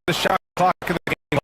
the shot clock in the game.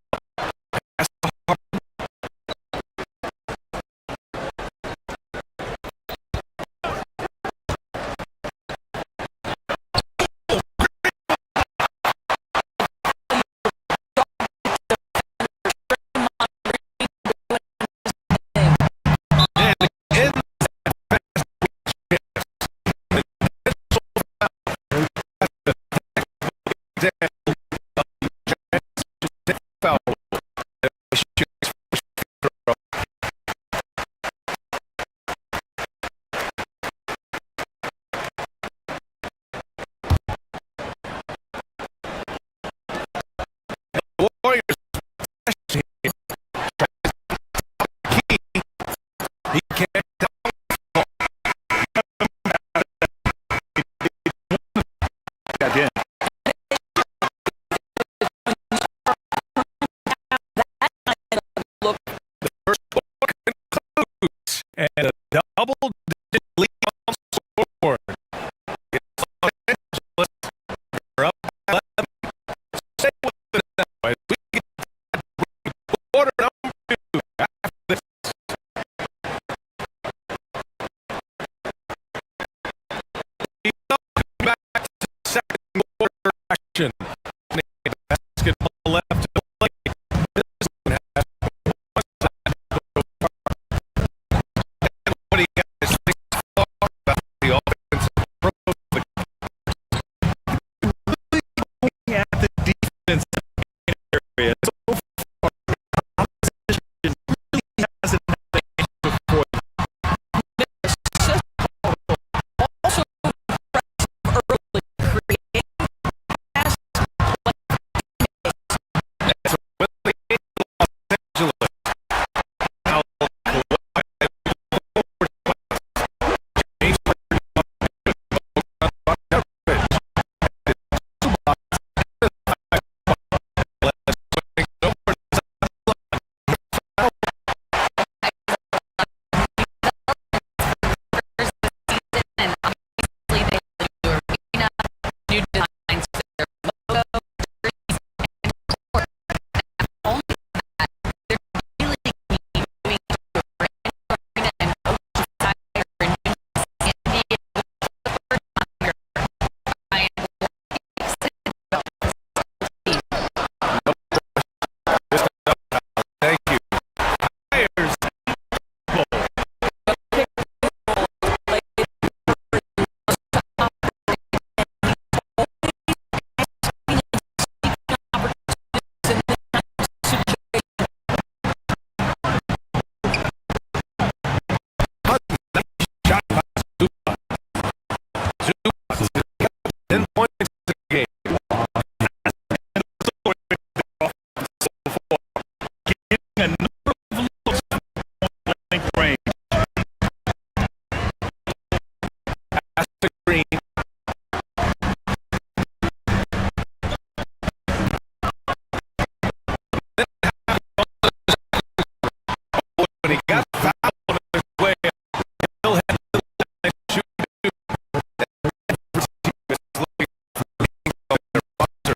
And a double-digit lead on scoreboard. Los Angeles are up by 11. Stay with us now as we get quarter number 2 after this. Welcome back to second quarter action. Basketball left to play. This one has one side to go far. What do you guys think about the offensive approach? Looking at the defense area so far, opposition really hasn't had the answer for you. Also impressive early creating pass that's a Los Angeles. Now, thank you. Fires shot by Zupa. Zupa, 10 points a game. Getting a number of looks from point-blank range. Pass to Green. When he got fouled on his way, he'll have the line shoot. Looking for on their roster.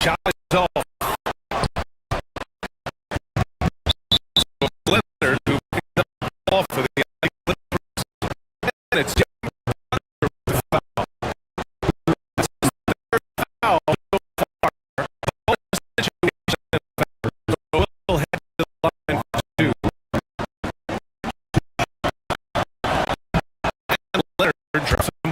Shot is off. So Leonard, who picked up the ball for the Clippers, and it's just the foul. This is the third foul so far. The whole situation so we'll head to the line for two. And Leonard drops him.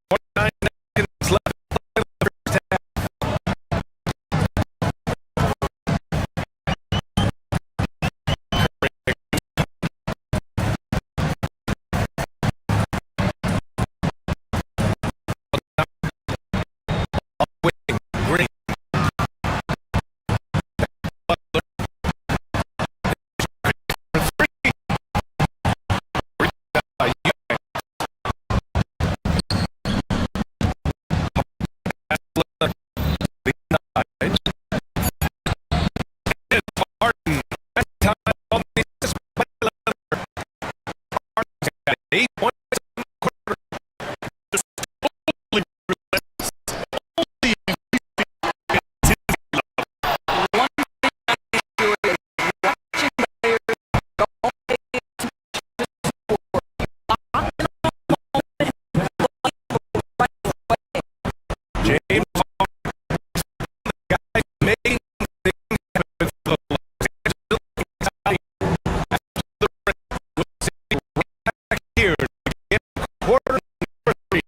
29 seconds left in the first half. Wing, Green, Butler, for three. Rebound by Ewing. Leonard, the inside. And Martin, that time on the assist by Leonard. Martin's got 8 points in the quarter. Just totally relentless. Only James Harden, the guy making things happen for the Los Angeles County. After the break, we'll see right back here to begin quarter number 3.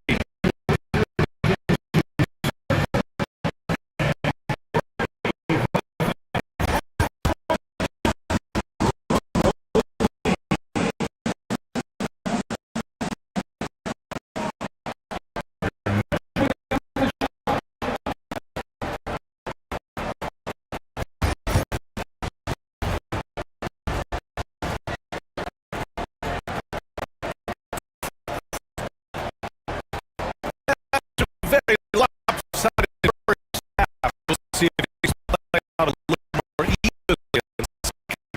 After a very lopsided first half, we'll see if he's playing out a little more evenly in the second.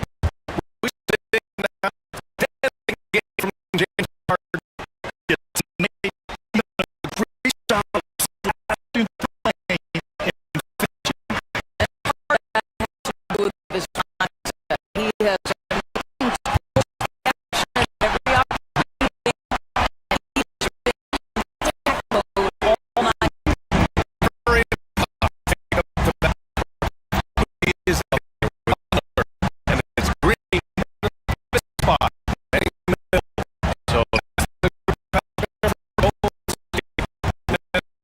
We see now 10th game from James Harden. Gets made three shots last in play With his mindset, he has every opportunity, and he's been in attack mode all night. Curry pick up the back. He is up there with Butler, and it's Green in the spot. Heading in the middle. So that's the group out there for both teams. And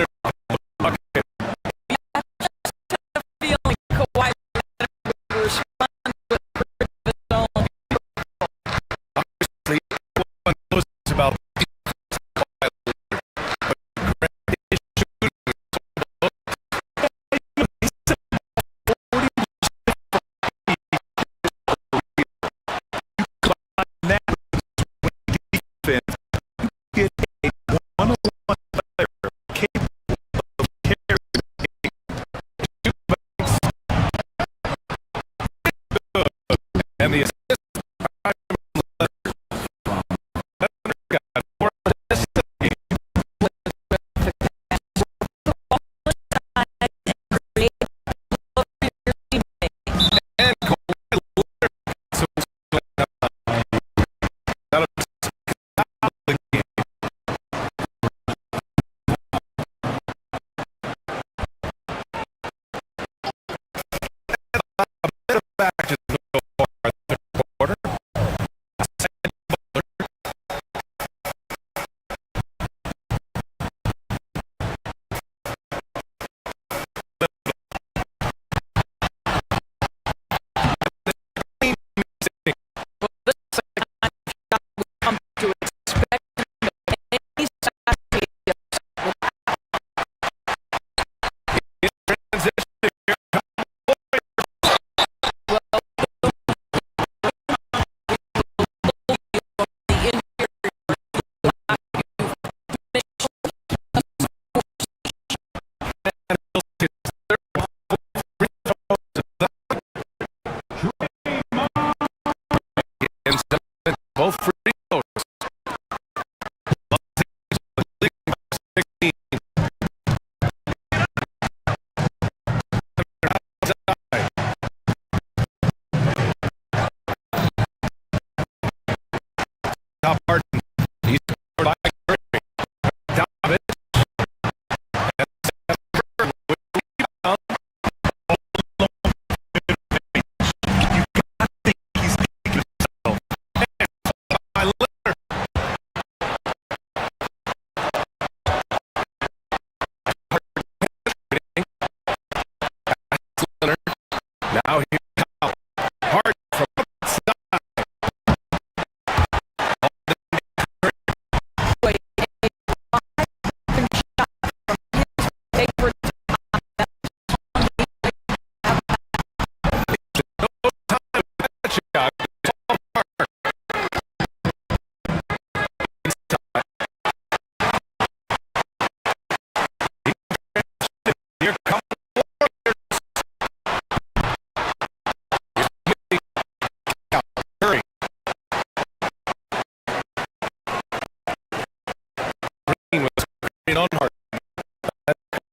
on hard.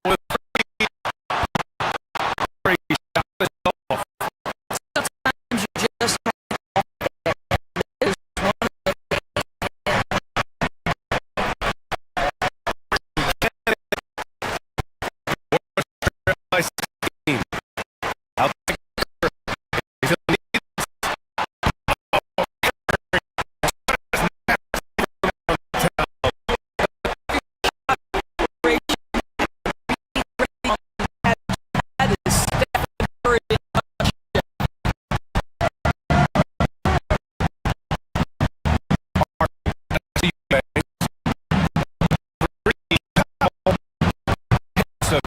With free shot it off. Sometimes you just is one by 16. I'll take her. If you need that is very to you, so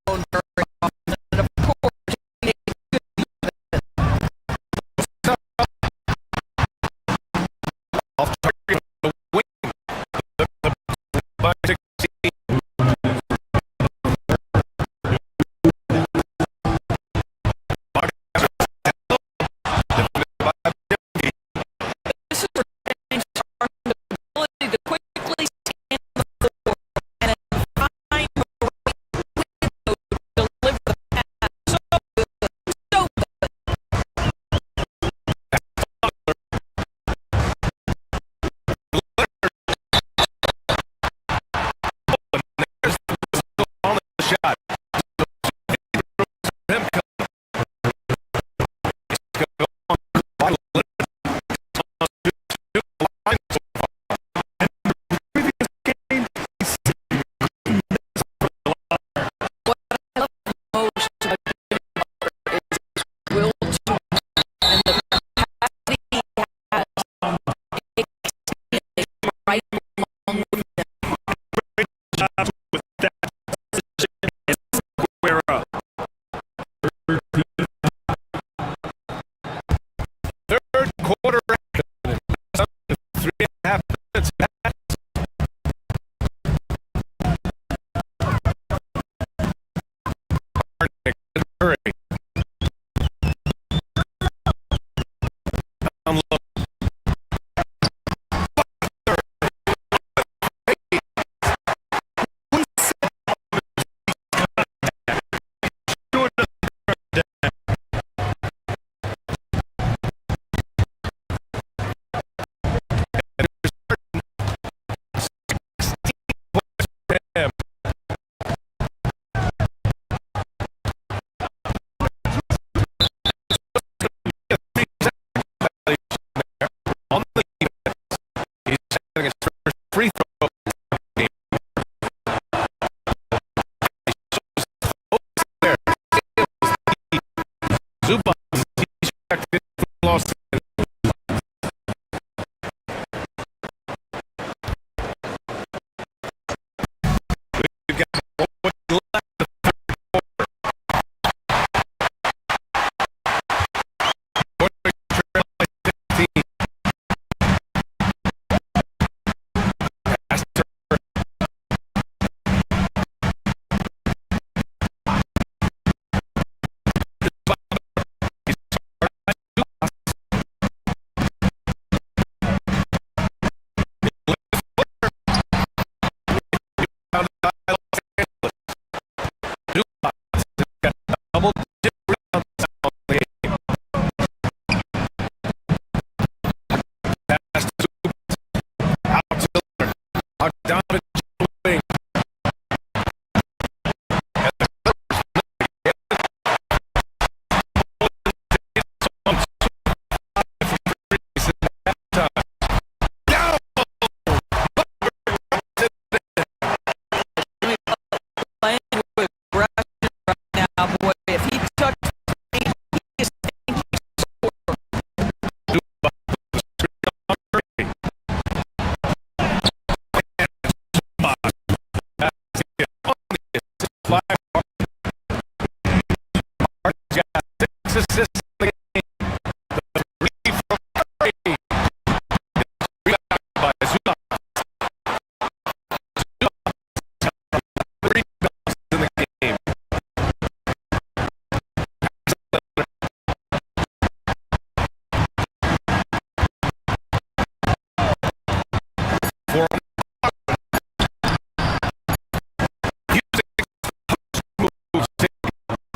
alone very often. And of course, you need off target the wing. By 16. this is where James Harden the ability to quickly scan the floor and find the right window to deliver the pass. So good, so good. On the shot. Him What I love most about Jimmy is his will to and the capacity he has to right along with them. with that decision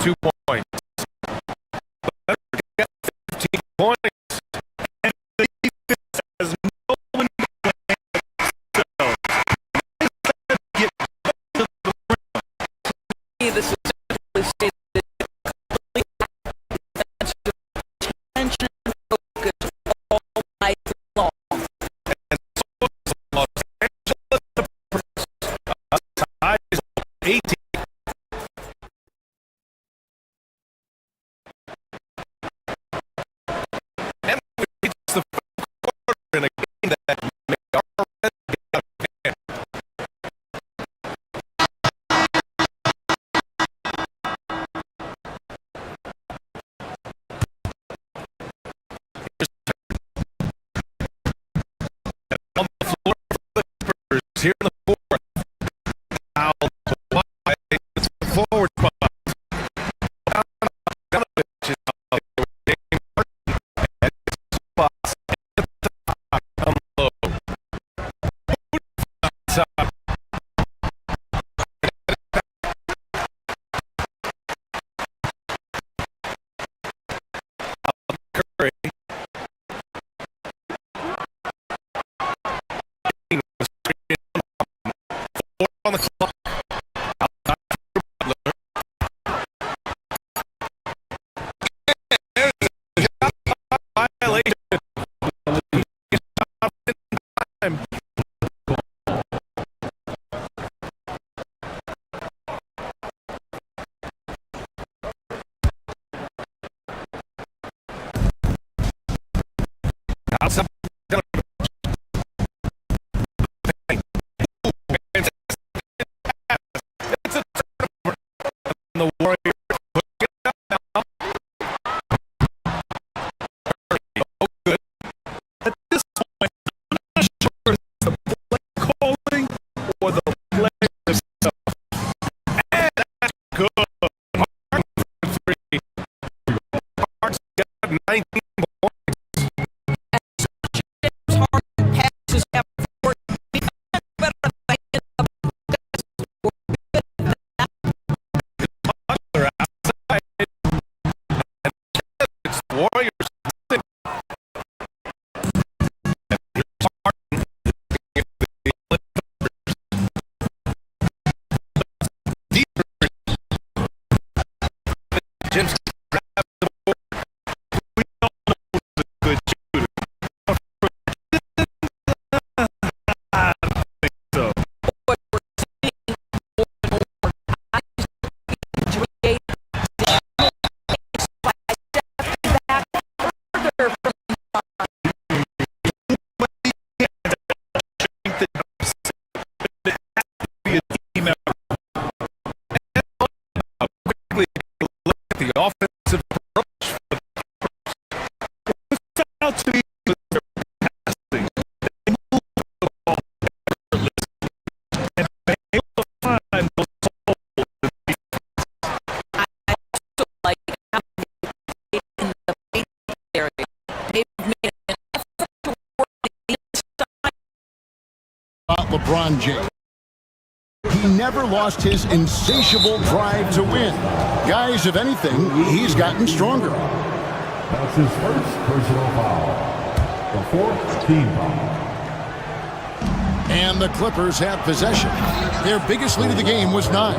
2 points. Let's get 15 points. And the defense has no one to blame themselves. Get back to the rim. This is simply stated attention and focus all night long. And so is Los Angeles Clippers. Ties 18. And we reach the fourth quarter in a game that may already be out of hand. On the floor for the Clippers here in the fourth. Now, Kawhi is the forward spot. Bogdanovich is out there with James Harden at his spots at the top on low. Outside. Curry. Four on the clock. Outside for Butler. There's a shot violation. Stop in time. Outside. It's a turnover. And the Warriors push it up now. Oh, good. At this point, I'm not sure it's the play calling or the play itself. And that's good. Harden for three. Harden's got 19 points. James Harden passes out for better than Butler outside. And it's Warriors. Jim's grabs the board. We all know he's a good shooter. I don't think so. what we're seeing more and more. I create by stepping back further from the line. Strength it up. But it has to be a team effort. And quickly look at the offensive approach for the Clippers. Out to with their passing. They move the ball effortlessly and been able to find those holes in the defense. I also like how they in the paint area. They've made an effort to work the inside. LeBron James. He never lost his insatiable drive to win. Guys, if anything, he's gotten stronger. That's his first personal foul. The fourth team foul. And the Clippers have possession. Their biggest lead of the game was 9.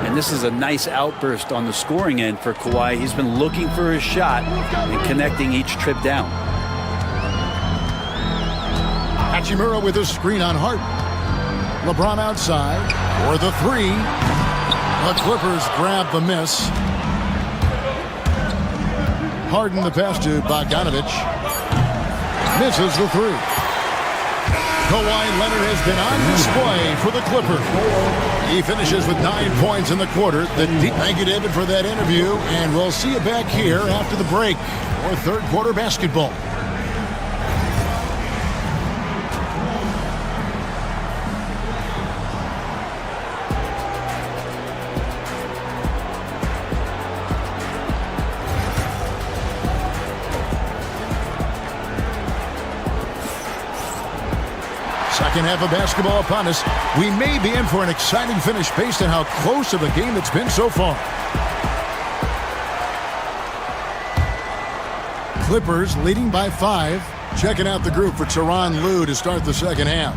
And this is a nice outburst on the scoring end for Kawhi. He's been looking for his shot and connecting each trip down. Hachimura with a screen on Harden. LeBron outside for the 3. The Clippers grab the miss. Harden the pass to Bogdanovich. Misses the 3. Kawhi Leonard has been on display for the Clippers. He finishes with 9 points in the quarter. Thank you, David, for that interview, and we'll see you back here after the break for third quarter basketball. Second half of basketball upon us. We may be in for an exciting finish based on how close of a game it's been so far. Clippers leading by 5. Checking out the group for Tyronn Lue to start the second half.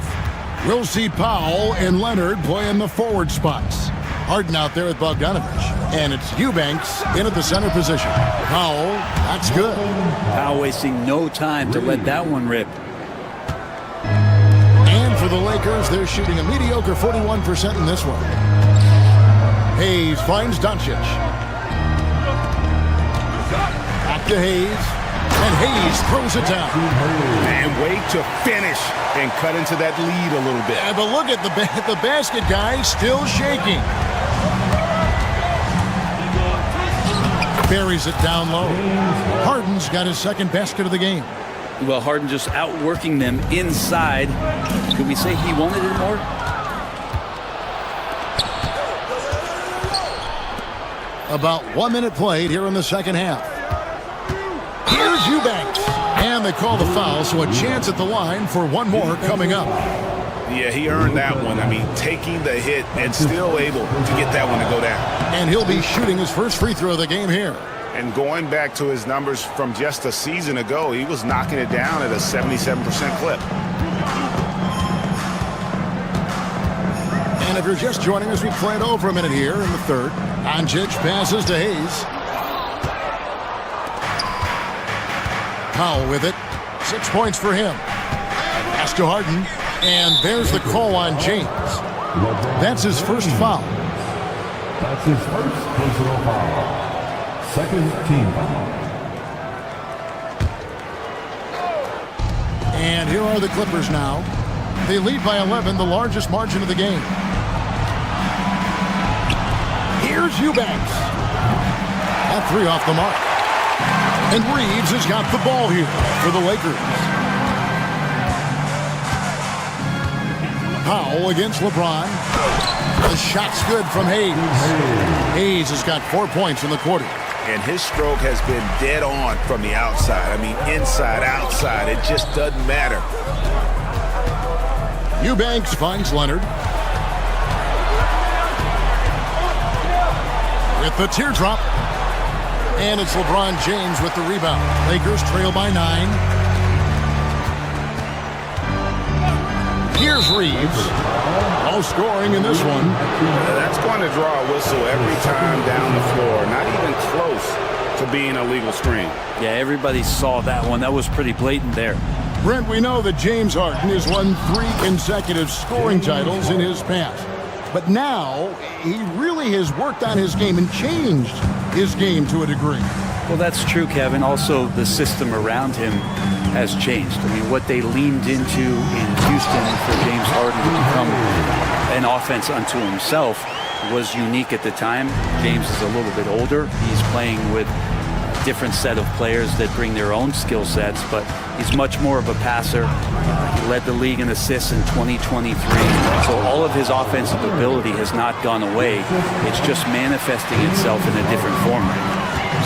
We'll see Powell and Leonard play in the forward spots. Harden out there with Bogdanovich. And it's Eubanks in at the center position. Powell, that's good. Powell wasting no time to let that one rip. And for the Lakers, they're shooting a mediocre 41% in this one. Hayes finds Doncic. Back to Hayes. And Hayes throws it down. And wait to finish and cut into that lead a little bit. Yeah, but look at the basket guy still shaking. Buries it down low. Harden's got his second basket of the game. Well, Harden just outworking them inside. Could we say he wanted it more? About 1 minute played here in the second half. Here's Eubanks. And they call the foul, so a chance at the line for one more coming up. Yeah, he earned that one. I mean, taking the hit and still able to get that one to go down. And he'll be shooting his first free throw of the game here. And going back to his numbers from just a season ago, he was knocking it down at a 77% clip. And if you're just joining us, we played over a minute here in the third. Doncic passes to Hayes. Powell with it. 6 points for him. Pass to Harden. And there's the call on James. That's his first foul. That's his first personal foul. Second team foul. And here are the Clippers now. They lead by 11, the largest margin of the game. Here's Eubanks. That three off the mark. And Reeves has got the ball here for the Lakers. Powell against LeBron. The shot's good from Hayes. Hayes has got 4 points in the quarter. And his stroke has been dead on from the outside. I mean, inside, outside, it just doesn't matter. Eubanks finds Leonard. With the teardrop. And it's LeBron James with the rebound. Lakers trail by 9. Here's Reeves. No scoring in this one. That's going to draw a whistle every time down the floor. Not even close to being a legal screen. Yeah, everybody saw that one. That was pretty blatant there. Brent, we know that James Harden has won 3 consecutive scoring titles in his past. But now, he really has worked on his game and changed his game to a degree. Well, that's true, Kevin. Also, the system around him has changed. I mean, what they leaned into in Houston for James Harden to become an offense unto himself was unique at the time. James is a little bit older. He's playing with a different set of players that bring their own skill sets, but he's much more of a passer. He led the league in assists in 2023. So all of his offensive ability has not gone away. It's just manifesting itself in a different form right now.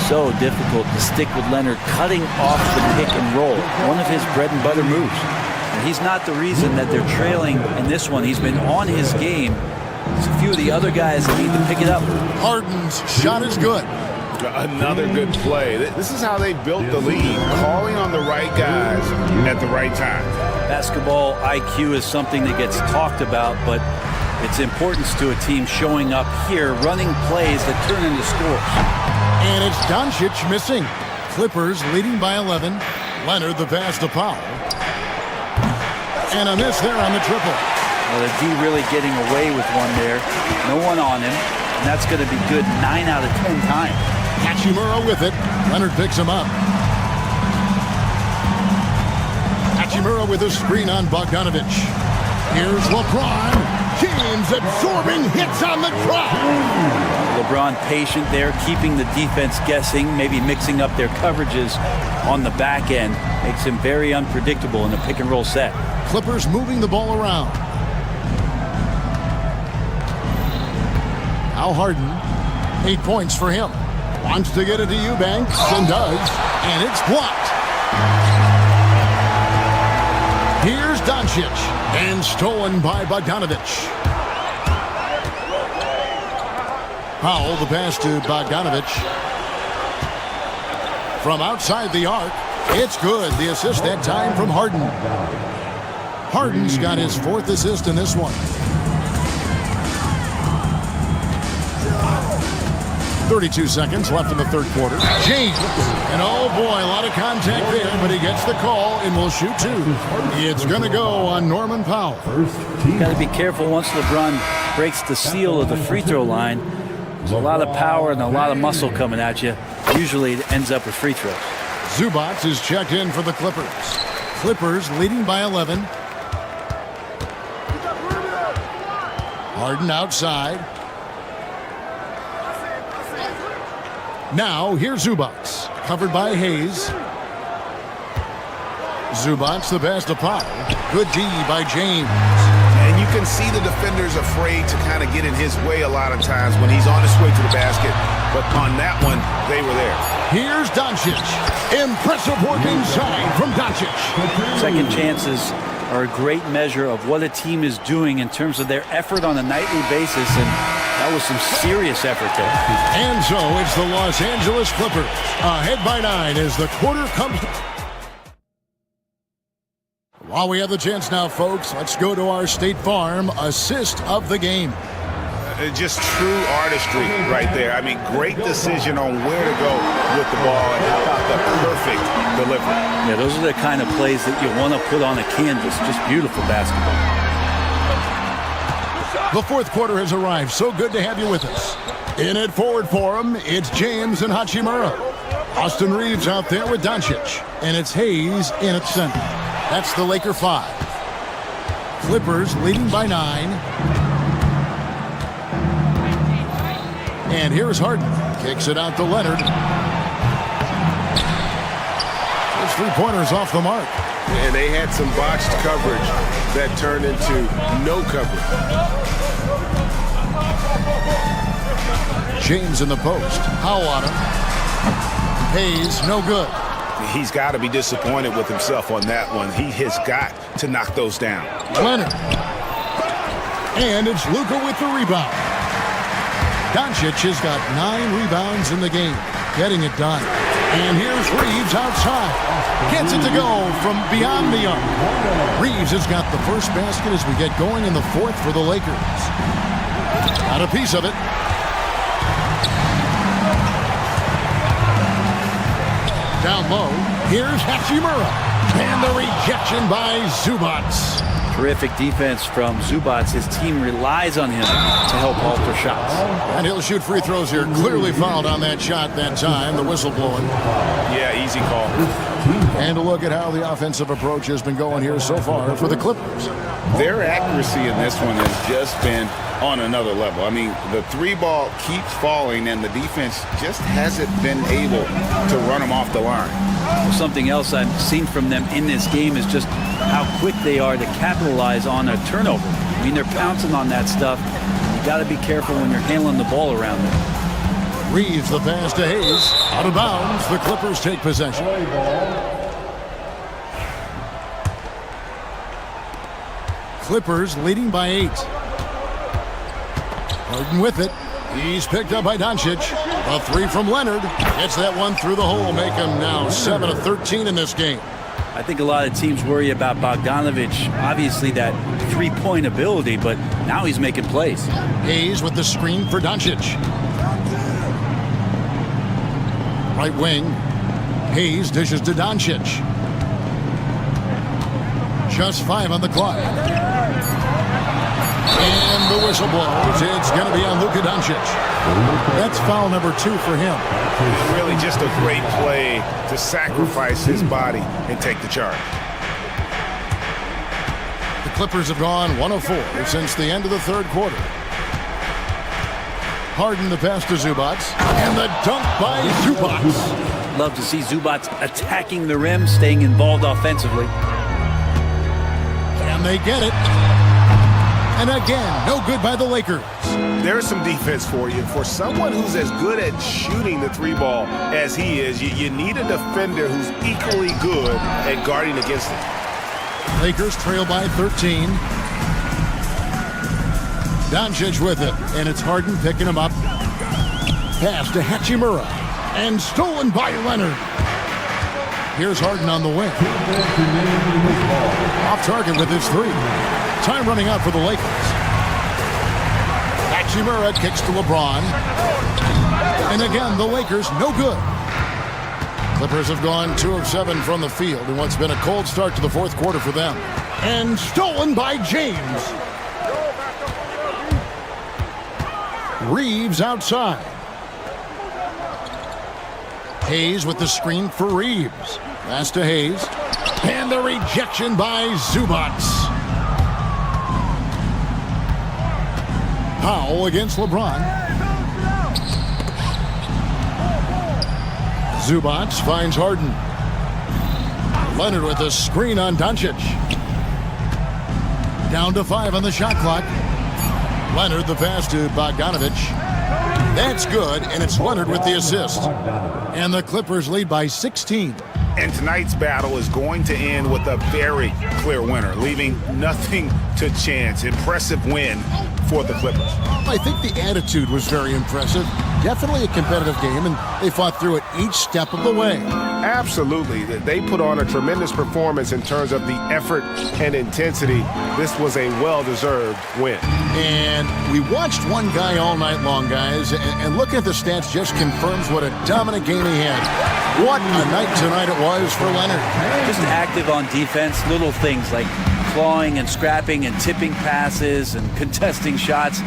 So difficult to stick with Leonard cutting off the pick and roll, one of his bread and butter moves. And he's not the reason that they're trailing in this one. He's been on his game. There's a few of the other guys that need to pick it up. Harden's shot is good. Another good play. This is how they built the league, calling on the right guys at the right time. Basketball IQ is something that gets talked about, but its importance to a team showing up here, running plays that turn into scores. And it's Doncic missing. Clippers leading by 11. Leonard the pass to Powell. And a miss there on the triple. Well, the D really getting away with one there. No one on him. And that's going to be good 9 out of 10 times. Hachimura with it. Leonard picks him up. Hachimura with a screen on Bogdanovich. Here's LeBron. James absorbing hits on the drive. LeBron patient there, keeping the defense guessing, maybe mixing up their coverages on the back end. Makes him very unpredictable in the pick and roll set. Clippers moving the ball around. Now Harden, 8 points for him. Wants to get it to Eubanks and does, and it's blocked. Here's Doncic, and stolen by Bogdanovich. Powell, the pass to Bogdanovich. From outside the arc, It's good. The assist that time from Harden. Harden's got his 4th assist in this one. 32 seconds left in the third quarter. James. And oh boy, a lot of contact there, but he gets the call and will shoot 2. It's going to go on Norman Powell. Got to be careful once LeBron breaks the seal of the free throw line. There's a lot of power and a lot of muscle coming at you. Usually it ends up with free throws. Zubac is checked in for the Clippers. Clippers leading by 11. Harden outside. Now, here's Zubac, covered by Hayes. Zubac, the pass to Powell. Good D by James. And you can see the defenders afraid to kind of get in his way a lot of times when he's on his way to the basket. But on that one, they were there. Here's Doncic. Impressive work inside from Doncic. Second chances are a great measure of what a team is doing in terms of their effort on a nightly basis, and that was some serious effort there. And so it's the Los Angeles Clippers ahead by 9 as the quarter comes. While we have the chance now, folks, let's go to our State Farm assist of the game. Just true artistry right there. I mean, great decision on where to go with the ball and how about the perfect delivery. Yeah, those are the kind of plays that you want to put on a canvas. Just beautiful basketball. The fourth quarter has arrived. So good to have you with us. In at forward for him, it's James and Hachimura. Austin Reeves out there with Doncic. And it's Hayes in at center. That's the Laker 5. Clippers leading by 9. And here's Harden. Kicks it out to Leonard. His three-pointers off the mark. And they had some botched coverage that turned into no coverage. James in the post. Powell on him. Hayes, no good. He's got to be disappointed with himself on that one. He has got to knock those down. Leonard. And it's Luka with the rebound. Doncic has got 9 rebounds in the game, getting it done. And here's Reeves outside. Gets it to go from beyond the arc. Reeves has got the first basket as we get going in the fourth for the Lakers. Got a piece of it. Down low, here's Hachimura. And the rejection by Zubac. Terrific defense from Zubac. His team relies on him to help alter shots. And he'll shoot free throws here. Clearly fouled on that shot that time. The whistle blowing. Yeah, easy call. And a look at how the offensive approach has been going here so far for the Clippers. Their accuracy in this one has just been on another level. I mean, the three ball keeps falling, and the defense just hasn't been able to run them off the line. Something else I've seen from them in this game is just how quick they are to capitalize on a turnover. I mean, they're pouncing on that stuff. You got to be careful when you're handling the ball around them. Reeves the pass to Hayes. Out of bounds. The Clippers take possession. Clippers leading by 8. Harden with it. He's picked up by Doncic. A three from Leonard. Gets that one through the hole. Make him now 7 of 13 in this game. I think a lot of teams worry about Bogdanovich. Obviously that three-point ability, but now he's making plays. Hayes with the screen for Doncic. Right wing. Hayes dishes to Doncic. Just 5 on the clock. And the whistle blows. It's going to be on Luka Doncic. That's foul number 2 for him. Really just a great play to sacrifice his body and take the charge. The Clippers have gone 1 of 4 since the end of the third quarter. Harden the pass to Zubac. And the dunk by Zubac. Love to see Zubac attacking the rim, staying involved offensively. And they get it. And again, no good by the Lakers. There's some defense for you. For someone who's as good at shooting the three ball as he is, you need a defender who's equally good at guarding against it. Lakers trail by 13. Doncic with it, and it's Harden picking him up. Pass to Hachimura, and stolen by Leonard. Here's Harden on the wing. Off target with his three. Time running out for the Lakers. Hachimura kicks to LeBron. And again, the Lakers no good. Clippers have gone 2 of 7 from the field in what's been a cold start to the fourth quarter for them. And stolen by James. Reeves outside. Hayes with the screen for Reeves. Pass to Hayes. And the rejection by Zubac. Powell against LeBron. Zubac finds Harden. Leonard with a screen on Doncic. Down to 5 on the shot clock. Leonard the pass to Bogdanovic. That's good, and it's Leonard with the assist. And the Clippers lead by 16. And tonight's battle is going to end with a very clear winner, leaving nothing to chance. Impressive win for the Clippers. I think the attitude was very impressive. Definitely a competitive game, and they fought through it each step of the way. Absolutely. They put on a tremendous performance in terms of the effort and intensity. This was a well-deserved win. And we watched one guy all night long, guys, and looking at the stats just confirms what a dominant game he had. What a night tonight it was for Leonard. Just active on defense, little things like clawing and scrapping and tipping passes and contesting shots.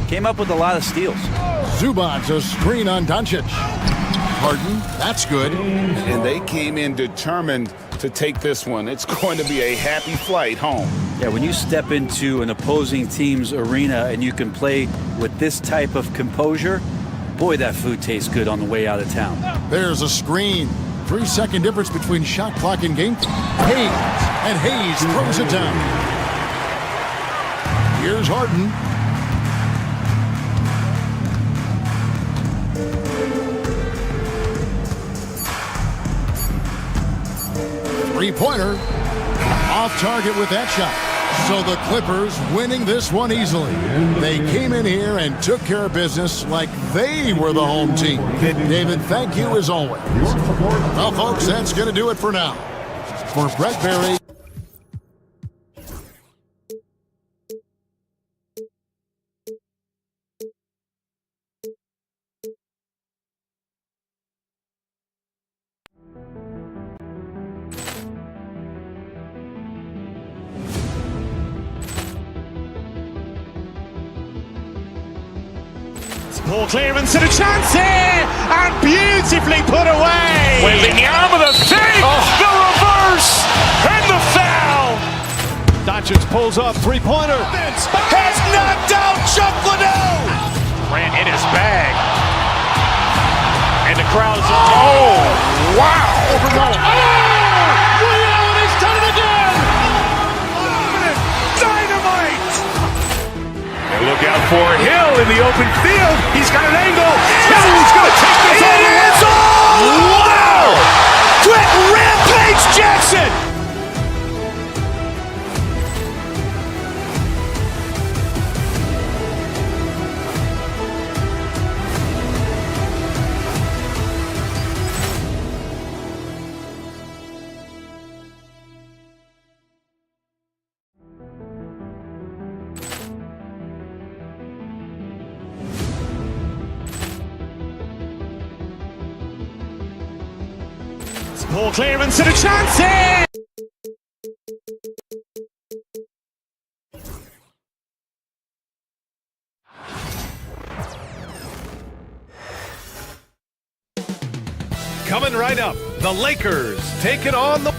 Came up with a lot of steals. Zubac, a screen on Doncic. Harden, that's good. And they came in determined to take this one. It's going to be a happy flight home. Yeah, when you step into an opposing team's arena and you can play with this type of composure, boy, that food tastes good on the way out of town. There's a screen. 3-second difference between shot clock and game. Hayes, and Hayes throws it down. Here's Harden. Three-pointer. Off target with that shot. So the Clippers winning this one easily. They came in here and took care of business like they were the home team. David, thank you as always. Well, folks, that's going to do it for now. For Brett Berry. Poor clearance and a chance here, and beautifully put away. Wembanyama the fake, the reverse, and the foul. Doncic pulls up, three-pointer. Has knocked out Chuck Liddell. Ran in his bag, and the crowd is. Oh, wow! Liddell, and he's done it again. Dynamite. And look out for Hill in the open field. He's got an angle. Hill's going to take this all the way. Wow! Quick rampage Jackson. Poor clearance and a chance here! Coming right up, the Lakers taking on the...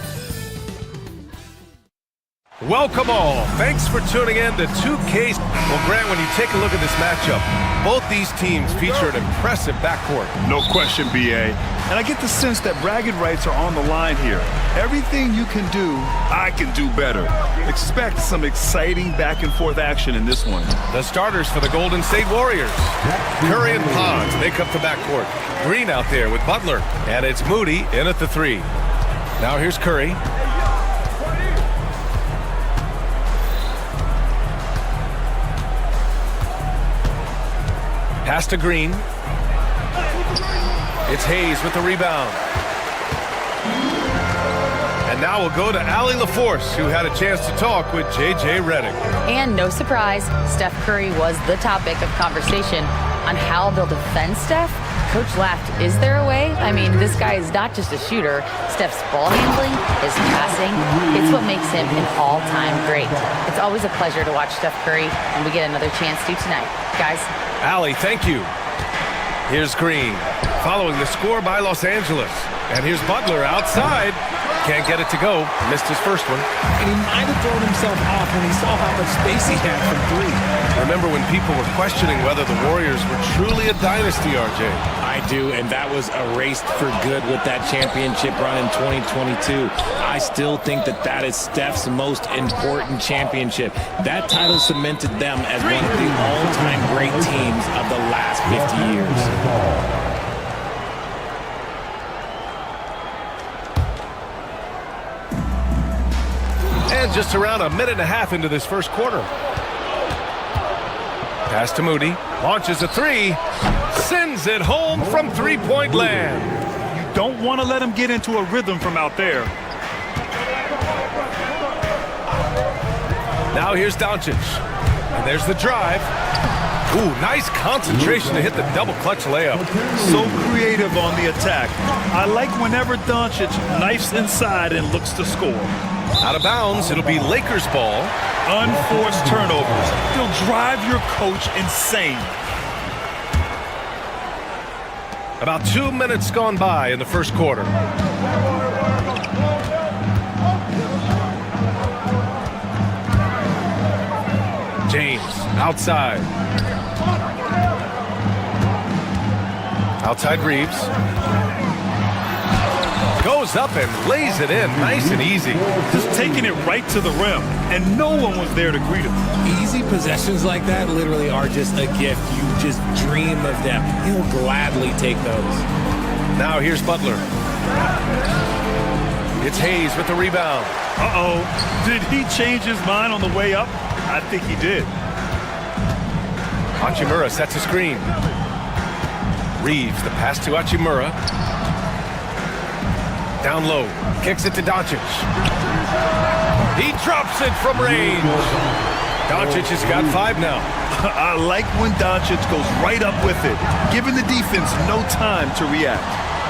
Welcome all. Thanks for tuning in to 2K's. Well, Grant, when you take a look at this matchup, both these teams feature an impressive backcourt. No question, BA. And I get the sense that bragging rights are on the line here. Everything you can do, I can do better. Expect some exciting back-and-forth action in this one. The starters for the Golden State Warriors. Curry and Pons make up the backcourt. Green out there with Butler. And it's Moody in at the 3. Now here's Curry. Pass to Green. It's Hayes with the rebound. And now we'll go to Allie LaForce, who had a chance to talk with J.J. Redick. And no surprise, Steph Curry was the topic of conversation on how they'll defend Steph. Coach laughed, is there a way? I mean, this guy is not just a shooter. Steph's ball handling, his passing, it's what makes him an all-time great. It's always a pleasure to watch Steph Curry, and we get another chance to tonight. Guys. Allie, thank you. Here's Green, following the score by Los Angeles. And here's Butler outside. Can't get it to go. Missed his first one. And he might have thrown himself off when he saw how much space he had from three. Remember when people were questioning whether the Warriors were truly a dynasty, RJ? I do, and that was erased for good with that championship run in 2022. I still think that is Steph's most important championship. That title cemented them as one of the all-time great teams of the last 50 years. And just around a minute and a half into this first quarter. Pass to Moody. Launches a three. Sends it home from three-point land. You don't want to let him get into a rhythm from out there. Now here's Doncic. And there's the drive. Ooh, nice concentration to hit the double clutch layup. So creative on the attack. I like whenever Doncic knifes inside and looks to score. Out of bounds, it'll be Lakers ball. Unforced turnovers. They'll drive your coach insane. About 2 minutes gone by in the first quarter. James, outside. Outside Reeves. Goes up and lays it in nice and easy. Just taking it right to the rim, and no one was there to greet him. Easy possessions like that literally are just a gift. You just dream of them. He'll gladly take those. Now here's Butler. It's Hayes with the rebound. Uh-oh. Did he change his mind on the way up? I think he did. Hachimura sets a screen. Reeves, the pass to Hachimura. Down low, kicks it to Doncic. He drops it from range. Doncic has got 5 now. I like when Doncic goes right up with it, giving the defense no time to react.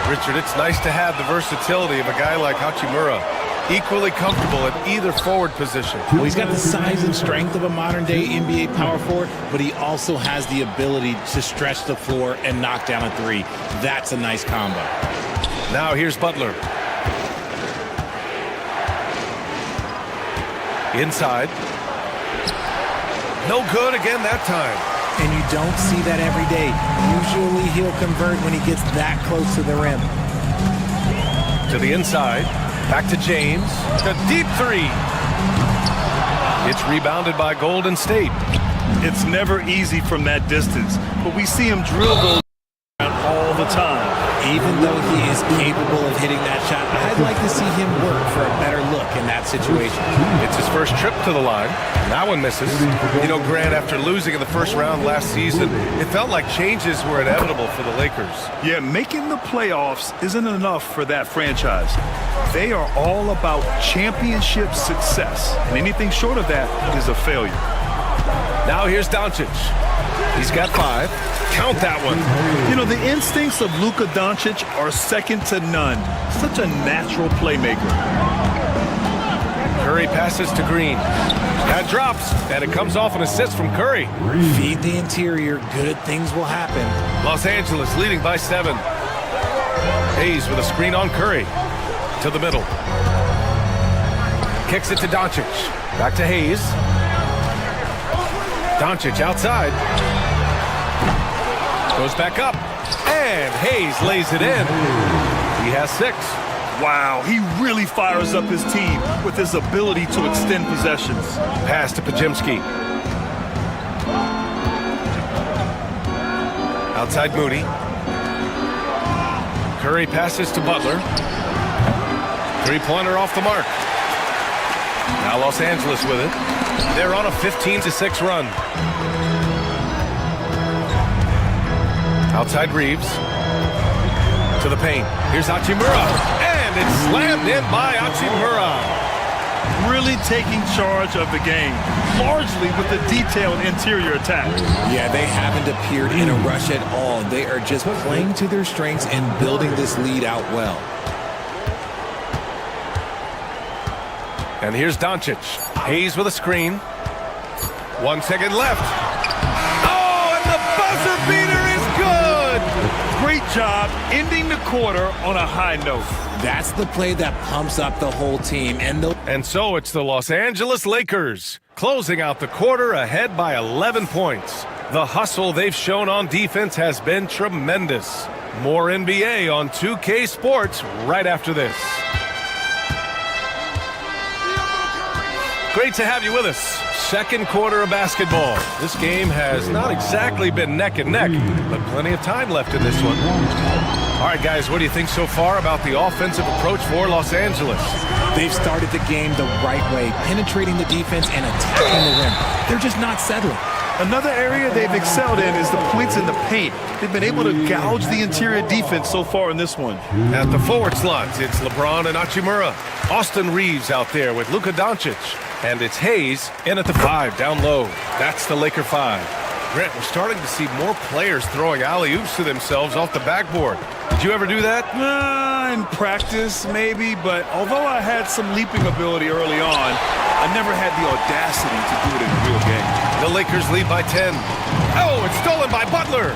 Richard, it's nice to have the versatility of a guy like Hachimura. Equally comfortable at either forward position. Well, he's got the size and strength of a modern-day NBA power forward, but he also has the ability to stretch the floor and knock down a three. That's a nice combo. Now here's Butler. Inside. No good again that time. And you don't see that every day. Usually he'll convert when he gets that close to the rim. To the inside. Back to James. The deep three. It's rebounded by Golden State. It's never easy from that distance, but we see him drill those all the time. Even though he is capable of hitting that shot, I'd like to see him work for a better look in that situation. It's his first trip to the line. That one misses. You know, Grant, after losing in the first round last season, it felt like changes were inevitable for the Lakers. Yeah, making the playoffs isn't enough for that franchise. They are all about championship success, and anything short of that is a failure. Now here's Doncic. He's got 5. Count that one. You know, the instincts of Luka Doncic are second to none. Such a natural playmaker. Curry passes to Green. That drops, and it comes off an assist from Curry. Feed the interior, good things will happen. Los Angeles leading by 7. Hayes with a screen on Curry. To the middle. Kicks it to Doncic. Back to Hayes. Doncic outside. Goes back up. And Hayes lays it in. He has 6. Wow, he really fires up his team with his ability to extend possessions. Pass to Pajemski. Outside Moody. Curry passes to Butler. Three-pointer off the mark. Now Los Angeles with it. They're on a 15-6 run. Outside Reeves. To the paint. Here's Hachimura. And And it's slammed in by Hachimura. Really taking charge of the game, largely with the detailed interior attack. Yeah, they haven't appeared in a rush at all. They are just playing to their strengths and building this lead out well. And here's Doncic. Hayes with a screen. 1 second left. Oh, and the buzzer beater is good! Great job ending the quarter on a high note. That's the play that pumps up the whole team. And so it's the Los Angeles Lakers closing out the quarter ahead by 11 points. The hustle they've shown on defense has been tremendous. More NBA on 2K Sports right after this. Great to have you with us. Second quarter of basketball. This game has not exactly been neck and neck, but plenty of time left in this one. All right, guys, what do you think so far about the offensive approach for Los Angeles? They've started the game the right way, penetrating the defense and attacking the rim. They're just not settling. Another area they've excelled in is the points in the paint. They've been able to gouge the interior defense so far in this one. At the forward slots, it's LeBron and Hachimura. Austin Reeves out there with Luka Doncic. And it's Hayes in at the 5, down low. That's the Laker 5. Grant, we're starting to see more players throwing alley-oops to themselves off the backboard. Did you ever do that? In practice, maybe, but although I had some leaping ability early on, I never had the audacity to do it in a real game. The Lakers lead by 10. Oh, it's stolen by Butler.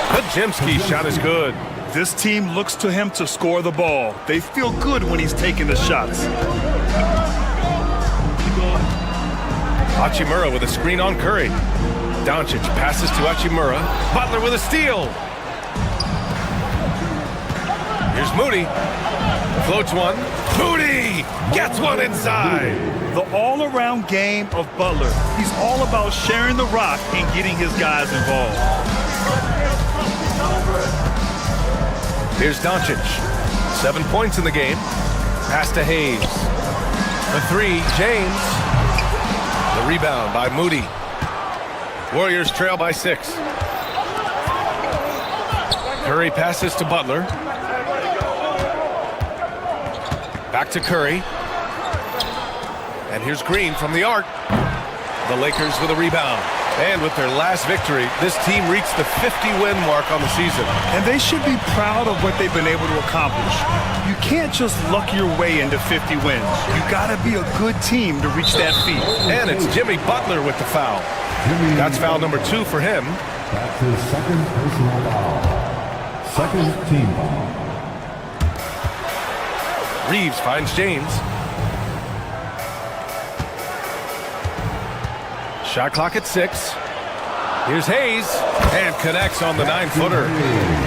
Kajimski's shot is good. This team looks to him to score the ball. They feel good when he's taking the shots. Hachimura with a screen on Curry. Doncic passes to Hachimura. Butler with a steal. Here's Moody. Floats one. Moody gets one inside. The all-around game of Butler. He's all about sharing the rock and getting his guys involved. Here's Doncic. 7 points in the game. Pass to Hayes. The 3, James. The rebound by Moody. Warriors trail by 6. Curry passes to Butler. Back to Curry. And here's Green from the arc. The Lakers with a rebound. And with their last victory, this team reached the 50-win mark on the season. And they should be proud of what they've been able to accomplish. You can't just luck your way into 50 wins. You got to be a good team to reach that feat. And it's Jimmy Butler with the foul. That's foul number 2 for him. That's his second personal foul. Second team foul. Reeves finds James. Shot clock at 6. Here's Hayes, and connects on the 9-footer.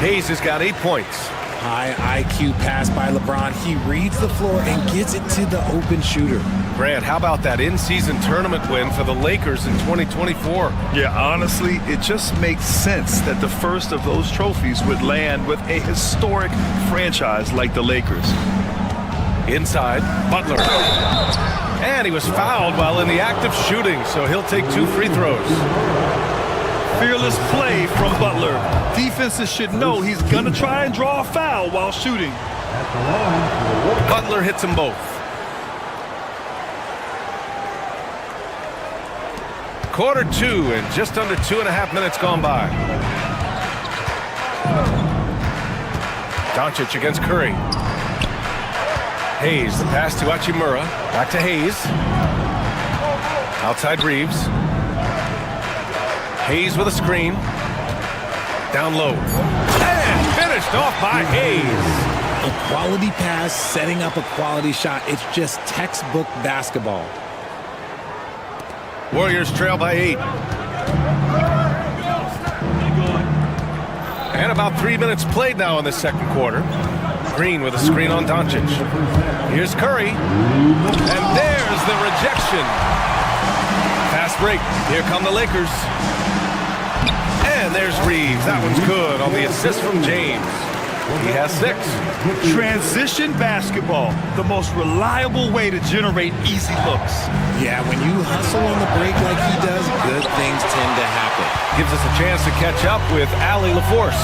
Hayes has got 8 points. High IQ pass by LeBron. He reads the floor and gets it to the open shooter. Grant, how about that in-season tournament win for the Lakers in 2024? Yeah, honestly, it just makes sense that the first of those trophies would land with a historic franchise like the Lakers. Inside, Butler. And he was fouled while in the act of shooting, so he'll take 2 free throws. Fearless play from Butler. Defenses should know he's going to try and draw a foul while shooting. Butler hits them both. Quarter 2 and just under 2.5 minutes gone by. Doncic against Curry. Hayes, the pass to Hachimura. Back to Hayes. Outside Reeves. Hayes with a screen. Down low. And finished off by Hayes. A quality pass, setting up a quality shot. It's just textbook basketball. Warriors trail by 8. And about 3 minutes played now in the second quarter. Green with a screen on Doncic. Here's Curry. And there's the rejection. Fast break. Here come the Lakers. And there's Reeves. That one's good on the assist from James. He has 6. Transition basketball, the most reliable way to generate easy looks. Yeah, when you hustle on the break like he does, good things tend to happen. Gives us a chance to catch up with Allie LaForce.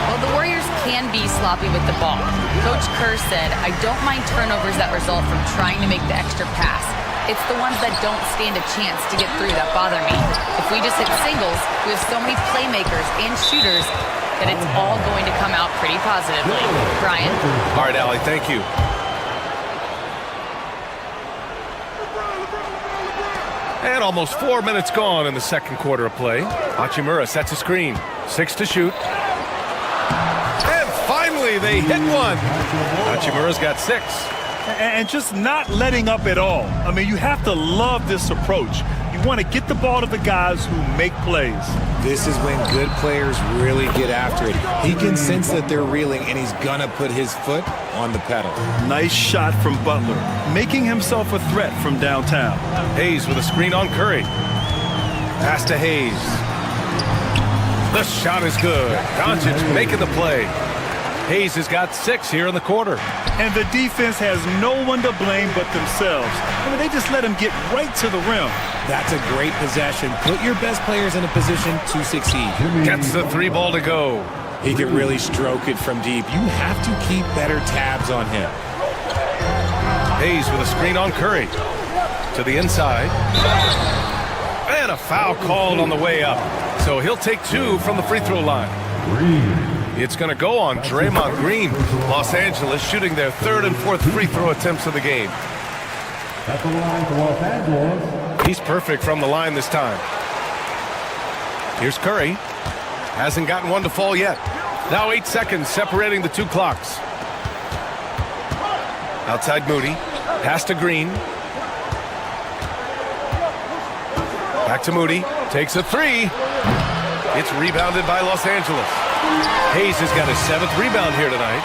Well, the Warriors can be sloppy with the ball. Coach Kerr said, I don't mind turnovers that result from trying to make the extra pass. It's the ones that don't stand a chance to get through that bother me. If we just hit singles, we have so many playmakers and shooters that it's all going to come out pretty positively. Brian? All right, Allie, thank you. And almost 4 minutes gone in the second quarter of play. Hachimura sets a screen. 6 to shoot. And finally, they hit one. Hachimura's got 6. And just not letting up at all. I mean, you have to love this approach. You want to get the ball to the guys who make plays. This is when good players really get after it. He can sense that they're reeling, and he's going to put his foot on the pedal. Nice shot from Butler, making himself a threat from downtown. Hayes with a screen on Curry. Pass to Hayes. The shot is good. Doncic making the play. Hayes has got 6 here in the quarter. And the defense has no one to blame but themselves. I mean, they just let him get right to the rim. That's a great possession. Put your best players in a position to succeed. Gets the 3 ball to go. He can really stroke it from deep. You have to keep better tabs on him. Hayes with a screen on Curry. To the inside. And a foul called on the way up. So he'll take 2 from the free throw line. It's going to go on Draymond Green. Los Angeles shooting their 3rd and 4th free throw attempts of the game. At the line for Los Angeles. He's perfect from the line this time. Here's Curry. Hasn't gotten one to fall yet. Now 8 seconds separating the 2 clocks. Outside Moody. Pass to Green. Back to Moody. Takes a 3. It's rebounded by Los Angeles. Hayes has got his 7th rebound here tonight.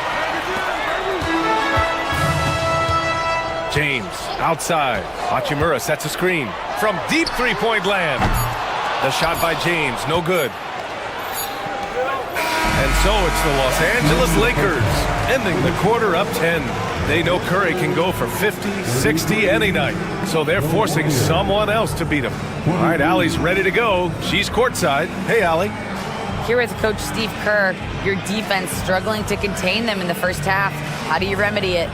James outside. Hachimura sets a screen from deep 3-point land. The shot by James, no good. And so it's the Los Angeles Lakers ending the quarter up 10. They know Curry can go for 50, 60 any night. So they're forcing someone else to beat him. All right, Allie's ready to go. She's courtside. Hey, Allie. Here with Coach Steve Kerr, your defense struggling to contain them in the first half. How do you remedy it?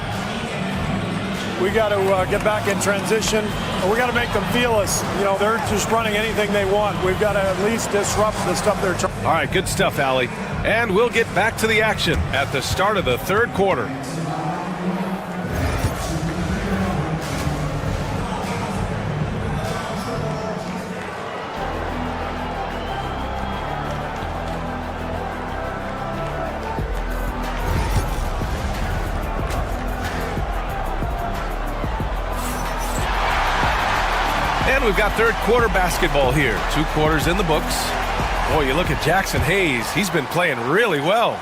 We got to get back in transition. We got to make them feel us. You know, they're just running anything they want. We've got to at least disrupt the stuff they're trying. All right, good stuff, Allie. And we'll get back to the action at the start of the 3rd quarter. And we've got 3rd quarter basketball here. 2 quarters in the books. Boy, you look at Jackson Hayes. He's been playing really well.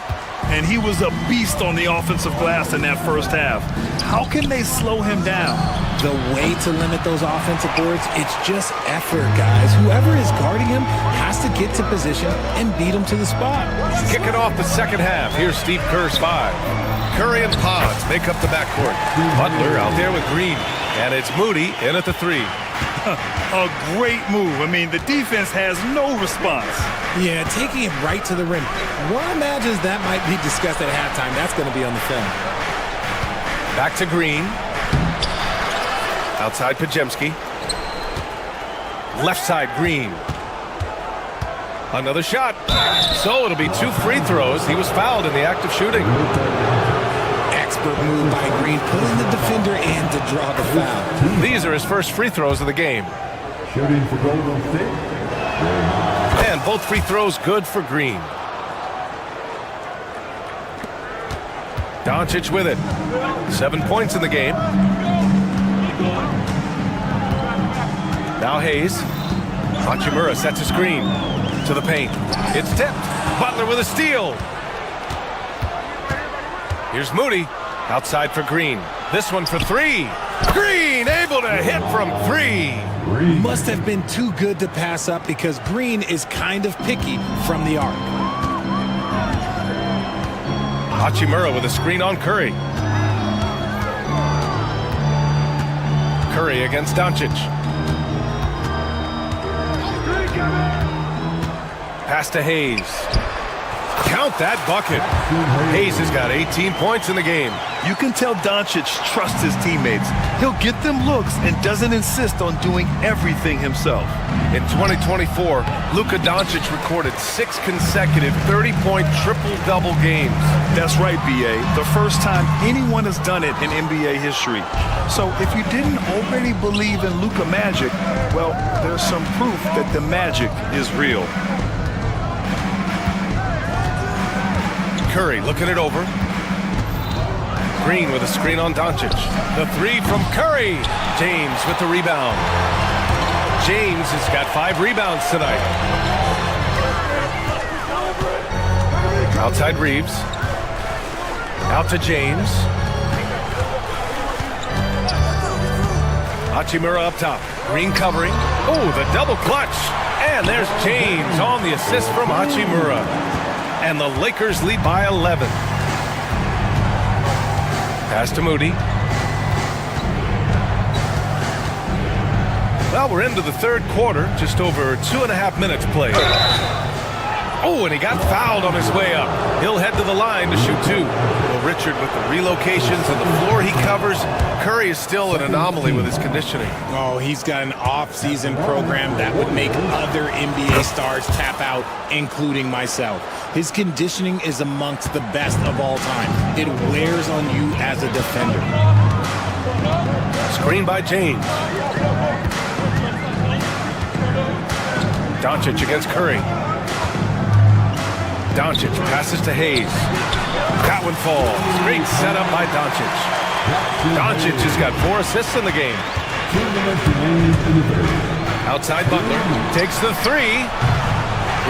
And he was a beast on the offensive glass in that first half. How can they slow him down? The way to limit those offensive boards, it's just effort, guys. Whoever is guarding him has to get to position and beat him to the spot. Kicking off the second half. Here's Steve Kerr's 5. Curry and Pods make up the backcourt. Butler out there with Green. And it's Moody in at the 3. A great move. I mean, the defense has no response. Yeah, taking him right to the rim. One imagines that might be discussed at halftime. That's going to be on the film. Back to Green. Outside Pajemski. Left side Green. Another shot. So it'll be 2 free throws. He was fouled in the act of shooting. Expert move by Green, pulling the defender in to draw the foul. These are his first free throws of the game. Shooting for Golden State. And both free throws good for Green. Doncic with it. 7 points in the game. Now Hayes. Hachimura sets a screen to the paint. It's tipped. Butler with a steal. Here's Moody. Outside for Green. This one for 3. Green able to hit from 3. Must have been too good to pass up because Green is kind of picky from the arc. Hachimura with a screen on Curry. Curry against Doncic. Pass to Hayes. Count that bucket. Hayes has got 18 points in the game. You can tell Doncic trusts his teammates. He'll get them looks and doesn't insist on doing everything himself. In 2024, Luka Doncic recorded 6 consecutive 30-point triple-double games. That's right, B.A. The first time anyone has done it in NBA history. So if you didn't already believe in Luka magic, well, there's some proof that the magic is real. Curry looking it over. Green with a screen on Doncic. The three from Curry. James with the rebound. James has got 5 rebounds tonight. Outside Reeves. Out to James. Hachimura up top. Green covering. Oh, the double clutch. And there's James on the assist from Hachimura. And the Lakers lead by 11. Pass to Moody. Well, we're into the third quarter. Just over 2.5 minutes played. Oh, and he got fouled on his way up. He'll head to the line to shoot 2. Well, Richard, with the relocations and the floor he covers, Curry is still an anomaly with his conditioning. Oh, he's got an off-season program that would make other NBA stars tap out, including myself. His conditioning is amongst the best of all time. It wears on you as a defender. Screen by James. Doncic against Curry. Doncic passes to Hayes. That one falls. Great setup by Doncic. Doncic has got 4 assists in the game. Outside Butler. Takes the 3.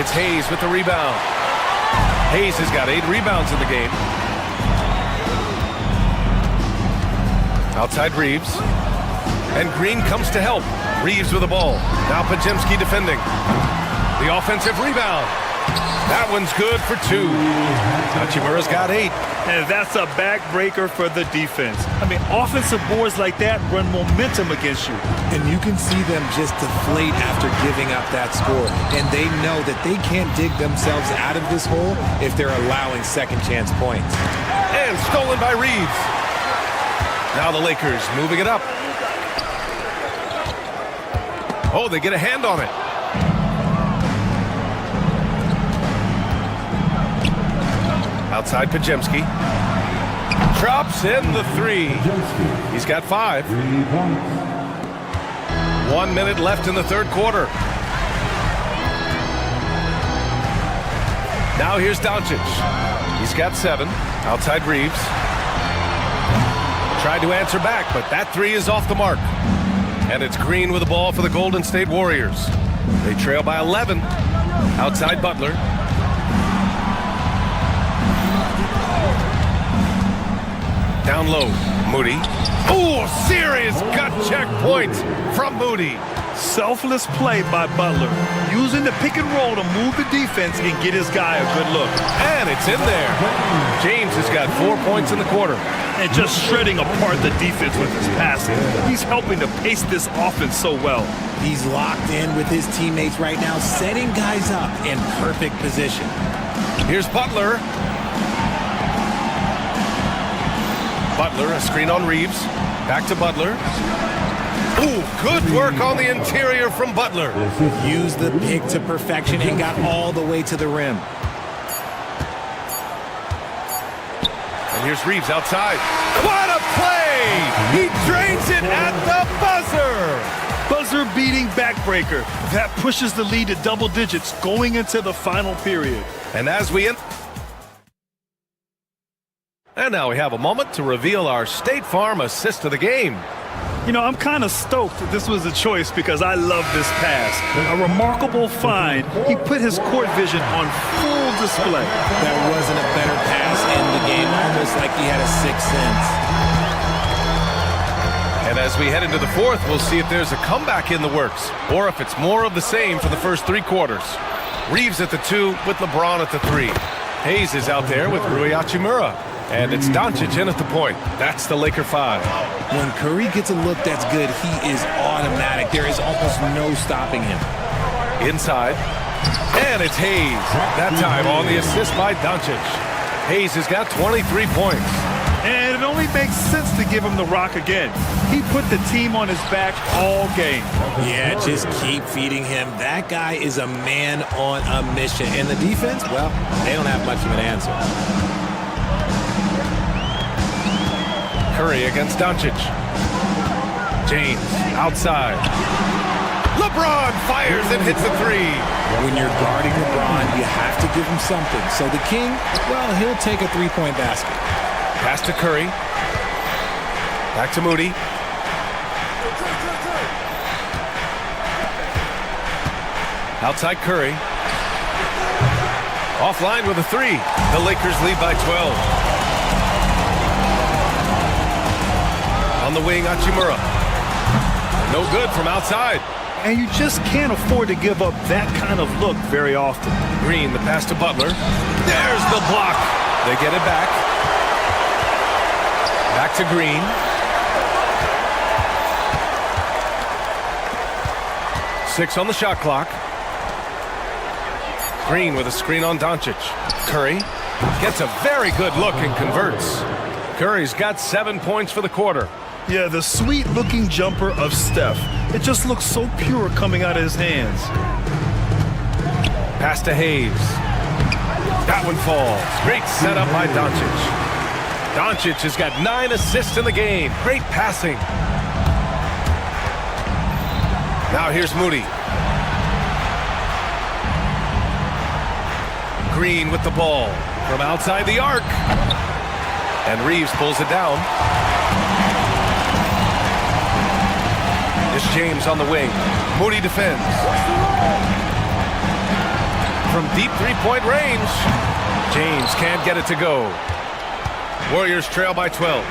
It's Hayes with the rebound. Hayes has got 8 rebounds in the game. Outside Reeves. And Green comes to help. Reeves with the ball. Now Podziemski defending. The offensive rebound. That one's good for 2. Hachimura's got 8. And that's a backbreaker for the defense. I mean, offensive boards like that run momentum against you. And you can see them just deflate after giving up that score. And they know that they can't dig themselves out of this hole if they're allowing second chance points. And stolen by Reeves. Now the Lakers moving it up. Oh, they get a hand on it. Outside Podziemski. Drops in the 3. He's got 5. 1 minute left in the third quarter. Now here's Doncic. He's got 7. Outside Reeves. Tried to answer back, but that 3 is off the mark. And it's Green with the ball for the Golden State Warriors. They trail by 11. Outside Butler. Down low, Moody. Oh, serious gut check point from Moody. Selfless play by Butler, using the pick and roll to move the defense and get his guy a good look. And it's in there. James has got 4 points in the quarter. And just shredding apart the defense with his passing. He's helping to pace this offense so well. He's locked in with his teammates right now, setting guys up in perfect position. Here's Butler. Butler, a screen on Reeves. Back to Butler. Ooh, good work on the interior from Butler. Used the pick to perfection and got all the way to the rim. And here's Reeves outside. What a play! He drains it at the buzzer! Buzzer beating backbreaker. That pushes the lead to double digits going into the final period. And as we end... And now we have a moment to reveal our State Farm assist of the game. You know, I'm kind of stoked that this was a choice because I love this pass. A remarkable find. He put his court vision on full display. That wasn't a better pass in the game, almost like he had a 6th sense. And as we head into the fourth, we'll see if there's a comeback in the works or if it's more of the same for the first 3 quarters. Reeves at the 2 with LeBron at the 3. Hayes is out there with Rui Hachimura. And it's Doncic in at the point. That's the Laker 5. When Curry gets a look that's good, he is automatic. There is almost no stopping him. Inside. And it's Hayes. That time on the assist by Doncic. Hayes has got 23 points. And it only makes sense to give him the rock again. He put the team on his back all game. Yeah, just keep feeding him. That guy is a man on a mission. And the defense, well, they don't have much of an answer. Curry against Doncic. James outside. LeBron fires and hits a three. When you're guarding LeBron, you have to give him something. So the King, well, he'll take a three-point basket. Pass to Curry. Back to Moody. Outside Curry. Offline with a three. The Lakers lead by 12. On the wing, Hachimura. No good from outside. And you just can't afford to give up that kind of look very often. Green, the pass to Butler. There's the block. They get it back. Back to Green. Six on the shot clock. Green with a screen on Doncic. Curry gets a very good look and converts. Curry's got 7 points for the quarter. Yeah, the sweet-looking jumper of Steph. It just looks so pure coming out of his hands. Pass to Hayes. That one falls. Great setup by Doncic. Doncic has got 9 assists in the game. Great passing. Now here's Moody. Green with the ball from outside the arc. And Reeves pulls it down. It's James on the wing. Moody defends. From deep three-point range, James can't get it to go. Warriors trail by 12.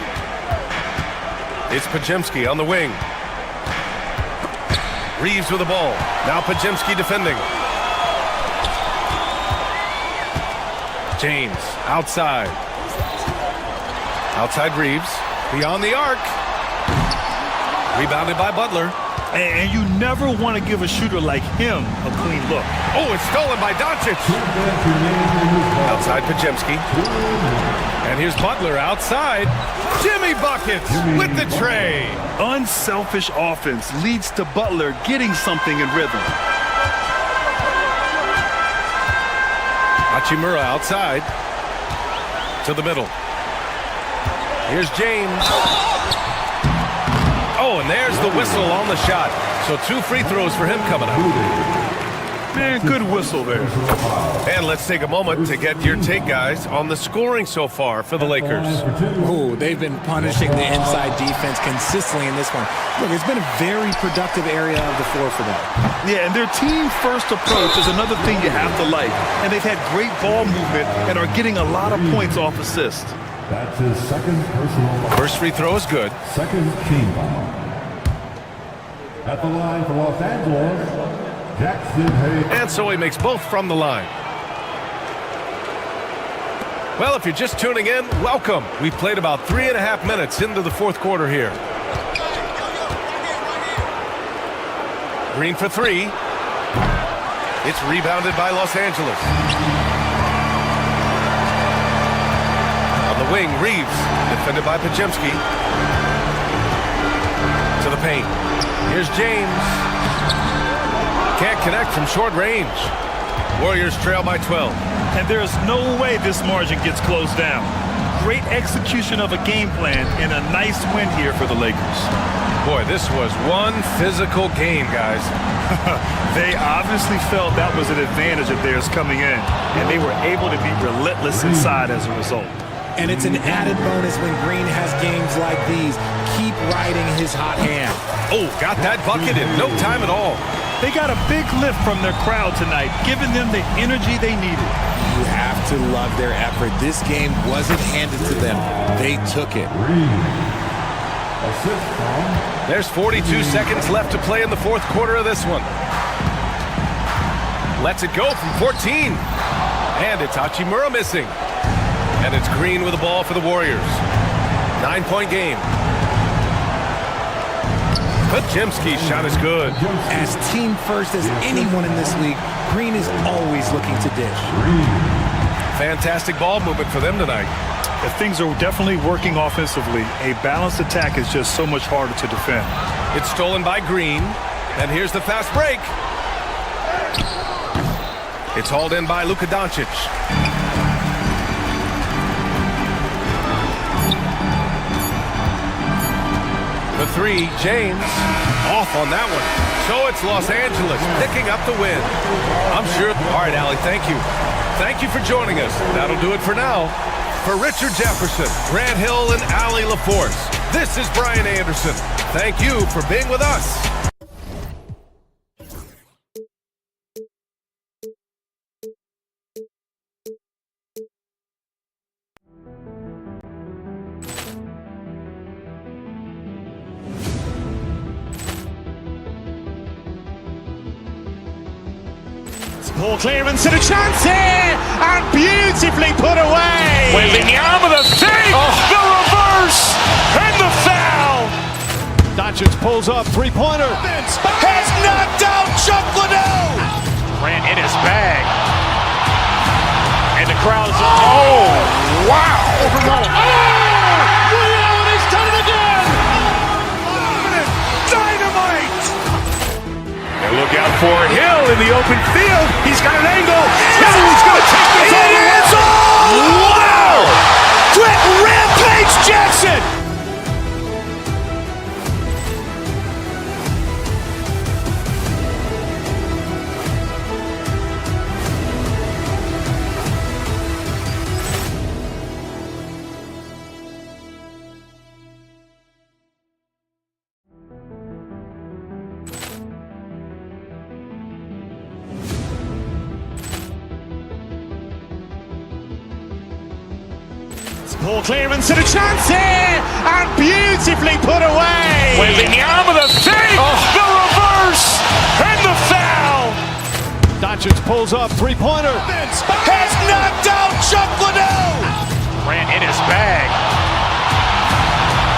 It's Podziemski on the wing. Reeves with the ball. Now Podziemski defending. James outside. Outside Reeves. Beyond the arc. Rebounded by Butler. And you never want to give a shooter like him a clean look. Oh, it's stolen by Doncic. Outside Podziemski. And here's Butler outside. Jimmy buckets with the tray. Unselfish offense leads to Butler getting something in rhythm. Hachimura outside. To the middle. Here's James. Oh, and there's the whistle on the shot. So 2 free throws for him coming up. Man, good whistle there. And let's take a moment to get your take, guys, on the scoring so far for the Lakers. Ooh, they've been punishing the inside defense consistently in this one. Look, it's been a very productive area of the floor for them. Yeah, and their team-first approach is another thing you have to like. And they've had great ball movement and are getting a lot of points off assist. That's his second personal foul. First free throw is good. Second team foul. At the line for Los Angeles, Jackson Hayes. And so he makes both from the line. Well, if you're just tuning in, welcome. We've played about 3.5 minutes into the fourth quarter here. Green for three. It's rebounded by Los Angeles. On the wing, Reeves, defended by Podziemski. To the paint. Here's James. Can't connect from short range. Warriors trail by 12. And there's no way this margin gets closed down. Great execution of a game plan and a nice win here for the Lakers. Boy, this was one physical game, guys. They obviously felt that was an advantage of theirs coming in, and they were able to be relentless inside as a result. And it's an added bonus when Green has games like these. Keep riding his hot hand. Oh, got that bucket in no time at all. They got a big lift from their crowd tonight, giving them the energy they needed. You have to love their effort. This game wasn't handed to them. They took it. There's 42 seconds left to play in the fourth quarter of this one. Lets it go from 14. And it's Hachimura missing. And it's Green with the ball for the Warriors. 9-point game. Podziemski's shot is good. As team first as anyone in this league, Green is always looking to dish. Fantastic ball movement for them tonight. Things are definitely working offensively. A balanced attack is just so much harder to defend. It's stolen by Green, and here's the fast break. It's hauled in by Luka Doncic. The three, James, off on that one. So it's Los Angeles picking up the win. I'm sure. All right, Allie, thank you. Thank you for joining us. That'll do it for now. For Richard Jefferson, Grant Hill, and Allie LaForce, this is Brian Anderson. Thank you for being with us. Ball clearance and a chance here, and beautifully put away. Wembanyama the save, the reverse, and the foul. Doncic pulls up, three-pointer. Has knocked out Chuck Liddell. Grant in his bag, and the crowd is oh wow! He's done it again. Dynamite! And look out for Hill in the open field. He's got an angle. Hill is going to take this all the way. Wow! Brett Rampage Jackson! Ball clearance and a chance here, and beautifully put away. Wembanyama the save, the reverse, and the foul. Doncic pulls up, three-pointer. Has knocked out Chuck Liddell. Grant in his bag,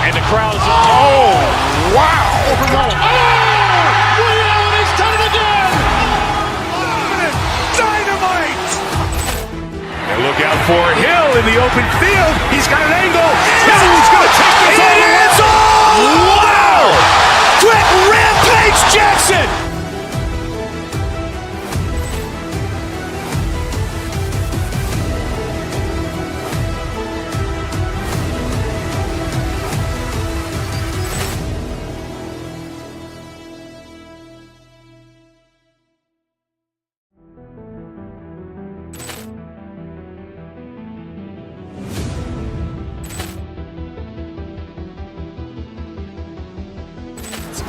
and the crowd is oh wow! He's done it again. Dynamite! And look out for Hill in the open field. He's got an angle. Hill is going to take this all the way. Wow! Brett Rampage Jackson!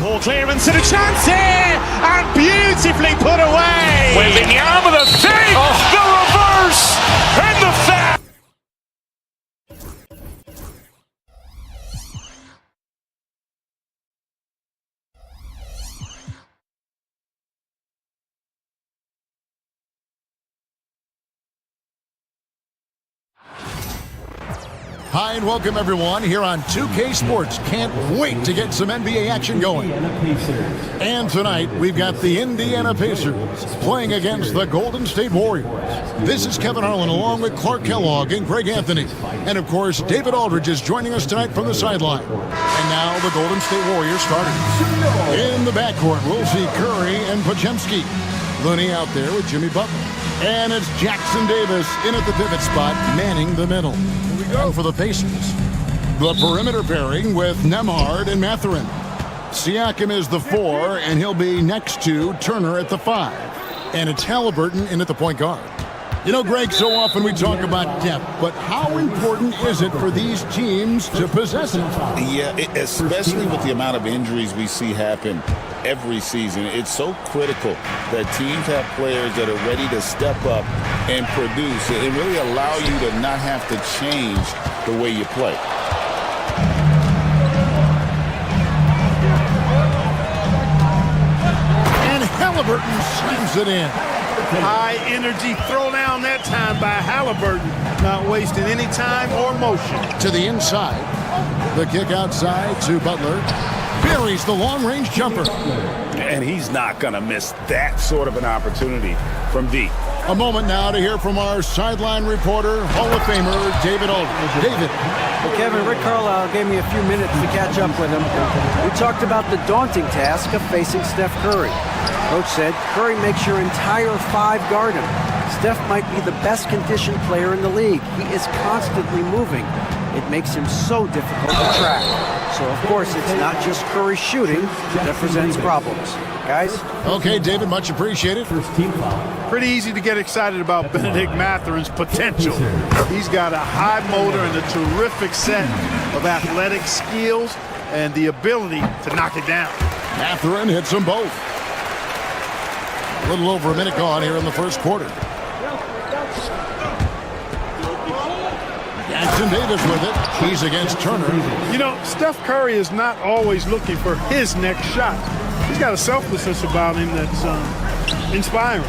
Ball clearance and a chance here, and beautifully put away. Wembanyama the save, the reverse, and the foul. Hi and welcome everyone here on 2K Sports. Can't wait to get some NBA action going. And tonight we've got the Indiana Pacers playing against the Golden State Warriors. This is Kevin Harlan along with Clark Kellogg and Greg Anthony. And of course David Aldridge is joining us tonight from the sideline. And now the Golden State Warriors starting. In the backcourt we'll see Curry and Podziemski. Looney out there with Jimmy Butler. And it's Jackson Davis in at the pivot spot, manning the middle. And for the Pacers, the perimeter pairing with Nembhard and Mathurin. Siakam is the 4, and he'll be next to Turner at the 5. And it's Halliburton in at the point guard. You know, Greg, so often we talk about depth, but how important is it for these teams to possess it? Yeah, especially with the amount of injuries we see happen every season. It's so critical that teams have players that are ready to step up and produce and really allow you to not have to change the way you play. And Halliburton slams it in. High energy throw down that time by Halliburton. Not wasting any time or motion. To the inside. The kick outside to Butler. buries the long-range jumper. And he's not going to miss that sort of an opportunity from deep. A moment now to hear from our sideline reporter, Hall of Famer David Aldridge. David. Well, Kevin, Rick Carlisle gave me a few minutes to catch up with him. We talked about the daunting task of facing Steph Curry. Coach said Curry makes your entire five guard him. Steph might be the best conditioned player in the league. He is constantly moving. It makes him so difficult to track. So, of course, it's not just Curry shooting that presents problems. Guys? Okay, David, much appreciated. Pretty easy to get excited about Benedict Matherin's potential. He's got a high motor and a terrific set of athletic skills and the ability to knock it down. Matherin hits them both. A little over a minute gone here in the first quarter. Jackson Davis with it. He's against Turner. You know, Steph Curry is not always looking for his next shot. He's got a selflessness about him that's inspiring.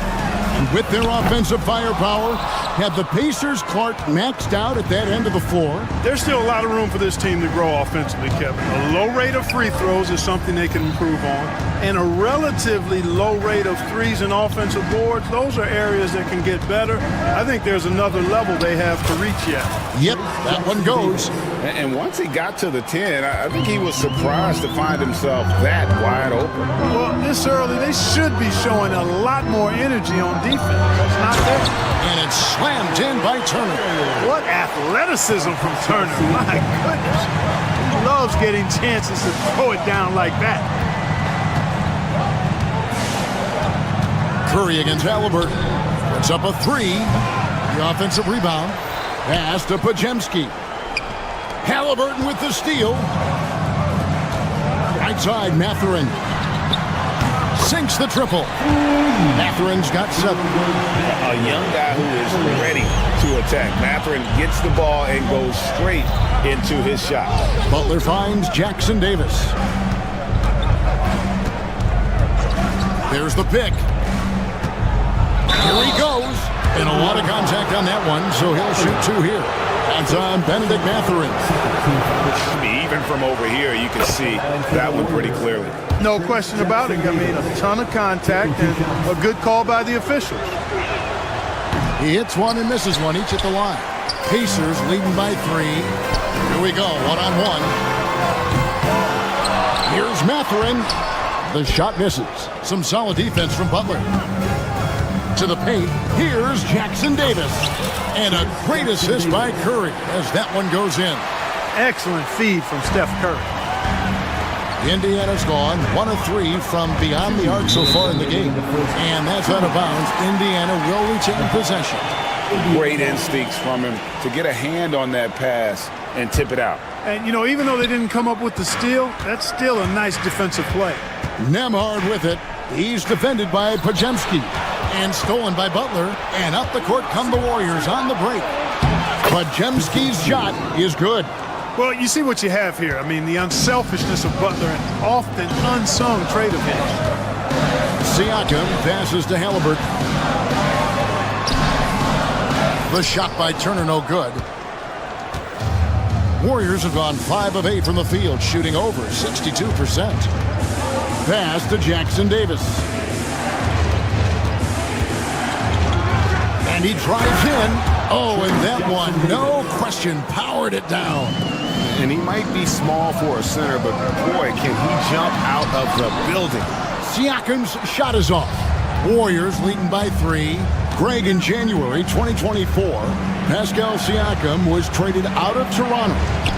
With their offensive firepower, have the Pacers' Clark maxed out at that end of the floor? There's still a lot of room for this team to grow offensively, Kevin. A low rate of free throws is something they can improve on, and a relatively low rate of threes and offensive boards. Those are areas that can get better. I think there's another level they have to reach yet. Yep, that one goes. And once he got to the 10, I think he was surprised to find himself that wide open. Well, this early, they should be showing a lot more energy on defense. It's not there. And it's slammed in by Turner. What athleticism from Turner. My goodness. He loves getting chances to throw it down like that. Curry against Halliburton. Puts up a three. The offensive rebound. Pass to Pajemski. Halliburton with the steal. Right side, Matherin. Sinks the triple. Matherin's got 7. A young guy who is ready to attack. Matherin gets the ball and goes straight into his shot. Butler finds Jackson Davis. There's the pick. Here he goes. And a lot of contact on that one, so he'll shoot 2 here. That's on Benedict Matherin. Even from over here, you can see that one pretty clearly. No question about it. I mean, a ton of contact and a good call by the officials. He hits one and misses one, each at the line. Pacers leading by 3. Here we go, 1-on-1. Here's Matherin. The shot misses. Some solid defense from Butler. To the paint, here's Jackson Davis. And a great assist by Curry as that one goes in. Excellent feed from Steph Curry. Indiana's gone 1 of 3 from beyond the arc so far in the game. And that's out of bounds. Indiana will retain possession. Great instincts from him to get a hand on that pass and tip it out. And, you know, even though they didn't come up with the steal, that's still a nice defensive play. Nemhard with it. He's defended by Pajemski. And stolen by Butler. And up the court come the Warriors on the break. Pajemski's shot is good. Well, you see what you have here. I mean, the unselfishness of Butler, an often unsung trait of his. Siakam passes to Halliburton. The shot by Turner no good. Warriors have gone 5 of 8 from the field, shooting over 62%. Pass to Jackson Davis. And he drives in. Oh, and that one, no question, powered it down. And he might be small for a center, but boy, can he jump out of the building. Siakam's shot is off. Warriors leading by 3. Greg, in January 2024, Pascal Siakam was traded out of Toronto.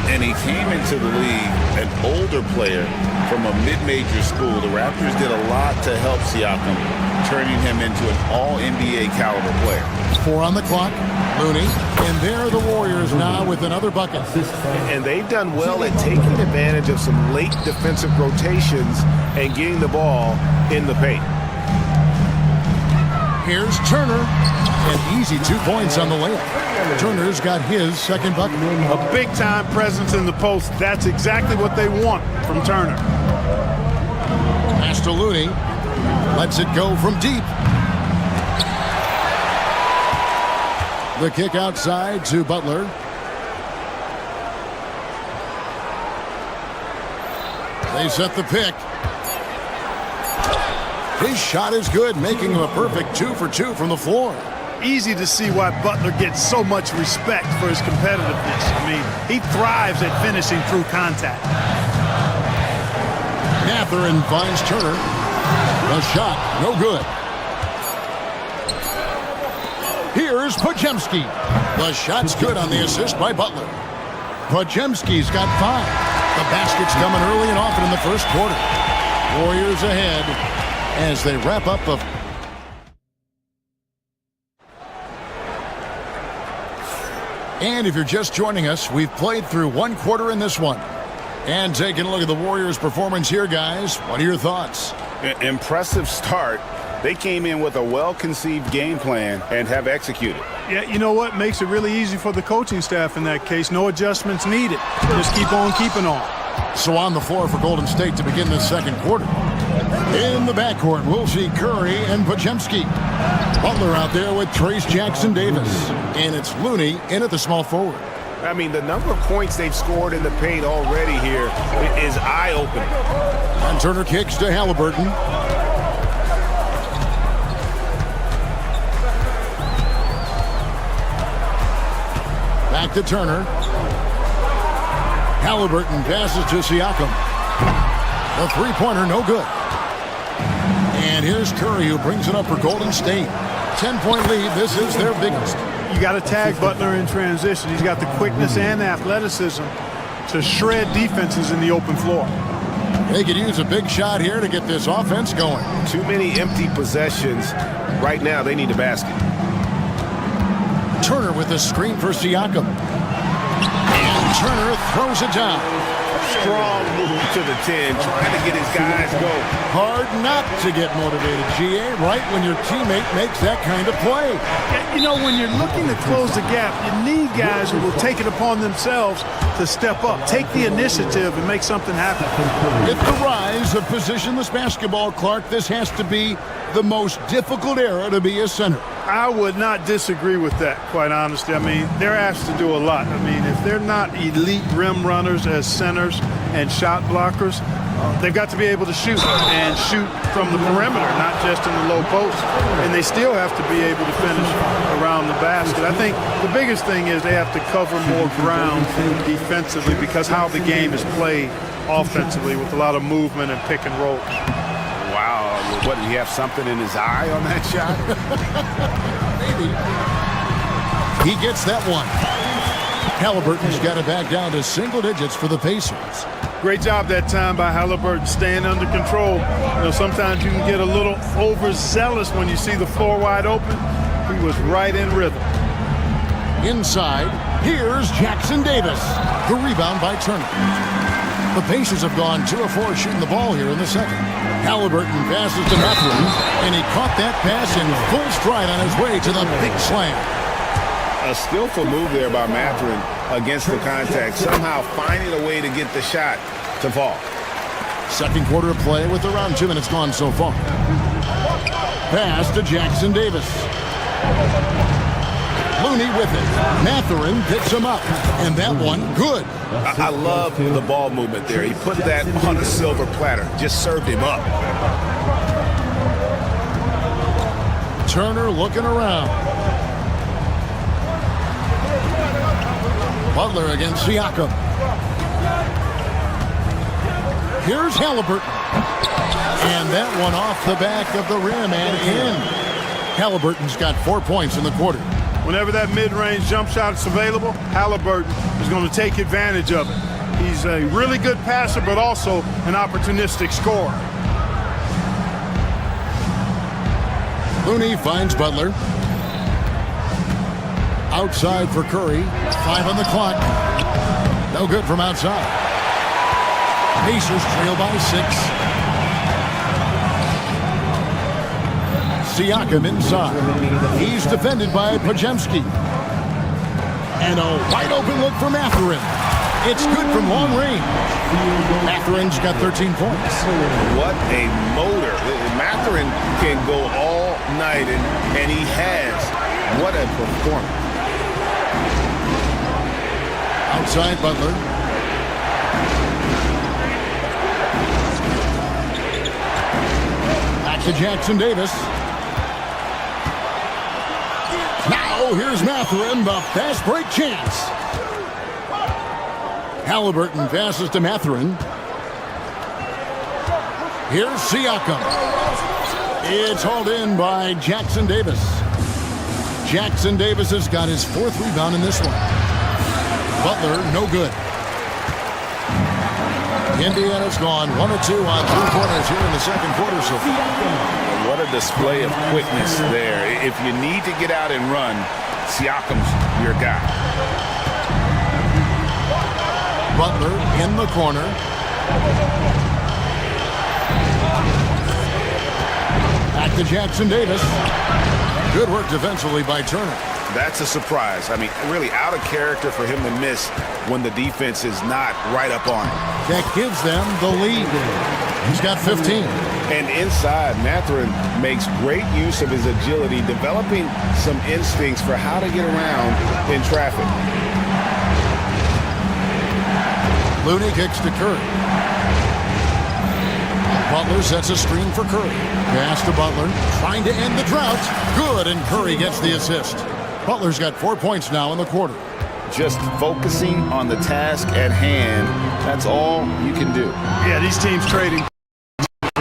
And he came into the league an older player from a mid-major school. The Raptors did a lot to help Siakam, turning him into an all-NBA caliber player. 4 on the clock. Looney. And there are the Warriors now with another bucket. And they've done well at taking advantage of some late defensive rotations and getting the ball in the paint. Here's Turner. An easy 2 points on the layup. Turner's got his second bucket. A big-time presence in the post. That's exactly what they want from Turner. Pass to Looney. Lets it go from deep. The kick outside to Butler. They set the pick. His shot is good, making him a perfect 2 for 2 from the floor. Easy to see why Butler gets so much respect for his competitiveness. I mean, he thrives at finishing through contact. Mathurin finds Turner. The shot, no good. Here's Podziemski. The shot's good on the assist by Butler. Podziemski's got 5. The basket's coming early and often in the first quarter. Warriors ahead as they wrap up the... And if you're just joining us, we've played through one quarter in this one. And taking a look at the Warriors' performance here, guys, what are your thoughts? Impressive start. They came in with a well-conceived game plan and have executed. Yeah, you know what? Makes it really easy for the coaching staff in that case. No adjustments needed. Just keep on keeping on. So on the floor for Golden State to begin this second quarter. In the backcourt, we'll see Curry and Podziemski. Butler out there with Trace Jackson-Davis. And it's Looney in at the small forward. I mean, the number of points they've scored in the paint already here is eye-opening. And Turner kicks to Halliburton. Back to Turner. Halliburton passes to Siakam. The three-pointer, no good. And here's Curry, who brings it up for Golden State. 10-point lead. This is their biggest. You got to tag Butler in transition. He's got the quickness and athleticism to shred defenses in the open floor. They could use a big shot here to get this offense going. Too many empty possessions. Right now, they need a basket. Turner with a screen for Siakam. And Turner throws it down. Strong move to the 10, trying to get his guys going. Hard not to get motivated, GA, right when your teammate makes that kind of play. You know, when you're looking to close the gap, you need guys who will take it upon themselves to step up, take the initiative, and make something happen. With the rise of positionless basketball, Clark, this has to be the most difficult era to be a center. I would not disagree with that, quite honestly. I mean, they're asked to do a lot. I mean, if they're not elite rim runners as centers and shot blockers, they've got to be able to shoot and shoot from the perimeter, not just in the low post. And they still have to be able to finish around the basket. I think the biggest thing is they have to cover more ground defensively because how the game is played offensively with a lot of movement and pick and roll. Wow, what, did he have something in his eye on that shot? Maybe. He gets that one. Halliburton's got it back down to single digits for the Pacers. Great job that time by Halliburton, staying under control. You know, sometimes you can get a little overzealous when you see the floor wide open. He was right in rhythm. Inside, here's Jackson-Davis. The rebound by Turner. The Pacers have gone 2 of 4 shooting the ball here in the second. Halliburton passes to Mathurin, and he caught that pass in full stride on his way to the big slam. A skillful move there by Mathurin against the contact, somehow finding a way to get the shot to fall. Second quarter of play with around 2 minutes gone so far. Pass to Jackson-Davis. Looney with it. Mathurin picks him up. And that one, good. I love the ball movement there. He put that on a silver platter. Just served him up. Turner looking around. Butler against Siakam. Here's Halliburton. And that one off the back of the rim and in. Halliburton's got 4 points in the quarter. Whenever that mid-range jump shot is available, Halliburton is going to take advantage of it. He's a really good passer, but also an opportunistic scorer. Looney finds Butler. Outside for Curry. 5 on the clock. No good from outside. Pacers trail by 6. Siakam inside. He's defended by Podziemski. And a wide open look for Mathurin. It's good from long range. Mathurin's got 13 points. What a motor. Mathurin can go all night, and he has. What a performance. Outside Butler. to Jackson Davis. Now here's Mathurin, the fast break chance. Halliburton passes to Mathurin. Here's Siakam. It's hauled in by Jackson Davis. Jackson Davis has got his 4th rebound in this one. Butler, no good. Indiana's gone 1 of 2 on 3 corners here in the second quarter so far. What a display of quickness there. If you need to get out and run, Siakam's your guy. Butler in the corner. Back to Jackson Davis. Good work defensively by Turner. That's a surprise. I mean, really out of character for him to miss when the defense is not right up on him. That gives them the lead. He's got 15. And inside, Mathurin makes great use of his agility, developing some instincts for how to get around in traffic. Looney kicks to Curry. Butler sets a screen for Curry. Pass to Butler, trying to end the drought. Good, and Curry gets the assist. Butler's got 4 points now in the quarter. Just focusing on the task at hand, that's all you can do. Yeah, these teams trading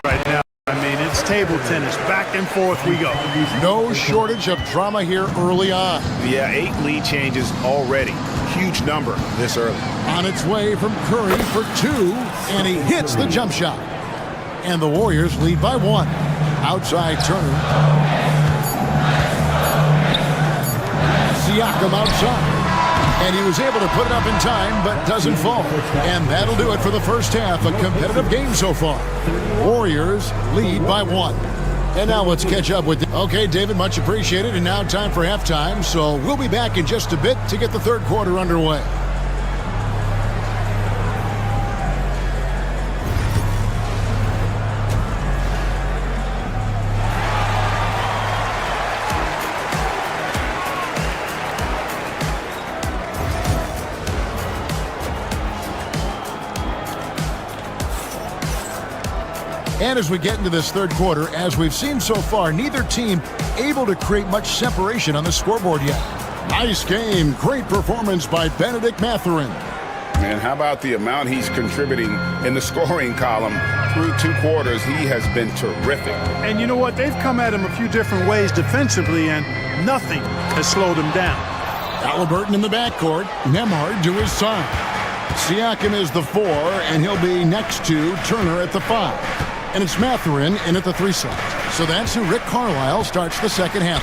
right now. I mean, it's table tennis. Back and forth we go. No shortage of drama here early on. Yeah, 8 lead changes already. Huge number this early. On its way from Curry for 2, and he hits the jump shot. And the Warriors lead by 1. Outside Turner. Siakam outside. And he was able to put it up in time, but doesn't fall. And that'll do it for the first half. A competitive game so far. Warriors lead by 1. And now let's catch up with... Okay, David, much appreciated. And now time for halftime. So we'll be back in just a bit to get the third quarter underway. And as we get into this third quarter, as we've seen so far, neither team able to create much separation on the scoreboard yet. Nice game. Great performance by Benedict Mathurin. And how about the amount he's contributing in the scoring column? Through 2 quarters, he has been terrific. And you know what? They've come at him a few different ways defensively, and nothing has slowed him down. Halliburton in the backcourt. Nembhard to his side. Siakam is the 4, and he'll be next to Turner at the 5. And it's Mathurin in at the 3 slot. So that's who Rick Carlisle starts the second half.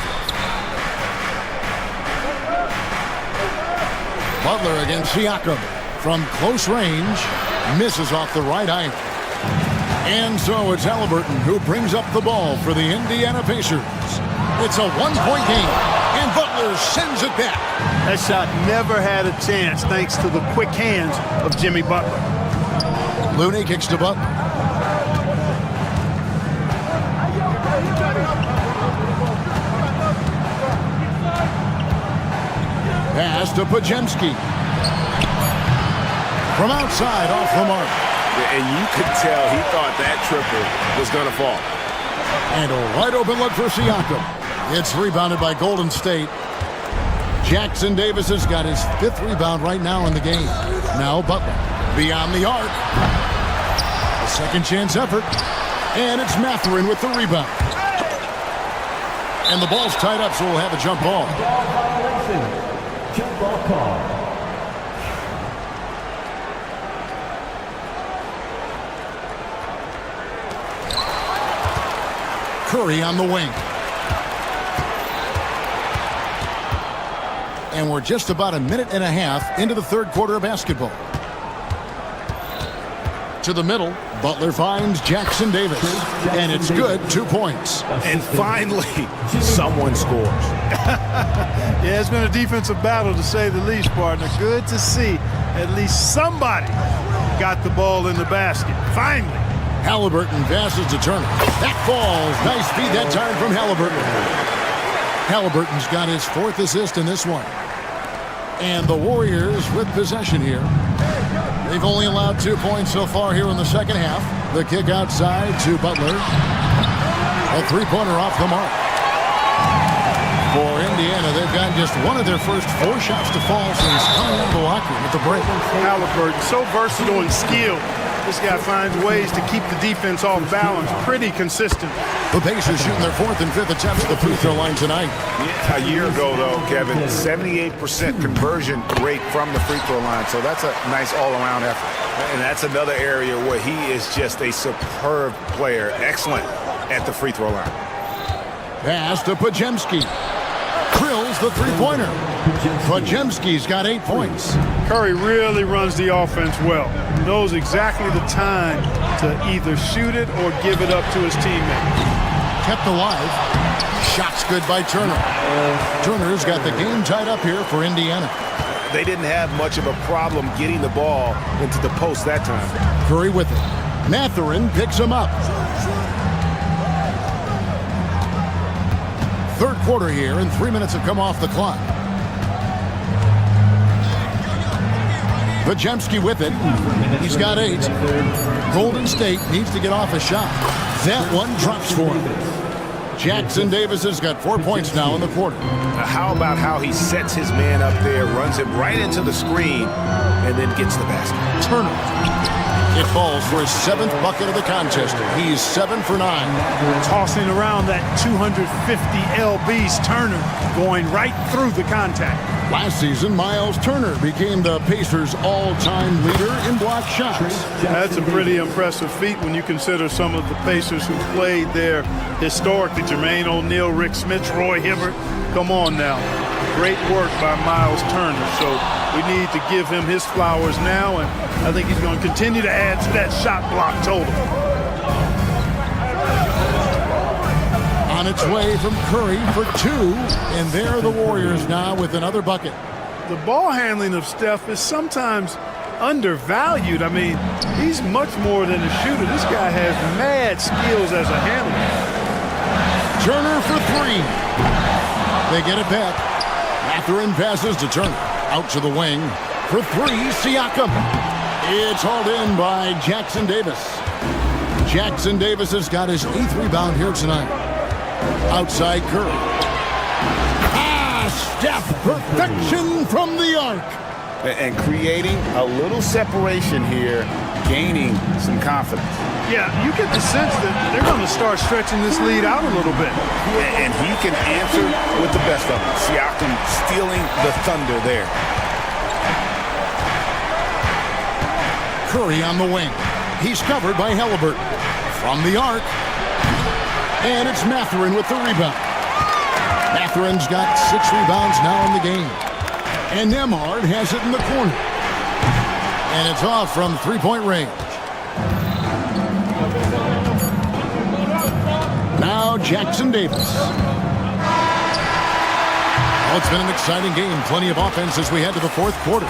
Butler against Siakam. From close range, misses off the right iron. And so it's Halliburton who brings up the ball for the Indiana Pacers. It's a 1-point game, and Butler sends it back. That shot never had a chance thanks to the quick hands of Jimmy Butler. Looney kicks to Butler. Pass to Pajemski. From outside, off the mark. And you could tell he thought that triple was going to fall. And a wide open look for Siakam. It's rebounded by Golden State. Jackson Davis has got his 5th rebound right now in the game. Now Butler beyond the arc. A second chance effort. And it's Mathurin with the rebound. And the ball's tied up, so we'll have a jump ball. Jump ball call. Curry on the wing. And we're just about a minute and a half into the third quarter of basketball. To the middle, Butler finds Jackson Davis. And it's good, 2 points. And finally, someone scores. Yeah, it's been a defensive battle to say the least, partner. Good to see at least somebody got the ball in the basket. Finally. Halliburton passes to Turner. That falls. Nice feed that time from Halliburton. Halliburton's got his 4th assist in this one. And the Warriors with possession here. They've only allowed 2 points so far here in the second half. The kick outside to Butler. A three-pointer off the mark. For Indiana, they've gotten just one of their first 4 shots to fall since coming out of the locker room at the break. Halliburton, so versatile and skilled. This guy finds ways to keep the defense off balance. Pretty consistent. The Pacers shooting their 4th and 5th attempts at the free throw line tonight. A year ago, though, Kevin, 78% conversion rate from the free throw line. So that's a nice all-around effort. And that's another area where he is just a superb player. Excellent at the free throw line. Pass to Podziemski. Drills the three-pointer. Podziemski's got 8 points. Curry really runs the offense well. Knows exactly the time to either shoot it or give it up to his teammate. Kept alive. Shot's good by Turner. Turner's got the game tied up here for Indiana. They didn't have much of a problem getting the ball into the post that time. Curry with it. Mathurin picks him up. Third quarter here, and 3 minutes have come off the clock. Podziemski with it. He's got 8. Golden State needs to get off a shot. That one drops for him. Jackson Davis has got 4 points now in the quarter. How about how he sets his man up there, runs him right into the screen, and then gets the basket. Turner. It falls for his 7th bucket of the contest. He's 7 for 9. Tossing around that 250 lbs, Turner going right through the contact. Last season, Miles Turner became the Pacers' all-time leader in block shots. That's a pretty impressive feat when you consider some of the Pacers who played there historically. Jermaine O'Neal, Rick Smith, Roy Hibbert. Come on now. Great work by Miles Turner. So we need to give him his flowers now, and I think he's going to continue to add to that shot block total. On its way from Curry for 2, and there are the Warriors now with another bucket. The ball handling of Steph is sometimes undervalued. I mean, he's much more than a shooter. This guy has mad skills as a handler. Turner for 3. They get it back. Mathurin passes to Turner. Out to the wing. For 3, Siakam. It's hauled in by Jackson Davis. Jackson Davis has got his 8th rebound here tonight. Outside Curry. Steph, perfection from the arc. And creating a little separation here, gaining some confidence. Yeah, you get the sense that they're going to start stretching this lead out a little bit. And he can answer with the best of them. Siakam stealing the thunder there. Curry on the wing. He's covered by Halliburton. From the arc. And it's Mathurin with the rebound. Mathurin's got 6 rebounds now in the game. And Nembhard has it in the corner. And it's off from 3-point range. Now Jackson Davis. Well, it's been an exciting game. Plenty of offense as we head to the 4th quarter.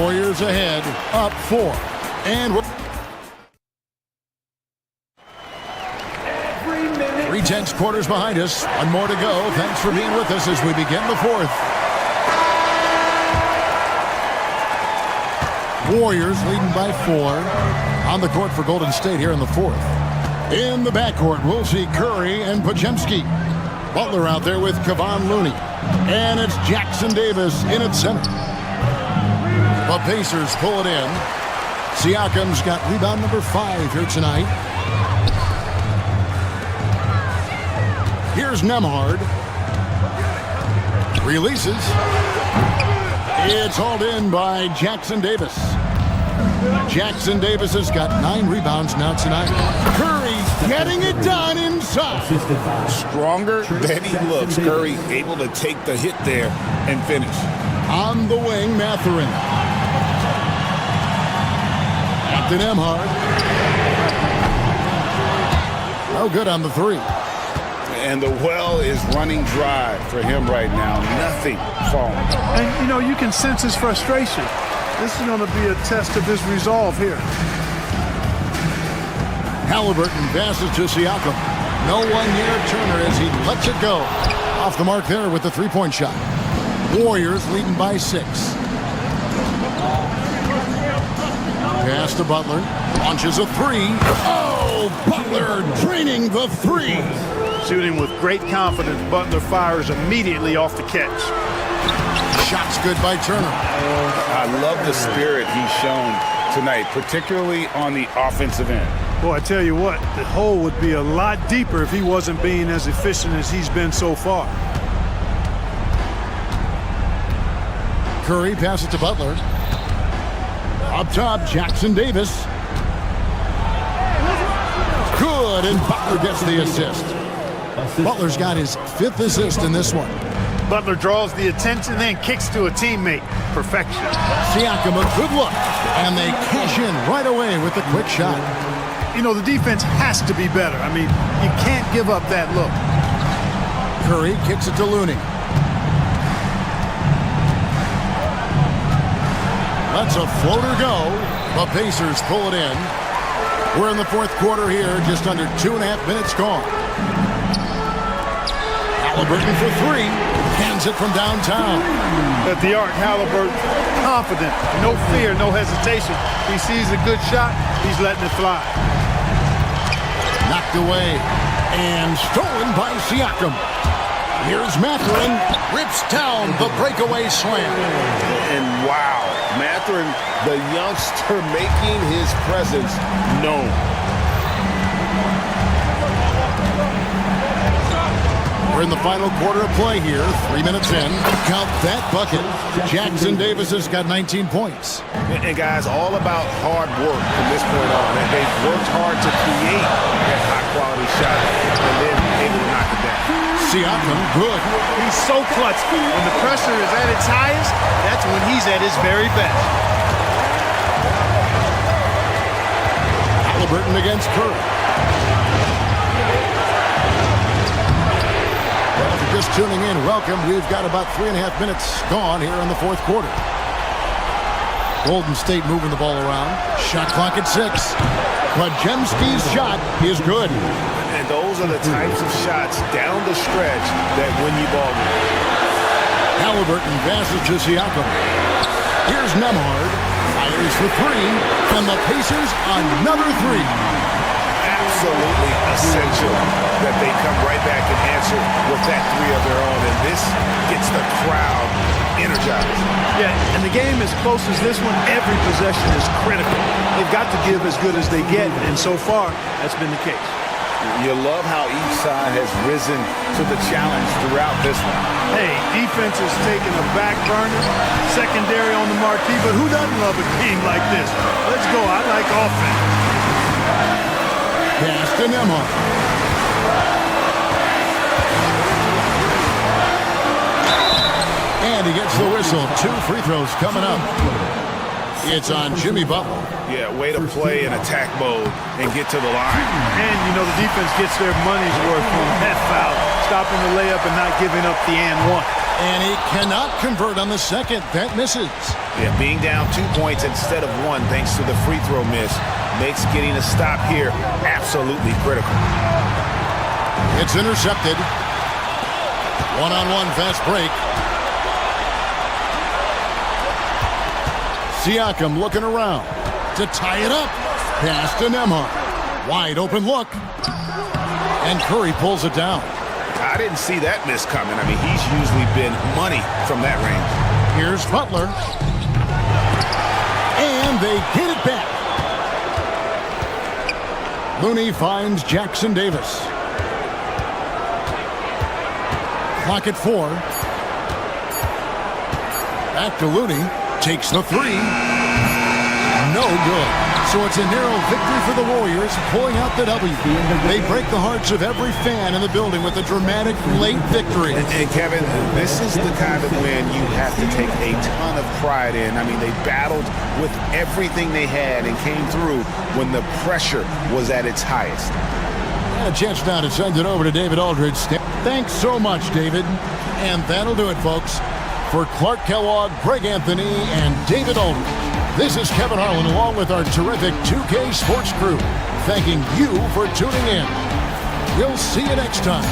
Warriors ahead, up 4. And we're 3 tenths quarters behind us. 1 more to go. Thanks for being with us as we begin the 4th. Warriors leading by 4 on the court for Golden State here in the 4th. In the backcourt, we'll see Curry and Podziemski. Butler out there with Kevon Looney. And it's Jackson Davis in at center. The Pacers pull it in. Siakam's got rebound number 5 here tonight. Here's Nembhard. Releases. It's hauled in by Jackson Davis. Jackson Davis has got 9 rebounds now tonight. Curry getting it done inside. Stronger than he looks. Curry able to take the hit there and finish. On the wing, Mathurin. Back to Nembhard. No good on the 3. And the well is running dry for him right now. Nothing falling. And, you know, you can sense his frustration. This is going to be a test of his resolve here. Halliburton passes to Siakam. No one near Turner as he lets it go. Off the mark there with the 3-point shot. Warriors leading by 6. Pass to Butler. Launches a 3. Oh, Oh, Butler draining the three. Shooting with great confidence, Butler fires immediately off the catch. Shots good by Turner. I love the spirit he's shown tonight, particularly on the offensive end. Boy, I tell you what, the hole would be a lot deeper if he wasn't being as efficient as he's been so far. Curry passes to Butler. Up top, Jackson Davis. Good, and Butler gets the assist. Butler's got his 5th assist in this one. Butler draws the attention, then kicks to a teammate. Perfection. Siakam, a good look, and they cash in right away with the quick shot. You know, the defense has to be better. I mean, you can't give up that look. Curry kicks it to Looney. Lets a floater go. The Pacers pull it in. We're in the 4th quarter here, just under 2.5 minutes gone. Halliburton for 3. Hands it from downtown. At the arc, Halliburton, confident, no fear, no hesitation. He sees a good shot, he's letting it fly. Knocked away and stolen by Siakam. Here's Mathurin, rips down the breakaway slam. And wow, Mathurin, the youngster, making his presence known. We're in the final quarter of play here. 3 minutes in. Count that bucket. Jackson Davis has got 19 points. And guys, all about hard work from this point on. And they've worked hard to create that high-quality shot and then able to knock it down. Siakam, good. He's so clutch. When the pressure is at its highest, that's when he's at his very best. Halliburton against Curry. Well, if you're just tuning in, welcome. We've got about 3.5 minutes gone here in the 4th quarter. Golden State moving the ball around. Shot clock at 6. Podziemski's shot is good. And those are the types of shots down the stretch that win you ball games. Halliburton passes to Siakam. Here's Nemhard. Fires for 3. And the Pacers another 3. Absolutely essential that they come right back and answer with that 3 of their own. And this gets the crowd energized. Yeah, and the game as close as this one, every possession is critical. They've got to give as good as they get, and so far, that's been the case. You love how each side has risen to the challenge throughout this one. Hey, defense is taking a back burner, secondary on the marquee, but who doesn't love a game like this? Let's go. I like offense. Pass to Nemhard. And he gets the whistle. 2 free throws coming up. It's on Jimmy Butler. Yeah, way to play in attack mode and get to the line. And, you know, the defense gets their money's worth from that foul, stopping the layup and not giving up the and 1. And he cannot convert on the second. That misses. Yeah, being down 2 points instead of 1 thanks to the free throw miss makes getting a stop here absolutely critical. It's intercepted. One-on-one fast break. Siakam looking around to tie it up. Pass to Nemhard. Wide open look. And Curry pulls it down. I didn't see that miss coming. I mean, he's usually been money from that range. Here's Butler. And they get it back. Looney finds Jackson Davis. Clock at 4. Back to Looney. Takes the 3. No good. So it's a narrow victory for the Warriors, pulling out the W. They break the hearts of every fan in the building with a dramatic late victory. And Kevin, this is the kind of win you have to take a ton of pride in. I mean, they battled with everything they had and came through when the pressure was at its highest. And a chance now to send it over to David Aldridge. Thanks so much, David. And that'll do it, folks. For Clark Kellogg, Greg Anthony, and David Aldridge, this is Kevin Harlan along with our terrific 2K Sports crew, thanking you for tuning in. We'll see you next time.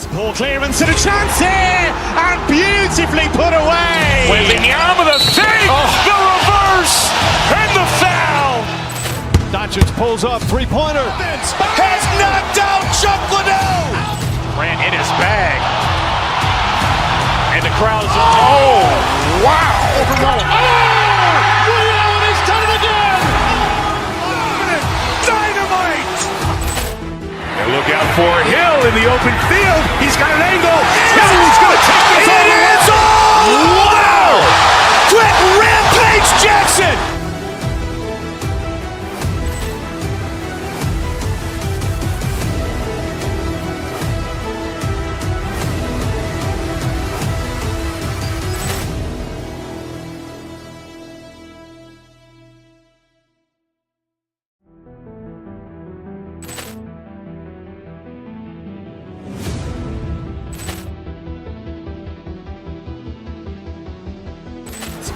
Ball clearance and a chance here, and beautifully put away. Wembanyama the save, the reverse, and the foul. Doncic pulls up, three-pointer. Has knocked out Chuck Liddell. Ran in his bag. And the crowd is, oh, wow. Ray Allen has done it again. Dynamite. And look out for Hill in the open field. He's got an angle. Hill's going to take this all the way. It's all. Wow. Quick Rampage Jackson.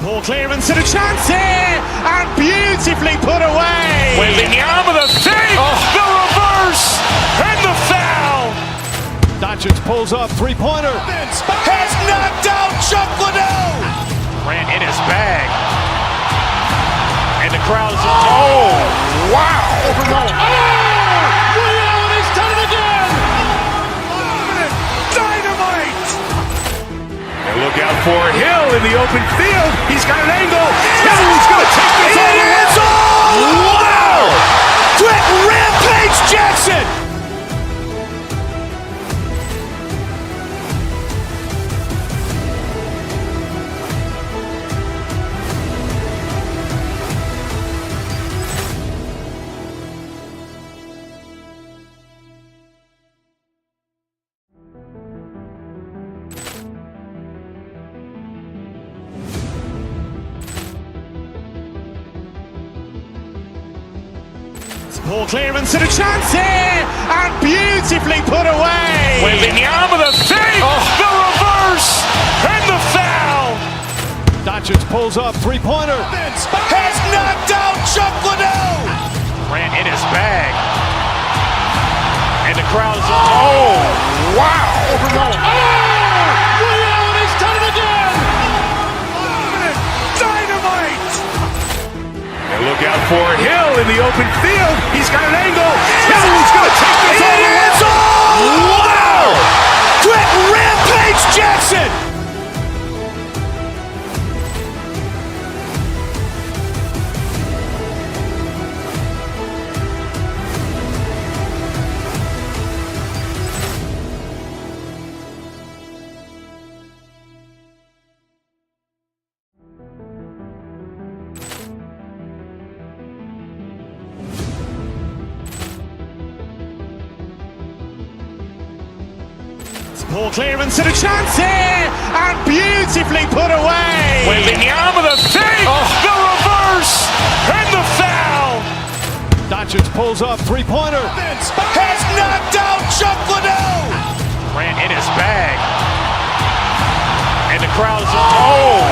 Ball clearance and a chance here, and beautifully put away. Wembanyama the save, the reverse, and the foul. Doncic pulls up, three-pointer. Has knocked out Chuck Liddell. Ran in his bag. And the crowd is, oh, wow. Ray Allen has done it again. Dynamite. And look out for Hill in the open field. He's got an angle. Hill's going to take this all the way. It's all. Wow. Quick Rampage Jackson. Ball clearance and a chance here, and beautifully put away. Wembanyama the save, the reverse, and the foul. Doncic pulls up, three-pointer. Has knocked out Chuck Liddell. Ran in his bag. And the crowd is, oh, wow. Ray Allen has done it again. Dynamite. And look out for Hill in the open field. He's got an angle. Hill's going to take this all the way. It's all. Wow. Quick Rampage Jackson. Ball clearance and a chance here, and beautifully put away. Wembanyama the save, the reverse, and the foul. Doncic pulls up, three-pointer. Has knocked out Chuck Liddell. Ran in his bag. And the crowd is, oh,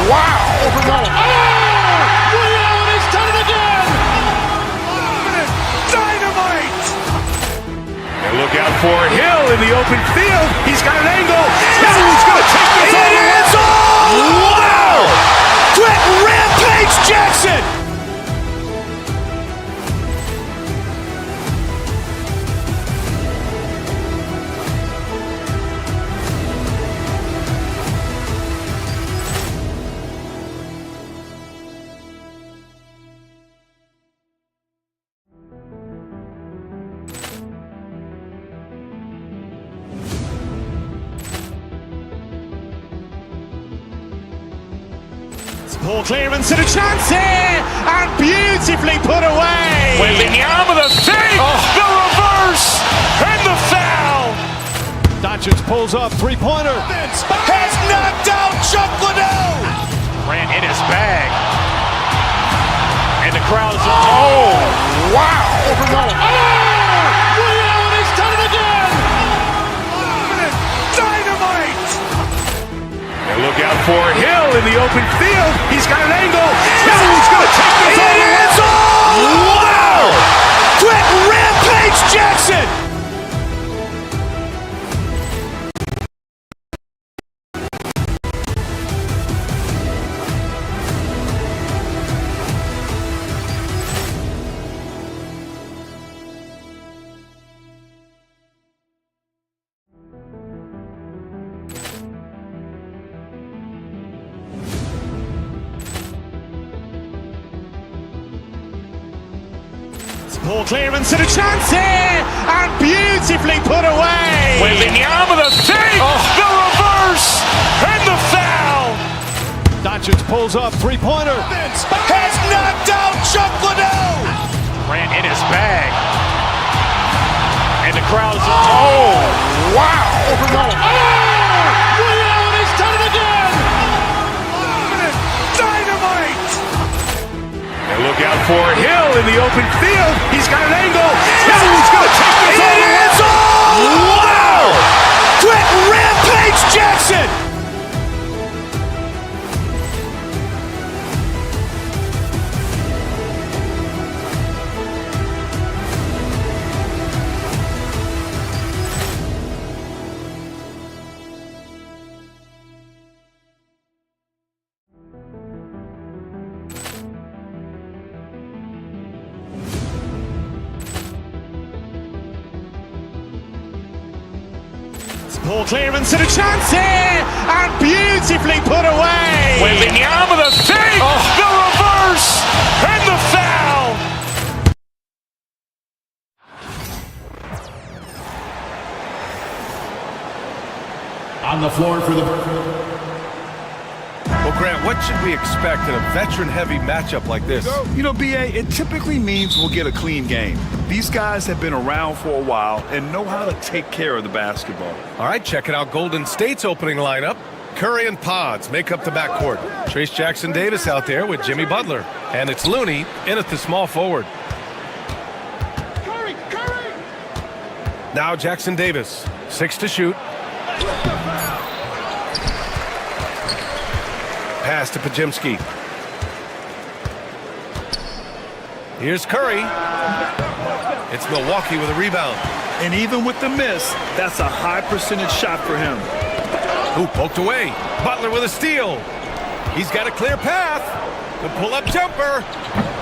wow. Ray Allen has done it again. Dynamite. And look out for Hill in the open field. He's got an angle. Hill's going to take this all the way. It's all. Wow. Quick Rampage Jackson. Ball clearance and a chance here, and beautifully put away. Wembanyama the save, the reverse, and the foul. Doncic pulls up, three-pointer. Has knocked out Chuck Liddell. Ran in his bag. And the crowd is, oh, wow. Ray Allen has done it again. Dynamite. And look out for Hill in the open field. He's got an angle. Hill's going to take this all the way. It's all. Wow. Quick Rampage Jackson. Poor clearance and a chance here, and beautifully put away. Wembanyama the fake, the reverse, and the foul. Doncic pulls up, three-pointer. Has knocked out Chuck Liddell. Grant in his bag. And the crowd is, oh, wow. Ray Allen has done it again. Dynamite. And look out for Hill in the open field. He's got an angle. Hill's going to take this all. It is all. Wow. Quick Rampage Jackson. Poor clearance and a chance here, and beautifully put away. Wembanyama the fake, the reverse, and the foul. On the floor for the... Well, Grant, what should we expect in a veteran-heavy matchup like this? You know, B.A., it typically means we'll get a clean game. These guys have been around for a while and know how to take care of the basketball. All right, checking out Golden State's opening lineup. Curry and Pods make up the backcourt. Trace Jackson-Davis out there with Jimmy Butler. And it's Looney in at the small forward. Curry. Now Jackson-Davis, 6 to shoot. Pass to Pajemski. Here's Curry. It's Milwaukee with a rebound. And even with the miss, that's a high percentage shot for him. Ooh, poked away. Butler with a steal. He's got a clear path. The pull-up jumper.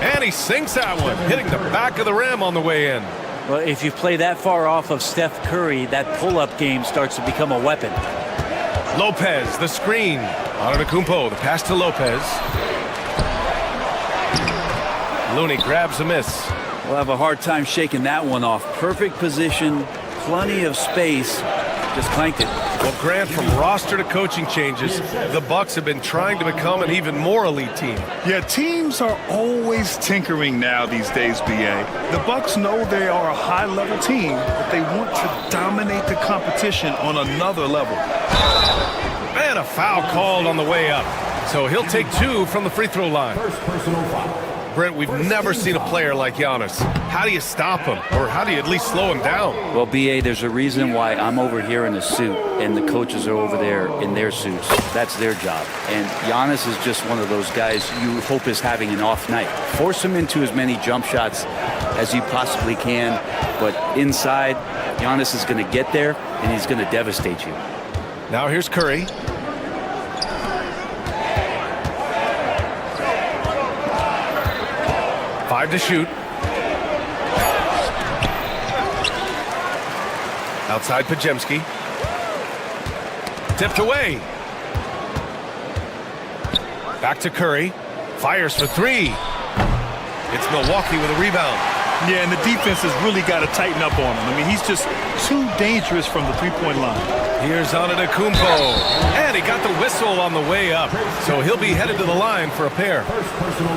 And he sinks that one, hitting the back of the rim on the way in. Well, if you play that far off of Steph Curry, that pull-up game starts to become a weapon. Lopez, the screen. Antetokounmpo, the pass to Lopez. Looney grabs a miss. We'll have a hard time shaking that one off. Perfect position, plenty of space, just clanked it. Well, Grant, from roster to coaching changes, the Bucks have been trying to become an even more elite team. Yeah, teams are always tinkering now these days, B.A. The Bucks know they are a high-level team, but they want to dominate the competition on another level. And a foul called on the way up. So he'll take 2 from the free throw line. First personal foul. Brent, we've never seen a player like Giannis. How do you stop him? Or how do you at least slow him down? Well, B.A., there's a reason why I'm over here in a suit and the coaches are over there in their suits. That's their job. And Giannis is just one of those guys you hope is having an off night. Force him into as many jump shots as you possibly can. But inside, Giannis is going to get there and he's going to devastate you. Now here's Curry. Five to shoot. Outside Pajemski. Tipped away. Back to Curry. Fires for 3. It's Milwaukee with a rebound. Yeah, and the defense has really got to tighten up on him. I mean, he's just too dangerous from the three-point line. Here's Antetokounmpo. And he got the whistle on the way up. So he'll be headed to the line for a pair.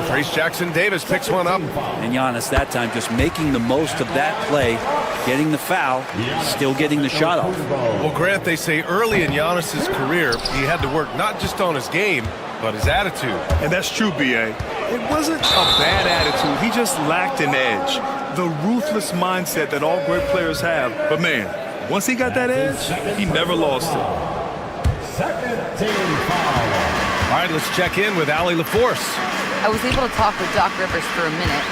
Trace Jackson-Davis picks one up. And Giannis that time just making the most of that play, getting the foul, still getting the shot off. Well, Grant, they say early in Giannis's career, he had to work not just on his game, but his attitude. And that's true, B.A. It wasn't a bad attitude. He just lacked an edge. The ruthless mindset that all great players have. But, man, once he got that edge, he never lost it. Second team foul. All right, let's check in with Allie LaForce. I was able to talk with Doc Rivers for a minute.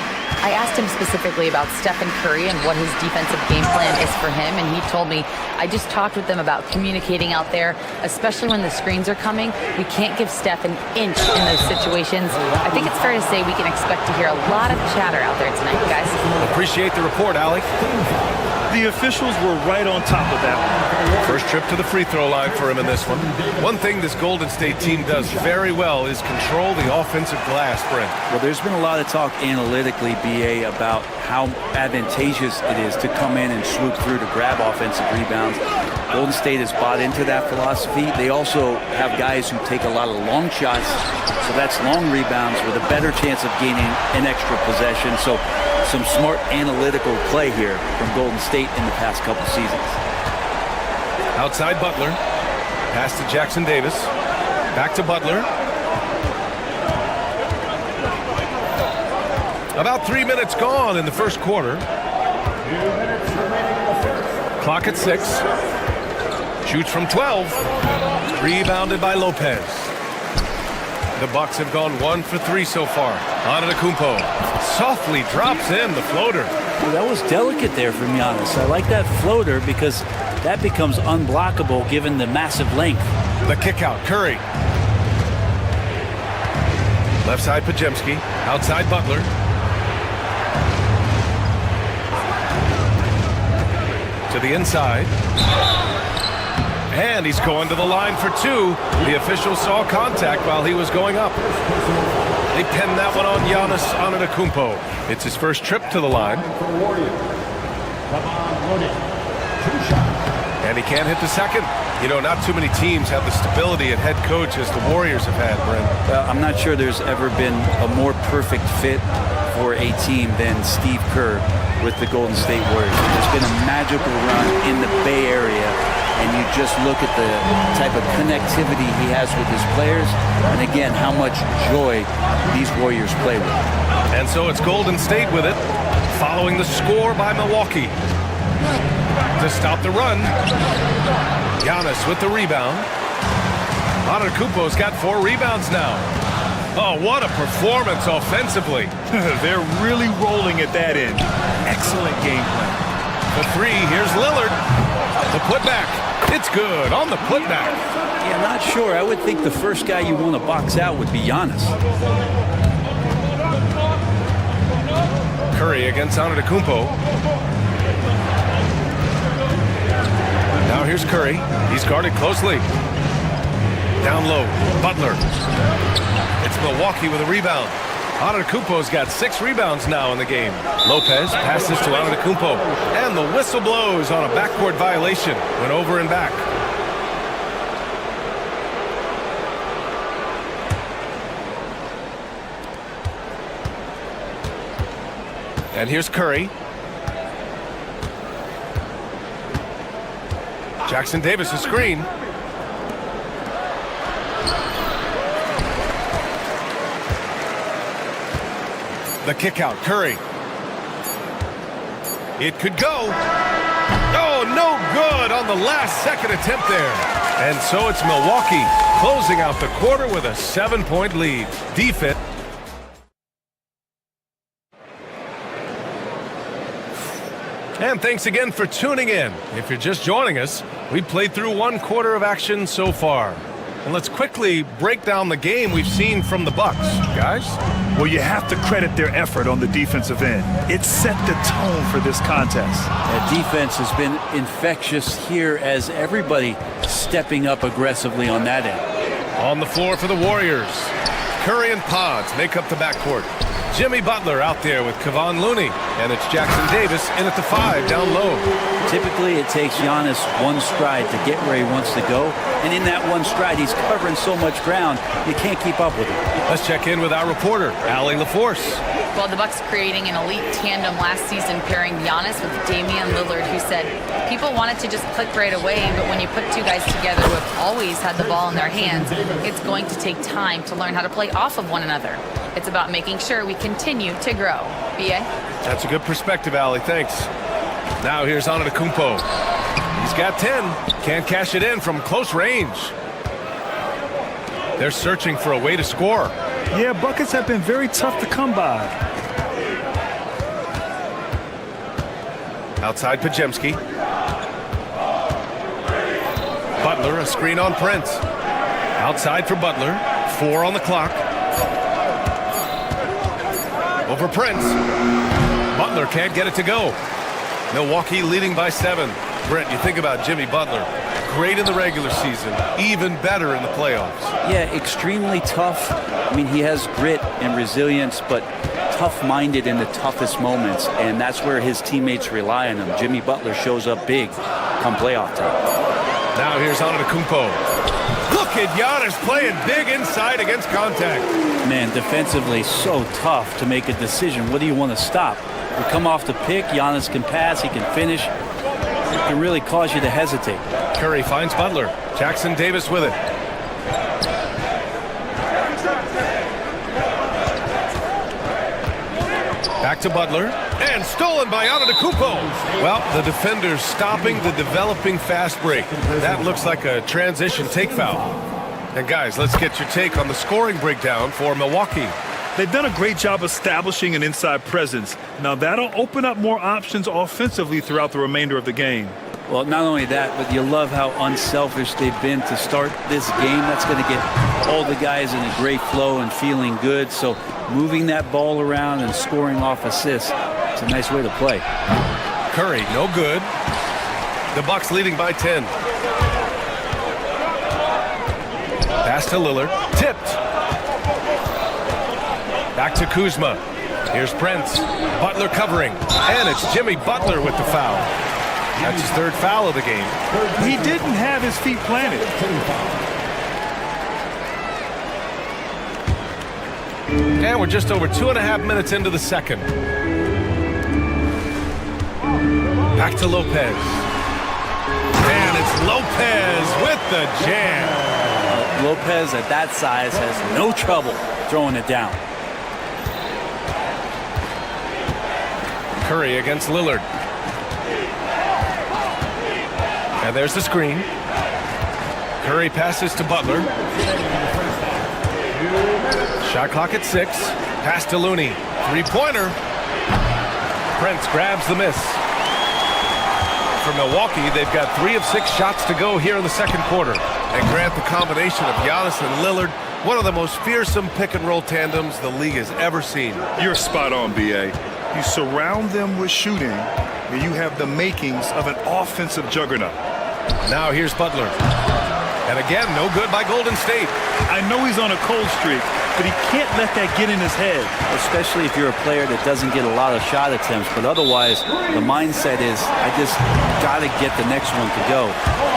I asked him specifically about Stephen Curry and what his defensive game plan is for him, and he told me, I just talked with them about communicating out there, especially when the screens are coming. We can't give Steph an inch in those situations. I think it's fair to say we can expect to hear a lot of chatter out there tonight, guys. Appreciate the report, Allie. The officials were right on top of that one. First trip to the free throw line for him in this one. One thing this Golden State team does very well is control the offensive glass, Brent. Well, there's been a lot of talk analytically, BA, about how advantageous it is to come in and swoop through to grab offensive rebounds. Golden State has bought into that philosophy. They also have guys who take a lot of long shots, so that's long rebounds with a better chance of gaining an extra possession. So some smart analytical play here from Golden State in the past couple seasons. Outside Butler. Pass to Jackson Davis. Back to Butler. About 3 minutes gone in the first quarter. Clock at 6. Shoots from 12. Rebounded by Lopez. The Bucks have gone 1 for 3 so far. Antetokounmpo softly drops in the floater. Well, that was delicate there from Giannis. I like that floater because that becomes unblockable given the massive length. The kick out, Curry. Left side, Podziemski. Outside, Butler. To the inside. And he's going to the line for 2. The official saw contact while he was going up. They pinned that one on Giannis Antetokounmpo. It's his first trip to the line. And he can't hit the second. You know, not too many teams have the stability at head coach as the Warriors have had, Brent. Well, I'm not sure there's ever been a more perfect fit for a team than Steve Kerr with the Golden State Warriors. There's been a magical run in the Bay Area, and you just look at the type of connectivity he has with his players, and again, how much joy these Warriors play with. And so it's Golden State with it, following the score by Milwaukee. To stop the run, Giannis with the rebound. Antetokounmpo's got 4 rebounds now. Oh, what a performance offensively. They're really rolling at that end. Excellent game plan. The 3, here's Lillard. The putback, it's good on the putback. Yeah, not sure. I would think the first guy you want to box out would be Giannis. Curry against Antetokounmpo. Now here's Curry. He's guarded closely. Down low, Butler. It's Milwaukee with a rebound. Antetokounmpo's got 6 rebounds now in the game. Lopez passes to Antetokounmpo. And the whistle blows on a backcourt violation. Went over and back. And here's Curry. Jackson Davis, a screen. The kick out, Curry. It could go. Oh, no good on the last second attempt there. And so it's Milwaukee closing out the quarter with a 7-point lead. Defense. And thanks again for tuning in. If you're just joining us, we played through 1 quarter of action so far. And let's quickly break down the game we've seen from the Bucks, guys. Well, you have to credit their effort on the defensive end. It set the tone for this contest. That defense has been infectious here as everybody stepping up aggressively on that end. On the floor for the Warriors, Curry and Pods make up the backcourt. Jimmy Butler out there with Kevon Looney, and it's Jackson Davis in at the 5 down low. Typically, it takes Giannis 1 stride to get where he wants to go, and in that 1 stride, he's covering so much ground, you can't keep up with him. Let's check in with our reporter, Allie LaForce. Well, the Bucks creating an elite tandem last season, pairing Giannis with Damian Lillard, who said people wanted to just click right away, but when you put 2 guys together who have always had the ball in their hands, it's going to take time to learn how to play off of one another. It's about making sure we continue to grow. B.A.? That's a good perspective, Allie. Thanks. Now here's Antetokounmpo. He's got 10. Can't cash it in from close range. They're searching for a way to score. Yeah, buckets have been very tough to come by. Outside Podziemski. Butler, a screen on Prince. Outside for Butler. 4 on the clock. Over Prince. Butler can't get it to go. Milwaukee leading by 7. Brent, you think about Jimmy Butler. Great in the regular season. Even better in the playoffs. Yeah, extremely tough. I mean, he has grit and resilience, but tough-minded in the toughest moments, and that's where his teammates rely on him. Jimmy Butler shows up big come playoff time. Now here's Antetokounmpo. Look at Giannis playing big inside against contact. Man, defensively so tough to make a decision. What do you want to stop? You come off the pick, Giannis can pass, he can finish. It can really cause you to hesitate. Curry finds Butler. Jackson Davis with it. Back to Butler, and stolen by Antetokounmpo. Well, the defender's stopping the developing fast break. That looks like a transition take foul. And guys, let's get your take on the scoring breakdown for Milwaukee. They've done a great job establishing an inside presence. Now that'll open up more options offensively throughout the remainder of the game. Well, not only that, but you love how unselfish they've been to start this game. That's going to get all the guys in a great flow and feeling good. So moving that ball around and scoring off assists, it's a nice way to play. Curry, no good. The Bucks leading by 10. Pass to Lillard, tipped. Back to Kuzma. Here's Prince. Butler covering, and it's Jimmy Butler with the foul. That's his third foul of the game. He didn't have his feet planted. And we're just over 2.5 minutes into the second. Back to Lopez. And it's Lopez with the jam. Lopez at that size has no trouble throwing it down. Curry against Lillard. And there's the screen. Curry passes to Butler. Shot clock at 6. Pass to Looney. Three-pointer. Prince grabs the miss. For Milwaukee, they've got 3 of 6 shots to go here in the second quarter. And Grant, the combination of Giannis and Lillard, one of the most fearsome pick-and-roll tandems the league has ever seen. You're spot on, B.A. You surround them with shooting, and you have the makings of an offensive juggernaut. Now here's Butler. And again, no good by Golden State. I know he's on a cold streak, but he can't let that get in his head. Especially if you're a player that doesn't get a lot of shot attempts, but otherwise the mindset is, I just got to get the next one to go.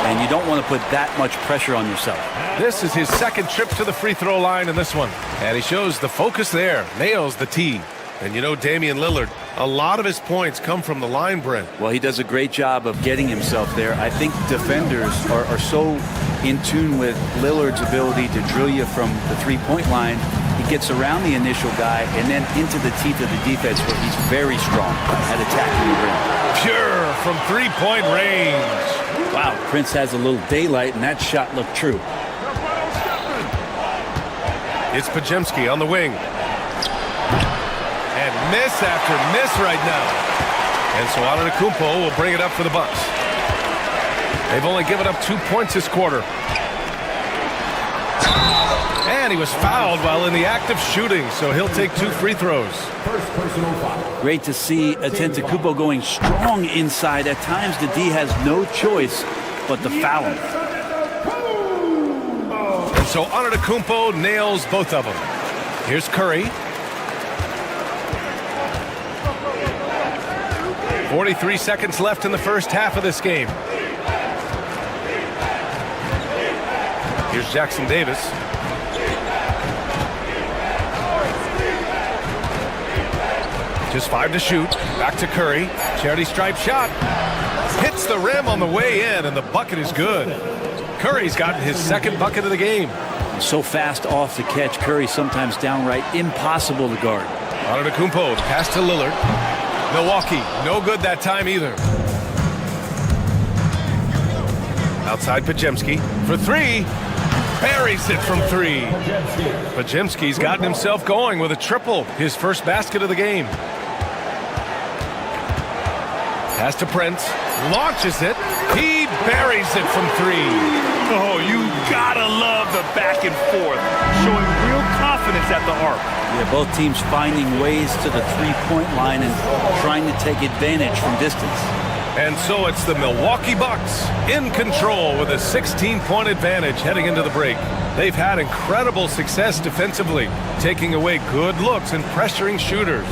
And you don't want to put that much pressure on yourself. This is his second trip to the free throw line in this one. And he shows the focus there, nails the tee. And you know Damian Lillard, a lot of his points come from the line, Brent. Well, he does a great job of getting himself there. I think defenders are so in tune with Lillard's ability to drill you from the three-point line. He gets around the initial guy and then into the teeth of the defense where he's very strong at attacking the rim. Pure from three-point range. Wow, Prince has a little daylight, and that shot looked true. It's Podziemski on the wing. And miss after miss right now. And so Antetokounmpo will bring it up for the Bucks. They've only given up 2 points this quarter. And he was fouled while in the act of shooting, so he'll take 2 free throws. Great to see Antetokounmpo going strong inside. At times, the D has no choice but to foul him. And so Antetokounmpo nails both of them. Here's Curry. 43 seconds left in the first half of this game. Here's Jackson Davis. Just 5 to shoot. Back to Curry. Charity stripe shot. Hits the rim on the way in, and the bucket is good. Curry's gotten his second bucket of the game. So fast off the catch, Curry sometimes downright impossible to guard. Antetokounmpo, pass to Lillard. Milwaukee, no good that time either. Outside Podziemski for 3. Buries it from 3. Podziemski's gotten himself going with a triple, his first basket of the game. Pass to Prince, launches it. He buries it from 3. Oh, you gotta love the back and forth, showing real confidence at the arc. Yeah, both teams finding ways to the three-point line and trying to take advantage from distance. And so it's the Milwaukee Bucks in control with a 16-point advantage heading into the break. They've had incredible success defensively, taking away good looks and pressuring shooters.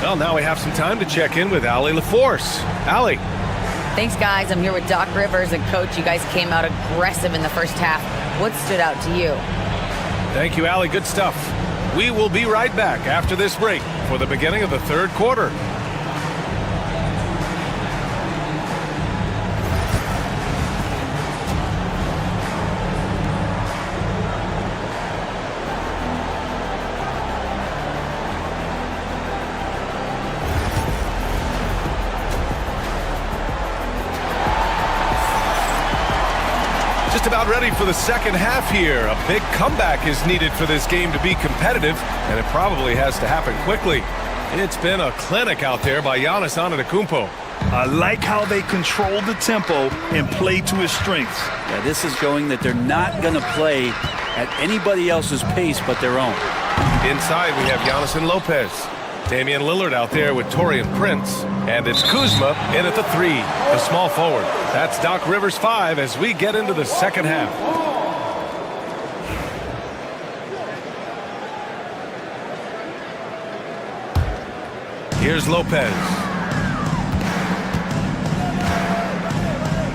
Well, now we have some time to check in with Allie LaForce. Allie. Thanks, guys. I'm here with Doc Rivers. And, Coach, you guys came out aggressive in the first half. What stood out to you? Thank you, Allie. Good stuff. We will be right back after this break for the beginning of the third quarter. About ready for the second half here. A big comeback is needed for this game to be competitive, and it probably has to happen quickly. It's been a clinic out there by Giannis Antetokounmpo. I like how they control the tempo and play to his strengths. Yeah, this is showing that they're not going to play at anybody else's pace but their own. Inside, we have Giannis and Lopez. Damian Lillard out there with Taurean Prince. And it's Kuzma in at the 3, the small forward. That's Doc Rivers 5 as we get into the second half. Here's Lopez.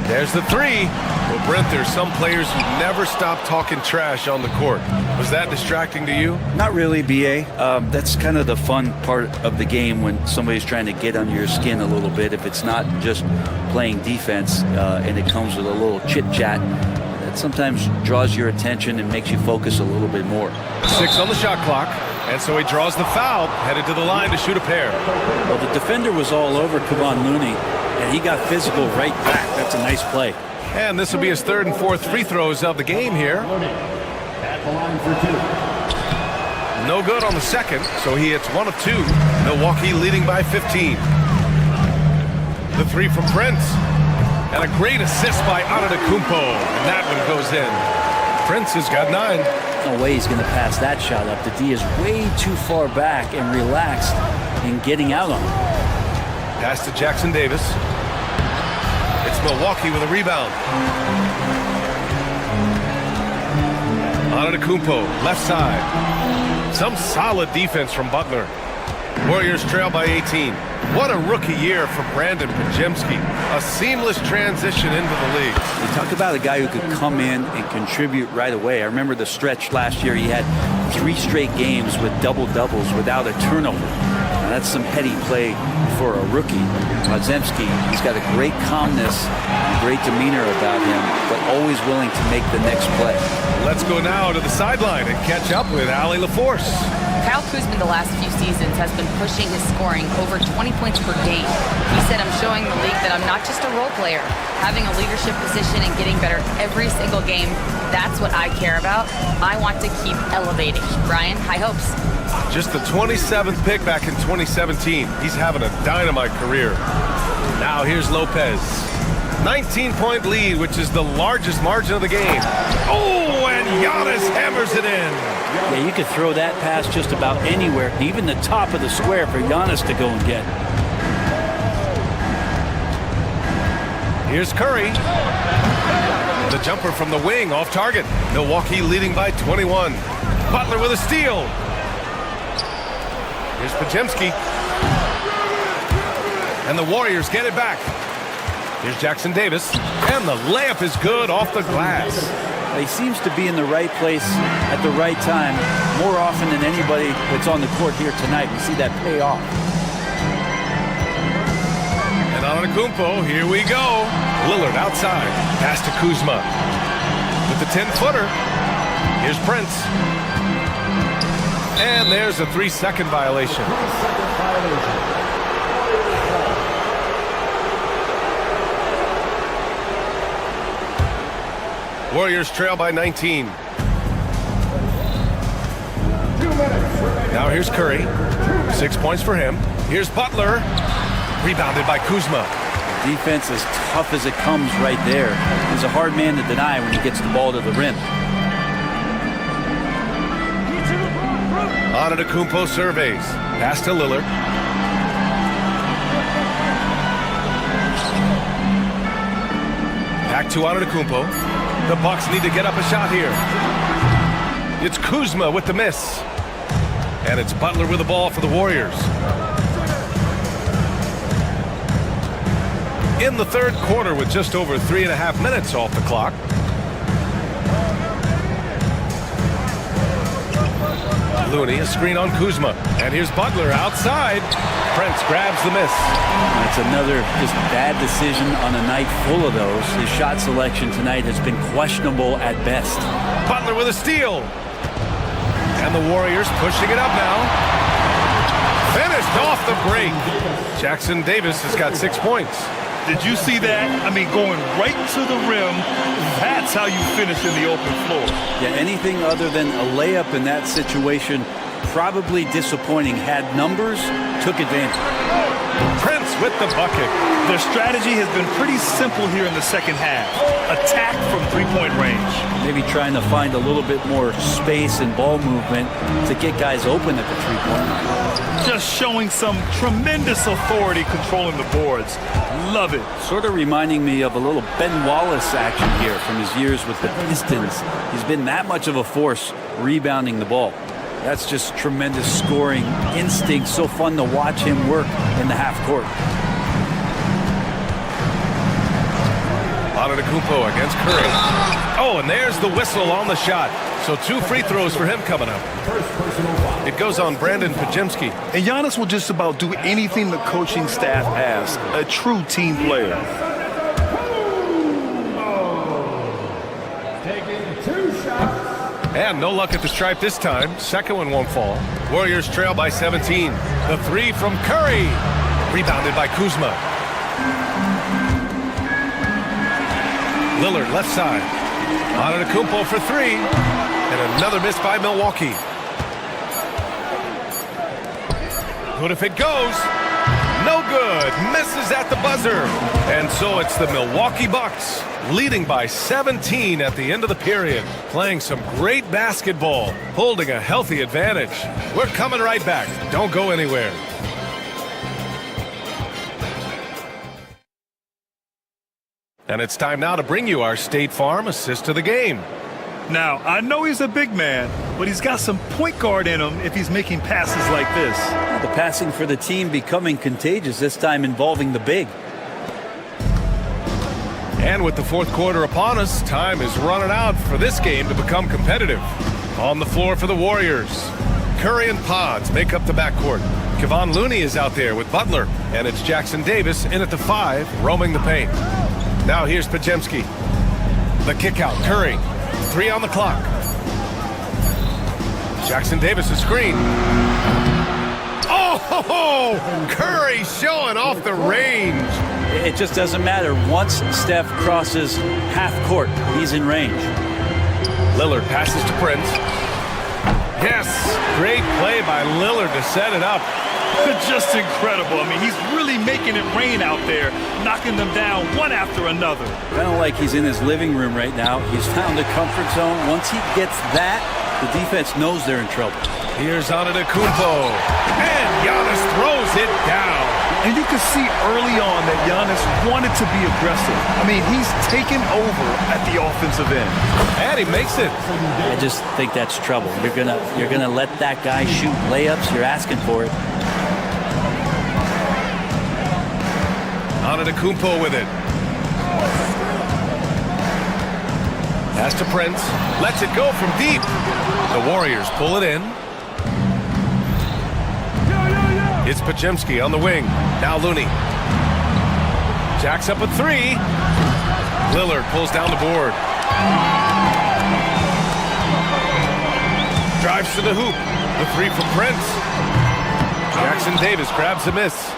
There's the 3. Well, Brent, there's some players who never stop talking trash on the court. Was that distracting to you? Not really, B.A. That's kind of the fun part of the game when somebody's trying to get under your skin a little bit. If it's not just playing defense and it comes with a little chit-chat, that sometimes draws your attention and makes you focus a little bit more. 6 on the shot clock, and so he draws the foul, headed to the line to shoot a pair. Well, the defender was all over Kevon Looney, and he got physical right back. That's a nice play. And this will be his 3rd and 4th free throws of the game here. At the line for 2. No good on the second, so he hits 1 of 2. Milwaukee leading by 15. The 3 from Prince. And a great assist by Antetokounmpo. And that one goes in. Prince has got 9. No way he's going to pass that shot up. The D is way too far back and relaxed in getting out on him. Pass to Jackson Davis. It's Milwaukee with a rebound. Antetokounmpo, left side. Some solid defense from Butler. Warriors trail by 18. What a rookie year for Brandon Podziemski. A seamless transition into the league. You talk about a guy who could come in and contribute right away. I remember the stretch last year. He had 3 straight games with double-doubles without a turnover. Now, that's some heady play for a rookie. Podziemski, he's got a great calmness, and great demeanor about him, but always willing to make the next play. Let's go now to the sideline and catch up with Allie LaForce. Kyle Kuzma the last few seasons has been pushing his scoring over 20 points per game. He said, I'm showing the league that I'm not just a role player. Having a leadership position and getting better every single game, that's what I care about. I want to keep elevating. Brian, high hopes. Just the 27th pick back in 2017. He's having a dynamite career. Now here's Lopez. 19-point lead, which is the largest margin of the game. Oh, and Giannis hammers it in. Yeah, you could throw that pass just about anywhere, even the top of the square for Giannis to go and get. Here's Curry. The jumper from the wing off target. Milwaukee leading by 21. Butler with a steal. Here's Podziemski. And the Warriors get it back. Here's Jackson Davis. And the layup is good off the glass. He seems to be in the right place at the right time more often than anybody that's on the court here tonight. We see that pay off. And Antetokounmpo, here we go. Lillard outside. Pass to Kuzma. With the 10-footer. Here's Prince. And there's a 3-second violation. Warriors trail by 19. Now here's Curry. 6 points for him. Here's Butler. Rebounded by Kuzma. Defense as tough as it comes right there. He's a hard man to deny when he gets the ball to the rim. Antetokounmpo surveys. Pass to Lillard. to Antetokounmpo. The Bucks need to get up a shot here. It's Kuzma with the miss. And it's Butler with the ball for the Warriors. In the third quarter with just over 3.5 minutes off the clock. Looney, a screen on Kuzma. And here's Butler outside. Prince grabs the miss. That's another just bad decision on a night full of those. His shot selection tonight has been questionable at best. Butler with a steal. And the Warriors pushing it up now. Finished off the break. Jackson Davis has got 6 points. Did you see that? I mean, going right to the rim. That's how you finish in the open floor. Yeah, anything other than a layup in that situation, probably disappointing. Had numbers, took advantage. Prince with the bucket. Their strategy has been pretty simple here in the second half. Attack from three-point range. Maybe trying to find a little bit more space and ball movement to get guys open at the three-point line. Just showing some tremendous authority controlling the boards. Love it. Sort of reminding me of a little Ben Wallace action here from his years with the Pistons. He's been that much of a force rebounding the ball. That's just tremendous scoring instinct. So fun to watch him work in the half court. Antetokounmpo against Curry. Oh, and there's the whistle on the shot. So 2 free throws for him coming up. It goes on Brandon Pajemski. And Giannis will just about do anything the coaching staff asks. A true team player. Taking 2 shots. And no luck at the stripe this time. Second one won't fall. Warriors trail by 17. The 3 from Curry. Rebounded by Kuzma. Lillard left side. Antetokounmpo for 3. And another miss by Milwaukee. What if it goes? No good. Misses at the buzzer. And so it's the Milwaukee Bucks leading by 17 at the end of the period. Playing some great basketball. Holding a healthy advantage. We're coming right back. Don't go anywhere. And it's time now to bring you our State Farm assist of the game. Now, I know he's a big man, but he's got some point guard in him if he's making passes like this. The passing for the team becoming contagious, this time involving the big. And with the fourth quarter upon us, time is running out for this game to become competitive. On the floor for the Warriors, Curry and Pods make up the backcourt. Kevon Looney is out there with Butler, and it's Jackson Davis in at the 5, roaming the paint. Now here's Pajemski. The kick out, Curry. 3 on the clock. Jackson Davis' screen. Oh, Curry showing off the range. It just doesn't matter. Once Steph crosses half court, he's in range. Lillard passes to Prince. Yes, great play by Lillard to set it up. Just incredible. I mean, he's really making it rain out there, knocking them down one after another. Kind of like he's in his living room right now. He's found a comfort zone. Once he gets that, the defense knows they're in trouble. Here's Antetokounmpo, and Giannis throws it down. And you can see early on that Giannis wanted to be aggressive. I mean, he's taken over at the offensive end. And he makes it. I just think that's trouble. You're gonna let that guy shoot layups. You're asking for it. Antetokounmpo with it. Pass to Prince. Lets it go from deep. The Warriors pull it in. It's Pajemski on the wing. Now Looney. Jacks up a 3. Lillard pulls down the board. Drives to the hoop. The 3 from Prince. Jackson Davis grabs the miss.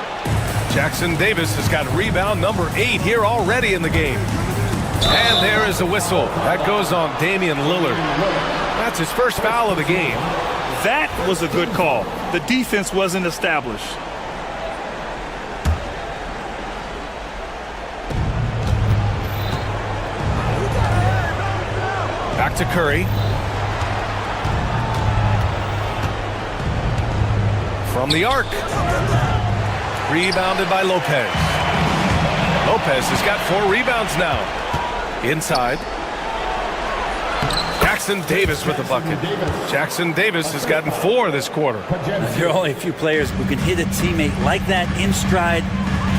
Jackson Davis has got rebound number 8 here already in the game. And there is a whistle. That goes on Damian Lillard. That's his first foul of the game. That was a good call. The defense wasn't established. Back to Curry. From the arc. Rebounded by Lopez. Lopez has got 4 rebounds now. Inside. Jackson Davis with the bucket. Jackson Davis has gotten 4 this quarter. There are only a few players who can hit a teammate like that in stride.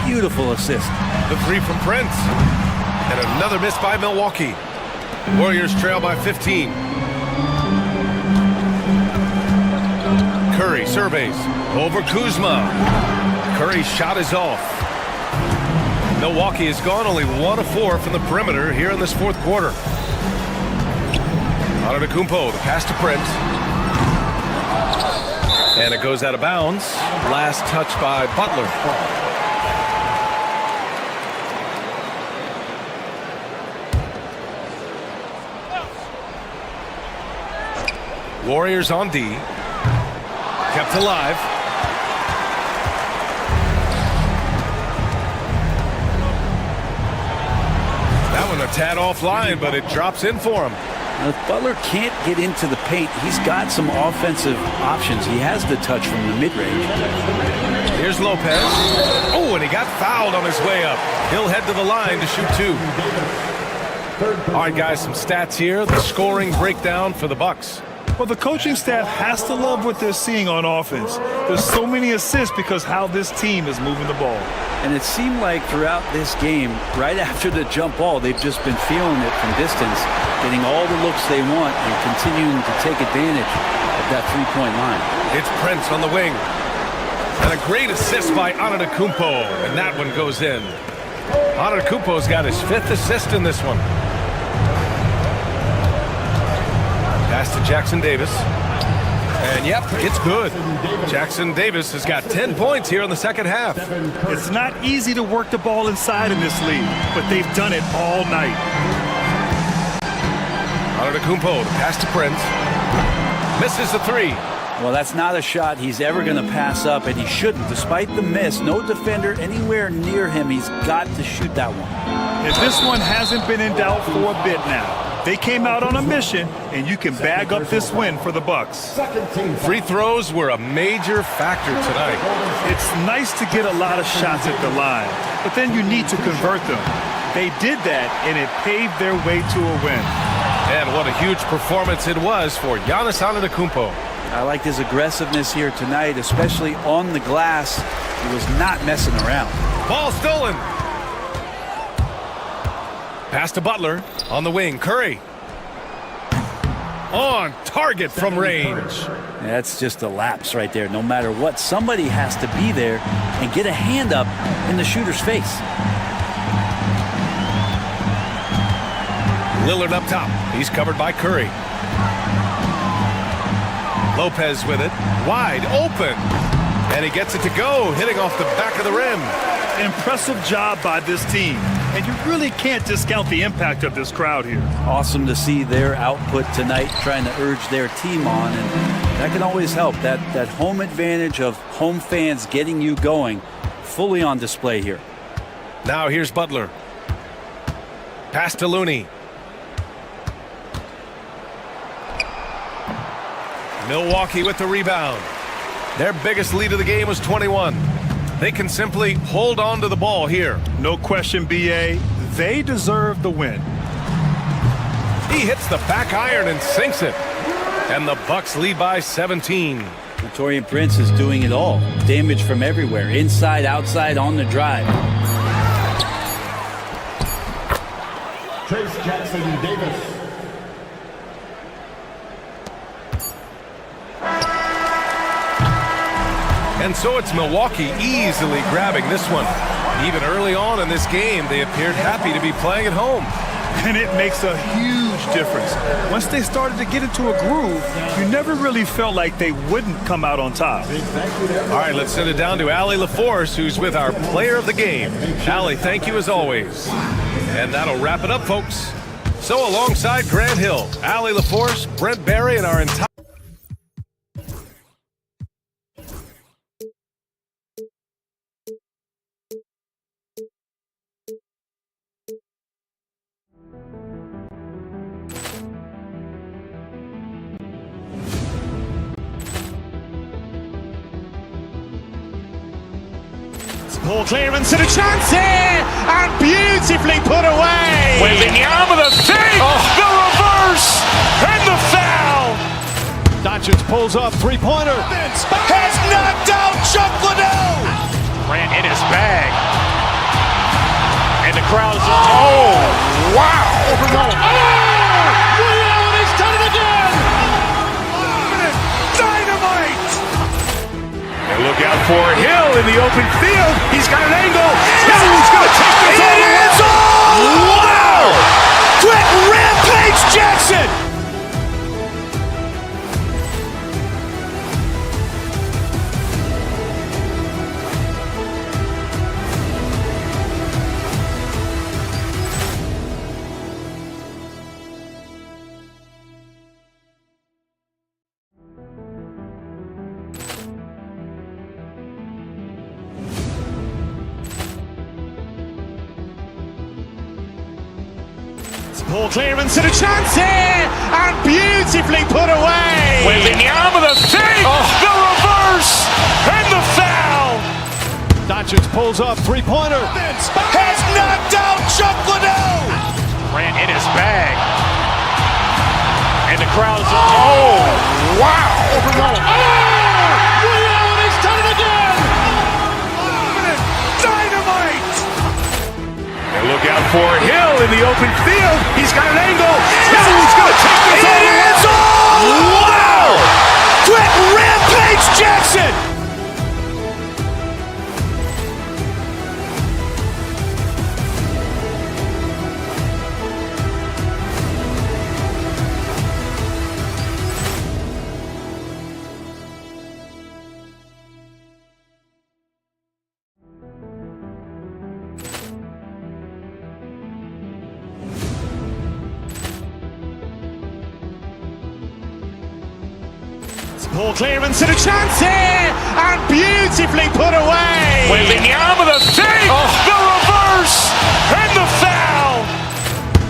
Beautiful assist. The 3 from Prince. And another miss by Milwaukee. Warriors trail by 15. Curry surveys over Kuzma. Curry's shot is off. Milwaukee has gone only 1 of 4 from the perimeter here in this fourth quarter. Antetokounmpo, the pass to Prince. And it goes out of bounds. Last touch by Butler. Warriors on D. Kept alive. That one a tad offline, but it drops in for him. Now, if Butler can't get into the paint, he's got some offensive options. He has the touch from the mid-range. Here's Lopez. Oh, and he got fouled on his way up. He'll head to the line to shoot 2. All right, guys, some stats here. The scoring breakdown for the Bucks. Well, the coaching staff has to love what they're seeing on offense. There's so many assists because how this team is moving the ball. And it seemed like throughout this game, right after the jump ball, they've just been feeling it from distance, getting all the looks they want and continuing to take advantage of that three-point line. It's Prince on the wing. And a great assist by Antetokounmpo, and that one goes in. Antetokounmpo's got his 5th assist in this one. Pass to Jackson Davis. And yep, it's good. Jackson Davis has got 10 points here in the second half. It's not easy to work the ball inside in this league, but they've done it all night. Antetokounmpo, the pass to Prince. Misses the 3. Well, that's not a shot he's ever going to pass up, and he shouldn't. Despite the miss, no defender anywhere near him. He's got to shoot that one. And this one hasn't been in doubt for a bit now. They came out on a mission, and you can bag up this win for the Bucks. Free throws were a major factor tonight. It's nice to get a lot of shots at the line, but then you need to convert them. They did that, and it paved their way to a win. And what a huge performance it was for Giannis Antetokounmpo. I liked his aggressiveness here tonight, especially on the glass. He was not messing around. Ball stolen. Pass to Butler on the wing. Curry. On target from range. That's just a lapse right there. No matter what, somebody has to be there and get a hand up in the shooter's face. Lillard up top. He's covered by Curry. Lopez with it. Wide open. And he gets it to go, hitting off the back of the rim. Impressive job by this team. And you really can't discount the impact of this crowd here. Awesome to see their output tonight, trying to urge their team on. And that can always help. That home advantage of home fans getting you going, fully on display here. Now here's Butler. Pass to Looney. Milwaukee with the rebound. Their biggest lead of the game was 21. They can simply hold on to the ball here. No question, B.A. They deserve the win. He hits the back iron and sinks it. And the Bucks lead by 17. Taurean Prince is doing it all. Damage from everywhere. Inside, outside, on the drive. Trace Jackson Davis. And so it's Milwaukee easily grabbing this one. Even early on in this game, they appeared happy to be playing at home. And it makes a huge difference. Once they started to get into a groove, you never really felt like they wouldn't come out on top. All right, let's send it down to Allie LaForce, who's with our player of the game. Allie, thank you as always. And that'll wrap it up, folks. So alongside Grant Hill, Allie LaForce, Brent Barry, and our entire... Ball clearance and a chance here, and beautifully put away. With the arm of the Doncic pulls up, three-pointer. Has knocked out Chuck Liddell. Ran in his bag. And the crowd is... Oh, wow. Ray Allen has done it again. Dynamite. And look out for Hill in the open field. He's got an angle. He's going to take this all the way. Wow. Quick Rampage Jackson. Ball clearance and a chance here, and beautifully put away. With the arm of the thing, the reverse, and the foul. Doncic pulls up, three-pointer. Has knocked out Chuck Liddell. Ran in his bag. And the crowd is... Oh, wow. Ray Allen has done it again. Dynamite. And look out for Hill in the open field. He's got an angle. He's going to take this all the way. Wow. Quick Rampage Jackson. Ball clearance and a chance here, and beautifully put away. With the arm of the thing, the reverse, and the foul.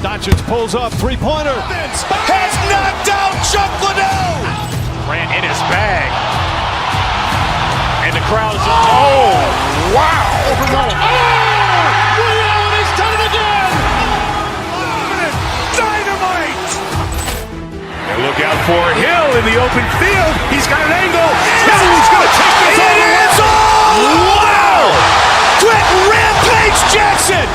Doncic pulls up, three-pointer. Has knocked out Chuck Liddell. Ran in his bag. And the crowd is... Oh, wow. Ray Allen has done it again. Dynamite. And look out for Hill in the open field. He's got an angle. He's going to take this all the way. Wow. Quick Rampage Jackson.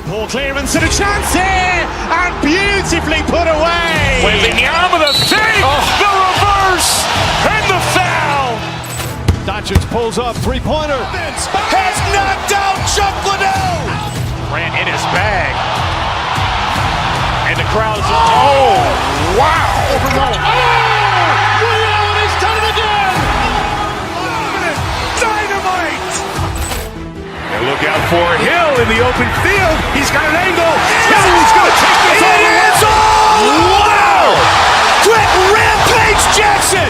Ball clearance and a chance here, and beautifully put away. With the arm of the thing, the reverse, and the foul. Doncic pulls up, three-pointer. Has knocked out Chuck Liddell. Ran in his bag. And the crowd is... Oh, wow. Ray Allen has done it again. Dynamite. And look out for Hill in the open field. He's got an angle. He's going to take this all the way. Wow. Quick Rampage Jackson.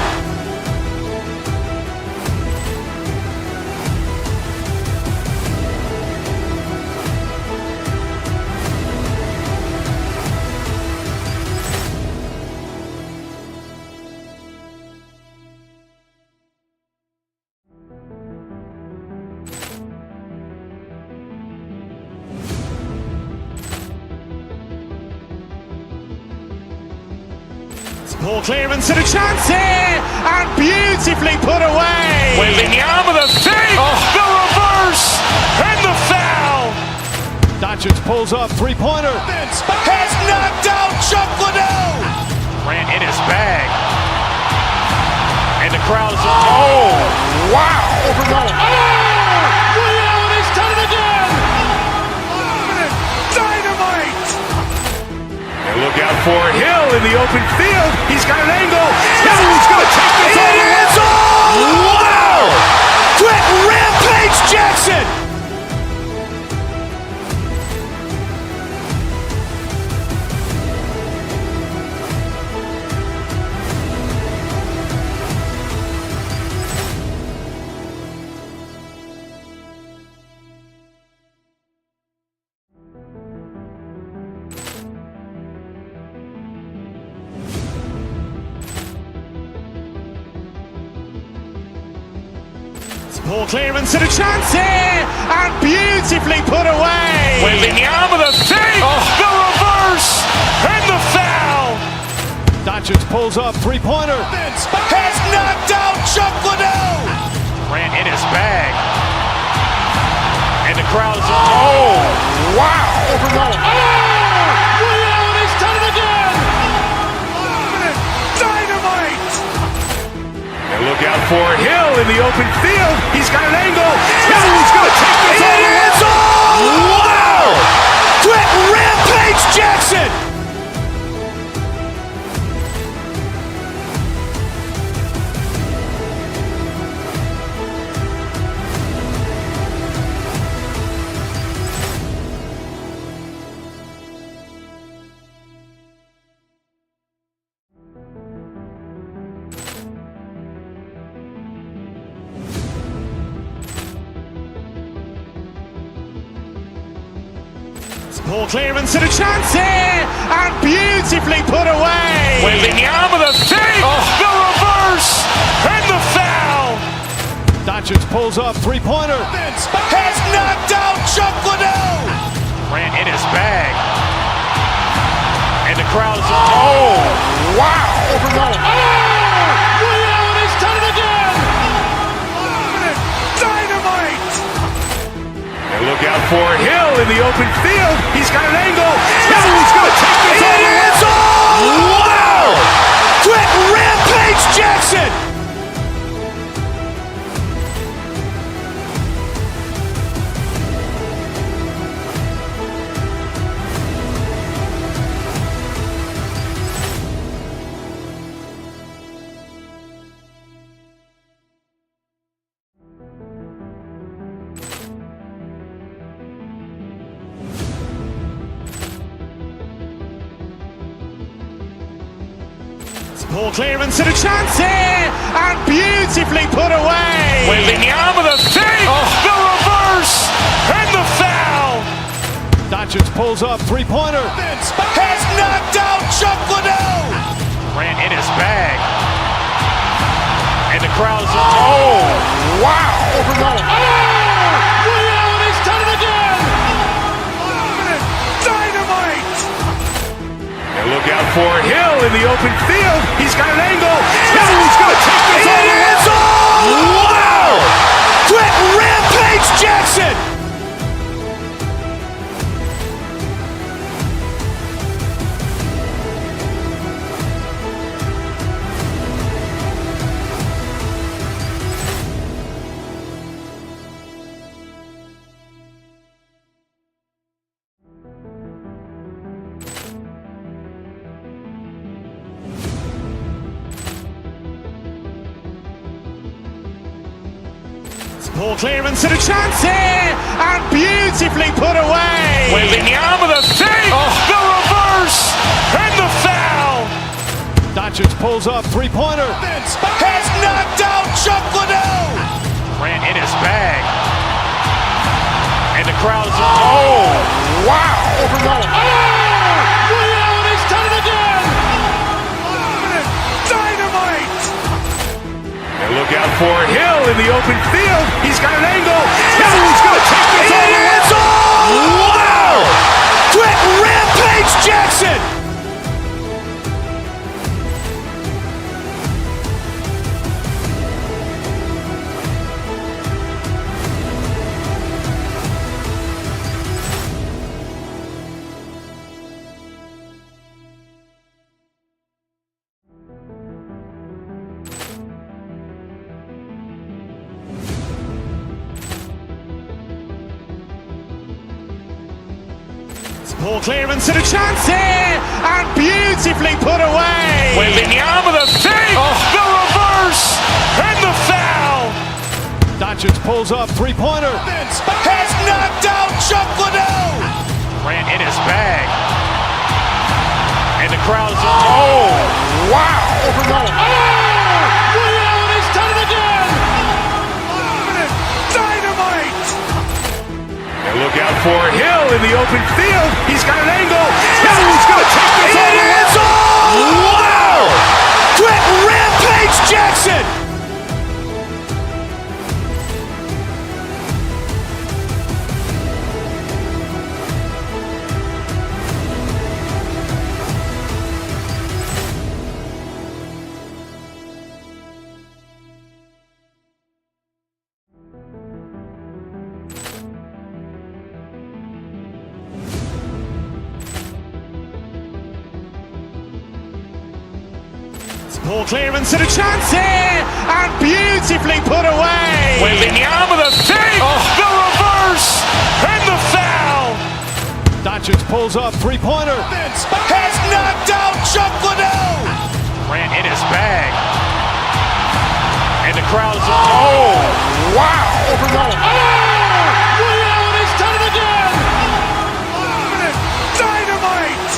Ball clearance and a chance here, and beautifully put away. With the arm of the thing, the reverse, and the foul. Doncic pulls up, three-pointer. Has knocked out Chuck Liddell. Ran in his bag. And the crowd is... Oh, wow. Ray Allen has done it again. Dynamite. And look out for Hill in the open field. He's got an angle. He's going to take this all the way. Wow. Quick Rampage Jackson. Ball clearance and a chance here, and beautifully put away. With the arm of the fake, the reverse, and the foul. Doncic pulls up, three-pointer. Has knocked out Chuck Liddell. Grant in his bag. And the crowd is, oh, wow. Ray Allen has done it again. Dynamite. And look out for Hill in the open field. He's got an angle. Hill's going to take this all the way. It is all. Wow. Quick Rampage Jackson. Ball clearance and a chance here, and beautifully put away. With the arm of the fake, the reverse, and the foul. Doncic pulls up, three-pointer. Has knocked out Chuck Liddell. Grant in his bag. And the crowd is, oh, wow. Ray Allen has done it again. Dynamite. And look out for Hill in the open field. He's got an angle. Hill's going to take this all the way. It is all. Wow. Quick Rampage Jackson. Ball clearance and a chance here, and beautifully put away. With the arm of the fake, the reverse, and the foul. Doncic pulls up, three-pointer. Has knocked out Chuck Liddell. Grant in his bag. And the crowd is, oh, wow. Ray Allen has done it again. Dynamite. And look out for Hill in the open field. He's got an angle. Hill's going to take this all the way. It is all. Wow. Quick Rampage Jackson. Ball clearance and a chance here, and beautifully put away. With the arm of the fake, the reverse, and the foul. Doncic pulls up, three-pointer. Has knocked out Chuck Liddell. Grant in his bag. And the crowd is, oh, wow. Ray Allen has done it again. Dynamite. And look out for Hill in the open field. He's got an angle. Hill's going to take this all the way. It is all. Wow. Quick Rampage Jackson. Ball clearance and a chance here, and beautifully put away. With the arm of the fake, the reverse, and the foul. Doncic pulls up, three-pointer. Has knocked out Chuck Liddell. Grant in his bag. And the crowd is, oh, wow. Ray Allen has done it again. Dynamite. And look out for Hill in the open field. He's got an angle. Hill's going to take this all the way. It is all. Wow. Quick Rampage Jackson. Ball clearance and a chance here, and beautifully put away. Wembanyama the fake, the reverse, and the foul. Doncic pulls up, three-pointer. Has knocked out Chuck Liddell. Ran in his bag. And the crowd is... Oh, wow. Overruled. Liddell has done it again. Dynamite.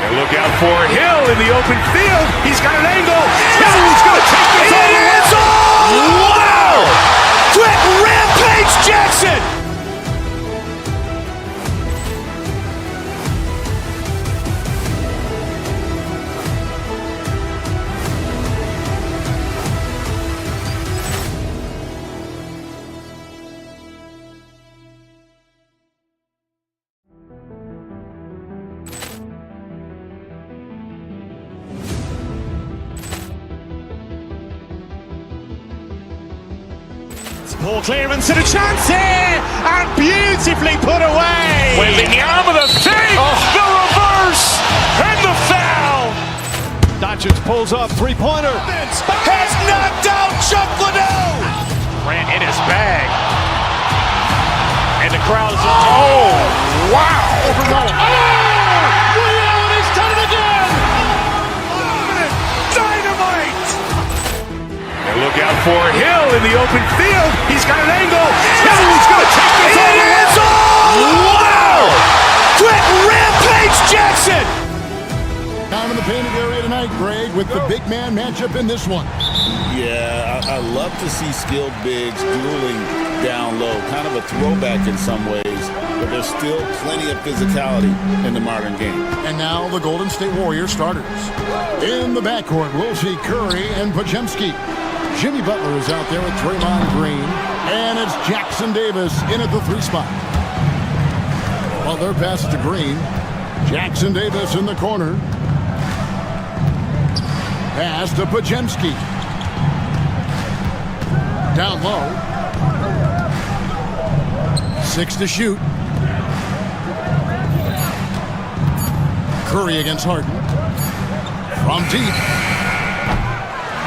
And look out for Hill in the open field. He's got an angle. Hill's going to take this all the way. It's all! Wow! Quick Rampage Jackson. Ball clearance and a chance here, and beautifully put away. Wembanyama the fake, the reverse, and the foul. Doncic pulls up, three-pointer. Has knocked out Chuck Liddell. Ran in his bag. And the crowd is... Oh, wow. Overruled. Liddell has done it again. Dynamite. And look out for Hill in the open field. He's got an angle. Hill's going to take this all the way. It's all! Wow! Quick Rampage Jackson. Down in the painted area tonight, Greg, with the big man matchup in this one. Yeah, I love to see skilled bigs dueling down low. Kind of a throwback in some ways, but there's still plenty of physicality in the modern game. And now the Golden State Warriors starters. In the backcourt, we'll see Curry and Podziemski. Jimmy Butler is out there with Draymond Green. And it's Jackson Davis in at the 3 spot. Butler passes to Green. Jackson Davis in the corner. Pass to Podziemski. Down low. 6 to shoot. Curry against Harden. From deep.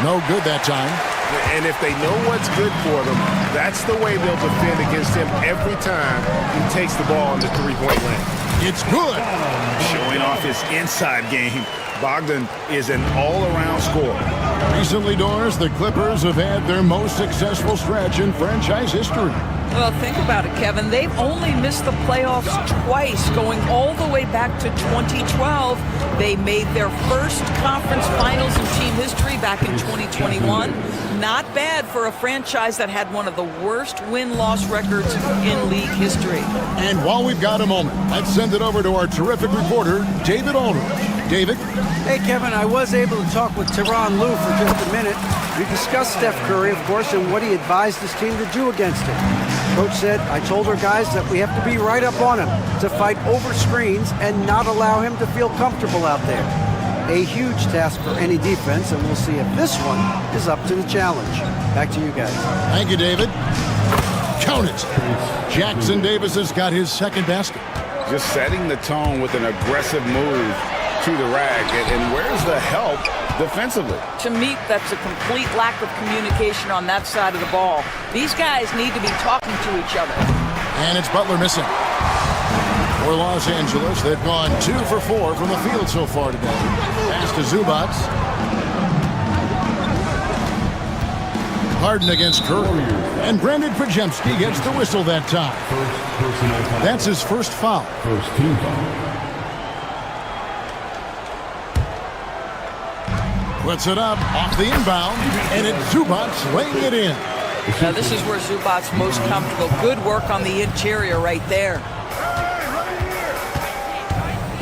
No good that time. And if they know what's good for them, that's the way they'll defend against him every time he takes the ball in the three-point land. It's good. Showing off his inside game. Bogdan is an all-around scorer. Recently, Doris, the Clippers have had their most successful stretch in franchise history. Well, think about it, Kevin. They've only missed the playoffs twice, going all the way back to 2012. They made their first conference finals in team history back in 2021. Not bad for a franchise that had one of the worst win-loss records in league history. And while we've got a moment, let's send it over to our terrific reporter, David Aldridge. David? Hey, Kevin, I was able to talk with Tyronn Lue for just a minute. We discussed Steph Curry, of course, and what he advised his team to do against him. Coach said, I told our guys that we have to be right up on him, to fight over screens and not allow him to feel comfortable out there. A huge task for any defense, and we'll see if this one is up to the challenge. Back to you guys. Thank you, David. Count it. Jackson Davis has got his second basket. Just setting the tone with an aggressive move to the rack. And where's the help defensively? To me, that's a complete lack of communication on that side of the ball. These guys need to be talking to each other. And it's Butler missing. For Los Angeles, they've gone 2 for 4 from the field so far today. Pass to Zubac. Harden against Curry. And Brandon Podziemski gets the whistle that time. That's his first foul. First team foul. Puts it up off the inbound, and it's Zubac laying it in. Now this is where Zubac's most comfortable. Good work on the interior right there.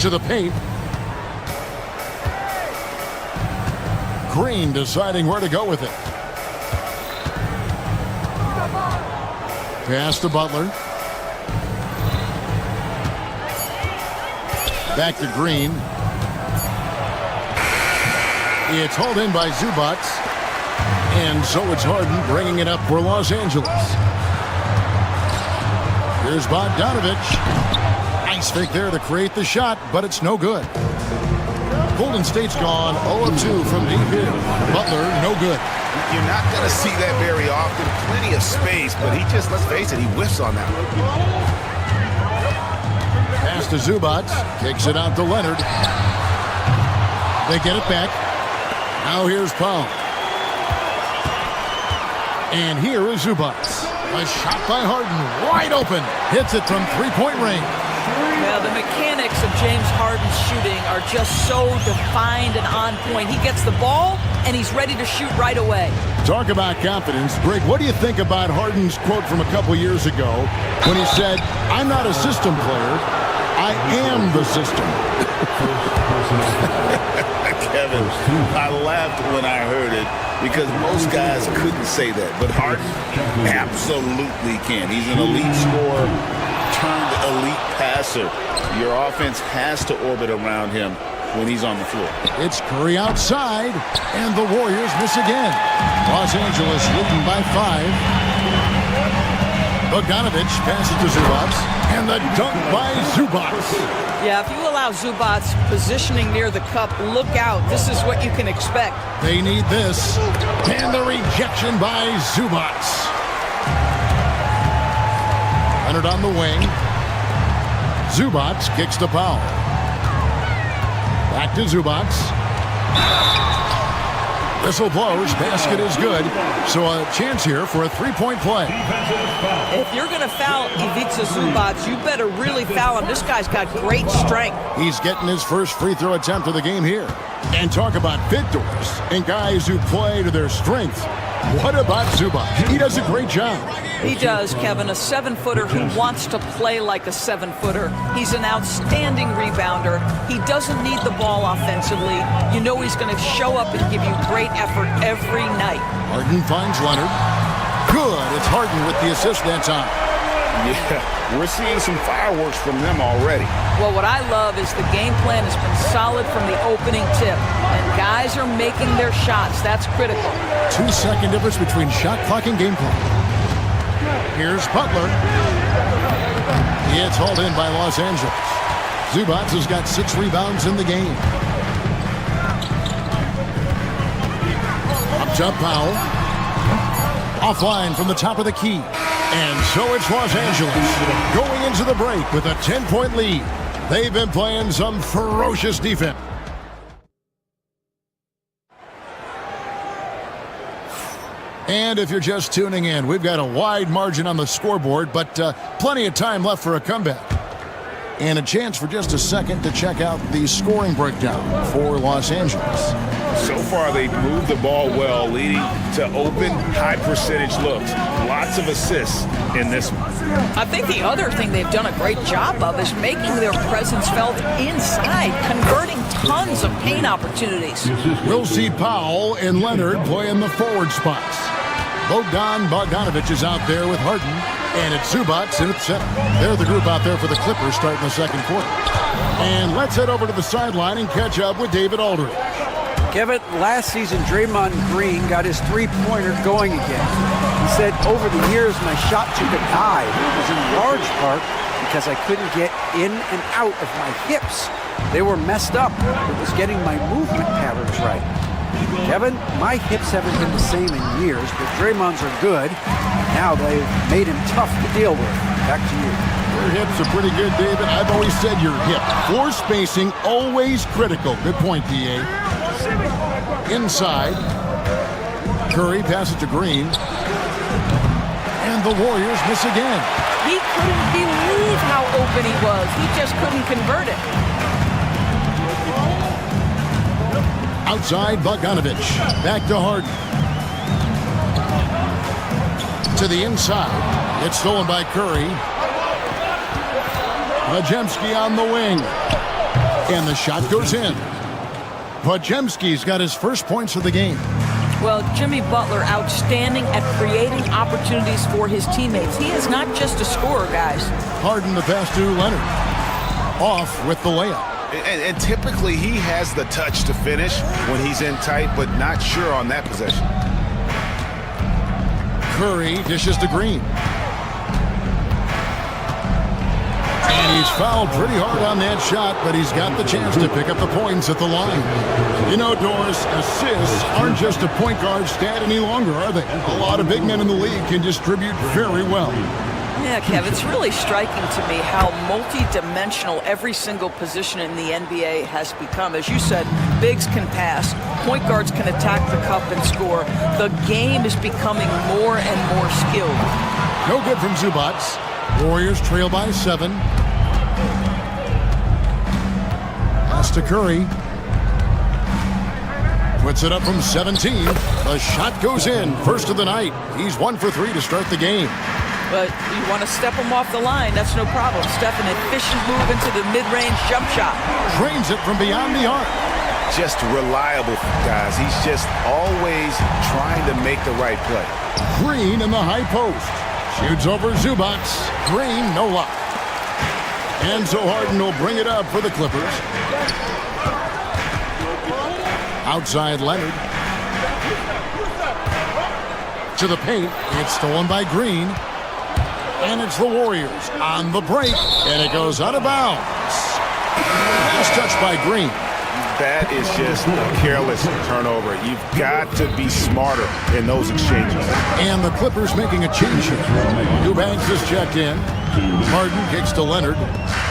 To the paint. Green deciding where to go with it. Pass to Butler. Back to Green. It's hauled in by Zubac. And so it's Harden bringing it up for Los Angeles. Here's Bogdanovich. Nice fake there to create the shot, but it's no good. Golden State's gone 0 of 2 from deep here. Butler, no good. You're not going to see that very often. Plenty of space, but he just, let's face it, he whiffs on that one. Pass to Zubac. Kicks it out to Leonard. They get it back. Now here's Powell. And here is Zubac. A shot by Harden, wide open. Hits it from three-point range. Yeah, the mechanics of James Harden's shooting are just so defined and on point. He gets the ball, and he's ready to shoot right away. Talk about confidence. Greg, what do you think about Harden's quote from a couple years ago when he said, "I'm not a system player, I am the system"? Kevin, I laughed when I heard it because most guys couldn't say that, but Harden absolutely can. He's an elite scorer turned elite passer. Your offense has to orbit around him when he's on the floor. It's Curry outside, and the Warriors miss again. Los Angeles leading by 5. Bogdanovich passes to Zubac, and the dunk by Zubac. Yeah, if you allow Zubac positioning near the cup, look out. This is what you can expect. They need this, and the rejection by Zubac. Leonard on the wing. Zubac kicks to Powell. Back to Zubac. Whistle blows. Basket is good. So a chance here for a three-point play. If you're going to foul Ivica Zubac, you better really foul him. This guy's got great strength. He's getting his first free throw attempt of the game here. And talk about fit doors and guys who play to their strength. What about Zubac? He does a great job. He does, Kevin. A 7-footer who wants to play like a 7-footer. He's an outstanding rebounder. He doesn't need the ball offensively. You know he's going to show up and give you great effort every night. Harden finds Leonard. Good. It's Harden with the assist that time. Yeah, we're seeing some fireworks from them already. Well, what I love is the game plan has been solid from the opening tip. And guys are making their shots. That's critical. 2-second difference between shot clock and game clock. Here's Butler. It's hauled in by Los Angeles. Zubac has got 6 rebounds in the game. Up top, Powell. Offline from the top of the key. And so it's Los Angeles going into the break with a 10-point lead. They've been playing some ferocious defense. And if you're just tuning in, we've got a wide margin on the scoreboard, but plenty of time left for a comeback. And a chance for just a second to check out the scoring breakdown for Los Angeles. So far, they've moved the ball well, leading to open, high-percentage looks. Lots of assists in this one. I think the other thing they've done a great job of is making their presence felt inside, converting tons of paint opportunities. We'll see Powell and Leonard play in the forward spots. Bogdanovich is out there with Harden, and it's Zubac in at center. They're the group out there for the Clippers starting the second quarter. And let's head over to the sideline and catch up with David Aldridge. Kevin, last season, Draymond Green got his three-pointer going again. He said, over the years, my shot took a dive. It was in large part because I couldn't get in and out of my hips. They were messed up. It was getting my movement patterns right. Kevin, my hips haven't been the same in years, but Draymond's are good. Now they've made him tough to deal with. Back to you. Your hips are pretty good, David. I've always said your hip. Floor spacing, always critical. Good point, D.A. Inside. Curry passes to Green. And the Warriors miss again. He couldn't believe how open he was. He just couldn't convert it. Outside, Bogdanovich. Back to Harden. To the inside. It's stolen by Curry. Podziemski on the wing. And the shot goes in. Podziemski's got his first points of the game. Well, Jimmy Butler, outstanding at creating opportunities for his teammates. He is not just a scorer, guys. Harden the pass to Leonard. Off with the layup. And typically he has the touch to finish when he's in tight, but not sure on that possession. Curry dishes to Green. And he's fouled pretty hard on that shot, but he's got the chance to pick up the points at the line. You know, Doris, assists aren't just a point guard stat any longer, are they? A lot of big men in the league can distribute very well. Yeah, Kev, it's really striking to me how multi-dimensional every single position in the NBA has become. As you said, bigs can pass, point guards can attack the cup and score. The game is becoming more and more skilled. No good from Zubac. Warriors trail by 7. Pass to Curry. Puts it up from 17. The shot goes in. First of the night. He's 1 for 3 to start the game. But you want to step him off the line, that's no problem. Step an efficient move into the mid-range jump shot. Drains it from beyond the arc. Just reliable, guys. He's just always trying to make the right play. Green in the high post. Shoots over Zubac. Green, no luck. And so Harden will bring it up for the Clippers. Outside Leonard. To the paint. It's stolen by Green. And it's the Warriors on the break. And it goes out of bounds. Last touch by Green. That is just a careless turnover. You've got to be smarter in those exchanges. And the Clippers making a change here. Eubanks is checked in. Harden kicks to Leonard.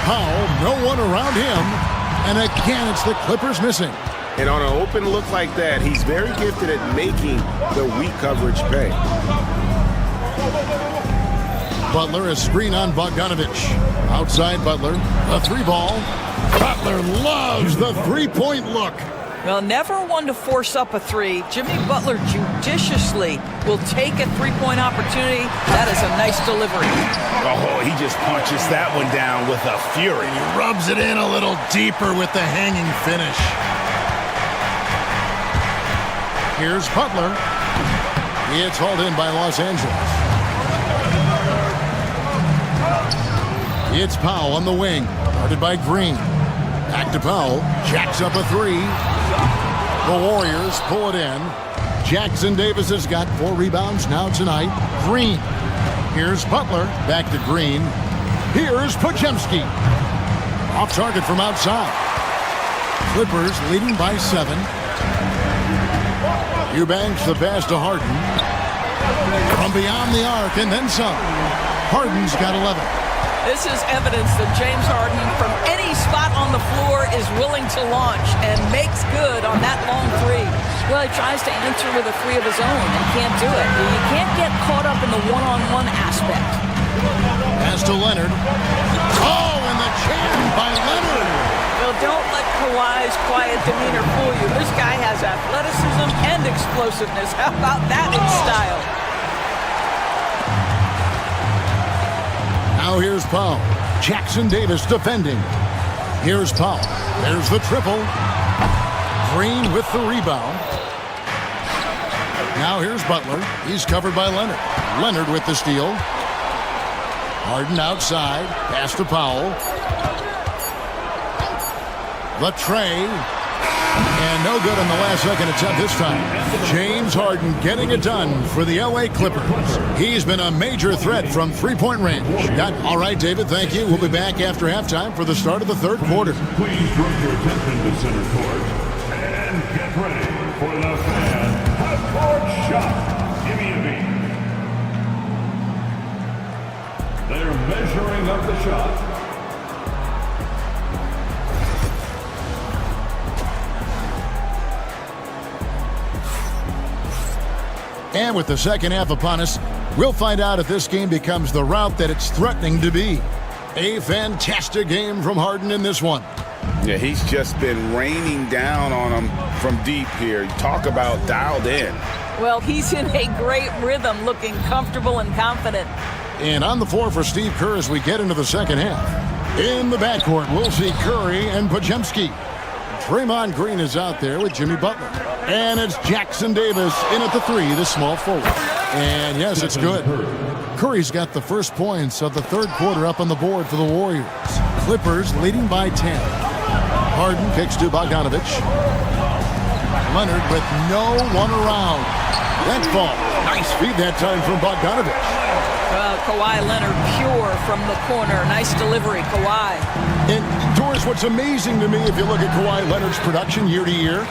Powell, no one around him. And again, it's the Clippers missing. And on an open look like that, he's very gifted at making the weak coverage pay. Butler, a screen on Bogdanovich. Outside Butler, a 3-ball. Butler loves the three-point look. Well, never one to force up a three. Jimmy Butler judiciously will take a three-point opportunity. That is a nice delivery. Oh, he just punches that one down with a fury. He rubs it in a little deeper with the hanging finish. Here's Butler. It's hauled in by Los Angeles. It's Powell on the wing. Guarded by Green. Back to Powell. Jacks up a 3. The Warriors pull it in. Jackson Davis has got 4 rebounds now tonight. Green. Here's Butler. Back to Green. Here's Podziemski. Off target from outside. Clippers leading by 7. Eubanks the pass to Harden. From beyond the arc and then some. Harden's got 11. This is evidence that James Harden, from any spot on the floor, is willing to launch and makes good on that long three. Well, he tries to answer with a three of his own and can't do it. You can't get caught up in the one-on-one aspect. Pass to Leonard. Oh, and the jam by Leonard. Well, don't let Kawhi's quiet demeanor fool you. This guy has athleticism and explosiveness. How about that in style? Now here's Powell. Jackson Davis defending. Here's Powell. There's the triple. Green with the rebound. Now here's Butler. He's covered by Leonard. Leonard with the steal. Harden outside. Pass to Powell. The tray. And no good on the last second attempt this time. James Harden getting it done for the LA Clippers. He's been a major threat from three-point range. All right, David, thank you. We'll be back after halftime for the start of the third quarter. Please direct your attention to center court and get ready for the fan half-court shot. Give me a beat. They're measuring up the shot. And with the second half upon us, we'll find out if this game becomes the route that it's threatening to be. A fantastic game from Harden in this one. Yeah, he's just been raining down on him from deep here. Talk about dialed in. Well, he's in a great rhythm, looking comfortable and confident. And on the floor for Steve Kerr as we get into the second half. In the backcourt, we'll see Curry and Podziemski. Draymond Green is out there with Jimmy Butler. And it's Jackson Davis in at the 3, the small forward. And yes, it's good. Curry's got the first points of the third quarter up on the board for the Warriors. Clippers leading by 10. Harden kicks to Bogdanovich. Leonard with no one around. That ball. Nice feed that time from Bogdanovich. Kawhi Leonard pure from the corner. Nice delivery, Kawhi. And Doris, what's amazing to me, if you look at Kawhi Leonard's production year to year,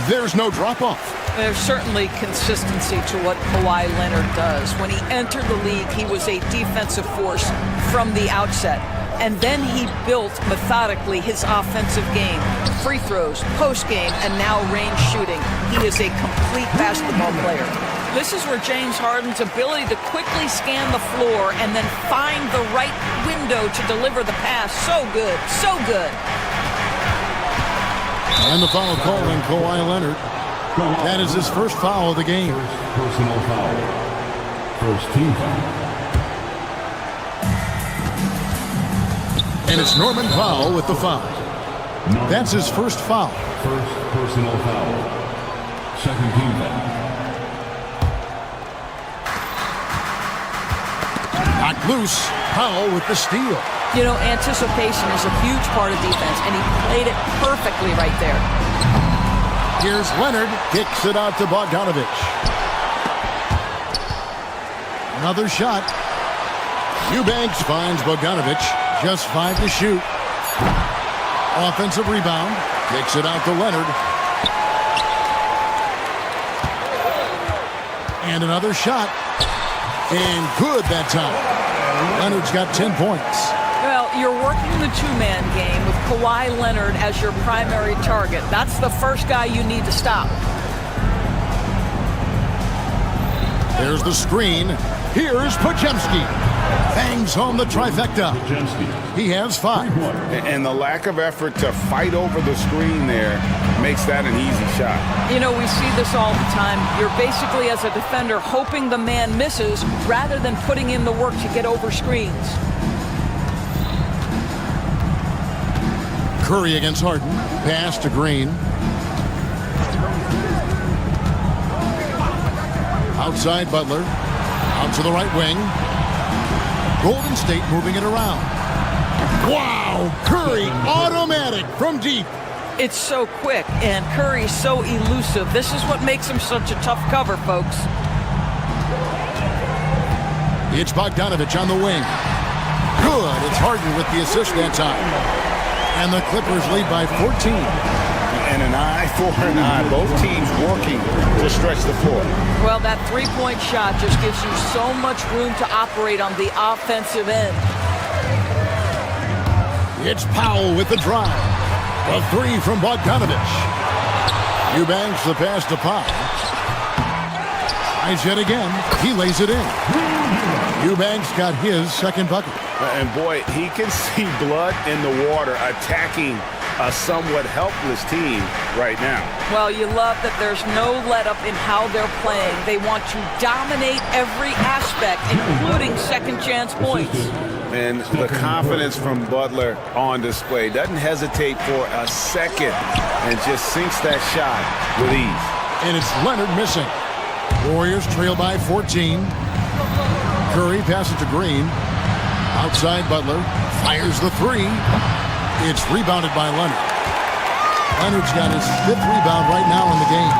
there's no drop-off. There's certainly consistency to what Kawhi Leonard does. When he entered the league, he was a defensive force from the outset. And then he built methodically his offensive game. Free throws, post-game, and now range shooting. He is a complete basketball player. This is where James Harden's ability to quickly scan the floor and then find the right window to deliver the pass. So good, so good. And the foul call on Kawhi Leonard. That is his first foul of the game. First personal foul. First team foul. And it's Norman Powell with the foul. That's his first foul. First personal foul. Second team foul. Knocked loose. Powell with the steal. You know, anticipation is a huge part of defense, and he played it perfectly right there. Here's Leonard. Kicks it out to Bogdanovich. Another shot. Eubanks finds Bogdanovich. Just 5 to shoot. Offensive rebound. Kicks it out to Leonard. And another shot. And good that time. Leonard's got 10 points. Well, you're working the two-man game with Kawhi Leonard as your primary target. That's the first guy you need to stop. There's the screen. Here's Podziemski. Bangs home the trifecta. He has 5. And the lack of effort to fight over the screen there makes that an easy shot. You know, we see this all the time. You're basically, as a defender, hoping the man misses rather than putting in the work to get over screens. Curry against Harden. Pass to Green. Outside Butler. Out to the right wing. Golden State moving it around. Wow! Curry automatic from deep. It's so quick, and Curry's so elusive. This is what makes him such a tough cover, folks. It's Bogdanovich on the wing. Good. It's Harden with the assist that time. And the Clippers lead by 14. And an eye for an eye. Both teams working to stretch the floor. Well, that three-point shot just gives you so much room to operate on the offensive end. It's Powell with the drive. A 3 from Bogdanovich. Eubanks the pass to Powell. Tries yet again. He lays it in. Eubanks got his second bucket. And boy, he can see blood in the water attacking a somewhat helpless team right now. Well, you love that there's no let-up in how they're playing. They want to dominate every aspect, including second-chance points. And the confidence from Butler on display. Doesn't hesitate for a second and just sinks that shot with ease. And it's Leonard missing. Warriors trail by 14. Curry passes to Green. Outside Butler. Fires the 3. It's rebounded by Leonard. Leonard's got his 5th rebound right now in the game.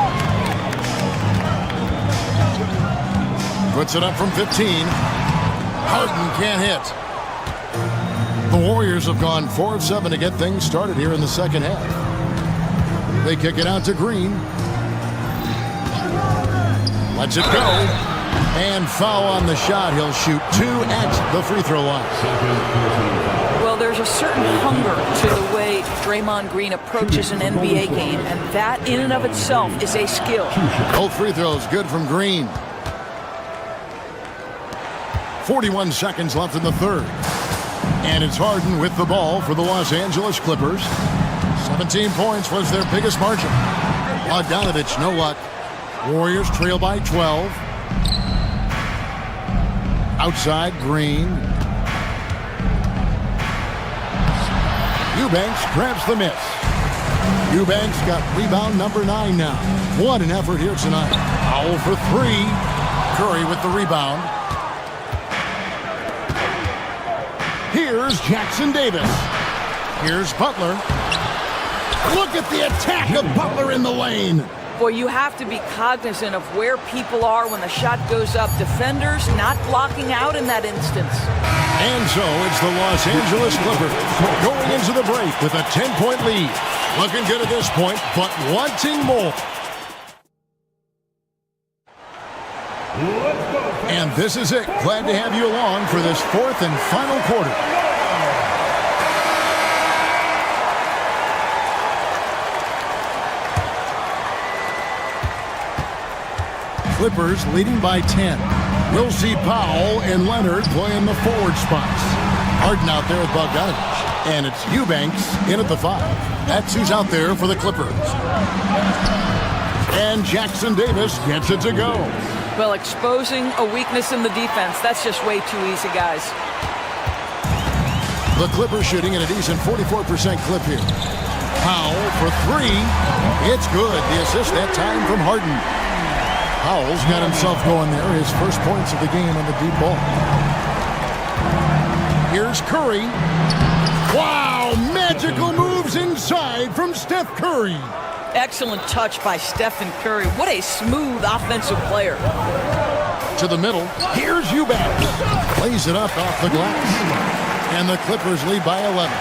Puts it up from 15. Harden can't hit. The Warriors have gone 4 of 7 to get things started here in the second half. They kick it out to Green. Lets it go. And foul on the shot. He'll shoot 2 at the free throw line. Well, there's a certain hunger to the way Draymond Green approaches an NBA game, and that in and of itself is a skill. Both free throws good from Green. 41 seconds left in the third. And it's Harden with the ball for the Los Angeles Clippers. 17 points was their biggest margin. Bogdanovich, no luck. Warriors trail by 12. Outside, Green. Eubanks grabs the miss. Eubanks got rebound number 9 now. What an effort here tonight. Powell for 3. Curry with the rebound. Here's Jackson Davis. Here's Butler. Look at the attack of Butler in the lane. Boy, you have to be cognizant of where people are when the shot goes up. Defenders not blocking out in that instance. And so it's the Los Angeles Clippers going into the break with a 10-point lead. Looking good at this point, but wanting more. And this is it. Glad to have you along for this fourth and final quarter. Clippers leading by 10. We'll see Powell and Leonard play in the forward spots. Harden out there with Bogdanovich. And it's Eubanks in at the 5. That's who's out there for the Clippers. And Jackson Davis gets it to go. Well, exposing a weakness in the defense, that's just way too easy, guys. The Clippers shooting at a decent 44% clip here. Powell for 3. It's good. The assist that time from Harden. Powell's got himself going there. His first points of the game on the deep ball. Here's Curry. Wow, magical moves inside from Steph Curry. Excellent touch by Stephen Curry. What a smooth offensive player. To the middle. Here's Eubanks. Plays it up off the glass. And the Clippers lead by 11.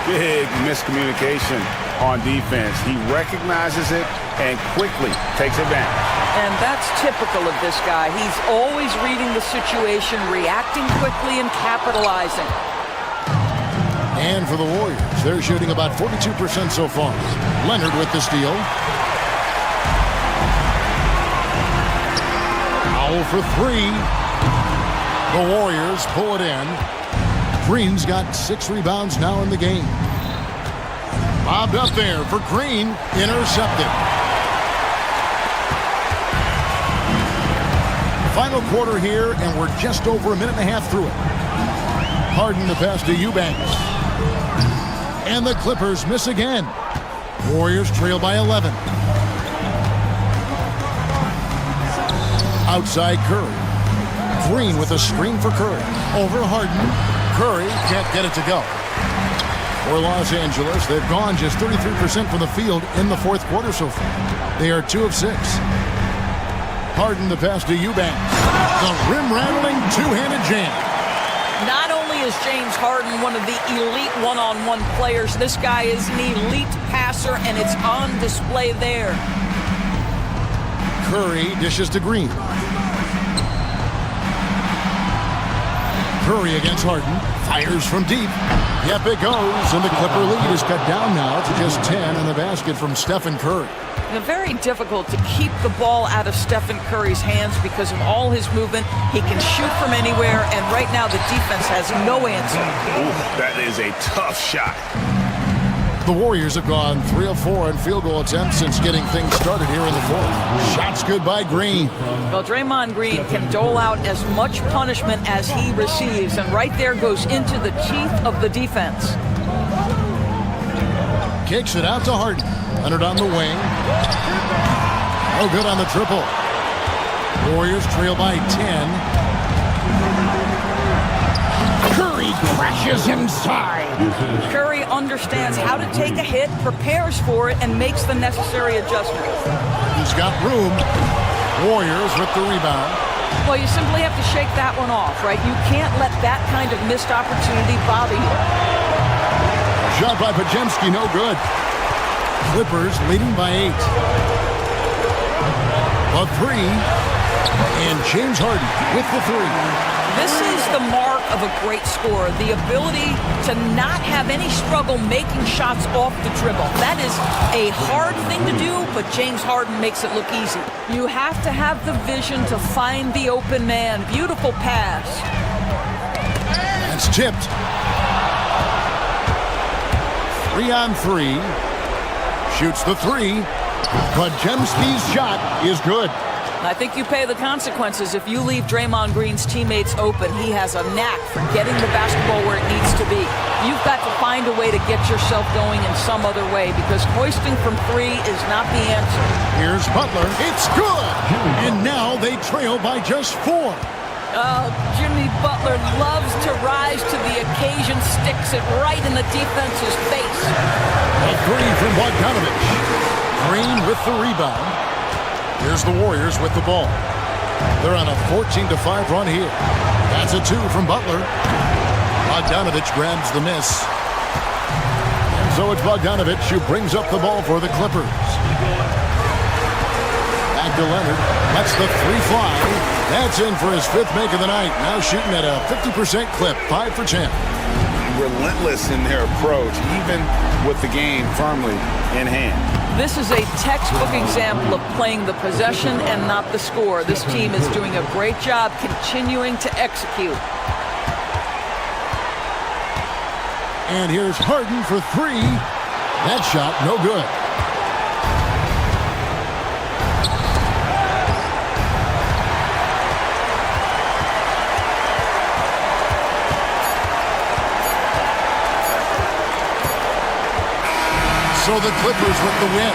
Big miscommunication on defense. He recognizes it and quickly takes advantage. And that's typical of this guy. He's always reading the situation, reacting quickly, and capitalizing. And for the Warriors, they're shooting about 42% so far. Leonard with the steal. Powell for 3. The Warriors pull it in. Green's got 6 rebounds now in the game. Bobbed up there for Green. Intercepted. Final quarter here, and we're just over a minute and a half through it. Harden the pass to Eubanks. And the Clippers miss again. Warriors trail by 11. Outside Curry. Green with a screen for Curry. Over Harden. Curry can't get it to go. For Los Angeles, they've gone just 33% from the field in the fourth quarter so far. They are 2 of 6. Harden the pass to Eubanks. The rim-rattling two-handed jam. Not only is James Harden one of the elite one-on-one players, this guy is an elite passer, and it's on display there. Curry dishes to Green. Curry against Harden. Fires from deep. Yep, it goes. And the Clipper lead is cut down now to just 10 in the basket from Stephen Curry. Very difficult to keep the ball out of Stephen Curry's hands because of all his movement. He can shoot from anywhere, and right now the defense has no answer. Ooh, that is a tough shot. The Warriors have gone 3 of 4 on field goal attempts since getting things started here in the fourth. Shots good by Green. Well, Draymond Green can dole out as much punishment as he receives, and right there goes into the teeth of the defense. Kicks it out to Harden. Leonard on the wing. Oh, good on the triple. Warriors trail by 10. Curry crashes inside. Curry understands how to take a hit, prepares for it, and makes the necessary adjustments. He's got room. Warriors with the rebound. Well, you simply have to shake that one off, right? You can't let that kind of missed opportunity bother you. Shot by Pajemski, no good. Clippers leading by 8. A 3. And James Harden with the 3. This is the mark of a great scorer, the ability to not have any struggle making shots off the dribble. That is a hard thing to do, but James Harden makes it look easy. You have to have the vision to find the open man. Beautiful pass. That's tipped. 3 on 3. Shoots the 3. Pajemski's shot is good. I think you pay the consequences if you leave Draymond Green's teammates open. He has a knack for getting the basketball where it needs to be. You've got to find a way to get yourself going in some other way because hoisting from 3 is not the answer. Here's Butler. It's good. And now they trail by just 4. Oh, Jimmy Butler loves to rise to the occasion, sticks it right in the defense's face. A 3 from Bogdanovich. Green with the rebound. Here's the Warriors with the ball. They're on a 14-5 run here. That's a 2 from Butler. Bogdanovich grabs the miss. And so it's Bogdanovich who brings up the ball for the Clippers. Back to Leonard. Lets the 3 fly. That's in for his 5th make of the night. Now shooting at a 50% clip. 5 for 10. Relentless in their approach, even with the game firmly in hand. This is a textbook example of playing the possession and not the score. This team is doing a great job continuing to execute. And here's Harden for 3. That shot, no good. So the Clippers with the win.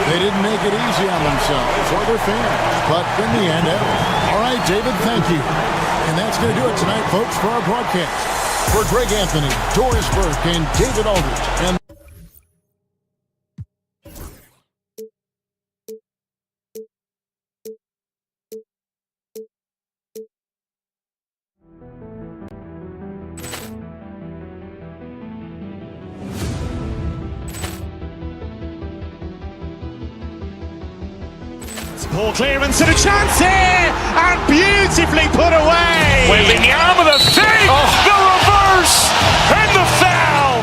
They didn't make it easy on themselves or their fans, but in the end, all right, David, thank you. And that's going to do it tonight, folks, for our broadcast. For Greg Anthony, Doris Burke, and David Aldridge. And Poor clearance and a chance here, and beautifully put away. Wembanyama the fake, the reverse, and the foul.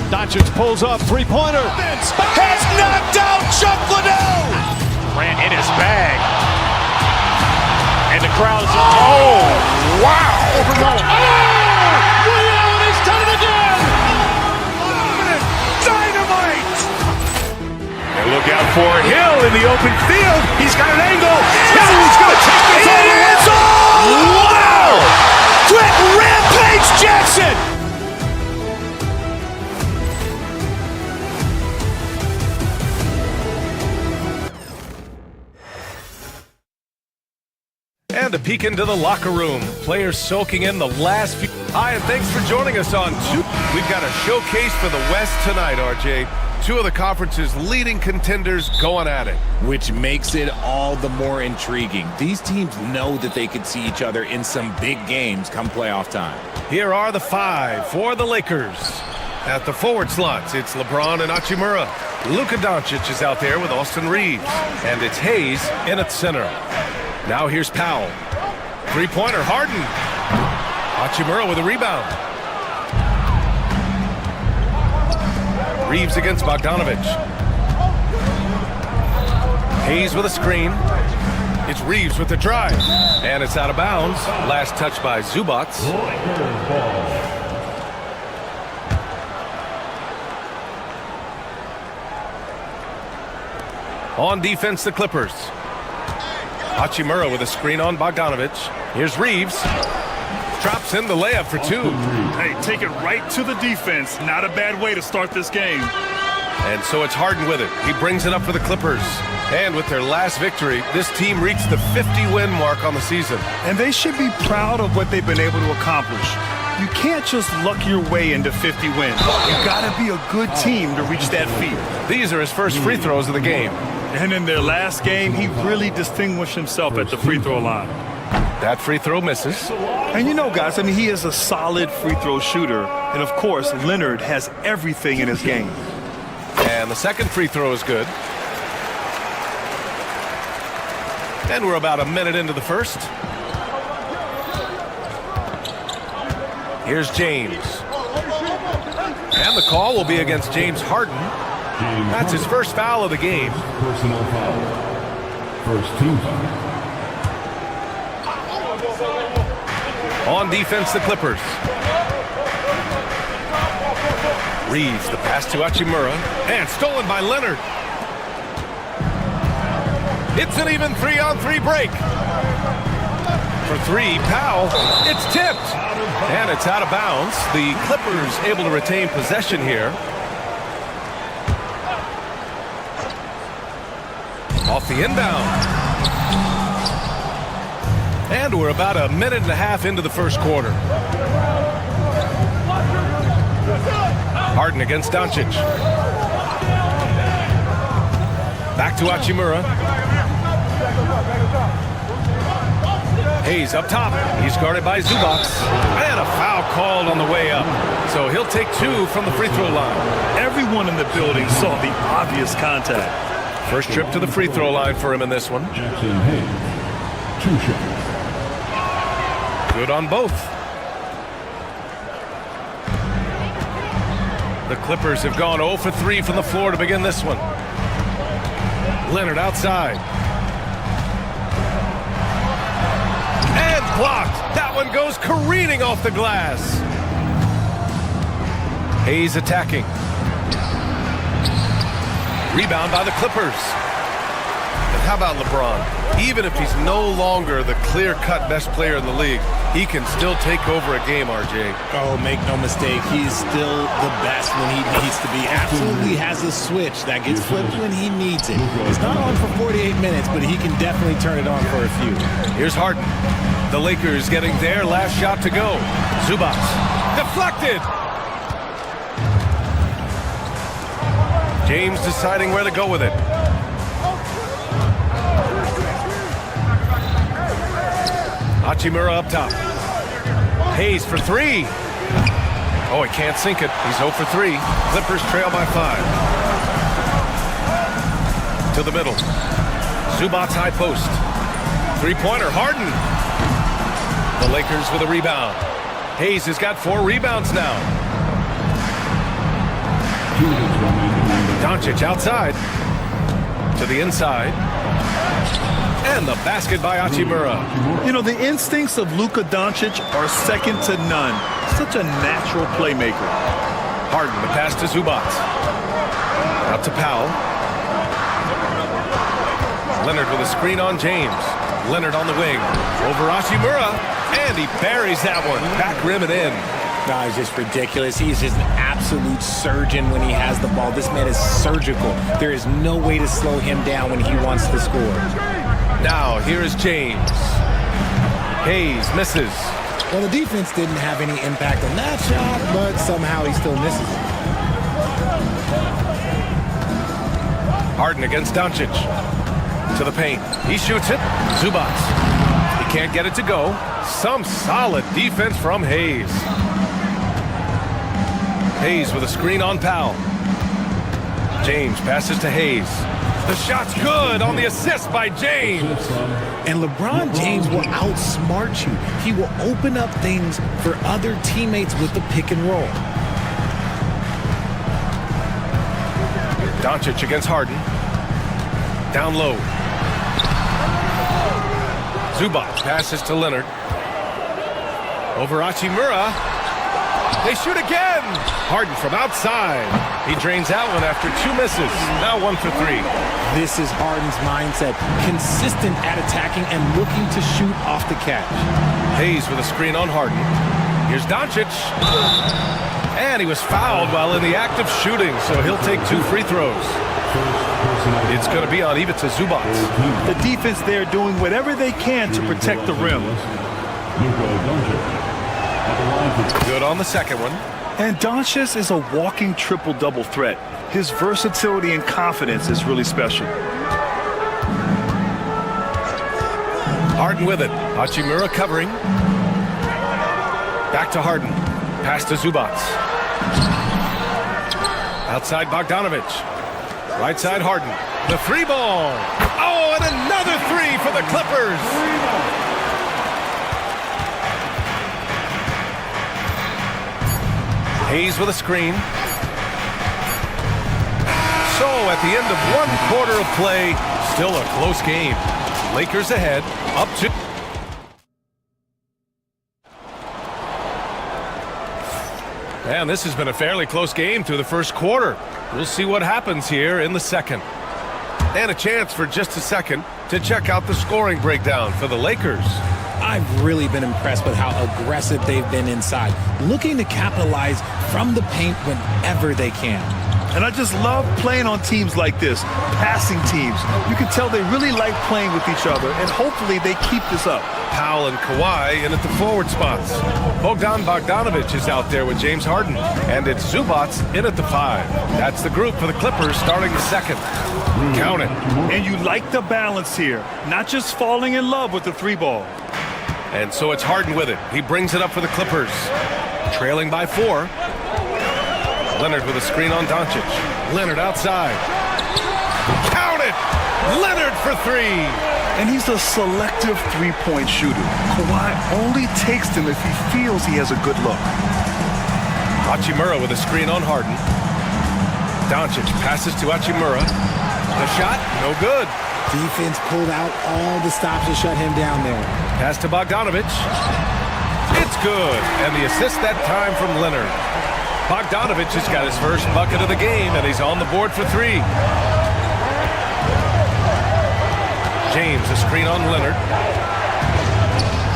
Doncic pulls up, three-pointer. Has knocked out Chuck Liddell. Ran in his bag. And the crowd is... Oh, wow. Reality's done it again. Dynamite. And look out for Hill in the open field. He's got an angle. He's going to take this all the way. Wow! Quick Rampage Jackson. And a peek into the locker room. Players soaking in the last few. Hi, and thanks for joining us on two. We've got a showcase for the West tonight, RJ. 2 of the conference's leading contenders going at it. Which makes it all the more intriguing. These teams know that they could see each other in some big games come playoff time. Here are the 5 for the Lakers. At the forward slots, it's LeBron and Hachimura. Luka Doncic is out there with Austin Reeves. And it's Hayes in at center. Now here's Powell. 3-pointer, Harden. Hachimura with a rebound. Reeves against Bogdanovich. Hayes with a screen. It's Reeves with the drive. And it's out of bounds. Last touch by Zubac. On defense, the Clippers. Hachimura with a screen on Bogdanovich. Here's Reeves. Drops in the layup for 2. Hey, take it right to the defense. Not a bad way to start this game. And so it's Harden with it. He brings it up for the Clippers. And with their last victory, this team reached the 50-win mark on the season. And they should be proud of what they've been able to accomplish. You can't just luck your way into 50 wins. You gotta be a good team to reach that feat. These are his first free throws of the game. And in their last game, he really distinguished himself at the free throw line. That free throw misses. And you know, guys, I mean, he is a solid free throw shooter. And, of course, Leonard has everything in his game. And the second free throw is good. And we're about a minute into the first. Here's James. And the call will be against James Harden. That's his first foul of the game. Personal foul. First team foul. On defense, the Clippers. Reeves, the pass to Hachimura. And stolen by Leonard. It's an even 3-on-3 break. For 3, Powell. It's tipped. And it's out of bounds. The Clippers able to retain possession here. Off the inbound. And we're about a minute and a half into the first quarter. Harden against Doncic. Back to Hachimura. Hayes up top. He's guarded by Zubac. And a foul called on the way up. So he'll take 2 from the free throw line. Everyone in the building saw the obvious contact. First trip to the free throw line for him in this one. Jackson Hayes, 2 shots. Good on both. The Clippers have gone 0 for 3 from the floor to begin this one. Leonard outside. And blocked. That one goes careening off the glass. Hayes attacking. Rebound by the Clippers. And how about LeBron? Even if he's no longer the clear-cut best player in the league, he can still take over a game, RJ. Oh, make no mistake, he's still the best when he needs to be. Absolutely has a switch that gets flipped when he needs it. It's not on for 48 minutes, but he can definitely turn it on for a few. Here's Harden. The Lakers getting their last shot to go. Zubac. Deflected! James deciding where to go with it. Hachimura up top. Hayes for 3. Oh, he can't sink it. He's 0 for 3. Clippers trail by 5. To the middle. Zubac's high post. Three-pointer, Harden. The Lakers with a rebound. Hayes has got 4 rebounds now. Doncic outside. To the inside. And the basket by Hachimura. You know, the instincts of Luka Doncic are second to none. Such a natural playmaker. Harden, the pass to Zubac. Out to Powell. Leonard with a screen on James. Leonard on the wing. Over Hachimura. And he buries that one. Back rim and in. No, he's just ridiculous. He's just an absolute surgeon when he has the ball. This man is surgical. There is no way to slow him down when he wants to score. Now, here is James. Hayes misses. Well, the defense didn't have any impact on that shot, but somehow he still misses it. Harden against Doncic. To the paint. He shoots it. Zubac. He can't get it to go. Some solid defense from Hayes. Hayes with a screen on Powell. James passes to Hayes. The shot's good on the assist by James. And LeBron James will outsmart you. He will open up things for other teammates with the pick and roll. Doncic against Harden. Down low. Zubac passes to Leonard. Over Hachimura. They shoot again. Harden from outside. He drains that one after 2 misses. Now 1 for 3. This is Harden's mindset. Consistent at attacking and looking to shoot off the catch. Hayes with a screen on Harden. Here's Doncic. And he was fouled while in the act of shooting, so he'll take 2 free throws. It's going to be on Ivica Zubac. The defense there doing whatever they can to protect the rim. Good on the second one. And Doncic is a walking triple-double threat. His versatility and confidence is really special. Harden with it. Hachimura covering. Back to Harden. Pass to Zubac. Outside Bogdanovic. Right side Harden. The 3-ball. Oh, and another 3 for the Clippers. Hayes with a screen. So at the end of 1 quarter of play, still a close game. Lakers ahead, up 2. And this has been a fairly close game through the first quarter. We'll see what happens here in the second. And a chance for just a second to check out the scoring breakdown for the Lakers. I've really been impressed with how aggressive they've been inside, looking to capitalize from the paint whenever they can. And I just love playing on teams like this, passing teams. You can tell they really like playing with each other, and hopefully they keep this up. Powell and Kawhi in at the forward spots. Bogdanovic is out there with James Harden, and it's Zubac in at the 5. That's the group for the Clippers starting the second. Count it. And you like the balance here, not just falling in love with the 3-ball. And so it's Harden with it. He brings it up for the Clippers. Trailing by 4. Leonard with a screen on Doncic. Leonard outside. Count it! Leonard for 3. And he's a selective three-point shooter. Kawhi only takes them if he feels he has a good look. Hachimura with a screen on Harden. Doncic passes to Hachimura. The shot, no good. Defense pulled out all the stops to shut him down there. Pass to Bogdanovich. It's good. And the assist that time from Leonard. Bogdanovich has got his first bucket of the game, and he's on the board for 3. James, a screen on Leonard.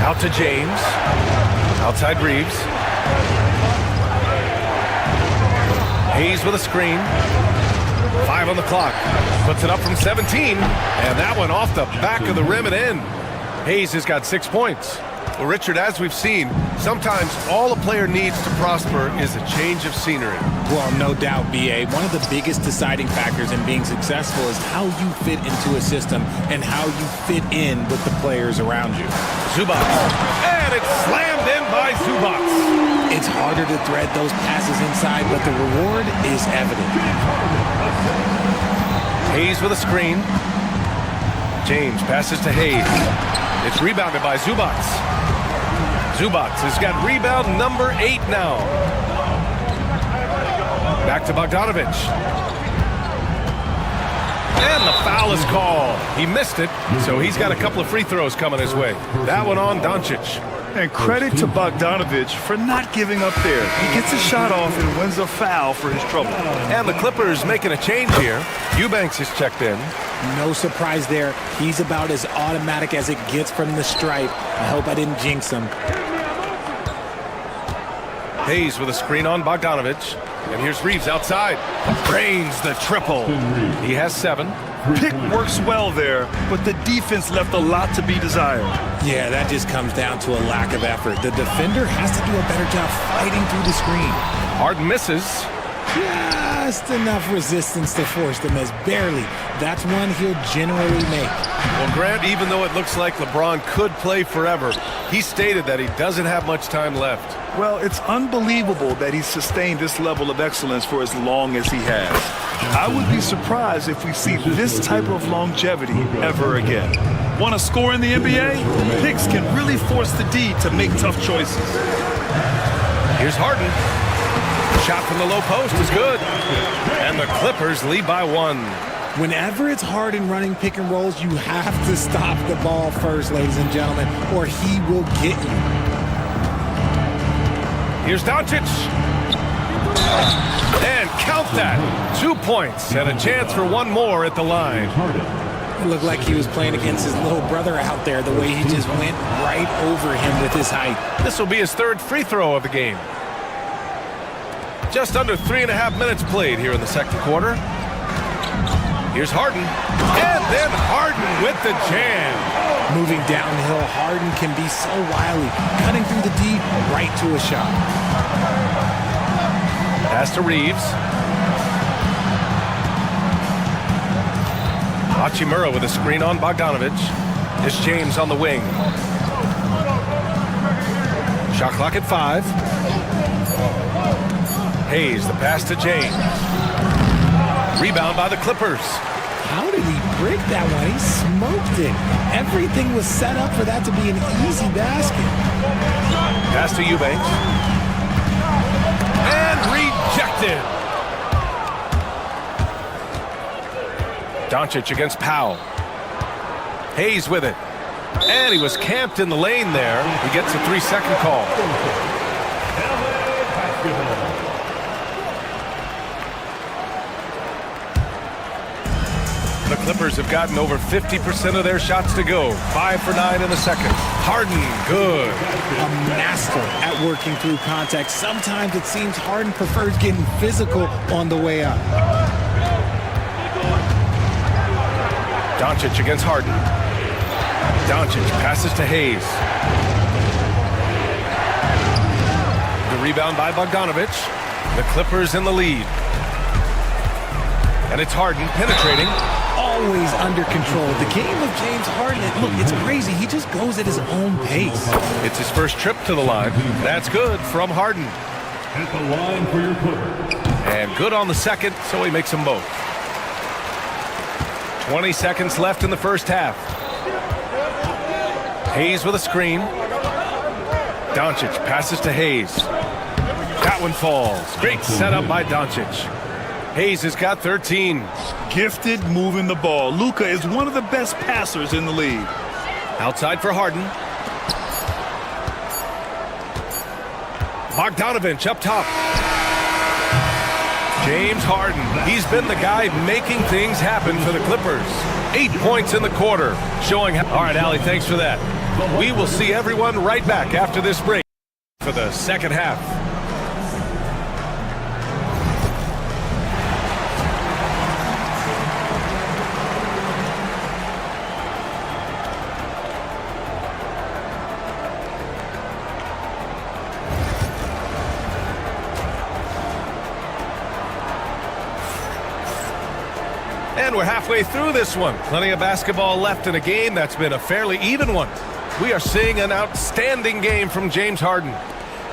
Out to James. Outside Reeves. Hayes with a screen. 5 on the clock. Puts it up from 17. And that one off the back of the rim and in. Hayes has got 6 points. Well, Richard, as we've seen, sometimes all a player needs to prosper is a change of scenery. Well, no doubt, B.A. One of the biggest deciding factors in being successful is how you fit into a system and how you fit in with the players around you. Zubac. And it's slammed in by Zubac. It's harder to thread those passes inside, but the reward is evident. Hayes with a screen. James passes to Hayes. It's rebounded by Zubac. Zubac has got rebound number 8 now. Back to Bogdanovich. And the foul is called. He missed it, so he's got a couple of free throws coming his way. That one on Doncic. And credit to Bogdanovich for not giving up there. He gets a shot off and wins a foul for his trouble. And the Clippers making a change here. Eubanks has checked in. No surprise there. He's about as automatic as it gets from the stripe. I hope I didn't jinx him. Hayes with a screen on Bogdanovich. And here's Reeves outside. Drains the triple. He has 7. Pick works well there, but the defense left a lot to be desired. Yeah, that just comes down to a lack of effort. The defender has to do a better job fighting through the screen. Harden misses. Just enough resistance to force the miss. Barely. That's one he'll generally make. Well, Grant, even though it looks like LeBron could play forever, he stated that he doesn't have much time left. Well, it's unbelievable that he's sustained this level of excellence for as long as he has. I would be surprised if we see this type of longevity ever again. Want to score in the NBA? Picks can really force the D to make tough choices. Here's Harden. Shot from the low post is good. And the Clippers lead by 1. Whenever it's Harden running pick and rolls, you have to stop the ball first, ladies and gentlemen, or he will get you. Here's Doncic. And count that. 2 points and a chance for 1 more at the line. It looked like he was playing against his little brother out there, the way he just went right over him with his height. This will be his 3rd free throw of the game. Just under 3.5 minutes played here in the second quarter. Here's Harden. And then Harden with the jam. Moving downhill, Harden can be so wily, cutting through the D right to a shot. Pass to Reeves. Hachimura with a screen on Bogdanovich. It's James on the wing. Shot clock at 5. Hayes, the pass to James. Rebound by the Clippers. How did he break that one? He smoked it. Everything was set up for that to be an easy basket. Pass to Eubanks. And rejected. Doncic against Powell. Hayes with it. And he was camped in the lane there. He gets a 3-second call. The Clippers have gotten over 50% of their shots to go. 5 for 9 in the second. Harden, good. A master at working through contact. Sometimes it seems Harden prefers getting physical on the way up. Doncic against Harden. Doncic passes to Hayes. The rebound by Bogdanovich. The Clippers in the lead. And it's Harden penetrating. always under control. The game of James Harden, look, it's crazy. He just goes at his own pace. It's his first trip to the line. That's good from Harden. At the line for your Clippers. And good on the second, so he makes them both. 20 seconds left in the first half. Hayes with a screen. Doncic passes to Hayes. That one falls. Great setup by Doncic. Hayes has got 13. Gifted moving the ball. Luka is one of the best passers in the league. Outside for Harden. Bogdanovich up top. James Harden. He's been the guy making things happen for the Clippers. 8 points in the quarter. Showing how. All right, Allie, thanks for that. We will see everyone right back after this break for the second half. And we're halfway through this one. Plenty of basketball left in a game that's been a fairly even one. We are seeing an outstanding game from James Harden.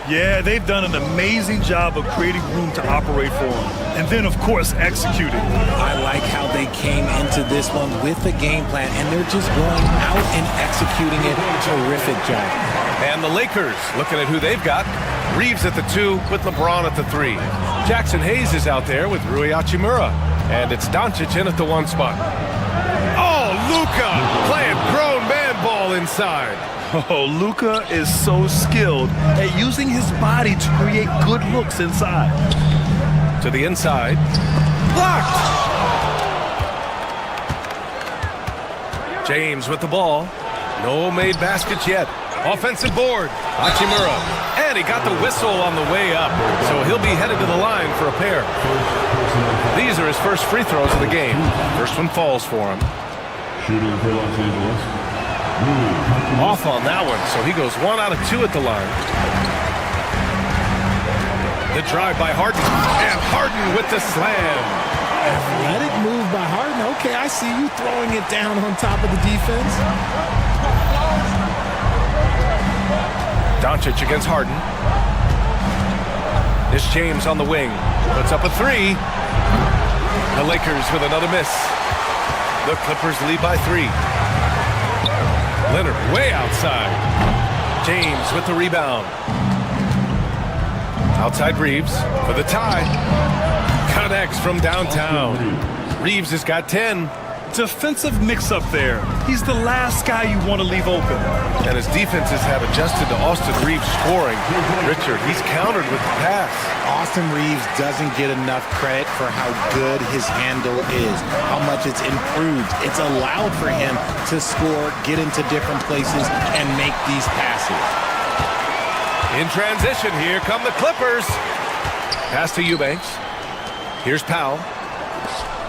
Yeah, they've done an amazing job of creating room to operate for him. And then, of course, executing. I like how they came into this one with a game plan, and they're just going out and executing it. Terrific job. And the Lakers, looking at who they've got. Reeves at the 2 with LeBron at the 3. Jackson Hayes is out there with Rui Hachimura. And it's Doncic in at the 1 spot. Oh, Luka playing grown man ball inside. Oh, Luka is so skilled at using his body to create good looks inside. To the inside. Blocked! James with the ball. No made baskets yet. Offensive board. Hachimura. And he got the whistle on the way up. So he'll be headed to the line for a pair. These are his first free throws of the game. First one falls for him. Shooting for Los Angeles. Off on that one, so he goes 1 out of 2 at the line. The drive by Harden, and Harden with the slam. Athletic move by Harden. Okay, I see you throwing it down on top of the defense. Doncic against Harden. This James on the wing. Puts up a 3. The Lakers with another miss. The Clippers lead by 3. Leonard way outside. James with the rebound. Outside Reeves for the tie. Connects from downtown. Reeves has got 10. Defensive mix-up there. He's the last guy you want to leave open. And his defenses have adjusted to Austin Reeves scoring. Richard, he's countered with the pass. Austin Reeves doesn't get enough credit for how good his handle is, how much it's improved. It's allowed for him to score, get into different places, and make these passes. In transition, here come the Clippers. Pass to Eubanks. Here's Powell.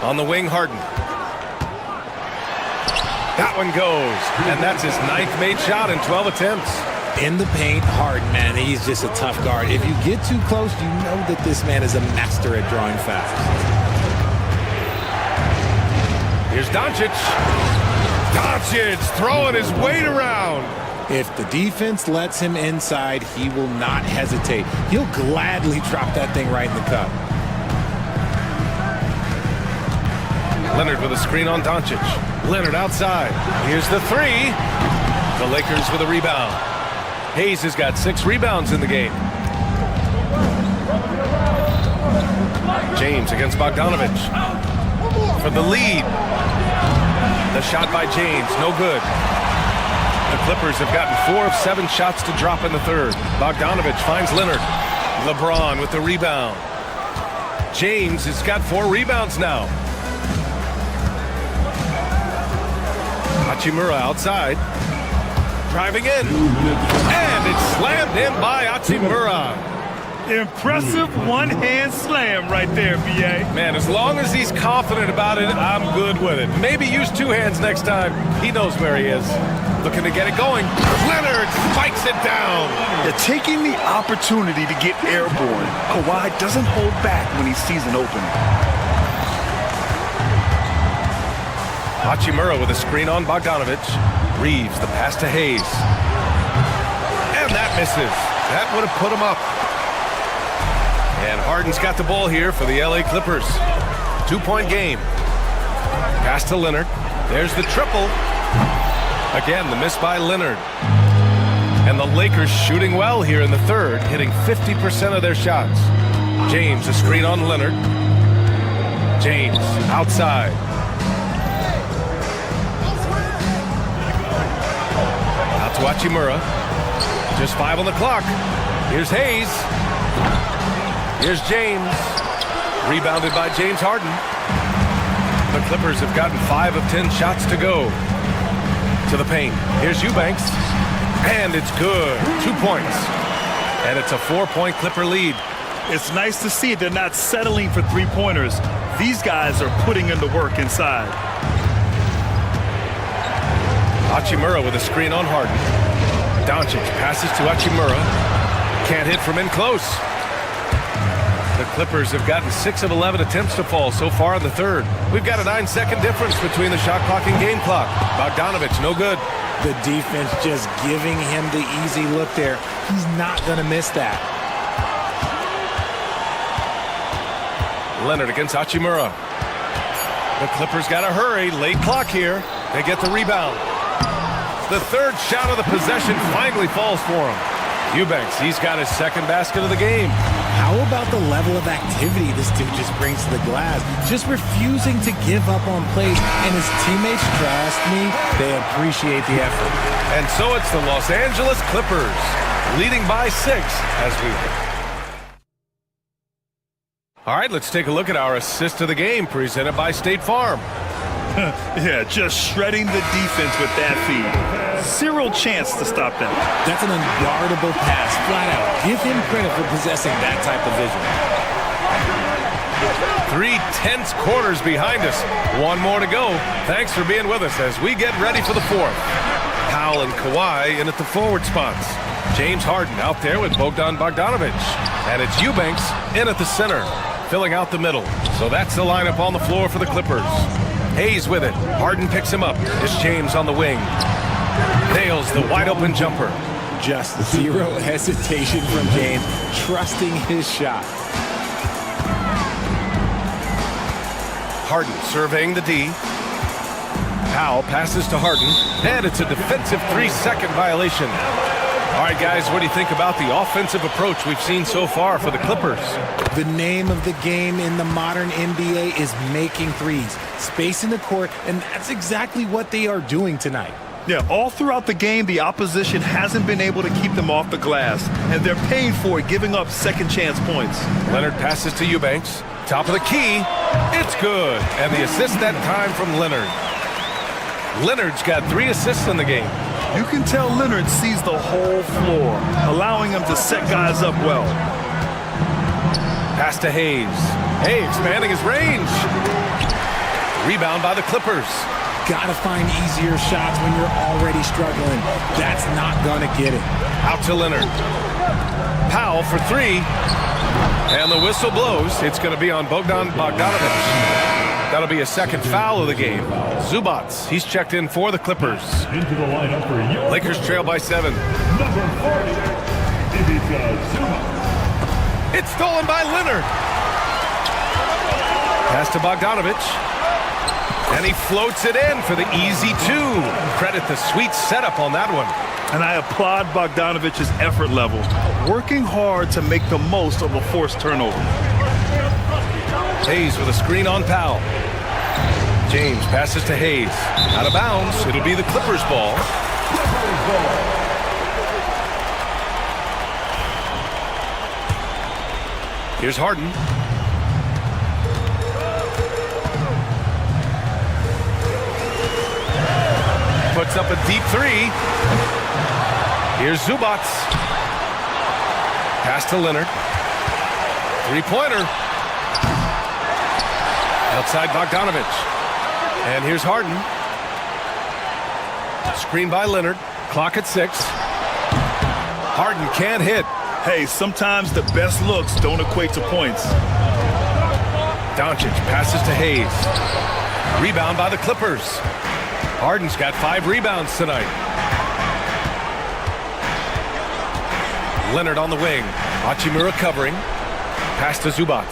On the wing, Harden. That one goes, and that's his 9th made shot in 12 attempts. In the paint, Harden, man, he's just a tough guard. If you get too close, you know that this man is a master at drawing fouls. Here's Doncic. Doncic throwing his weight around. If the defense lets him inside, he will not hesitate. He'll gladly drop that thing right in the cup. Leonard with a screen on Doncic. Leonard outside. Here's the 3. The Lakers with a rebound. Hayes has got 6 rebounds in the game. James against Bogdanovich. For the lead. The shot by James, no good. The Clippers have gotten 4 of 7 shots to drop in the third. Bogdanovich finds Leonard. LeBron with the rebound. James has got 4 rebounds now. Hachimura outside. Driving in. And it's slammed in by Hachimura. Impressive one-hand slam right there, B.A. Man, as long as he's confident about it, I'm good with it. Maybe use 2 hands next time. He knows where he is. Looking to get it going. Leonard spikes it down. They're taking the opportunity to get airborne. Kawhi doesn't hold back when he sees an opening. Hachimura with a screen on Bogdanovich. Reeves, the pass to Hayes. And that misses. That would have put him up. And Harden's got the ball here for the LA Clippers. 2-point game. Pass to Leonard. There's the triple. Again, the miss by Leonard. And the Lakers shooting well here in the third, hitting 50% of their shots. James, a screen on Leonard. James, outside. Out to Hachimura. Just 5 on the clock. Here's Hayes. Here's James. Rebounded by James Harden. The Clippers have gotten 5 of 10 shots to go. To the paint. Here's Eubanks. And it's good. 2 points. And it's a 4-point Clipper lead. It's nice to see they're not settling for three-pointers. These guys are putting in the work inside. Hachimura with a screen on Harden. Doncic passes to Hachimura. Can't hit from in close. The Clippers have gotten 6 of 11 attempts to fall so far in the third. We've got a 9-second difference between the shot clock and game clock. Bogdanovich, no good. The defense just giving him the easy look there. He's not going to miss that. Leonard against Hachimura. The Clippers got to hurry. Late clock here. They get the rebound. The third shot of the possession finally falls for him. Eubanks, he's got his second basket of the game. How about the level of activity this dude just brings to the glass? Just refusing to give up on plays. And his teammates, trust me, they appreciate the effort. And so it's the Los Angeles Clippers leading by 6 as we... All right, let's take a look at our assist of the game presented by State Farm. Yeah, just shredding the defense with that feed. Zero chance to stop that. That's an unguardable pass, flat out. Give him credit for possessing that type of vision. 3 tense quarters behind us. 1 more to go. Thanks for being with us as we get ready for the fourth. Powell and Kawhi in at the forward spots. James Harden out there with Bogdan Bogdanovich. And it's Eubanks in at the center, filling out the middle. So that's the lineup on the floor for the Clippers. Hayes with it. Harden picks him up. It's James on the wing. Nails the wide open jumper. Just zero hesitation from James, trusting his shot. Harden surveying the D. Powell passes to Harden, and it's a defensive 3-second violation. All right, guys, what do you think about the offensive approach we've seen so far for the Clippers? The name of the game in the modern NBA is making threes, spacing the court, and that's exactly what they are doing tonight. Yeah, all throughout the game, the opposition hasn't been able to keep them off the glass, and they're paying for it, giving up second chance points. Leonard passes to Eubanks. Top of the key. It's good. And the assist that time from Leonard. Leonard's got 3 assists in the game. You can tell Leonard sees the whole floor, allowing him to set guys up well. Pass to Hayes. Hey, expanding his range. Rebound by the Clippers. Gotta find easier shots when you're already struggling. That's not gonna get it. Out to Leonard. Powell for 3. And the whistle blows. It's gonna be on Bogdan Bogdanovich. That'll be a second foul of the game. Zubats, he's checked in for the Clippers. Into the lineup for you. Lakers trail by 7. Number 40, Ivica Zubac. It's stolen by Leonard. Pass to Bogdanovich. And he floats it in for the easy 2. Credit the sweet setup on that one. And I applaud Bogdanovich's effort level, working hard to make the most of a forced turnover. Hayes with a screen on Powell. James passes to Hayes. Out of bounds. It'll be the Clippers ball. Here's Harden. Puts up a deep 3. Here's Zubats. Pass to Leonard. 3-pointer. Outside Bogdanovich. And here's Harden. Screen by Leonard. Clock at 6. Harden can't hit. Hey, sometimes the best looks don't equate to points. Doncic passes to Hayes. Rebound by the Clippers. Harden's got 5 rebounds tonight. Leonard on the wing. Hachimura covering. Pass to Zubac.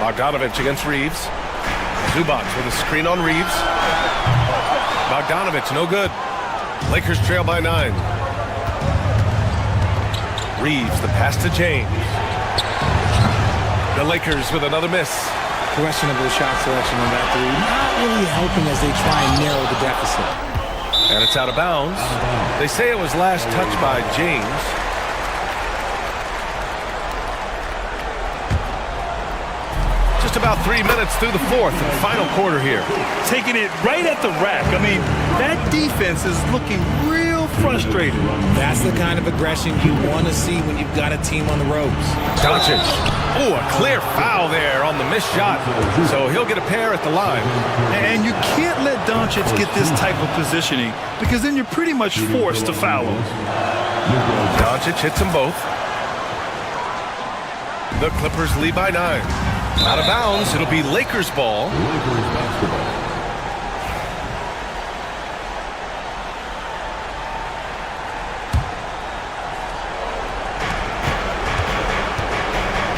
Bogdanovich against Reeves. Zubac with a screen on Reeves. Bogdanovich, no good. Lakers trail by 9. Reeves, the pass to James. The Lakers with another miss. Questionable shot selection on that three. Not really helping as they try and narrow the deficit. And it's out of bounds. They say it was last touched by James. Just about 3 minutes through the fourth and final quarter here. Taking it right at the rack. I mean, that defense is looking real frustrated. That's the kind of aggression you want to see when you've got a team on the ropes. Doncic. Oh, a clear foul there on the missed shot. So he'll get a pair at the line. And you can't let Doncic get this type of positioning because then you're pretty much forced to foul him. Doncic hits them both. The Clippers lead by 9. Out of bounds, it'll be Lakers ball.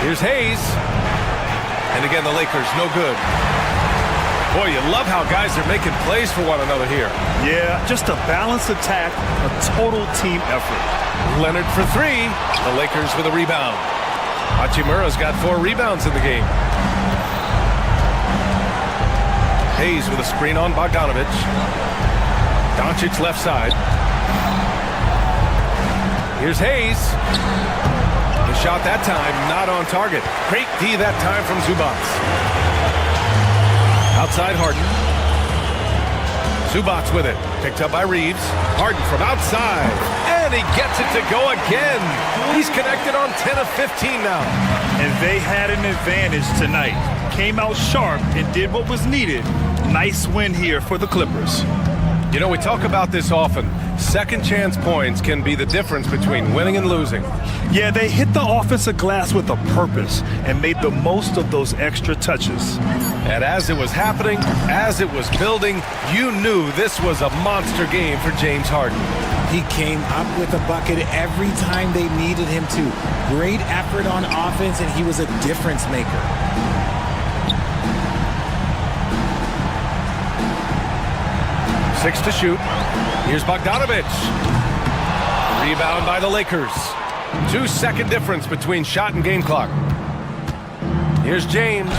Here's Hayes. And again, the Lakers, no good. Boy, you love how guys are making plays for one another here. Yeah, just a balanced attack, a total team effort. Leonard for 3. The Lakers with a rebound. Hachimura's got 4 rebounds in the game. Hayes with a screen on Bogdanovich. Doncic left side. Here's Hayes. The shot that time not on target. Great D that time from Zubac. Outside Harden. Zubac with it. Picked up by Reeves. Harden from outside. And he gets it to go again. He's connected on 10 of 15 now. And they had an advantage tonight. Came out sharp and did what was needed. Nice win here for the Clippers. You know, we talk about this often. Second chance points can be the difference between winning and losing. Yeah, they hit the offensive glass with a purpose and made the most of those extra touches. And as it was happening, as it was building, you knew this was a monster game for James Harden. He came up with a bucket every time they needed him to. Great effort on offense, and he was a difference maker. Six to shoot. Here's Bogdanovich. Rebound by the Lakers. 2-second difference between shot and game clock. Here's James.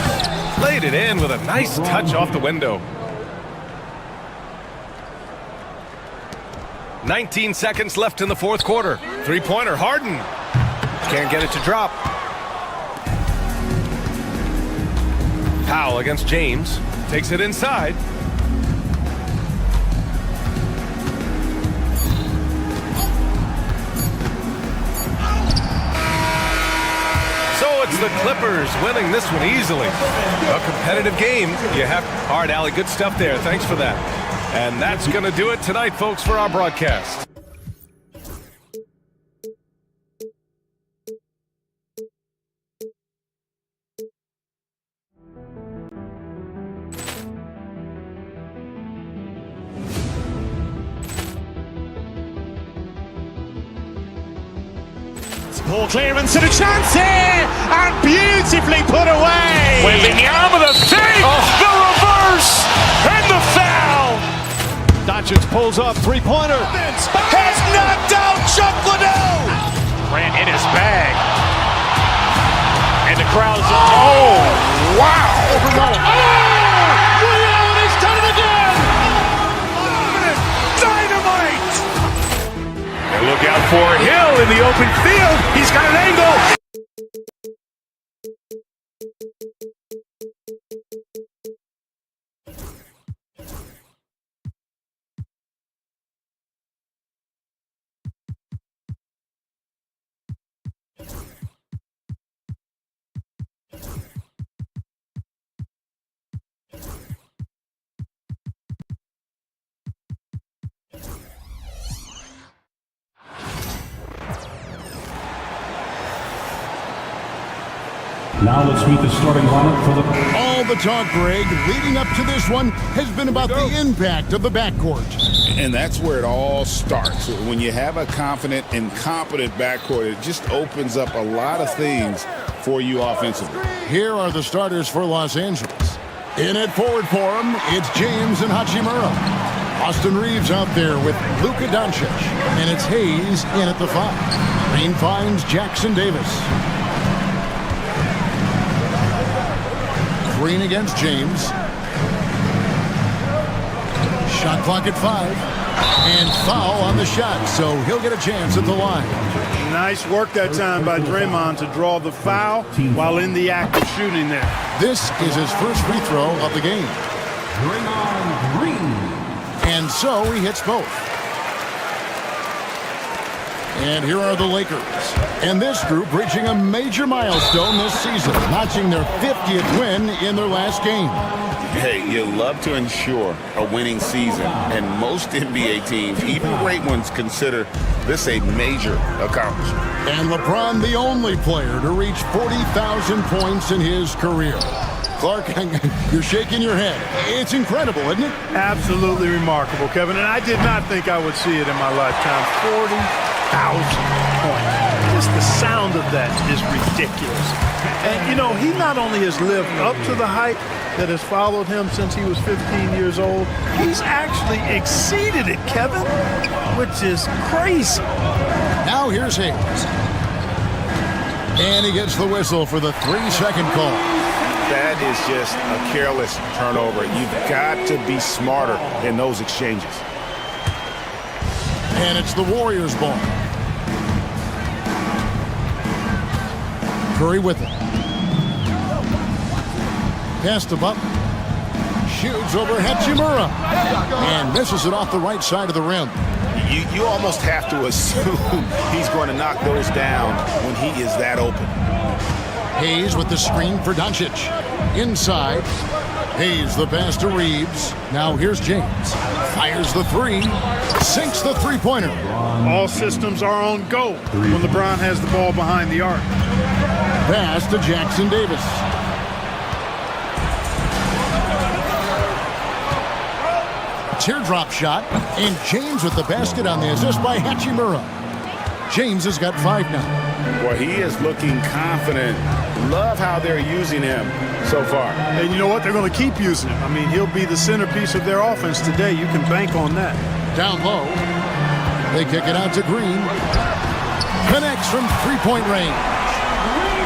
Laid it in with a nice touch off the window. 19 seconds left in the fourth quarter. Three-pointer, Harden. Can't get it to drop. Powell against James. Takes it inside. It's the Clippers winning this one easily. A competitive game. You have all right, Allie, good stuff there. Thanks for that. And that's going to do it tonight, folks, for our broadcast. Poor clearance and a chance here, and beautifully put away. Wembanyama the save, the reverse, and the foul. Doncic pulls up, three-pointer. Has knocked out Chuck Liddell. Grant in his bag. And the crowd's oh, wow. Liddell, he's done it again. Dynamite. And look out for Hill in the open field. He's got an angle. Now let's meet the starting lineup for the... All the talk, Greg, leading up to this one has been about the impact of the backcourt. And that's where it all starts. When you have a confident and competent backcourt, it just opens up a lot of things for you offensively. Here are the starters for Los Angeles. In at forward for him, it's James and Hachimura. Austin Reeves out there with Luka Doncic. And it's Hayes in at the 5. Green finds Jackson Davis. Green against James. Shot clock at 5. And foul on the shot, so he'll get a chance at the line. Nice work that time by Draymond to draw the foul while in the act of shooting there. This is his first free throw of the game. Draymond Green. And so he hits both. And here are the Lakers. And this group reaching a major milestone this season, notching their 50th win in their last game. Hey, you love to ensure a winning season, and most NBA teams, even great ones, consider this a major accomplishment. And LeBron, the only player to reach 40,000 points in his career. Clark, you're shaking your head. It's incredible, isn't it? Absolutely remarkable, Kevin. And I did not think I would see it in my lifetime. 40,000 points. Just the sound of that is ridiculous. And, you know, he not only has lived up to the hype that has followed him since he was 15 years old, he's actually exceeded it, Kevin, which is crazy. Now here's Hayes. And he gets the whistle for the 3-second call. That is just a careless turnover. You've got to be smarter in those exchanges. And it's the Warriors' ball. Curry with it. Pass to Butler. Shoots over Hachimura. And misses it off the right side of the rim. You almost have to assume he's going to knock those down when he is that open. Hayes with the screen for Doncic. Inside. Hayes the pass to Reeves. Now here's James. Fires the 3. Sinks the three-pointer. All systems are on go when LeBron has the ball behind the arc. Pass to Jackson Davis. Teardrop shot. And James with the basket on the assist by Hachimura. James has got 5 now. Well, he is looking confident. Love how they're using him so far. And you know what? They're going to keep using him. I mean, he'll be the centerpiece of their offense today. You can bank on that. Down low. They kick it out to Green. Connects from three-point range.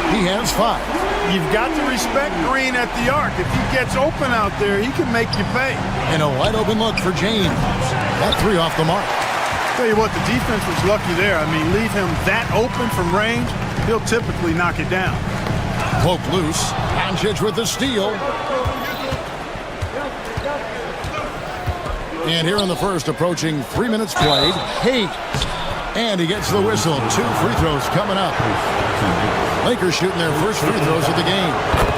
He has 5. You've got to respect Green at the arc. If he gets open out there, he can make you pay. And a wide open look for James. That 3 off the mark. Tell you what, the defense was lucky there. I mean, leave him that open from range, he'll typically knock it down. Poke loose. Doncic with the steal. And here in the first, approaching 3 minutes played, Hayes. And he gets the whistle. 2 free throws coming up. Lakers shooting their first free throws of the game.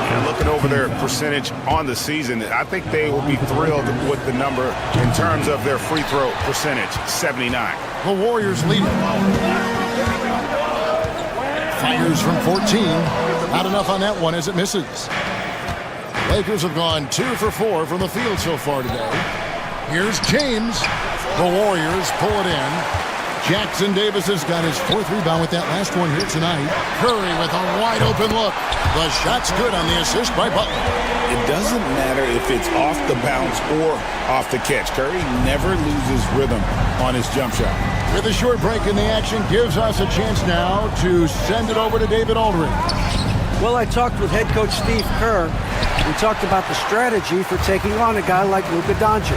And looking over their percentage on the season, I think they will be thrilled with the number in terms of their free throw percentage, 79. The Warriors lead. Fires from 14. Not enough on that one as it misses. Lakers have gone 2 for 4 from the field so far today. Here's James. The Warriors pull it in. Jackson Davis has got his 4th rebound with that last one here tonight. Curry with a wide open look. The shot's good on the assist by Butler. It doesn't matter if it's off the bounce or off the catch. Curry never loses rhythm on his jump shot. With a short break in the action, gives us a chance now to send it over to David Aldridge. Well, I talked with head coach Steve Kerr. We talked about the strategy for taking on a guy like Luka Doncic.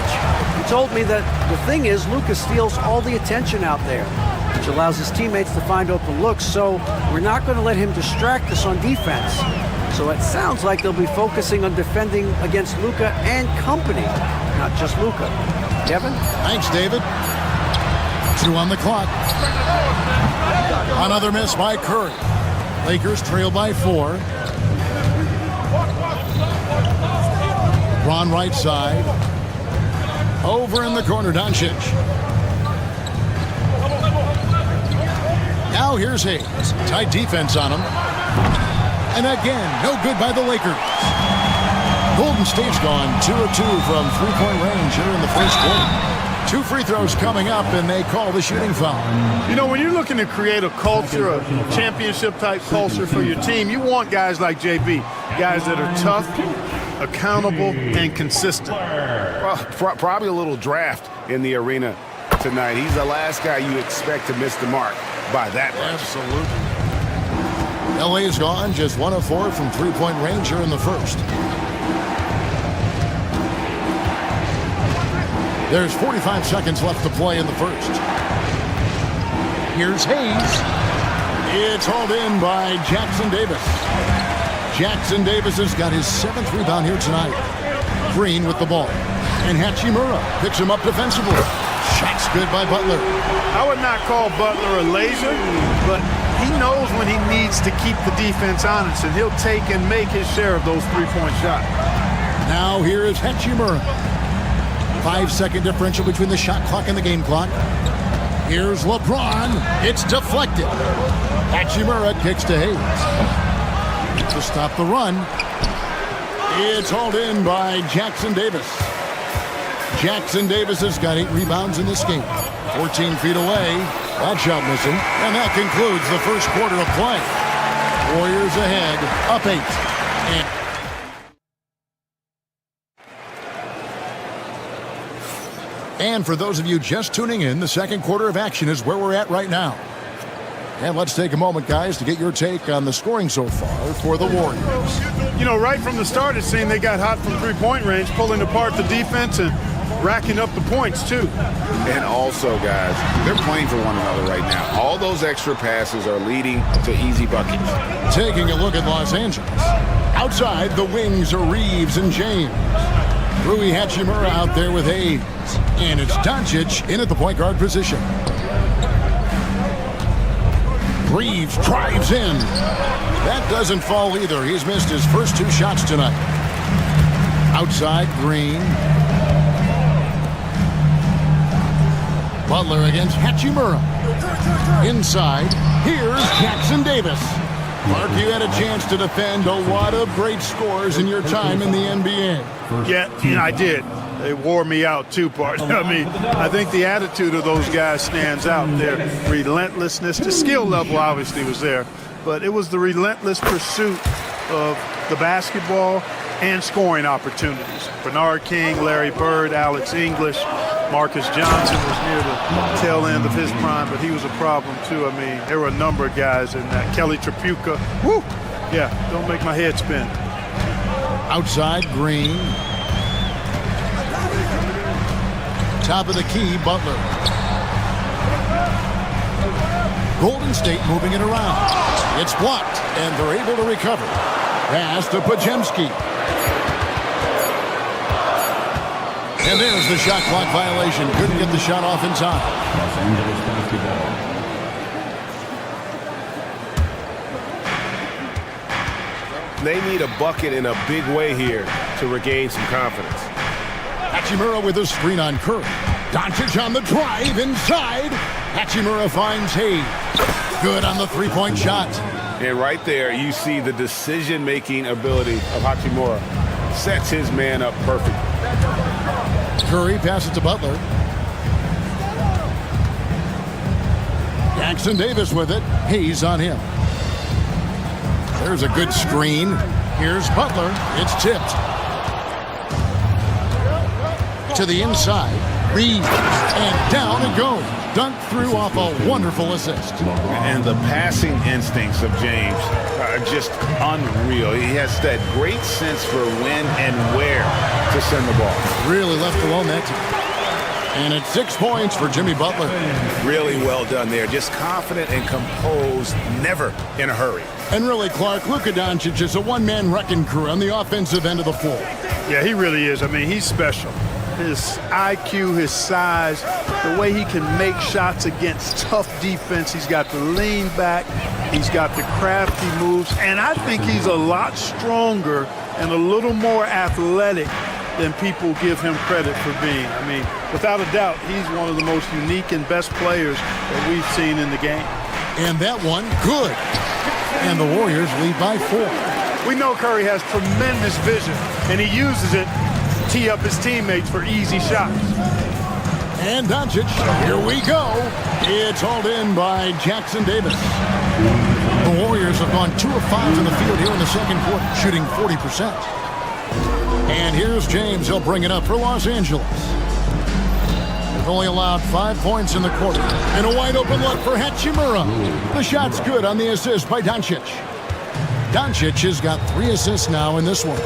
He told me that the thing is Luka steals all the attention out there, which allows his teammates to find open looks, so we're not going to let him distract us on defense. So it sounds like they'll be focusing on defending against Luka and company, not just Luka. Kevin? Thanks, David. 2 on the clock. Another miss by Curry. Lakers trail by 4. Ron right side. Over in the corner, Doncic. Now here's Hayes. Tight defense on him. And again, no good by the Lakers. Golden State's gone 2 of 2 from three-point range here in the first quarter. 2 free throws coming up, and they call the shooting foul. You know, when you're looking to create a culture, a championship-type culture for your team, you want guys like JB, guys that are tough, accountable, and consistent. Well, probably a little draft in the arena tonight. He's the last guy you expect to miss the mark by that much. Absolutely. LA is gone just 1 of 4 from three-point range here in the first. There's 45 seconds left to play in the first. Here's Hayes. It's hauled in by Jackson Davis. Jackson Davis has got his 7th rebound here tonight. Green with the ball. And Hachimura picks him up defensively. Shot's good by Butler. I would not call Butler a laser, but he knows when he needs to keep the defense honest, and he'll take and make his share of those three-point shots. Now here is Hachimura. 5-second differential between the shot clock and the game clock. Here's LeBron. It's deflected. Hachimura kicks to Hayes. To stop the run. It's hauled in by Jackson Davis. Jackson Davis has got 8 rebounds in this game. 14 feet away. That shot missing. And that concludes the first quarter of play. Warriors ahead, up 8. And for those of you just tuning in, the second quarter of action is where we're at right now. And let's take a moment, guys, to get your take on the scoring so far for the Warriors. You know, right from the start, it seemed they got hot from three-point range, pulling apart the defense and racking up the points, too. And also, guys, they're playing for one another right now. All those extra passes are leading to easy buckets. Taking a look at Los Angeles. Outside, the wings are Reeves and James. Rui Hachimura out there with Hayes. And it's Doncic in at the point guard position. Reeves drives in. That doesn't fall either. He's missed his first 2 shots tonight. Outside, Green. Butler against Hachimura. Inside, here's Jackson Davis. Mark, you had a chance to defend a lot of great scores in your time in the NBA. Yeah, I did. They wore me out too, partner. I mean, I think the attitude of those guys stands out. Their relentlessness, the skill level obviously was there, but it was the relentless pursuit of the basketball and scoring opportunities. Bernard King, Larry Bird, Alex English, Marcus Johnson was near the tail end of his prime, but he was a problem too. I mean, there were a number of guys in that. Kelly Tripucka, whoo! Yeah, don't make my head spin. Outside, Green. Top of the key, Butler. Golden State moving it around. It's blocked, and they're able to recover. Pass to Podziemski. And there's the shot clock violation. Couldn't get the shot off in time. Los Angeles basketball. They need a bucket in a big way here to regain some confidence. Hachimura with a screen on Curry. Doncic on the drive inside. Hachimura finds Hayes. Good on the three-point shot. And right there, you see the decision-making ability of Hachimura. Sets his man up perfectly. Curry passes to Butler. Jackson Davis with it. Hayes on him. There's a good screen. Here's Butler. It's tipped. To the inside. Reeves. And down it goes. Dunked through off a wonderful assist. And the passing instincts of James are just unreal. He has that great sense for when and where to send the ball. Really left alone that time. And it's 6 points for Jimmy Butler. Really well done there. Just confident and composed, never in a hurry. And really, Clark, Luka Doncic is a one-man wrecking crew on the offensive end of the floor. Yeah, he really is. I mean, he's special. His IQ, his size, the way he can make shots against tough defense. He's got the lean back. He's got the crafty moves. And I think he's a lot stronger and a little more athletic than people give him credit for being. I mean, without a doubt, he's one of the most unique and best players that we've seen in the game. And that one, good. And the Warriors lead by 4. We know Curry has tremendous vision, and he uses it to tee up his teammates for easy shots. And Doncic, here we go. It's hauled in by Jackson Davis. The Warriors have gone 2 of 5 in the field here in the second quarter, shooting 40%. And here's James. He'll bring it up for Los Angeles. They've only allowed 5 points in the quarter. And a wide open look for Hachimura. The shot's good on the assist by Doncic. Doncic has got 3 assists now in this one.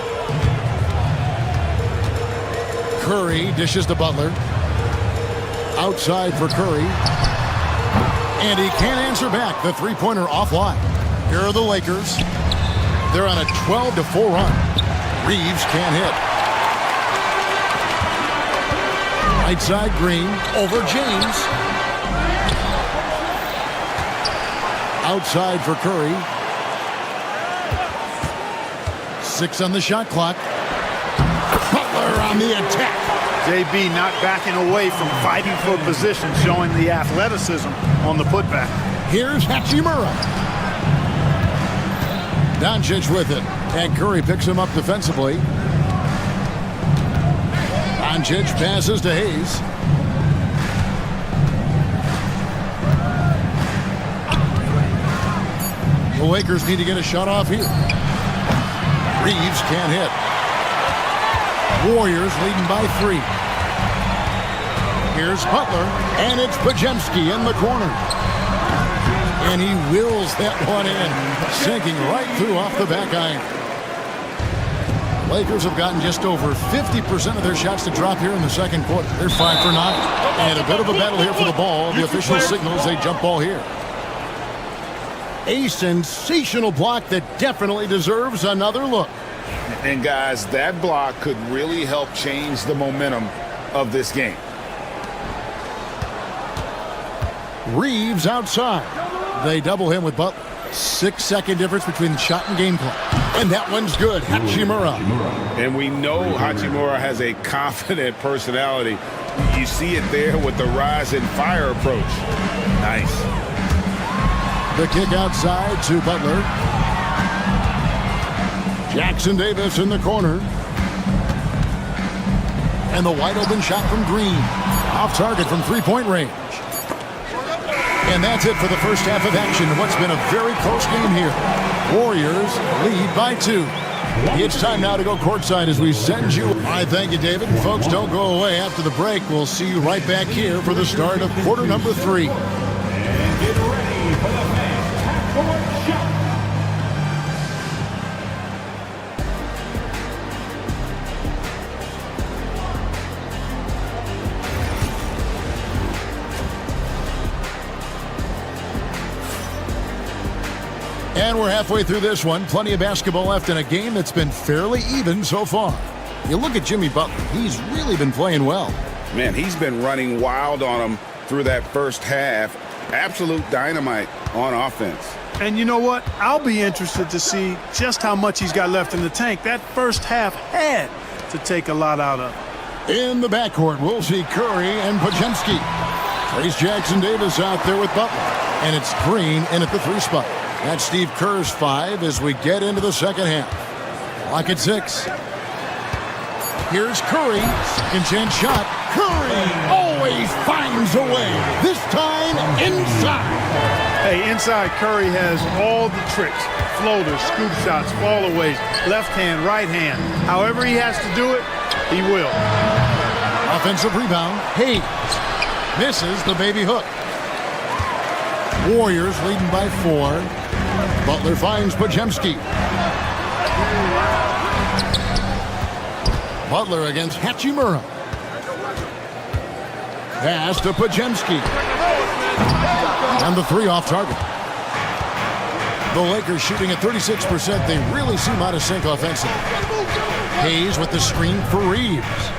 Curry dishes to Butler. Outside for Curry. And he can't answer back. The three-pointer offline. Here are the Lakers. They're on a 12-4 run. Reeves can't hit. Right side Green over James. Outside for Curry. 6 on the shot clock. Butler on the attack. JB not backing away from fighting for position, showing the athleticism on the putback. Here's Hachimura. Doncic with it. And Curry picks him up defensively. Doncic passes to Hayes. The Lakers need to get a shot off here. Reeves can't hit. Warriors leading by 3. Here's Butler, and it's Podziemski in the corner. And he wills that one in, sinking right through off the back iron. Lakers have gotten just over 50% of their shots to drop here in the second quarter. They're 5 for 9. And a bit of a battle here for the ball. The official signals a jump ball here. A sensational block that definitely deserves another look. And guys, that block could really help change the momentum of this game. Reeves outside. They double him with Butler. 6-second difference between shot and game clock. And that one's good. Hachimura. And we know Hachimura has a confident personality. You see it there with the rise and fire approach. Nice. The kick outside to Butler. Jackson Davis in the corner. And the wide open shot from Green. Off target from three-point range. And that's it for the first half of action. What's been a very close game here. Warriors lead by 2. It's time now to go courtside as we send you. I thank you, David. And folks, don't go away after the break. We'll see you right back here for the start of quarter number 3. And get ready for the fans half-court shot. And we're halfway through this one. Plenty of basketball left in a game that's been fairly even so far. You look at Jimmy Butler. He's really been playing well. Man, he's been running wild on him through that first half. Absolute dynamite on offense. And you know what? I'll be interested to see just how much he's got left in the tank. That first half had to take a lot out of him. In the backcourt, we'll see Curry and Podziemski. Trace Jackson Davis out there with Butler. And it's Green in at the 3 spot. That's Steve Kerr's 5 as we get into the second half. Clock at 6. Here's Curry. Second chance shot. Curry always finds a way. This time inside. Hey, inside Curry has all the tricks. Floaters, scoop shots, fallaways, left hand, right hand. However he has to do it, he will. Offensive rebound. Hayes misses the baby hook. Warriors leading by 4. Butler finds Podziemski. Butler against Hachimura. Pass to Podziemski. And the 3 off target. The Lakers shooting at 36%. They really seem out of sync offensively. Hayes with the screen for Reeves.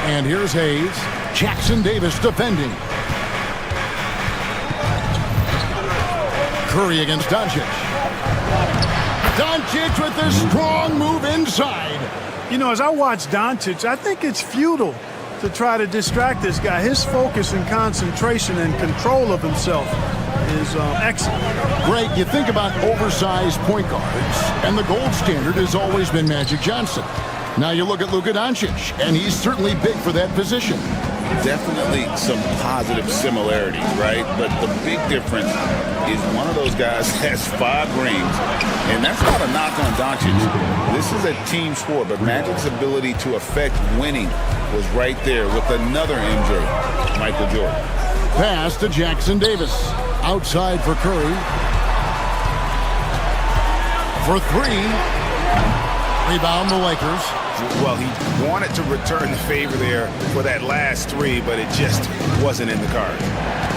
And here's Hayes. Jackson Davis defending. Curry against Doncic. Doncic with a strong move inside. You know, as I watch Doncic, I think it's futile to try to distract this guy. His focus and concentration and control of himself is excellent. Greg, you think about oversized point guards, and the gold standard has always been Magic Johnson. Now you look at Luka Doncic, and he's certainly big for that position. Definitely some positive similarities, right? But the big difference is one of those guys has 5 rings, and that's not a knock on Doncic. This is a team sport, but Magic's ability to affect winning was right there with another MJ, Michael Jordan. Pass to Jackson Davis. Outside for Curry. For 3. Rebound the Lakers. Well, he wanted to return the favor there for that last 3, but it just wasn't in the cards.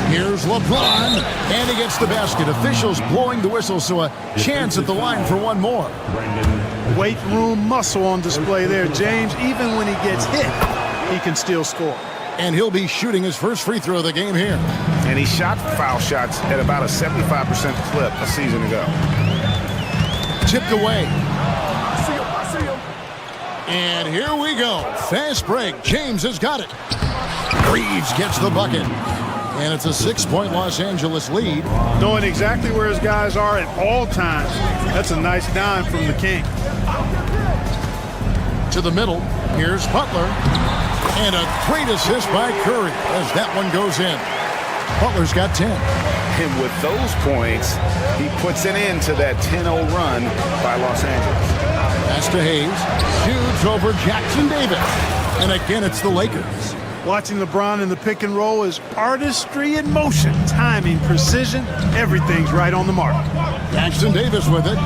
Here's LeBron, and he gets the basket. Officials blowing the whistle, so a chance at the line for one more. Weight room muscle on display there, James. Even when he gets hit, he can still score. And he'll be shooting his first free throw of the game here. And he shot foul shots at about a 75% clip a season ago. Tipped away. And here we go. Fast break. James has got it. Reeves gets the bucket. And it's a 6-point Los Angeles lead. Knowing exactly where his guys are at all times. That's a nice dime from the King. To the middle. Here's Butler. And a great assist by Curry as that one goes in. Butler's got 10. And with those points, he puts an end to that 10-0 run by Los Angeles. Pass to Hayes. Shoots over Jackson Davis. And again, it's the Lakers. Watching LeBron in the pick and roll is artistry in motion. Timing, precision, everything's right on the mark. Jackson Davis with it.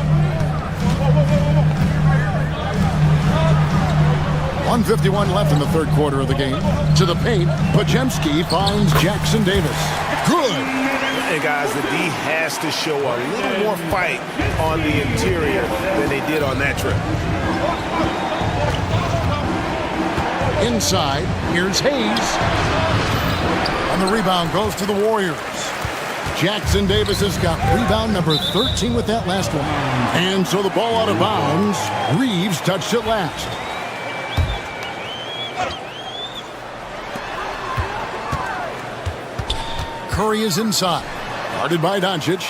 1:51 left in the third quarter of the game. To the paint, Podziemski finds Jackson Davis. Good. And guys, the D has to show a little more fight on the interior than they did on that trip. Inside, here's Hayes. And the rebound goes to the Warriors. Jackson Davis has got rebound number 13 with that last one. And so the ball out of bounds. Reeves touched it last. Curry is inside. Guarded by Doncic.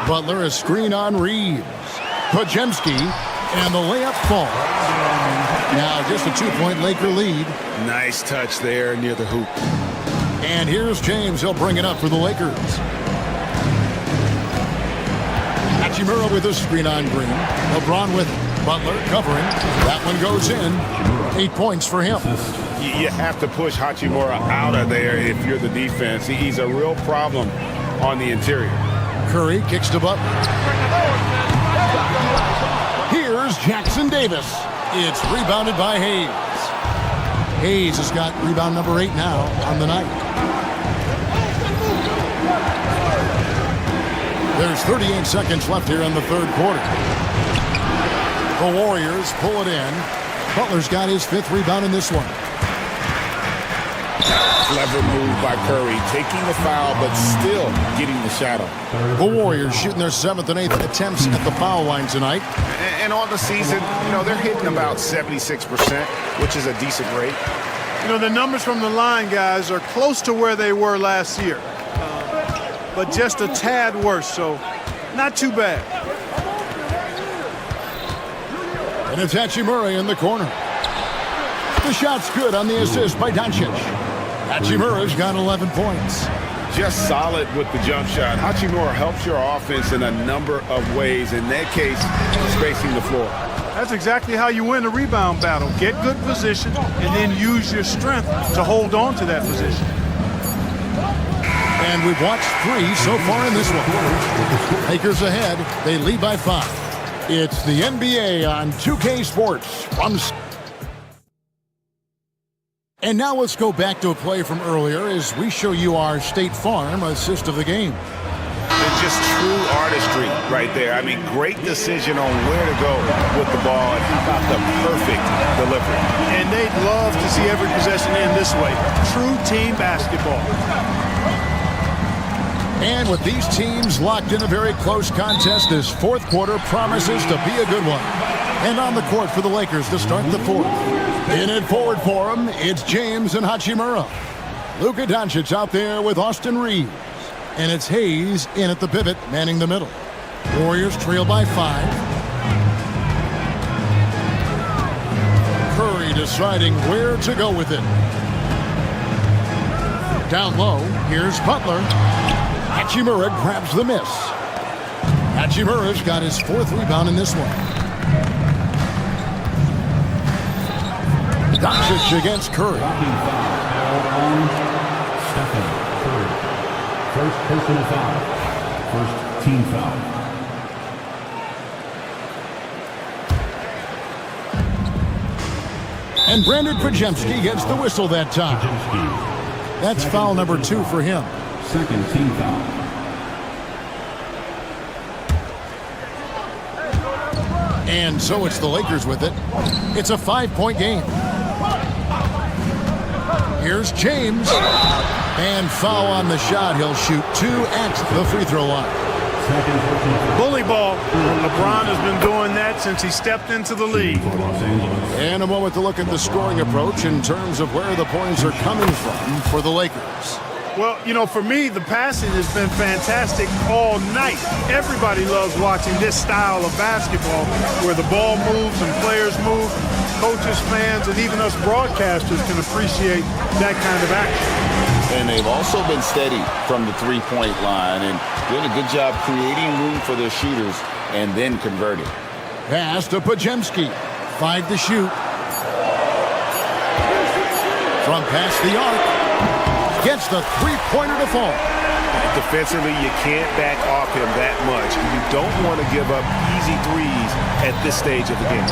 Butler, a screen on Reeves. Podziemski, and the layup falls. Now just a 2-point Laker lead. Nice touch there near the hoop. And here's James. He'll bring it up for the Lakers. Hachimura with a screen on Green. LeBron with Butler covering. That one goes in. 8 points for him. You have to push Hachimura out of there if you're the defense. He's a real problem on the interior. Curry kicks to Butler. Here's Jackson Davis. It's rebounded by Hayes. Hayes has got rebound number 8 now on the night. There's 38 seconds left here in the third quarter. The Warriors pull it in. Butler's got his 5th rebound in this one. Clever move by Curry, taking the foul, but still getting the shot off. The Warriors shooting their 7th and 8th attempts at the foul line tonight. And on the season, they're hitting about 76%, which is a decent rate. The numbers from the line, guys, are close to where they were last year. But just a tad worse, so not too bad. And it's Hachimura in the corner. The shot's good on the assist by Doncic. Hachimura's got 11 points. Just solid with the jump shot. Hachimura helps your offense in a number of ways. In that case, spacing the floor. That's exactly how you win a rebound battle. Get good position and then use your strength to hold on to that position. And we've watched 3 so far in this one. Lakers ahead. They lead by 5. It's the NBA on 2K Sports. And now let's go back to a play from earlier as we show you our State Farm assist of the game. It's just true artistry right there. I mean, great decision on where to go with the ball and how about the perfect delivery. And they'd love to see every possession end this way. True team basketball. And with these teams locked in a very close contest, this fourth quarter promises to be a good one. And on the court for the Lakers to start the fourth. In it forward for him, it's James and Hachimura. Luka Doncic out there with Austin Reeves. And it's Hayes in at the pivot, manning the middle. Warriors trail by 5. Curry deciding where to go with it. Down low, here's Butler. Hachimura grabs the miss. Hachimura's got his 4th rebound in this one. Doncic against Curry. Stephen Curry. First personal foul. First team foul. And Brandon Pajemski gets the whistle that time. That's foul number 2 for him. Second team foul. And so it's the Lakers with it. It's a 5-point game. Here's James. And foul on the shot. He'll shoot 2 at the free throw line. Bully ball. LeBron has been doing that since he stepped into the league. And a moment to look at the scoring approach in terms of where the points are coming from for the Lakers. Well, you know, for me, the passing has been fantastic all night. Everybody loves watching this style of basketball where the ball moves and players move. Coaches, fans, and even us broadcasters can appreciate that kind of action. And they've also been steady from the three-point line and doing a good job creating room for their shooters and then converting. Pass to Pajemski. 5 to shoot. From past the arc. Gets the three-pointer to fall. Defensively, you can't back off him that much. You don't want to give up easy threes at this stage of the game.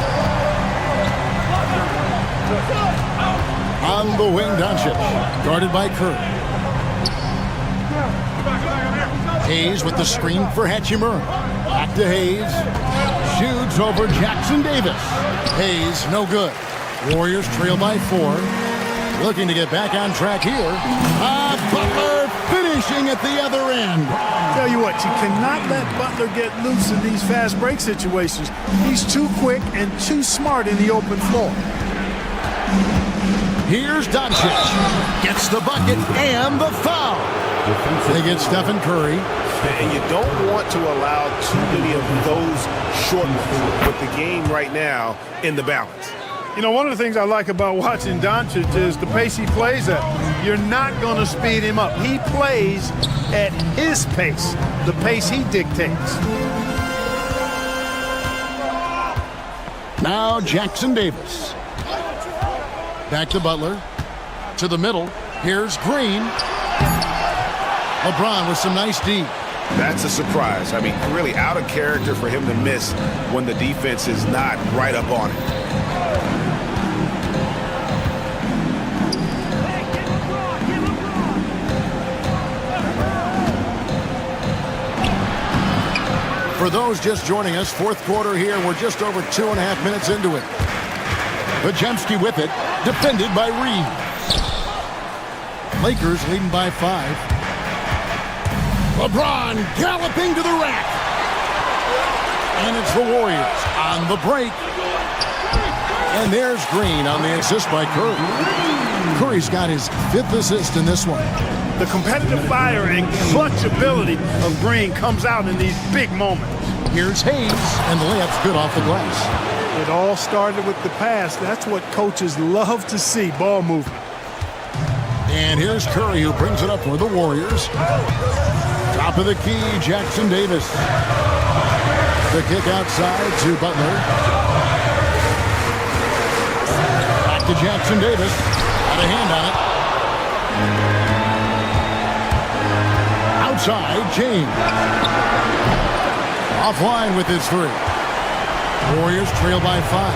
On the wing, Doncic, guarded by Curry. Hayes with the screen for Hachimura. Back to Hayes. Shoots over Jackson Davis. Hayes, no good. Warriors trail by 4. Looking to get back on track here. Butler finishing at the other end. Tell you what, you cannot let Butler get loose in these fast break situations. He's too quick and too smart in the open floor. Here's Doncic. Gets the bucket and the foul. They get Stephen Curry. And you don't want to allow too many of those short ones with the game right now in the balance. You know, one of the things I like about watching Doncic is the pace he plays at. You're not going to speed him up. He plays at his pace, the pace he dictates. Now Jackson Davis. Back to Butler. To the middle. Here's Green. LeBron with some nice D. That's a surprise. I mean, really out of character for him to miss when the defense is not right up on it. For those just joining us, 4th quarter here. We're just over 2.5 minutes into it. Pajemski with it, defended by Reeves. Lakers leading by 5. LeBron galloping to the rack. And it's the Warriors on the break. And there's Green on the assist by Curry. Curry's got his 5th assist in this one. The competitive fire and clutch ability of Green comes out in these big moments. Here's Hayes, and the layup's good off the glass. It all started with the pass. That's what coaches love to see, ball movement. And here's Curry, who brings it up for the Warriors. Top of the key, Jackson Davis. The kick outside to Butler. Back to Jackson Davis. Got a hand on it. Outside, James. Offline with his 3. Warriors trail by 5.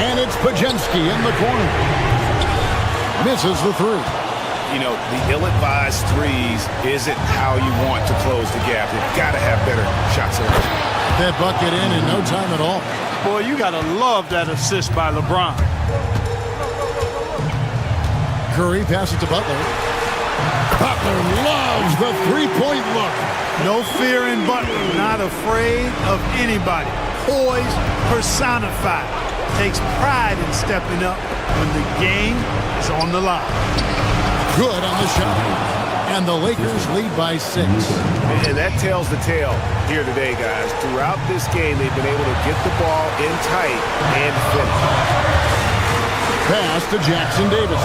And it's Pajemski in the corner. Misses the 3. You know, the ill-advised threes isn't how you want to close the gap. You've got to have better shot selection. That bucket in no time at all. Boy, you got to love that assist by LeBron. Curry passes to Butler. Butler loves the three-point look. No fear in Butler. Not afraid of anybody. Poise personified. Takes pride in stepping up when the game is on the line. Good on the shot. And the Lakers lead by 6. And that tells the tale here today, guys. Throughout this game, they've been able to get the ball in tight and finish. Pass to Jackson Davis.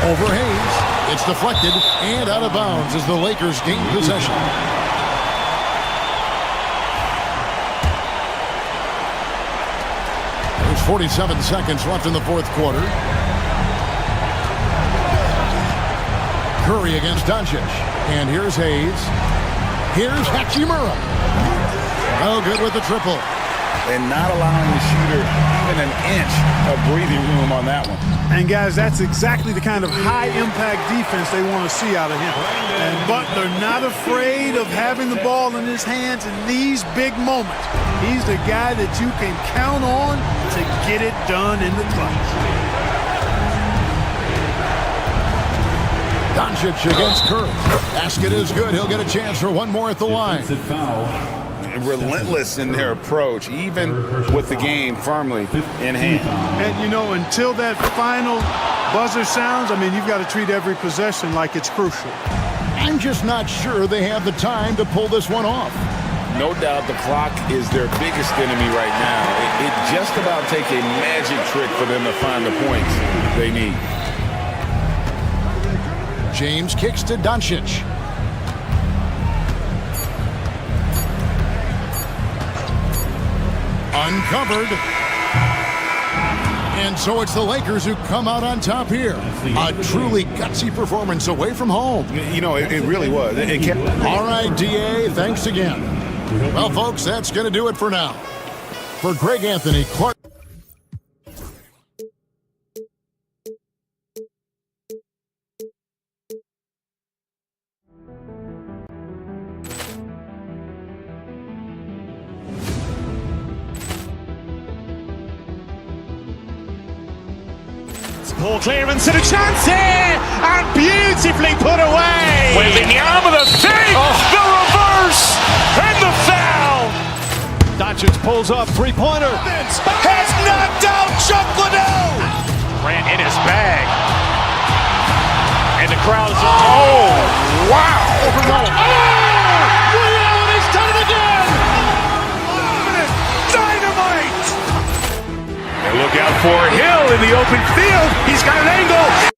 Over Hayes. It's deflected and out of bounds as the Lakers gain possession. There's 47 seconds left in the fourth quarter. Curry against Doncic. And here's Hayes. Here's Hachimura. Oh, good with the triple. And not allowing the shooter even an inch of breathing room on that one. And, guys, that's exactly the kind of high-impact defense they want to see out of him. And Butler not afraid of having the ball in his hands in these big moments. He's the guy that you can count on to get it done in the clutch. Doncic against Curry. Basket is good. He'll get a chance for one more at the line. Relentless in their approach, even with the game firmly in hand. And, you know, until that final buzzer sounds, I mean, you've got to treat every possession like it's crucial. I'm just not sure they have the time to pull this one off. No doubt the clock is their biggest enemy right now. It just about takes a magic trick for them to find the points they need. James kicks to Doncic. Uncovered. And so it's the Lakers who come out on top here. A truly gutsy performance away from home. You know, it really was. All right, DA, thanks again. Well, folks, that's going to do it for now. For Greg Anthony, Clark. Poor clearance and a chance here, and beautifully put away. Wembanyama the save, the reverse, and the foul. Doncic pulls up, three-pointer. Has knocked out Chuck Liddell. Ran in his bag, and the crowd is wow. He's done it again. Dynamite. And look out for Hill in the open field. He's got an angle.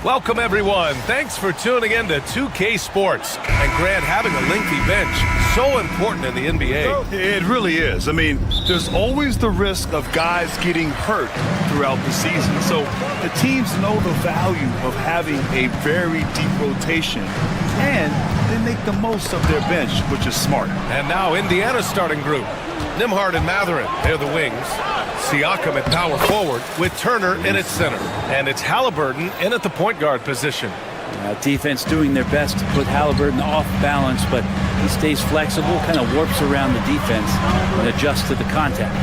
Welcome, everyone. Thanks for tuning in to 2K Sports. And Grant, having a lengthy bench, so important in the NBA. It really is. I mean, there's always the risk of guys getting hurt throughout the season. So the teams know the value of having a very deep rotation, and they make the most of their bench, which is smart. And now Indiana's starting group. Nimhard and Matherin, they're the wings. Siakam at power forward with Turner in at center. And it's Halliburton in at the point guard position. Defense doing their best to put Halliburton off balance, but he stays flexible, kind of warps around the defense and adjusts to the contact.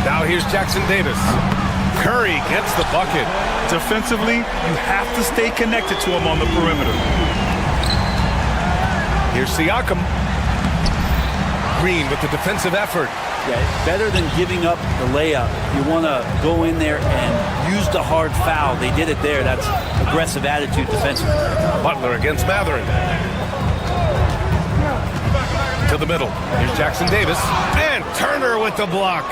Now here's Jackson Davis. Curry gets the bucket. Defensively, you have to stay connected to him on the perimeter. Here's Siakam. Green with the defensive effort. Yeah, better than giving up the layup. You want to go in there and use the hard foul. They did it there. That's aggressive attitude defensively. Butler against Matherin. To the middle. Here's Jackson Davis. And Turner with the block.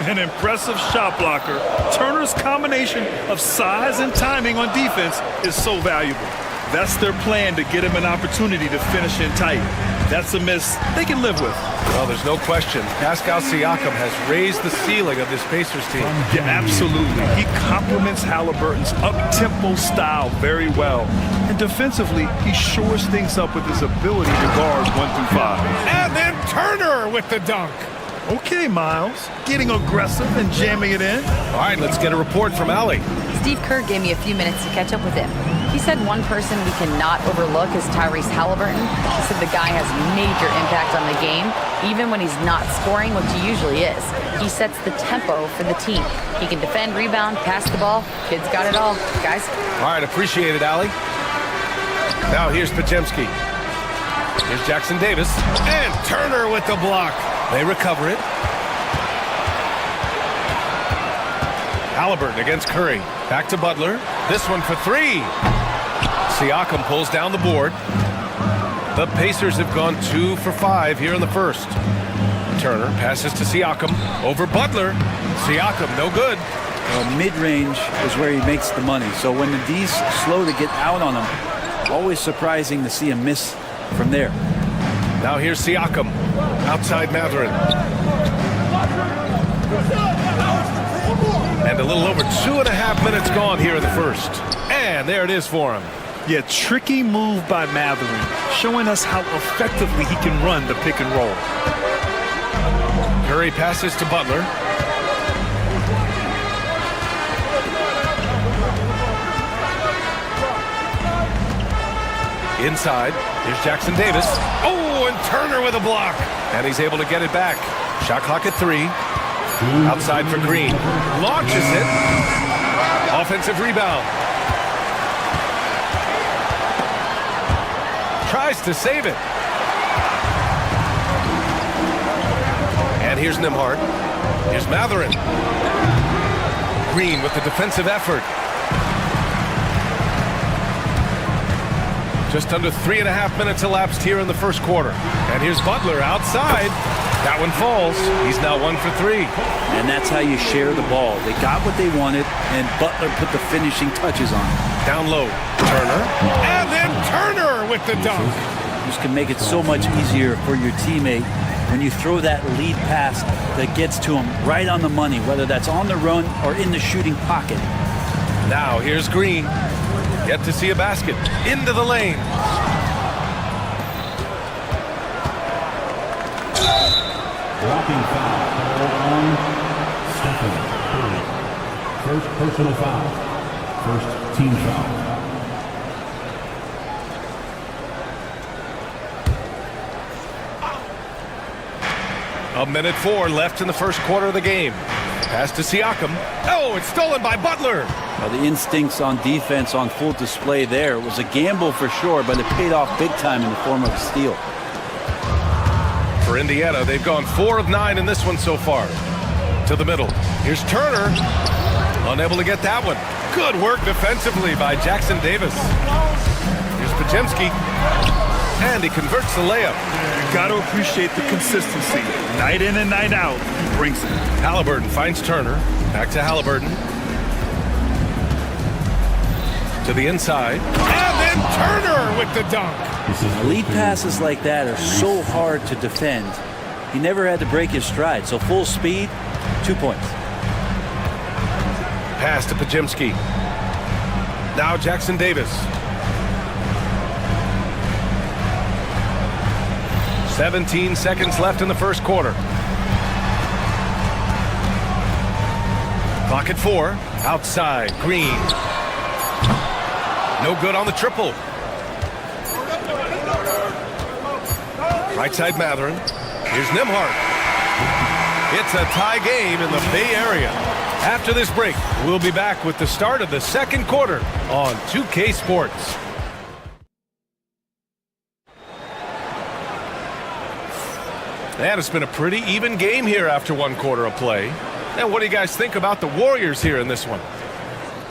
An impressive shot blocker. Turner's combination of size and timing on defense is so valuable. That's their plan to get him an opportunity to finish in tight. That's a miss they can live with. Well, there's no question. Pascal Siakam has raised the ceiling of this Pacers team. Yeah, absolutely. He complements Halliburton's up-tempo style very well. And defensively, he shores things up with his ability to guard 1 through 5. And then Turner with the dunk. Okay, Miles. Getting aggressive and jamming it in. All right, let's get a report from Allie. Steve Kerr gave me a few minutes to catch up with him. He said one person we cannot overlook is Tyrese Halliburton. He said the guy has major impact on the game, even when he's not scoring, which he usually is. He sets the tempo for the team. He can defend, rebound, pass the ball. Kid's got it all, guys. All right, appreciate it, Allie. Now here's Pajemski. Here's Jackson Davis. And Turner with the block. They recover it. Halliburton against Curry. Back to Butler. This one for three. Siakam pulls down the board. The Pacers have gone 2 for 5 here in the first. Turner passes to Siakam. Over Butler. Siakam, no good. Mid-range is where he makes the money. So when the D's slow to get out on him, always surprising to see him miss from there. Now here's Siakam. Outside Matherin. And a little over 2.5 minutes gone here in the first. And there it is for him. Yeah, tricky move by Matherin, showing us how effectively he can run the pick and roll. Curry passes to Butler. Inside, here's Jackson Davis. Oh, and Turner with a block. And he's able to get it back. Shot clock at 3. Outside for Green. Launches it. Offensive rebound. Tries to save it. And here's Nembhard. Here's Matherin. Green with the defensive effort. Just under 3.5 minutes elapsed here in the first quarter. And here's Butler outside. That one falls. He's now 1 for 3. And that's how you share the ball. They got what they wanted, and Butler put the finishing touches on it. Down low, Turner. And then Turner with the dunk. Just can make it so much easier for your teammate when you throw that lead pass that gets to him right on the money, whether that's on the run or in the shooting pocket. Now here's Green. Yet to see a basket. Into the lane. Blocking foul on Stephen Curry. First personal foul. First team foul. A minute 4 left in the first quarter of the game. Pass to Siakam. Oh, it's stolen by Butler. Well, the instincts on defense on full display there. It was a gamble for sure, but it paid off big time in the form of a steal. For Indiana, they've gone 4 of 9 in this one so far. To the middle. Here's Turner. Unable to get that one. Good work defensively by Jackson Davis. Here's Pajemski. And he converts the layup. You got to appreciate the consistency. Night in and night out, he brings it. Halliburton finds Turner. Back to Halliburton. To the inside. And then Turner with the dunk. Lead passes like that are so hard to defend. He never had to break his stride. So full speed, 2 points. Pass to Pajemski. Now Jackson Davis. 17 seconds left in the first quarter. Clock at 4. Outside. Green. No good on the triple. Right side Matherin. Here's Nembhard. It's a tie game in the Bay Area. After this break, we'll be back with the start of the second quarter on 2K Sports. And it's been a pretty even game here after 1 quarter of play. And what do you guys think about the Warriors here in this one?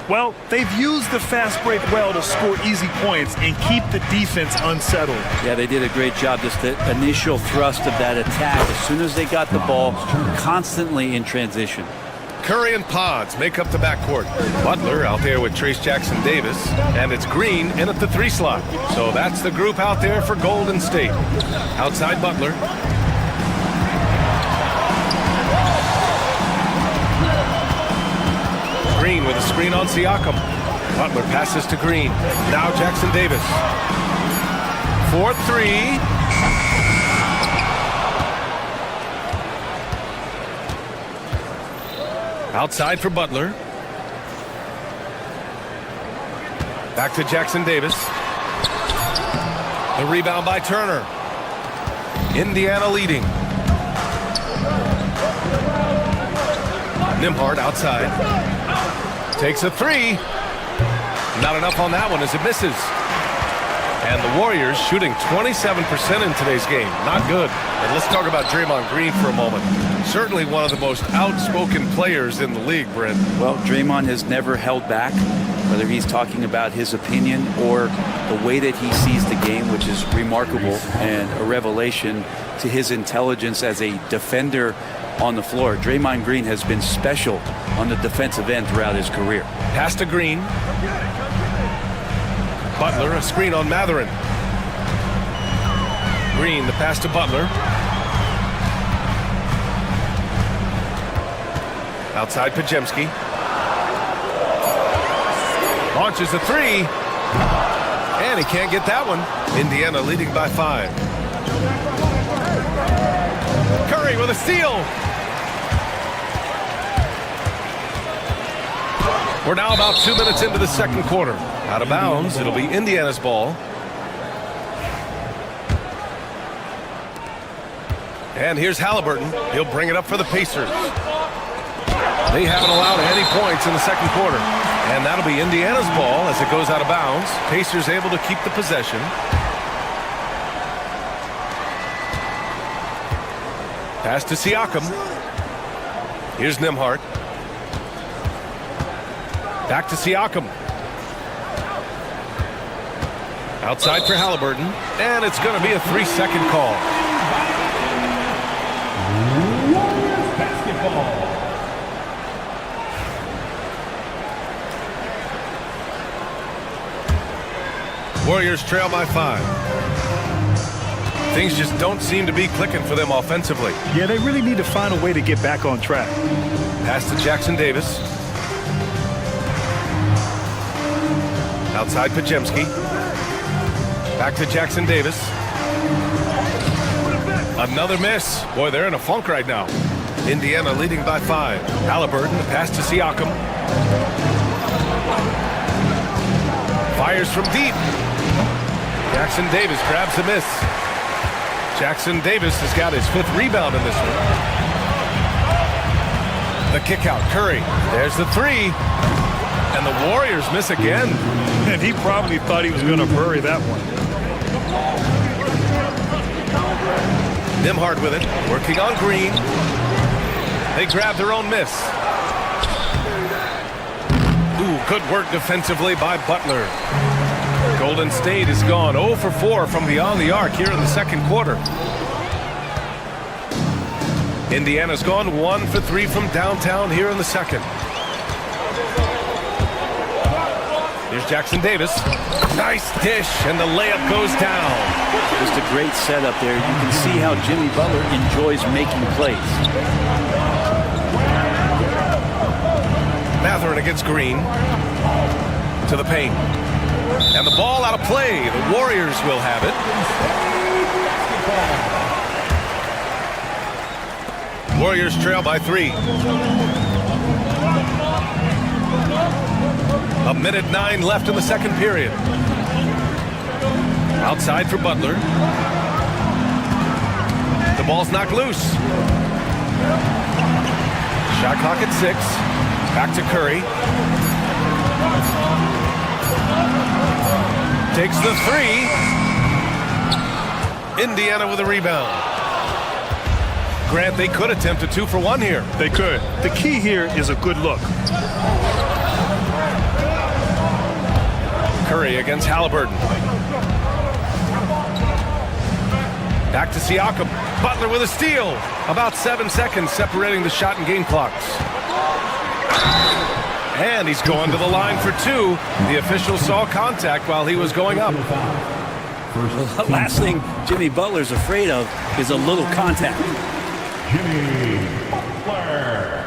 Well, they've used the fast break well to score easy points and keep the defense unsettled. Yeah, they did a great job. Just the initial thrust of that attack, as soon as they got the ball, constantly in transition. Curry and Pods make up the backcourt. Butler out there with Trace Jackson Davis, and it's Green in at the 3 slot. So that's the group out there for Golden State. Outside Butler. Green with a screen on Siakam. Butler passes to Green. Now Jackson Davis. 4-3. Outside for Butler. Back to Jackson Davis. The rebound by Turner. Indiana leading. Nembhard outside. Takes a three. Not enough on that one as it misses. And the Warriors shooting 27% in today's game. Not good. And let's talk about Draymond Green for a moment. Certainly one of the most outspoken players in the league, Brent. Well, Draymond has never held back, whether he's talking about his opinion or the way that he sees the game, which is remarkable and a revelation to his intelligence as a defender on the floor. Draymond Green has been special on the defensive end throughout his career. Pass to Green. Butler, a screen on Matherin. Green, the pass to Butler. Outside Pajemski. Launches a three. And he can't get that one. Indiana leading by 5. Curry with a steal. We're now about 2 minutes into the second quarter. Out of bounds, it'll be Indiana's ball. And here's Halliburton. He'll bring it up for the Pacers. They haven't allowed any points in the second quarter. And that'll be Indiana's ball as it goes out of bounds. Pacers able to keep the possession. Pass to Siakam. Here's Nembhard. Back to Siakam. Outside for Halliburton. And it's going to be a 3-second call. Basketball. Warriors trail by 5. Things just don't seem to be clicking for them offensively. Yeah, they really need to find a way to get back on track. Pass to Jackson Davis. Outside Pajemski. Back to Jackson Davis. Another miss. Boy, they're in a funk right now. Indiana leading by 5. Halliburton, the pass to Siakam. Fires from deep. Jackson Davis grabs the miss. Jackson Davis has got his 5th rebound in this one. The kick out, Curry. There's the 3. And the Warriors miss again. And he probably thought he was going to bury that one. Nembhard with it, working on Green. They grab their own miss. Ooh, good work defensively by Butler. Golden State has gone 0 for 4 from beyond the arc here in the second quarter. Indiana's gone 1 for 3 from downtown here in the second. Here's Jackson Davis. Nice dish, and the layup goes down. Just a great setup there. You can see how Jimmy Butler enjoys making plays. Matherin against Green. To the paint. And the ball out of play. The Warriors will have it. Warriors trail by 3. 1:09 left in the second period. Outside for Butler. The ball's knocked loose. Shot clock at 6. Back to Curry. Takes the 3. Indiana with a rebound. Grant, they could attempt a 2 for 1 here. They could. The key here is a good look. Curry against Halliburton. Back to Siakam. Butler with a steal. About 7 seconds separating the shot and game clocks. And he's going to the line for 2. The official saw contact while he was going up. The last thing Jimmy Butler's afraid of is a little contact. Jimmy Butler.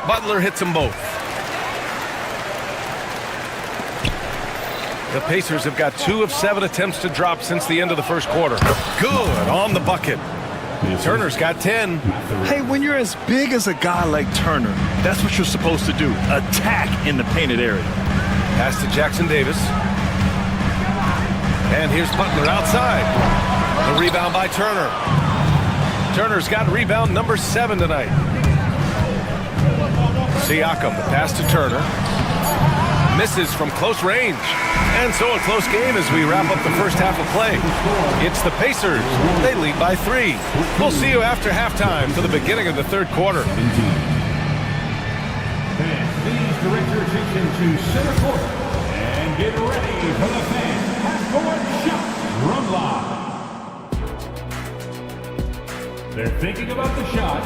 Butler hits them both. The Pacers have got 2 of 7 attempts to drop since the end of the first quarter. Good on the bucket. Turner's got 10. Hey, when you're as big as a guy like Turner, that's what you're supposed to do. Attack in the painted area. Pass to Jackson Davis. And here's Butler outside. The rebound by Turner. Turner's got rebound number 7 tonight. Siakam, the pass to Turner. Misses from close range. And so a close game as we wrap up the first half of play. It's the Pacers. They lead by 3. We'll see you after halftime for the beginning of the third quarter. Please direct your attention to center court and get ready for the fan half-court shot from live. They're thinking about the shot.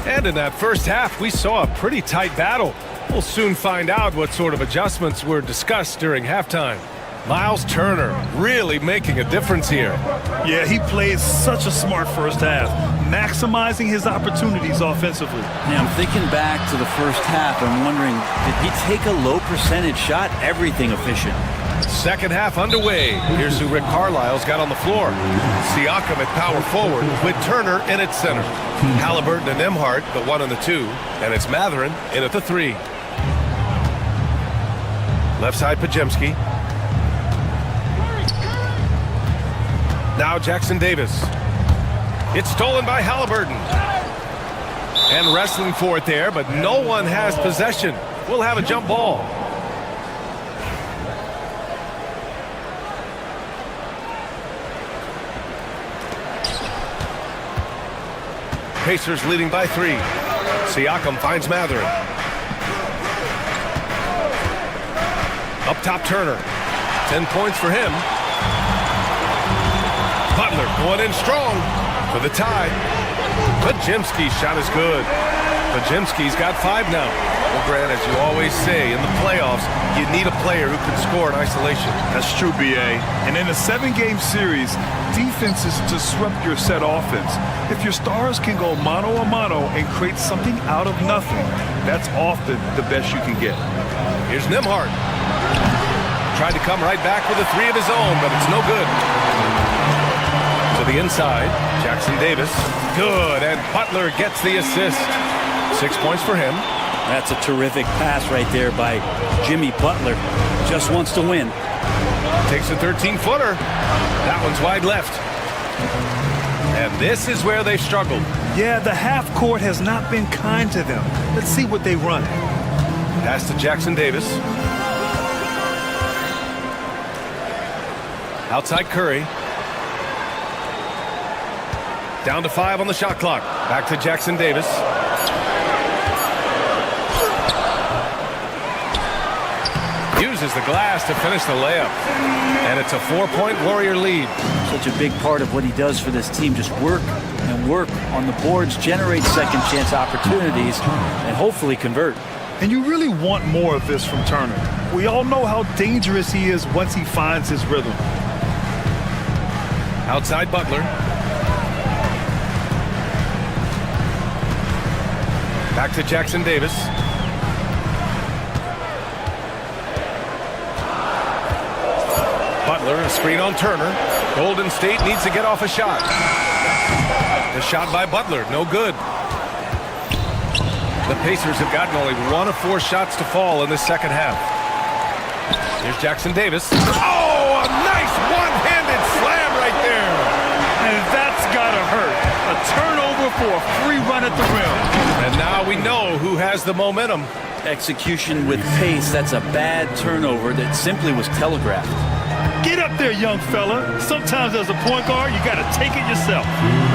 And in that first half, we saw a pretty tight battle. We'll soon find out what sort of adjustments were discussed during halftime. Miles Turner really making a difference here. Yeah, he played such a smart first half, maximizing his opportunities offensively. Yeah, I'm thinking back to the first half. I'm wondering, did he take a low percentage shot? Everything efficient. Second half underway. Here's who Rick Carlisle's got on the floor. Siakam at power forward with Turner in at center. Halliburton and Nembhard, the 1 and the 2. And it's Mathurin in at the 3. Left side, Pajemski. Now Jackson Davis. It's stolen by Halliburton. And wrestling for it there, but no one has possession. We'll have a jump ball. Pacers leading by 3. Siakam finds Mathurin. Up top, Turner. 10 points for him. Butler going in strong for the tie. Pajemski's shot is good. Pajemski's got 5 now. Well, Grant, as you always say, in the playoffs, you need a player who can score in isolation. That's true, B.A. And in a 7-game series, defense is disrupt your set offense. If your stars can go mano a mano and create something out of nothing, that's often the best you can get. Here's Nembhard. Tried to come right back with a 3 of his own, but it's no good. To the inside, Jackson Davis. Good, and Butler gets the assist. 6 points for him. That's a terrific pass right there by Jimmy Butler. Just wants to win. Takes a 13-footer. That one's wide left. And this is where they've struggled. Yeah, the half court has not been kind to them. Let's see what they run. Pass to Jackson Davis. Outside Curry. Down to 5 on the shot clock. Back to Jackson Davis. Uses the glass to finish the layup. And it's a 4-point Warrior lead. Such a big part of what he does for this team. Just work and work on the boards, generate second chance opportunities, and hopefully convert. And you really want more of this from Turner. We all know how dangerous he is once he finds his rhythm. Outside Butler. Back to Jackson Davis. Butler, a screen on Turner. Golden State needs to get off a shot. The shot by Butler, no good. The Pacers have gotten only 1 of 4 shots to fall in this second half. Here's Jackson Davis. Oh, a nice one-handed slam right there. And that's gotta hurt. A turnover for a free run at the rim. And now we know who has the momentum. Execution with pace, that's a bad turnover that simply was telegraphed. Get up there, young fella. Sometimes as a point guard, you got to take it yourself.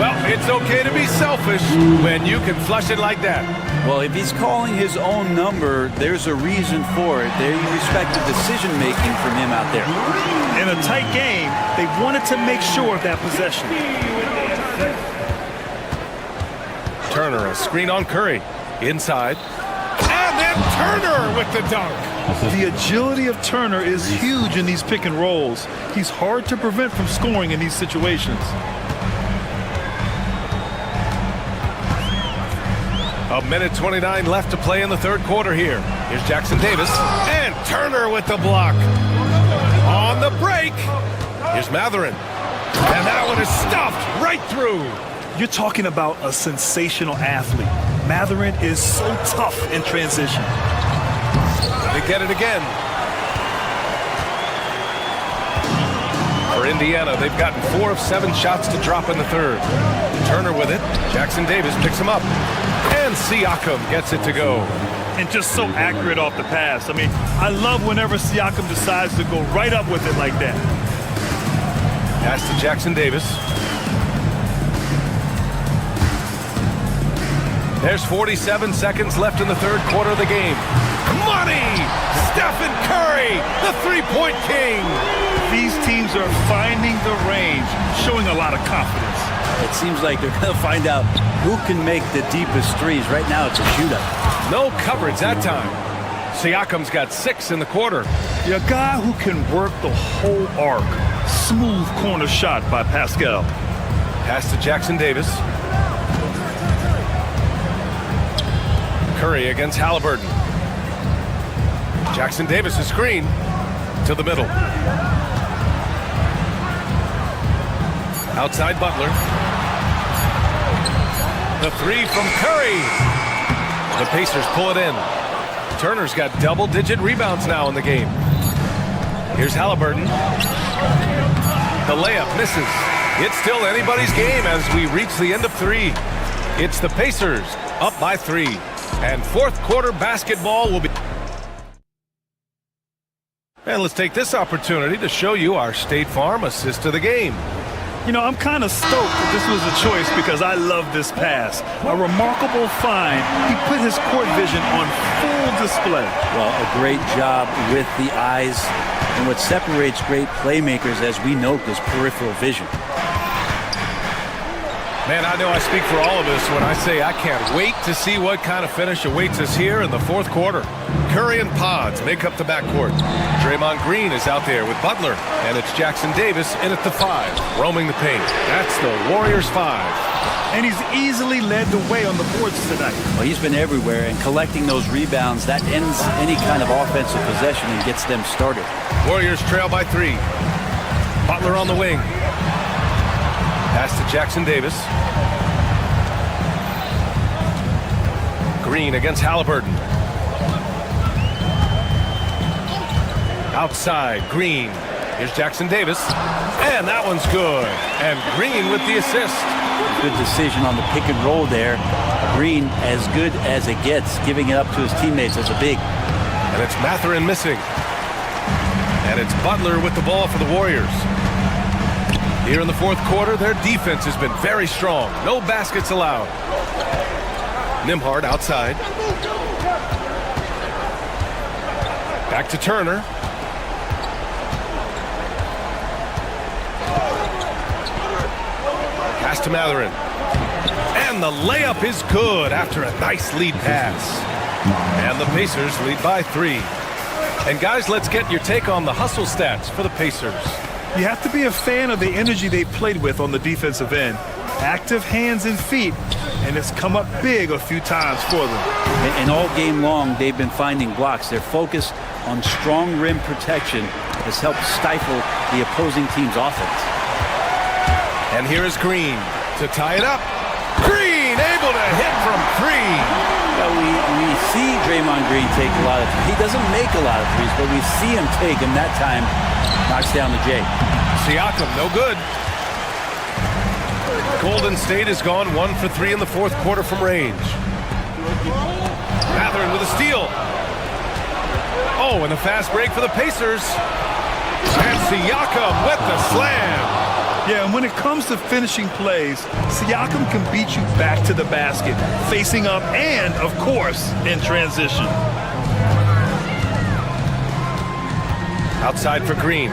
Well, it's okay to be selfish when you can flush it like that. Well, if he's calling his own number, there's a reason for it. They respect the decision-making from him out there. In a tight game, they wanted to make sure of that possession. Turner, a screen on Curry. Inside. And then Turner with the dunk. The agility of Turner is huge in these pick and rolls. He's hard to prevent from scoring in these situations. A minute 29 left to play in the third quarter here. Here's Jackson Davis. And Turner with the block. On the break. Here's Matherin. And that one is stuffed right through. You're talking about a sensational athlete. Matherin is so tough in transition. They get it again. For Indiana, they've gotten 4 of 7 shots to drop in the third. Turner with it. Jackson Davis picks him up. And Siakam gets it to go. And just so accurate off the pass. I mean, I love whenever Siakam decides to go right up with it like that. Pass to Jackson Davis. There's 47 seconds left in the third quarter of the game. Money! Stephen Curry, the three-point king. These teams are finding the range, showing a lot of confidence. It seems like they're going to find out who can make the deepest threes. Right now, it's a shootout. No coverage that time. Siakam's got 6 in the quarter. A guy who can work the whole arc. Smooth corner shot by Pascal. Pass to Jackson Davis. Curry against Halliburton. Jackson Davis' screen to the middle. Outside Butler. The three from Curry. The Pacers pull it in. Turner's got double-digit rebounds now in the game. Here's Halliburton. The layup misses. It's still anybody's game as we reach the end of 3. It's the Pacers up by 3. And fourth quarter basketball will be... And let's take this opportunity to show you our State Farm assist of the game. You know, I'm kind of stoked that this was a choice because I love this pass. A remarkable find. He put his court vision on full display. Well, a great job with the eyes. And what separates great playmakers, as we note, is peripheral vision. Man, I know I speak for all of us when I say I can't wait to see what kind of finish awaits us here in the fourth quarter. Curry and Pods make up the backcourt. Draymond Green is out there with Butler, and it's Jackson Davis in at the 5, roaming the paint. That's the Warriors 5. And he's easily led the way on the boards tonight. Well, he's been everywhere, and collecting those rebounds, that ends any kind of offensive possession and gets them started. Warriors trail by 3. Butler on the wing. Pass to Jackson Davis. Green against Halliburton. Outside, Green. Here's Jackson Davis. And that one's good. And Green with the assist. Good decision on the pick and roll there. Green as good as it gets, giving it up to his teammates as a big. And it's Matherin missing. And it's Butler with the ball for the Warriors. Here in the fourth quarter, their defense has been very strong. No baskets allowed. Nembhard outside. Back to Turner. Pass to Matherin. And the layup is good after a nice lead pass. And the Pacers lead by 3. And guys, let's get your take on the hustle stats for the Pacers. You have to be a fan of the energy they played with on the defensive end. Active hands and feet, and it's come up big a few times for them. And all game long, they've been finding blocks. Their focus on strong rim protection has helped stifle the opposing team's offense. And here is Green to tie it up. Green able to hit from 3. Well, we see Draymond Green take a lot of, he doesn't make a lot of threes, but we see him take them. That time knocks down the J. Siakam, no good. Golden State has gone 1 for 3 in the fourth quarter from range. Matherin with a steal. Oh, and a fast break for the Pacers. And Siakam with the slam. Yeah, and when it comes to finishing plays, Siakam can beat you back to the basket, facing up and, of course, in transition. Outside for Green.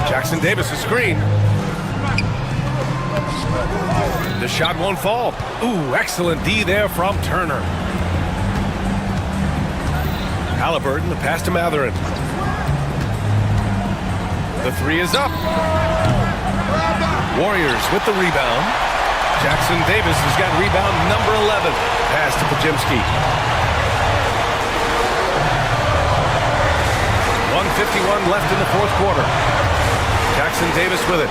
Jackson Davis' screen. The shot won't fall. Ooh, excellent D there from Turner. Halliburton, the pass to Matherin. The 3 is up. Warriors with the rebound. Jackson Davis has got rebound number 11. Pass to Pajemski. 1:51 left in the fourth quarter. Jackson Davis with it.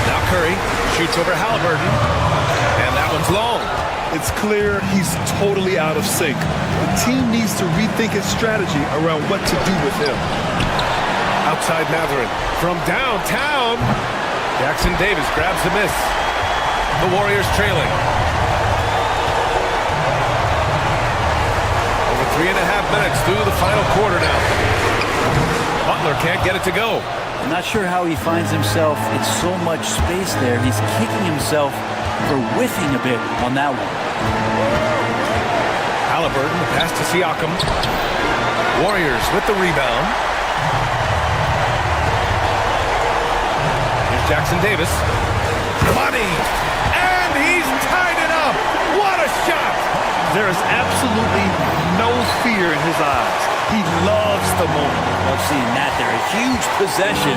Now Curry shoots over Halliburton. And that one's long. It's clear he's totally out of sync. The team needs to rethink its strategy around what to do with him. Outside Matherin from downtown. Jackson Davis grabs the miss. The Warriors trailing. Over 3.5 minutes through the final quarter now. Butler can't get it to go. I'm not sure how he finds himself in so much space there. He's kicking himself for whiffing a bit on that one. Halliburton, the pass to Siakam. Warriors with the rebound. Here's Jackson Davis. Money! And he's tied it up! What a shot! There is absolutely no fear in his eyes. He loves the moment. Love seeing that there. A huge possession,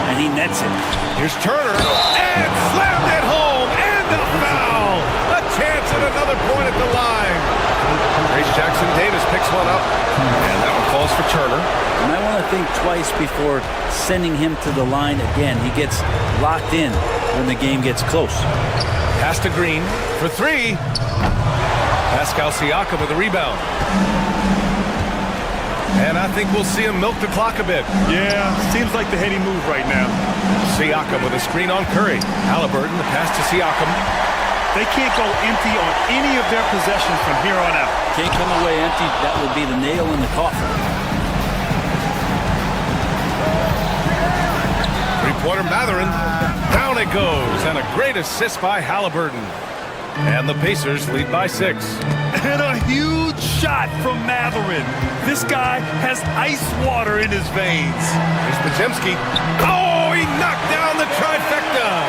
and he nets it. Here's Turner, and slammed it home, and a foul! A chance at another point at the line. Grace Jackson Davis picks one up, and that one falls for Turner. You might want to think twice before sending him to the line again. He gets locked in when the game gets close. Pass to Green for three. Pascal Siakam with the rebound. And I think we'll see him milk the clock a bit. Yeah, seems like the heady move right now. Siakam with a screen on Curry. Halliburton, the pass to Siakam. They can't go empty on any of their possessions from here on out. Can't come away empty. That would be the nail in the coffin. Three-pointer Matherin. Down it goes. And a great assist by Halliburton. And the Pacers lead by 6. And a huge shot from Matherin. This guy has ice water in his veins. Here's Pajemski. Oh, he knocked down the trifecta.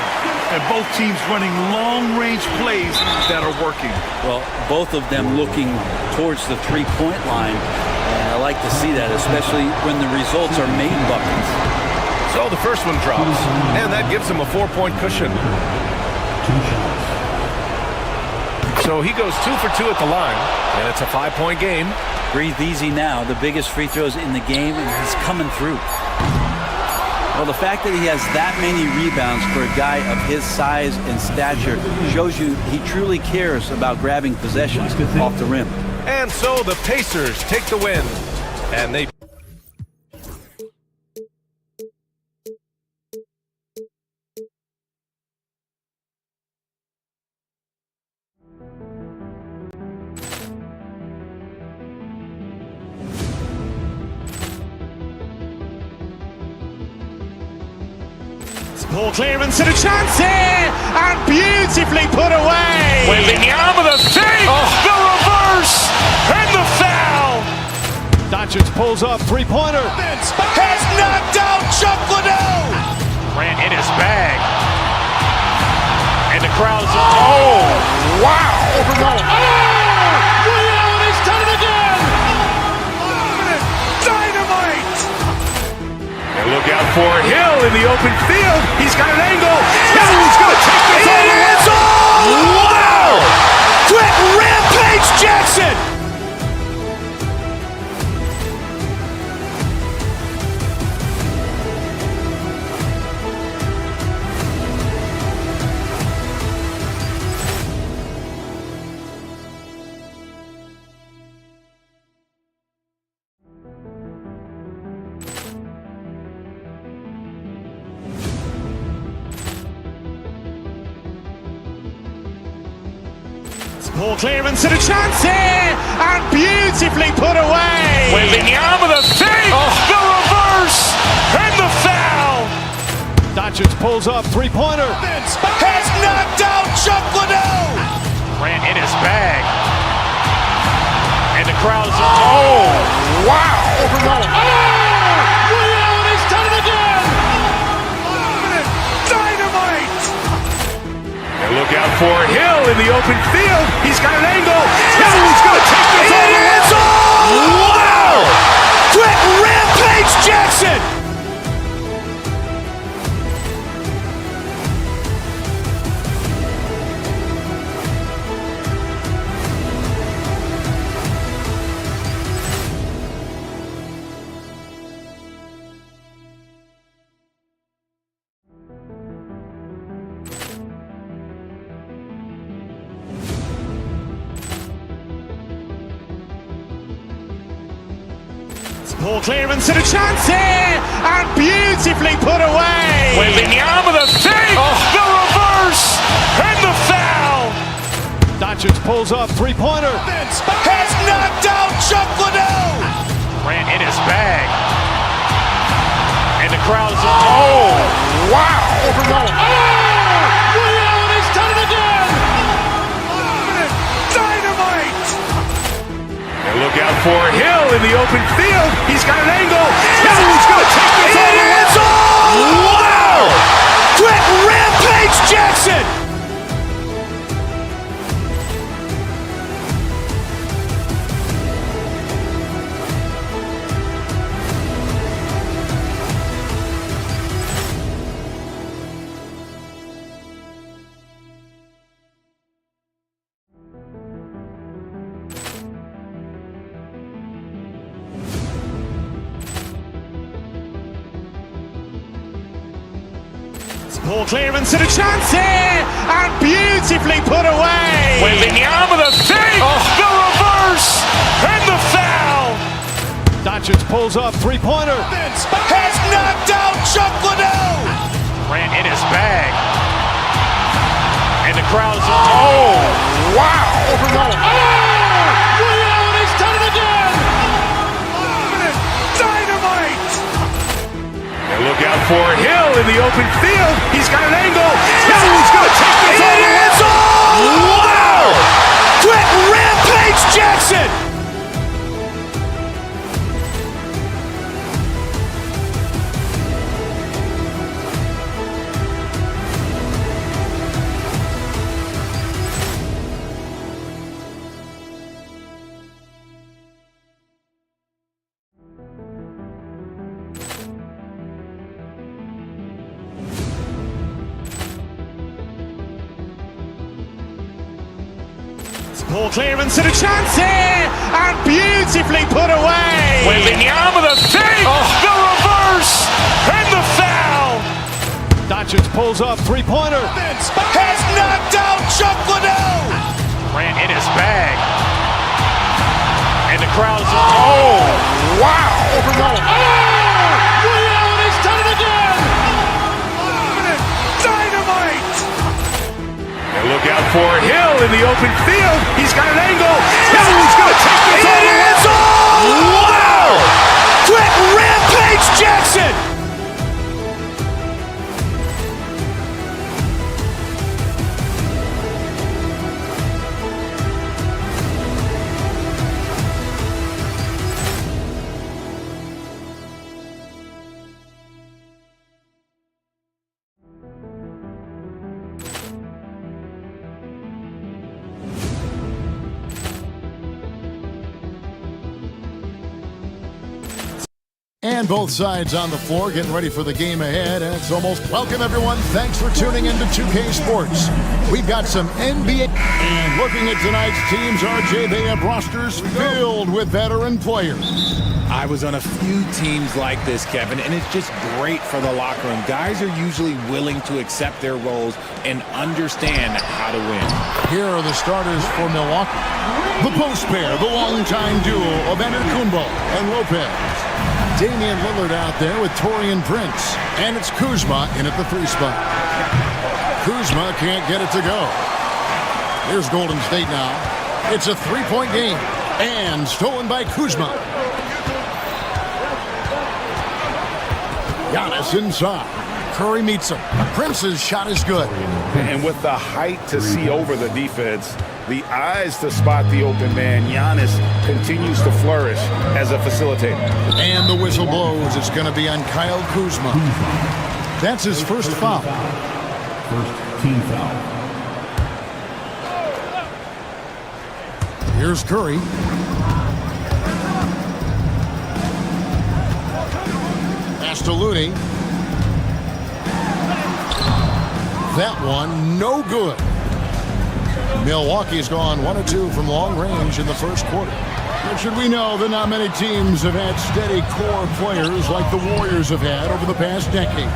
And both teams running long-range plays that are working. Well, both of them looking towards the three-point line. And I like to see that, especially when the results are made buckets. So the first one drops, and that gives him a 4-point cushion. So he goes 2 for 2 at the line, and it's a 5-point game. Breathe easy now. The biggest free throws in the game, and he's coming through. Well, the fact that he has that many rebounds for a guy of his size and stature shows you he truly cares about grabbing possessions off the rim. And so the Pacers take the win, and they... Ball clearance and a chance here, and beautifully put away. Wembanyama the fake, the reverse, and the foul. Doncic pulls up, three-pointer. Has knocked out Chuck Liddell. Ran in his bag, and the crowd is wow! He's done it again. Dynamite! And look out for Hill in the open field. He's got an angle. Hill's going to take this all the way. Wow! Quick rampage Jackson. Ball clearance and a chance here, and beautifully put away. Wembanyama the fake, the reverse, and the foul. Doncic pulls up, three-pointer. Has knocked out Chuck Liddell. Ran in his bag, and the crowd is wow! He's done it again. Dynamite! And look out for Hill in the open field. He's got an angle. Hill's going to take this all the way. Wow! Quick rampage Jackson. Poor clearance and a chance here, and beautifully put away. Wembanyama the fake, the reverse, and the foul. Doncic pulls up, three-pointer. Has knocked out Chuck Liddell. Ran in his bag. And the crowd is, oh, wow. Overrun. He's done it again. Dynamite. And look out for Hill in the open field. He's got an angle. Hill's going to take this all the way. Wow. Quick Rampage Jackson. Poor clearance and a chance here, and beautifully put away. Wembanyama the fake, the reverse, and the foul. Doncic pulls up, three-pointer. Has knocked out Chuck Liddell. Ran in his bag. And the crowd is, oh, wow. Overrun. He's done it again. Dynamite. And look out for Hill in the open field. He's got an angle. Hill's going to take this all the way. Wow. Quick Rampage Jackson. Poor clearance and a chance here, and beautifully put away. Wembanyama the fake, the reverse, and the foul. Doncic pulls up, three-pointer. Has knocked out Chuck Liddell. Ran in his bag. And the crowd is, oh, wow. Overrun. He's done it again. Dynamite. And look out for Hill in the open field. He's got an angle. Hill's going to take this all the way. Wow. Quick Rampage Jackson. And both sides on the floor getting ready for the game ahead. And it's almost welcome, everyone. Thanks for tuning into 2K Sports. We've got some NBA. And looking at tonight's teams, RJ, they have rosters filled with veteran players. I was on a few teams like this, Kevin, and it's just great for the locker room. Guys are usually willing to accept their roles and understand how to win. Here are the starters for Milwaukee. The post pair, the longtime duo of Antetokounmpo and Lopez. Damian Lillard out there with Taurean Prince. And it's Kuzma in at the 3 spot. Kuzma can't get it to go. Here's Golden State now. It's a 3-point game. And stolen by Kuzma. Giannis inside. Curry meets him. Prince's shot is good. And with the height to see over the defense, the eyes to spot the open man, Giannis continues to flourish as a facilitator. And the whistle blows. It's going to be on Kyle Kuzma. That's his first foul. First team foul. Here's Curry. Pass to Looney. That one, no good. Milwaukee's gone 1 of 2 from long range in the first quarter. But should we know that not many teams have had steady core players like the Warriors have had over the past decade.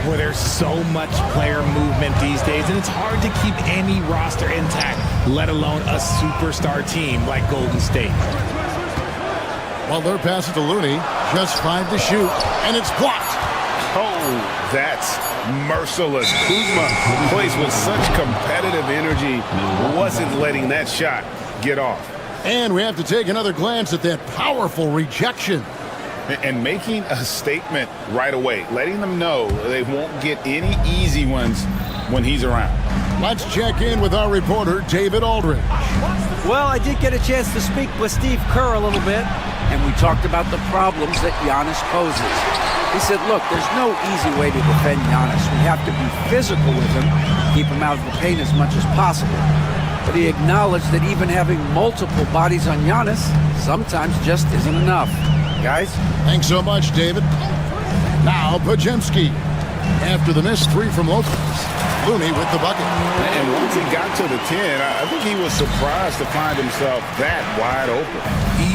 Boy, there's so much player movement these days, and it's hard to keep any roster intact, let alone a superstar team like Golden State. Butler passes to Looney. Just 5 to shoot, and it's blocked. Oh, that's merciless. Kuzma plays with such competitive energy, wasn't letting that shot get off. And we have to take another glance at that powerful rejection. And making a statement right away, letting them know they won't get any easy ones when he's around. Let's check in with our reporter, David Aldridge. Well, I did get a chance to speak with Steve Kerr a little bit, and we talked about the problems that Giannis poses. He said, look, there's no easy way to defend Giannis. We have to be physical with him, keep him out of the paint as much as possible. But he acknowledged that even having multiple bodies on Giannis sometimes just isn't enough. Guys? Thanks so much, David. Now, Pajemski. After the missed 3 from Lopez, Looney with the bucket. And once he got to the 10, I think he was surprised to find himself that wide open.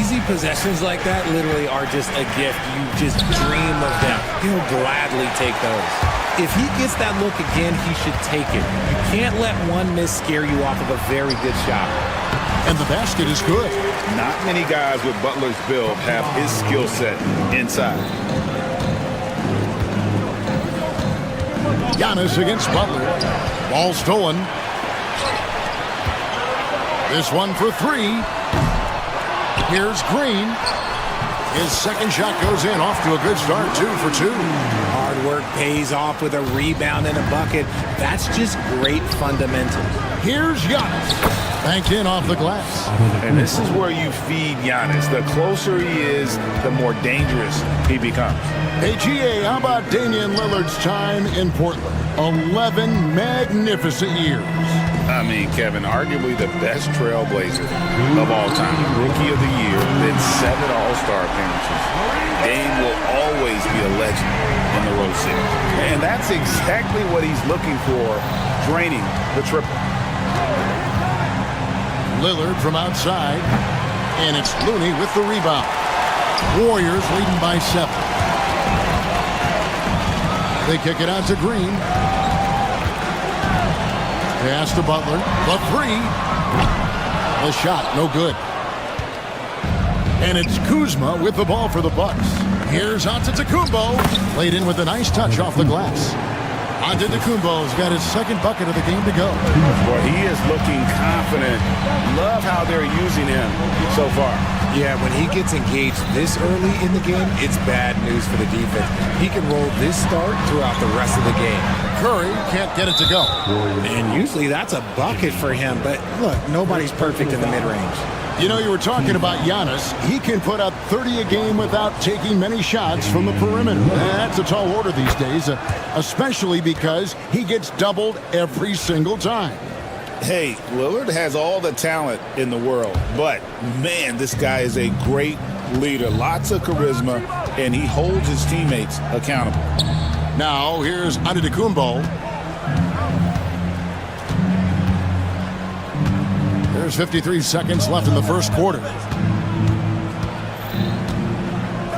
Easy possessions like that literally are just a gift. You just dream of them. He'll gladly take those. If he gets that look again, he should take it. You can't let one miss scare you off of a very good shot. And the basket is good. Not many guys with Butler's build have his skill set inside. Giannis against Butler. Ball stolen. This one for 3. Here's Green. His second shot goes in, off to a good start, 2 for 2. Hard work pays off with a rebound and a bucket. That's just great fundamentals. Here's Giannis. Banked in off the glass. And this is where you feed Giannis. The closer he is, the more dangerous he becomes. Hey, GA, how about Damian Lillard's time in Portland? 11 magnificent years. I mean, Kevin, arguably the best trailblazer of all time. Rookie of the year, then 7 All-Star appearances. Dame will always be a legend in the Rose City. And that's exactly what he's looking for, draining the triple. Lillard from outside, and it's Looney with the rebound. Warriors leading by 7. They kick it out to Green. Pass to Butler. The 3. The shot, no good. And it's Kuzma with the ball for the Bucks. Here's Antetokounmpo. Laid in with a nice touch off the glass. Antetokounmpo's got his second bucket of the game to go. Boy, he is looking confident. Love how they're using him so far. Yeah, when he gets engaged this early in the game, it's bad news for the defense. He can roll this start throughout the rest of the game. Curry can't get it to go. And usually that's a bucket for him, but look, nobody's perfect in the mid-range. You know, you were talking about Giannis. He can put up 30 a game without taking many shots from the perimeter. That's a tall order these days, especially because he gets doubled every single time. Hey, Lillard has all the talent in the world, but, man, this guy is a great leader. Lots of charisma, and he holds his teammates accountable. Now, here's Antetokounmpo. There's 53 seconds left in the first quarter.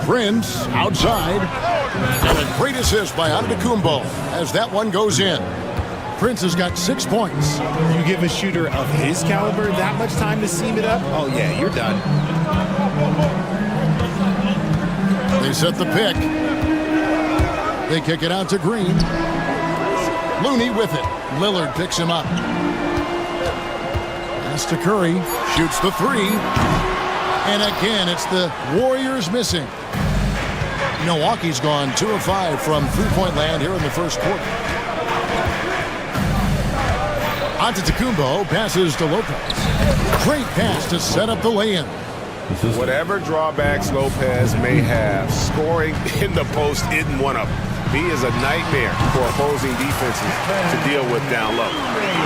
Prince outside. And a great assist by Antetokounmpo as that one goes in. Prince has got 6 points. You give a shooter of his caliber that much time to seam it up? Oh, yeah, you're done. They set the pick. They kick it out to Green. Looney with it. Lillard picks him up. Pass to Curry. Shoots the 3. And again, it's the Warriors missing. Milwaukee's gone 2 of 5 from three-point land here in the first quarter. Antetokounmpo passes to Lopez. Great pass to set up the lay-in. Whatever drawbacks Lopez may have, scoring in the post isn't one of them. He is a nightmare for opposing defenses to deal with down low.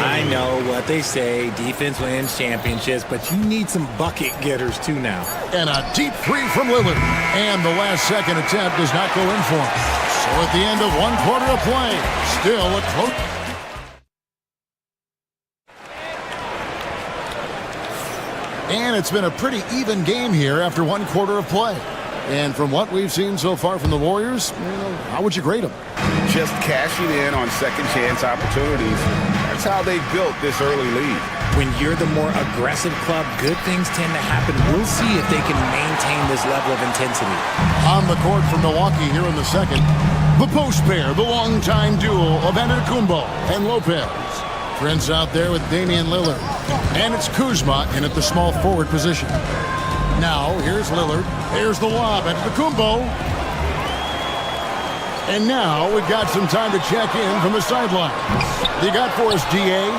I know what they say, defense wins championships, but you need some bucket getters too now. And a deep 3 from Lillard. And the last second attempt does not go in for him. So at the end of 1 quarter of play, still a close. And it's been a pretty even game here after 1 quarter of play. And from what we've seen so far from the Warriors, how would you grade them? Just cashing in on second chance opportunities. That's how they built this early lead. When you're the more aggressive club, good things tend to happen. We'll see if they can maintain this level of intensity. On the court for Milwaukee here in the second, the post pair, the longtime duo of Antetokounmpo and Lopez. Prince out there with Damian Lillard. And it's Kuzma in at the small forward position. Now, here's Lillard. Here's the lob. Antetokounmpo. And now we've got some time to check in from the sidelines. You got for us, DA?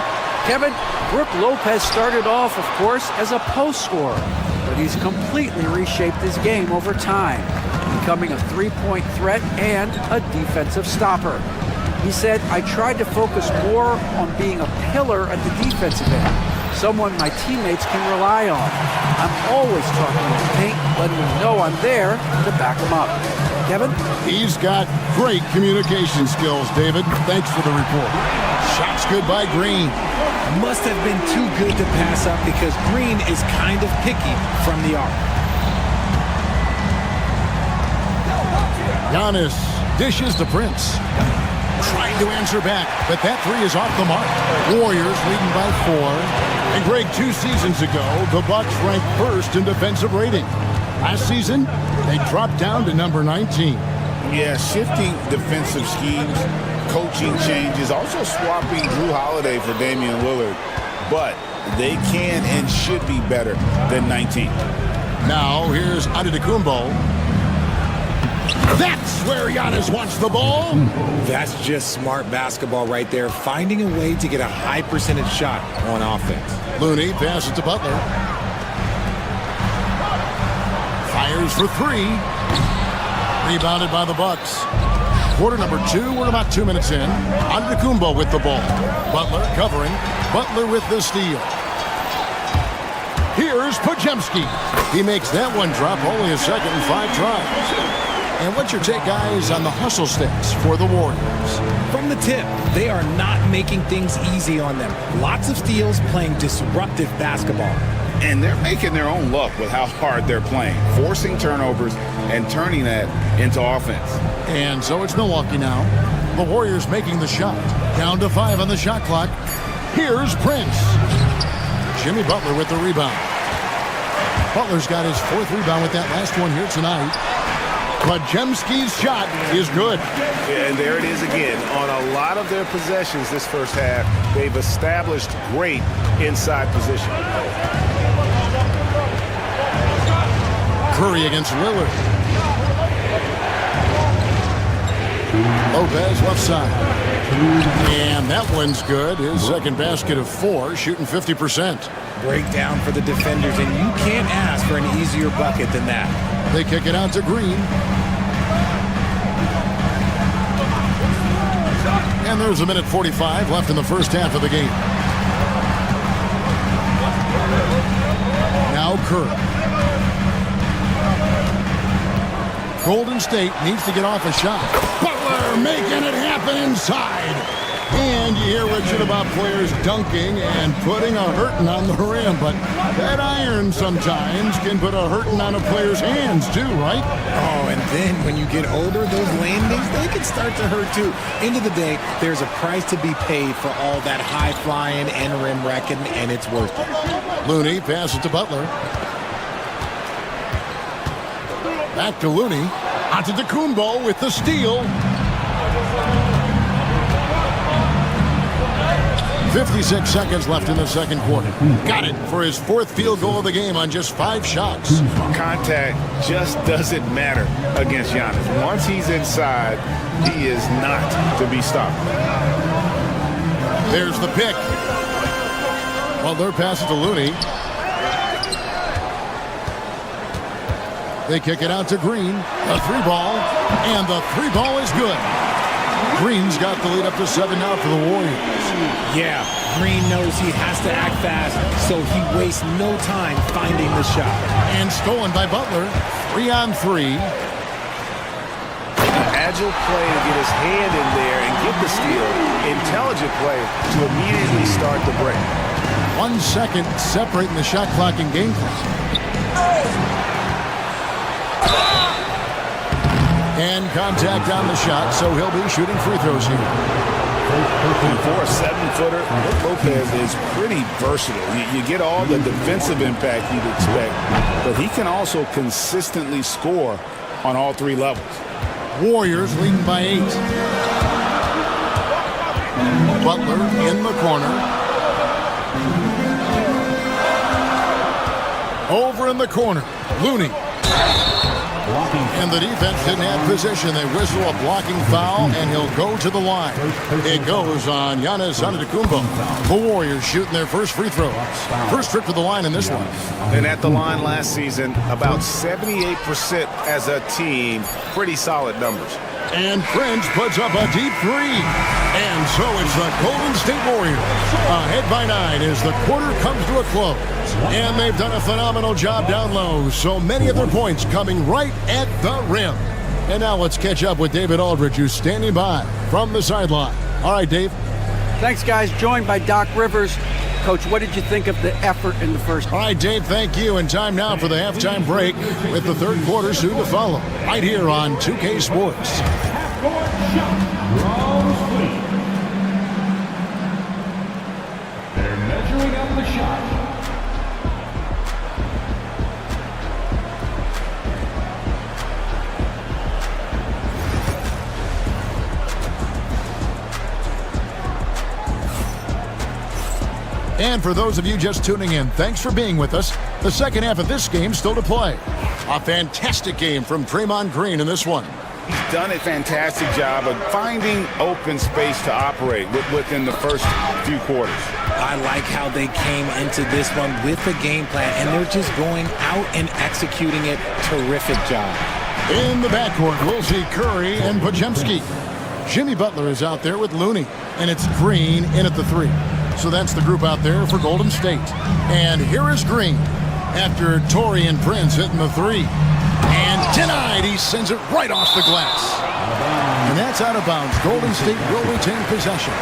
Kevin, Brook Lopez started off, of course, as a post scorer, but he's completely reshaped his game over time, becoming a three-point threat and a defensive stopper. He said, I tried to focus more on being a pillar at the defensive end, someone my teammates can rely on. I'm always talking in the paint, letting them know I'm there to back them up. Kevin? He's got great communication skills, David. Thanks for the report. Shots good by Green. Must have been too good to pass up because Green is kind of picky from the arc. Giannis dishes to Prince. Trying to answer back, but that three is off the mark. Warriors leading by 4. And Greg, 2 seasons ago, the Bucks ranked first in defensive rating. Last season, they dropped down to number 19. Yeah, shifting defensive schemes, coaching changes, also swapping Drew Holiday for Damian Lillard. But they can and should be better than 19. Now, here's Antetokounmpo. That's where Giannis wants the ball. That's just smart basketball right there, finding a way to get a high percentage shot on offense. Looney passes to Butler. Fires for 3. Rebounded by the Bucks. Quarter number 2, we're about 2 minutes in. Antetokounmpo with the ball. Butler covering. Butler with the steal. Here's Podziemski. He makes that one drop, only a second and 5 tries. And what's your take, guys, on the hustle sticks for the Warriors? From the tip, they are not making things easy on them. Lots of steals, playing disruptive basketball. And they're making their own luck with how hard they're playing, forcing turnovers and turning that into offense. And so it's Milwaukee now. The Warriors making the shot. Down to 5 on the shot clock. Here's Prince. Jimmy Butler with the rebound. Butler's got his 4th rebound with that last one here tonight. Podziemski's shot is good. And there it is again. On a lot of their possessions this first half, they've established great inside position. Curry against Lillard. Lopez left side. And that one's good. His second basket of 4, shooting 50%. Breakdown for the defenders, and you can't ask for an easier bucket than that. They kick it out to Green. And there's 1:45 left in the first half of the game. Now Curry. Golden State needs to get off a shot. Butler making it happen inside. And you hear Richard about players dunking and putting a hurting on the rim, but that iron sometimes can put a hurting on a player's hands too, right? Oh, and then when you get older, those landings, they can start to hurt too. End of the day, there's a price to be paid for all that high flying and rim wrecking, and it's worth it. Looney passes to Butler. Back to Looney. Antetokounmpo with the steal. 56 seconds left in the second quarter. Got it for his 4th field goal of the game on just 5 shots. Contact just doesn't matter against Giannis. Once he's inside, he is not to be stopped. There's the pick. Butler passes to Looney. They kick it out to Green. A 3-ball. And the 3-ball is good. Green's got the lead up to 7 now for the Warriors. Yeah, Green knows he has to act fast, so he wastes no time finding the shot. And stolen by Butler. 3-on-3. Agile play to get his hand in there and get the steal. Intelligent play to immediately start the break. 1 second separating the shot clock and game clock. And contact on the shot, so he'll be shooting free throws here. And for a 7-footer, Lopez is pretty versatile. You get all the defensive impact you'd expect, but he can also consistently score on all 3 levels. Warriors leading by 8. Butler in the corner. Over in the corner, Looney. And the defense didn't have position. They whistle a blocking foul, and he'll go to the line. It goes on Giannis Antetokounmpo. The Warriors shooting their first free throws. First trip to the line in this one. And at the line last season, about 78% as a team. Pretty solid numbers. And Prince puts up a deep 3. And so it's the Golden State Warriors ahead by 9 as the quarter comes to a close. And they've done a phenomenal job down low. So many of their points coming right at the rim. And now let's catch up with David Aldridge, who's standing by from the sideline. All right, Dave. Thanks, guys. Joined by Doc Rivers. Coach, what did you think of the effort in the first? All right, Dave, thank you. And time now for the halftime break with the third quarter soon to follow. Right here on 2K Sports. They're measuring up the shot. And for those of you just tuning in, thanks for being with us. The second half of this game still to play. A fantastic game from Draymond Green in this one. He's done a fantastic job of finding open space to operate within the first few quarters. I like how they came into this one with a game plan, and they're just going out and executing it. Terrific job. In the backcourt, we'll see Curry and Podziemski. Jimmy Butler is out there with Looney, and it's Green in at the 3. So that's the group out there for Golden State. And here is Green after Taurean Prince hitting the 3. And denied. He sends it right off the glass. And that's out of bounds. Golden State will retain possession.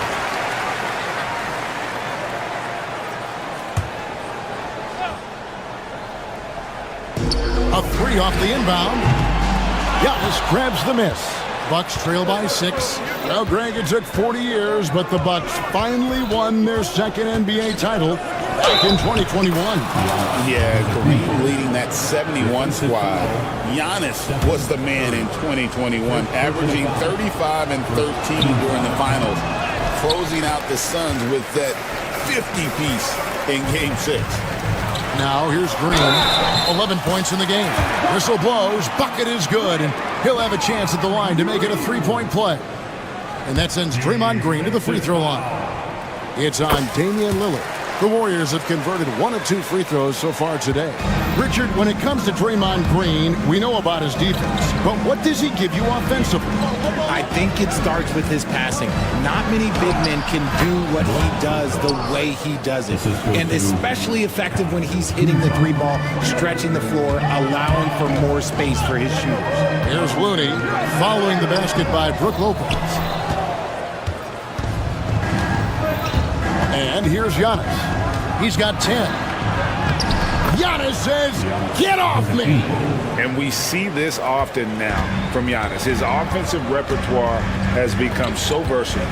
A 3 off the inbound. Giannis grabs the miss. Bucks trail by 6. Well, Greg, it took 40 years, but the Bucks finally won their second NBA title back in 2021. Yeah, Kareem leading that 71 squad. Giannis was the man in 2021, averaging 35 and 13 during the finals, closing out the Suns with that 50-piece in Game 6. Now here's Green, 11 points in the game. Whistle blows, bucket is good, and he'll have a chance at the line to make it a 3-point play. And that sends Draymond Green to the free throw line. It's on Damian Lillard. The Warriors have converted 1 of 2 free throws so far today. Richard, when it comes to Draymond Green, we know about his defense, but what does he give you offensively? I think it starts with his passing. Not many big men can do what he does the way he does it. And especially effective when he's hitting the 3 ball, stretching the floor, allowing for more space for his shooters. Here's Looney following the basket by Brook Lopez. And here's Giannis. He's got 10. Giannis says, get off me! And we see this often now from Giannis. His offensive repertoire has become so versatile.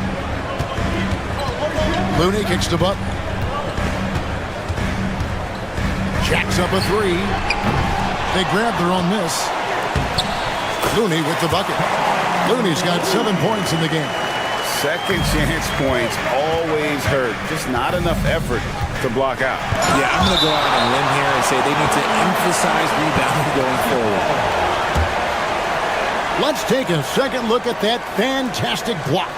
Looney kicks to Butler. Jacks up a 3. They grab their own miss. Looney with the bucket. Looney's got 7 points in the game. Second chance points always hurt. Just not enough effort to block out. Yeah, I'm going to go out on a limb here and say they need to emphasize rebounding going forward. Let's take a second look at that fantastic block.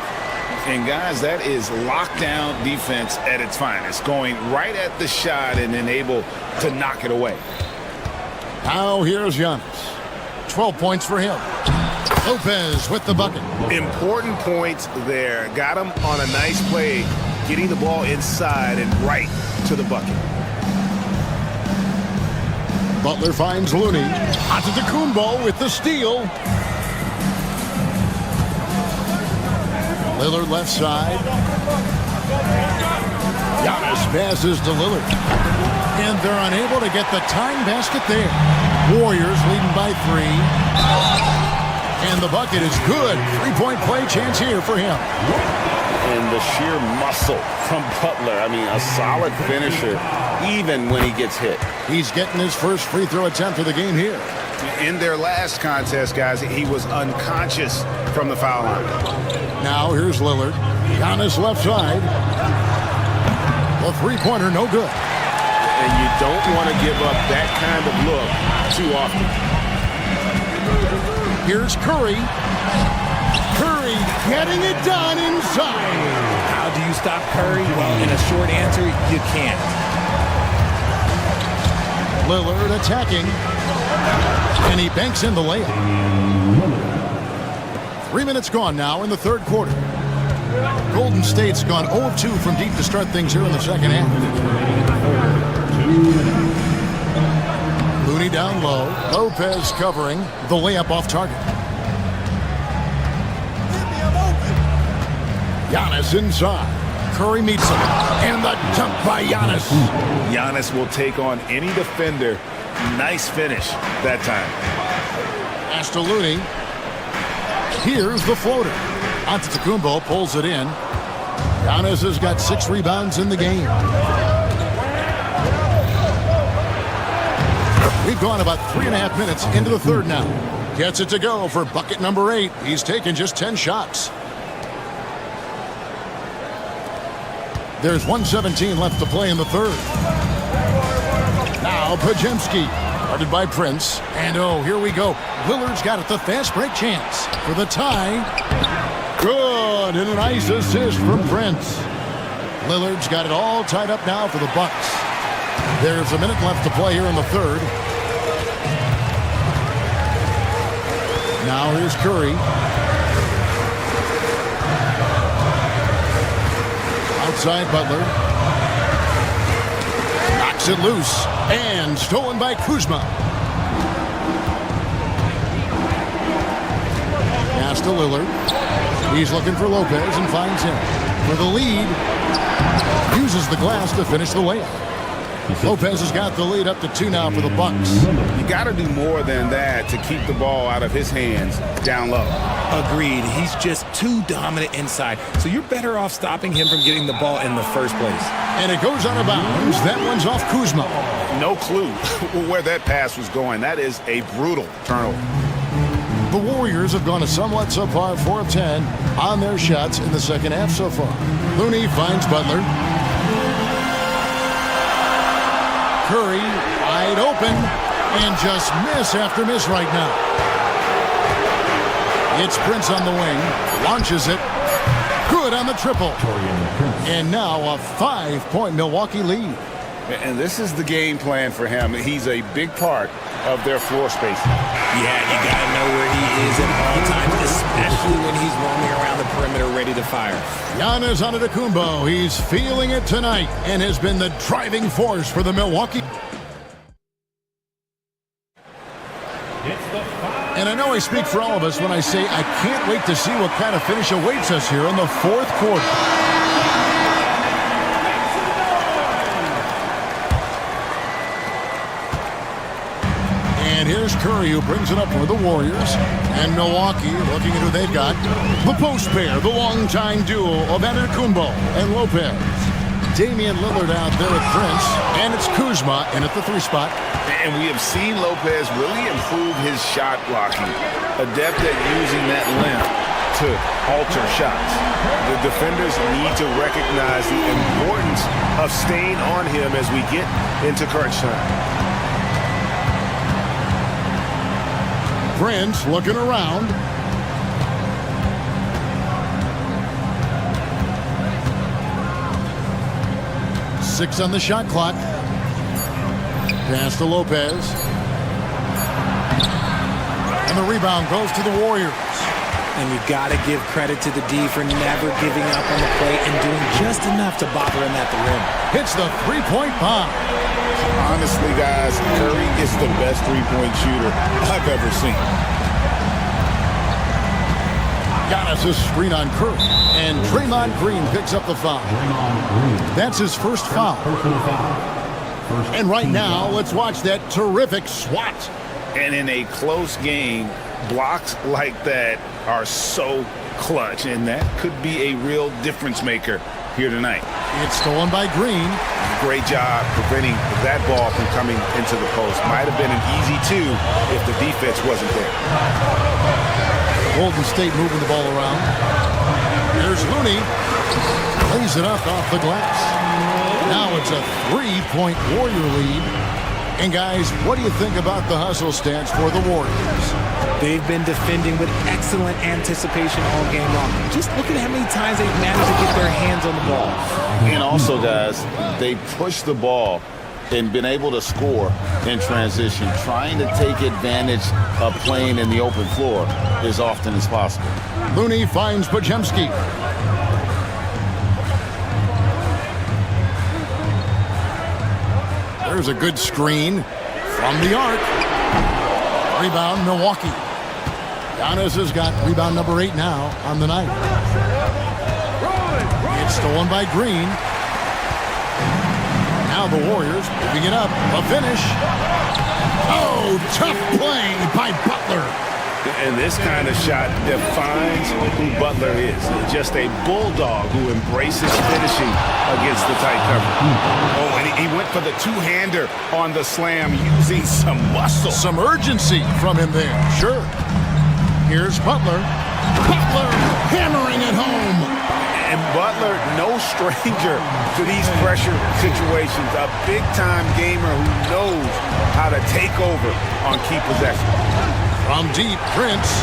And guys, that is lockdown defense at its finest. Going right at the shot and then able to knock it away. Now here's Giannis. 12 points for him. Lopez with the bucket. Important points there. Got him on a nice play, getting the ball inside and right to the bucket. Butler finds Looney. Antetokounmpo with the steal. Lillard left side. Giannis passes to Lillard. And they're unable to get the tying basket there. Warriors leading by 3. And the bucket is good. 3-point play chance here for him. And the sheer muscle from Butler. I mean, a solid finisher, even when he gets hit. He's getting his first free throw attempt of the game here. In their last contest, guys, he was unconscious from the foul line. Now here's Lillard. Giannis left side. The three-pointer, no good. And you don't want to give up that kind of look too often. Here's Curry. Curry getting it done inside. How do you stop Curry? Well, in a short answer, you can't. Lillard attacking. And he banks in the layup. 3 minutes gone now in the third quarter. Golden State's gone 0 of 2 from deep to start things here in the second half. Looney down low. Lopez covering the layup off target. Giannis inside. Curry meets him. And the dunk by Giannis. Giannis will take on any defender. Nice finish that time. Pass to Looney. Here's the floater. Antetokounmpo pulls it in. Giannis has got 6 rebounds in the game. We've gone about 3.5 minutes into the third now. Gets it to go for bucket number 8. He's taken just 10 shots. There's 1:17 left to play in the third. Now Pajemski, guarded by Prince. And oh, here we go. Lillard's got it, the fast break chance for the tie. Good, and a nice assist from Prince. Lillard's got it all tied up now for the Bucks. There's a minute left to play here in the third. Now here's Curry. Outside Butler. Knocks it loose. And stolen by Kuzma. Pass to Lillard. He's looking for Lopez and finds him. For the lead. Uses the glass to finish the layup. Lopez has got the lead up to 2 now for the Bucks. You got to do more than that to keep the ball out of his hands down low. Agreed. He's just too dominant inside. So you're better off stopping him from getting the ball in the first place. And it goes out of bounds. That one's off Kuzma. No clue where that pass was going. That is a brutal turnover. The Warriors have gone a somewhat subpar 4 of 10 on their shots in the second half so far. Looney finds Butler. Curry wide open and just miss after miss right now. It's Prince on the wing, launches it, good on the triple. And now a 5-point Milwaukee lead. And this is the game plan for him. He's a big part of their floor space. Yeah, you got to know where he is at all times, especially when he's roaming around the perimeter ready to fire. Giannis Antetokounmpo, he's feeling it tonight and has been the driving force for the Milwaukee. And I know I speak for all of us when I say I can't wait to see what kind of finish awaits us here in the fourth quarter. And here's Curry, who brings it up for the Warriors. And Milwaukee, looking at who they've got. The post pair, the longtime duo of Antetokounmpo and Lopez. Damian Lillard out there at Prince. And it's Kuzma in at the 3 spot. And we have seen Lopez really improve his shot blocking. Adept at using that length to alter shots. The defenders need to recognize the importance of staying on him as we get into crunch time. Prince looking around. Six on the shot clock. Pass to Lopez. And the rebound goes to the Warriors. And you got to give credit to the D for never giving up on the play and doing just enough to bother him at the rim. Hits the three-point bomb. Honestly, guys, Curry is the best three-point shooter I've ever seen. Giannis' screen on Curry. And Draymond Green picks up the foul. That's his first foul. And right now, let's watch that terrific swat. And in a close game, Blocks like that are so clutch, and that could be a real difference maker here tonight. It's stolen by Green. Great job preventing that ball from coming into the post. Might have been an easy 2 if the defense wasn't there. Golden State moving the ball around. There's Looney. Lays it up off the glass. Now it's a 3-point Warrior lead. And guys, what do you think about the hustle stats for the Warriors? They've been defending with excellent anticipation all game long. Just look at how many times they've managed to get their hands on the ball. And also, guys, they push the ball and been able to score in transition, trying to take advantage of playing in the open floor as often as possible. Looney finds Podziemski. There's a good screen from the arc. Rebound, Milwaukee. Giannis has got rebound number 8 now on the night. It's stolen by Green. Now the Warriors moving it up. A finish. Oh, tough play by Butler. And this kind of shot defines who Butler is. Just a bulldog who embraces finishing against the tight cover. Oh, and he went for the two-hander on the slam using some muscle. Some urgency from him there. Sure. Here's Butler. Butler hammering it home. And Butler, no stranger to these pressure situations. A big-time gamer who knows how to take over on key possessions. From deep, Prince.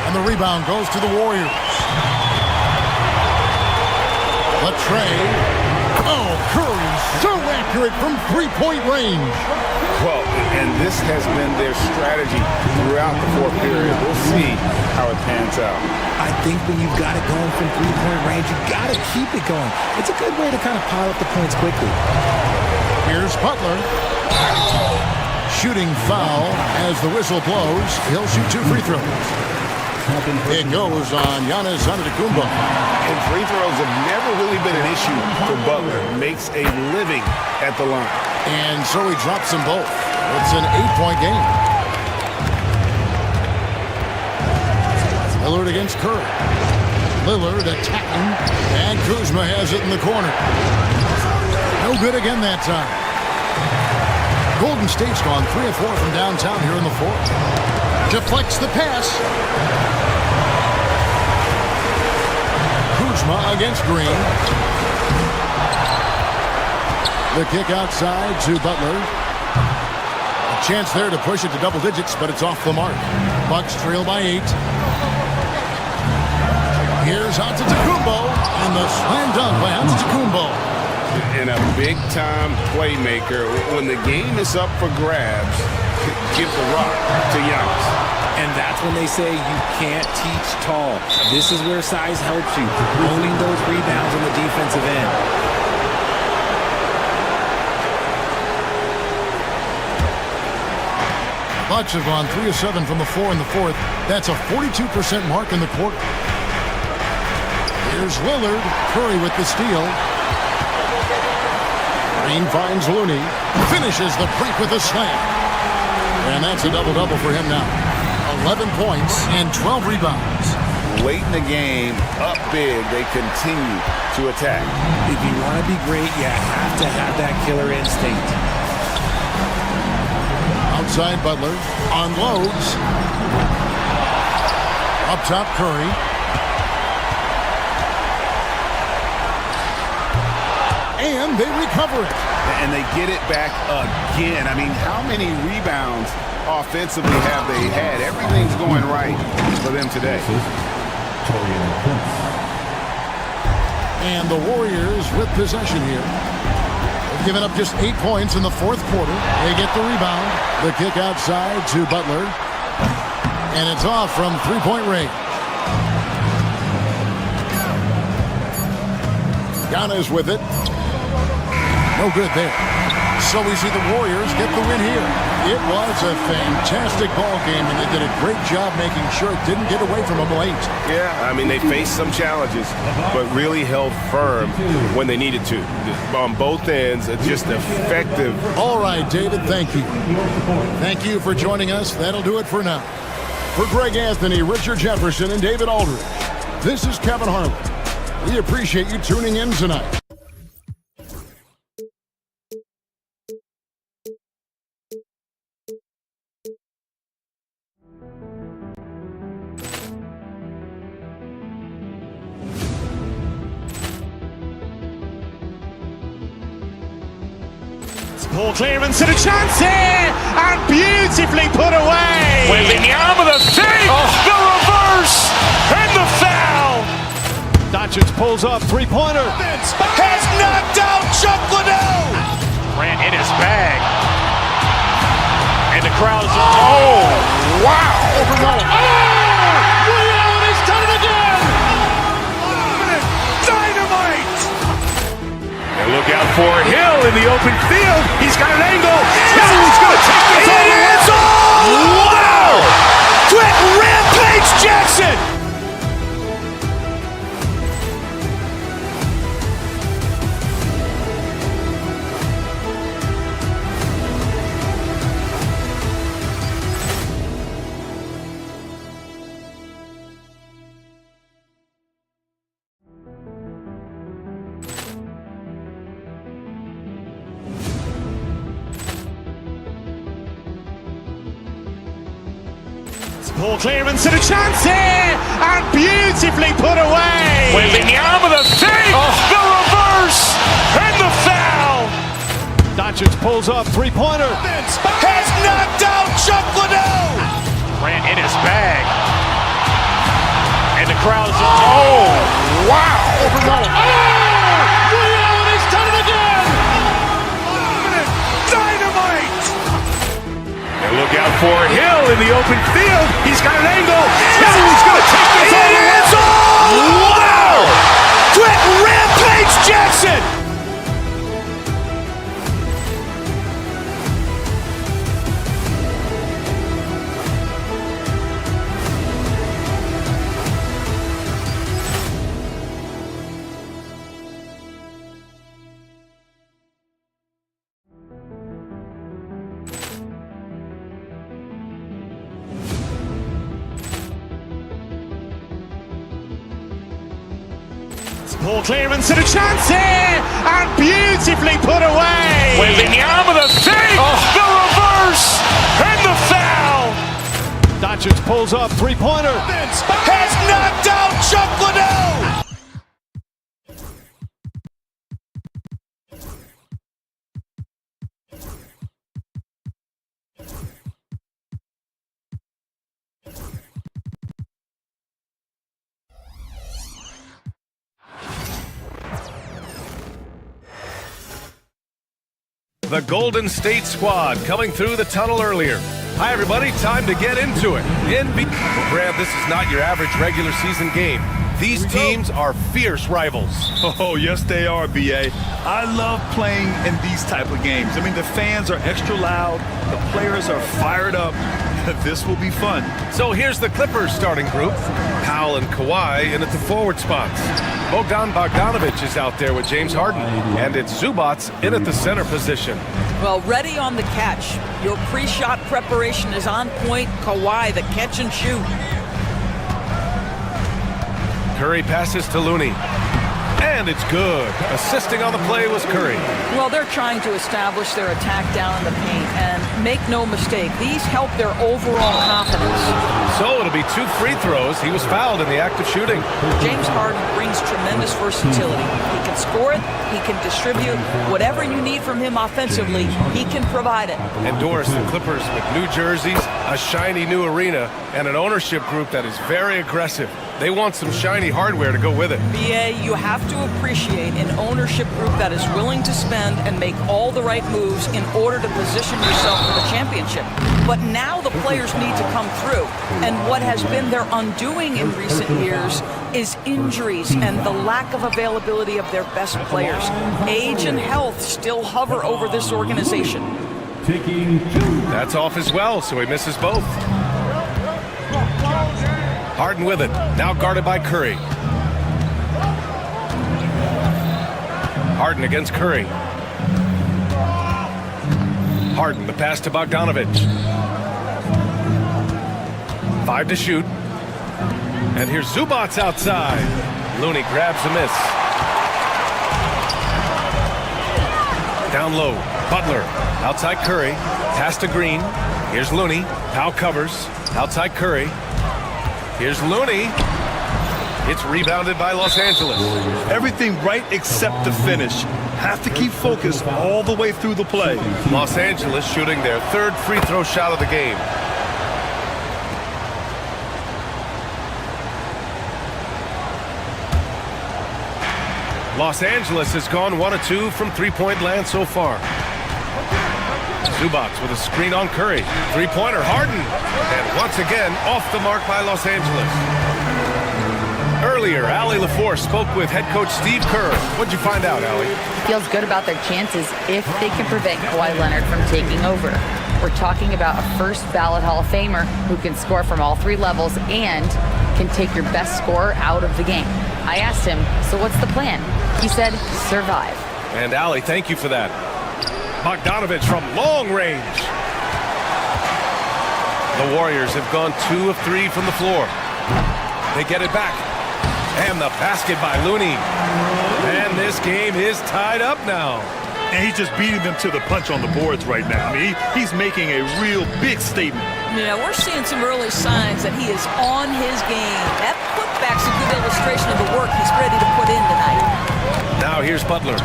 And the rebound goes to the Warriors. Latrey. Oh, Curry, so accurate from three-point range. Well, and this has been their strategy throughout the fourth period. We'll see how it pans out. I think when you've got it going from three-point range, you've got to keep it going. It's a good way to kind of pile up the points quickly. Here's Butler. Shooting foul as the whistle blows. He'll shoot 2 free throws. It goes on Giannis Antetokounmpo. And free throws have never really been an issue for Butler. Makes a living at the line. And so he drops them both. It's an 8-point game. Lillard against Curry. Lillard attacking. And Kuzma has it in the corner. No good again that time. Golden State's gone 3 of 4 from downtown here in the fourth. Deflects the pass. Kuzma against Green. The kick outside to Butler. A chance there to push it to double digits, but it's off the mark. Bucks trail by 8. Here's Antetokounmpo, and the slam dunk by Antetokounmpo. And a big-time playmaker. When the game is up for grabs, give the rock to Giannis. And that's when they say you can't teach tall. This is where size helps you. Owning those rebounds on the defensive end. Bucks have gone 3 of 7 from the floor in the fourth. That's a 42% mark in the quarter. Here's Lillard. Curry with the steal. Green finds Looney. Finishes the break with a slam. And that's a double-double for him now. 11 points and 12 rebounds. Late in the game, up big, they continue to attack. If you want to be great, you have to have that killer instinct. Outside Butler. Unloads. Up top Curry. And they recover it. And they get it back again. I mean, how many rebounds offensively have they had? Everything's going right for them today. And the Warriors with possession here. They've given up just 8 points in the fourth quarter. They get the rebound. The kick outside to Butler. And it's off from three-point range. Giannis with it. No good there. So we see the Warriors get the win here. It was a fantastic ball game, and they did a great job making sure it didn't get away from them late. Yeah, I mean, they faced some challenges, but really held firm when they needed to. On both ends, just effective. All right, David, thank you. Thank you for joining us. That'll do it for now. For Greg Anthony, Richard Jefferson, and David Aldridge, this is Kevin Harlan. We appreciate you tuning in tonight. Poor clearance and a chance here, and beautifully put away. Wembanyama the fake, the reverse, and the foul. Doncic pulls up, three-pointer. Has knocked out Chuck Liddell. Grant in his bag. And the crowd is, oh, wow. He's done it again. Dynamite. And look out for Hill in the open field. He's got an angle. He's going to take this all the way. It's all! Wow! Quick Rampage Jackson! Poor clearance and a chance here, and beautifully put away. Wembanyama the fake, the reverse, and the foul. Doncic pulls up, three-pointer. Has knocked out Chuck Liddell. Grant in his bag. And the crowd is, oh, wow. He's done it again. Dynamite. And look out for Hill in the open field. He's got an angle. He's going to take this all the way. It's all! Wow! Quick Rampage Jackson! Poor clearance and a chance here, and beautifully put away. Wembanyama the fake, the reverse, and the foul. Doncic pulls up, three-pointer. Has knocked out Chuck Liddell. The Golden State squad coming through the tunnel earlier. Hi, everybody. Time to get into it. Well, Grant, this is not your average regular season game. These teams are fierce rivals. Oh, yes, they are, B.A. I love playing in these type of games. I mean, the fans are extra loud. The players are fired up. This will be fun. So here's the Clippers starting group. Powell and Kawhi in at the forward spots. Bogdanovic is out there with James Harden. And it's Zubats in at the center position. Well, ready on the catch. Your pre-shot preparation is on point. Kawhi, the catch and shoot. Curry passes to Looney. And it's good. Assisting on the play was Curry. Well, they're trying to establish their attack down in the paint. And make no mistake, these help their overall confidence. So it'll be 2 free throws. He was fouled in the act of shooting. James Harden brings tremendous versatility. He can score it. He can distribute. Whatever you need from him offensively, he can provide it. And Doris, the Clippers with new jerseys, a shiny new arena, and an ownership group that is very aggressive. They want some shiny hardware to go with it. BA, you have to appreciate an ownership group that is willing to spend and make all the right moves in order to position yourself for the championship. But now the players need to come through. And what has been their undoing in recent years is injuries and the lack of availability of their best players. Age and health still hover over this organization. That's off as well, so he misses both. Harden with it, now guarded by Curry. Harden against Curry. Harden, the pass to Bogdanovic. 5 to shoot. And here's Zubats outside. Looney grabs a miss. Down low, Butler. Outside Curry. Pass to Green. Here's Looney. Powell covers. Outside Curry. Here's Looney. It's rebounded by Los Angeles. Everything right except the finish. Have to keep focused all the way through the play. Los Angeles shooting their 3rd free throw shot of the game. Los Angeles has gone 1 of 2 from three-point land so far. Zubats with a screen on Curry. Three-pointer, Harden. And once again, off the mark by Los Angeles. Earlier, Allie LaFour spoke with head coach Steve Kerr. What'd you find out, Allie? Feels good about their chances if they can prevent Kawhi Leonard from taking over. We're talking about a first ballot Hall of Famer who can score from all 3 levels and can take your best scorer out of the game. I asked him, so what's the plan? He said, survive. And Allie, thank you for that. Bogdanovich from long range. The Warriors have gone 2 of 3 from the floor. They get it back. And the basket by Looney. And this game is tied up now. And he's just beating them to the punch on the boards right now. I mean, he's making a real big statement. Yeah, we're seeing some early signs that he is on his game. That putback's a good illustration of the work he's ready to put in tonight. Now here's Butler.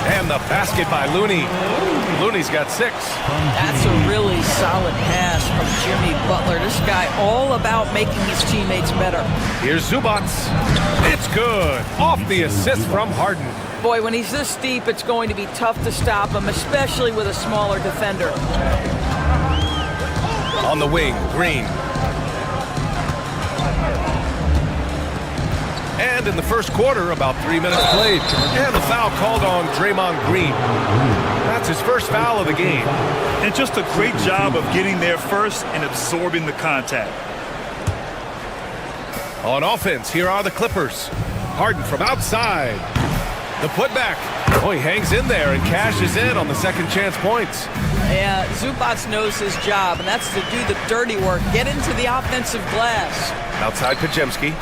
And the basket by Looney. Looney's got 6. That's a really solid pass from Jimmy Butler. This guy all about making his teammates better. Here's Zubats. It's good. Off the assist from Harden. Boy, when he's this deep, it's going to be tough to stop him, especially with a smaller defender. On the wing, Green. And in the first quarter, about 3 minutes played. And the foul called on Draymond Green. That's his first foul of the game. And just a great job of getting there first and absorbing the contact. On offense, here are the Clippers. Harden from outside. The putback. Oh, he hangs in there and cashes in on the second chance points. Yeah, Zubats knows his job, and that's to do the dirty work. Get into the offensive glass. Outside Pajemski.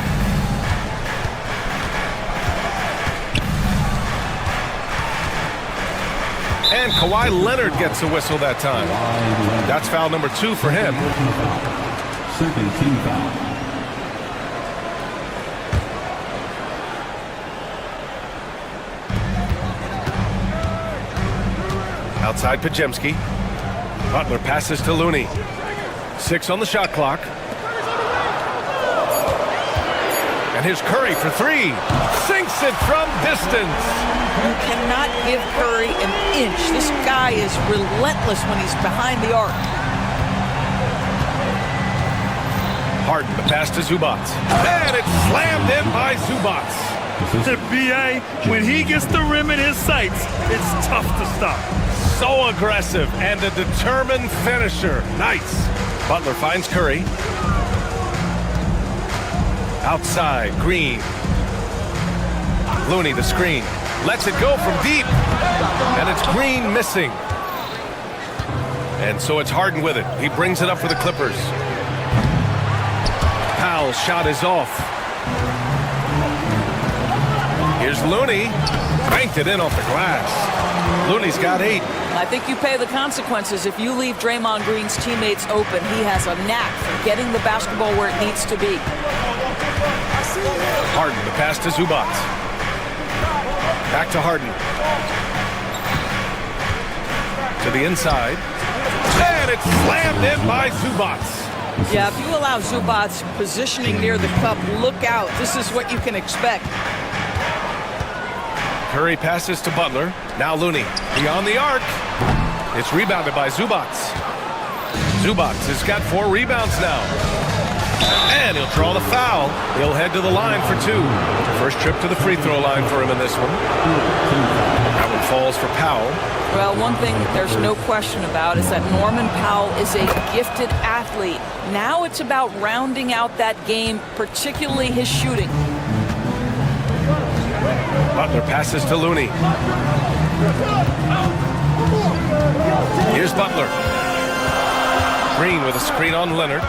And Kawhi Leonard gets a whistle that time. That's foul number 2 for him. Second team foul. Outside Pajemski. Butler passes to Looney. 6 on the shot clock. And here's Curry for 3. Sinks it from distance. You cannot give Curry an inch. This guy is relentless when he's behind the arc. Harden, the pass to Zubats. And it's slammed in by Zubats. The BA, when he gets the rim in his sights, it's tough to stop. So aggressive and a determined finisher. Nice. Butler finds Curry. Outside, Green. Looney, the screen. Lets it go from deep. And it's Green missing. And so it's Harden with it. He brings it up for the Clippers. Powell's shot is off. Here's Looney. Banked it in off the glass. Looney's got 8. I think you pay the consequences if you leave Draymond Green's teammates open. He has a knack for getting the basketball where it needs to be. Harden, the pass to Zubats. Back to Harden. To the inside. And it's slammed in by Zubats. Yeah, if you allow Zubats positioning near the cup, look out. This is what you can expect. Curry passes to Butler. Now Looney beyond the arc. It's rebounded by Zubats. Zubats has got 4 rebounds now. And he'll draw the foul. He'll head to the line for 2. First trip to the free throw line for him in this one. That one falls for Powell. Well, one thing there's no question about is that Norman Powell is a gifted athlete. Now it's about rounding out that game, particularly his shooting. Butler passes to Looney. Here's Butler. Green with a screen on Leonard.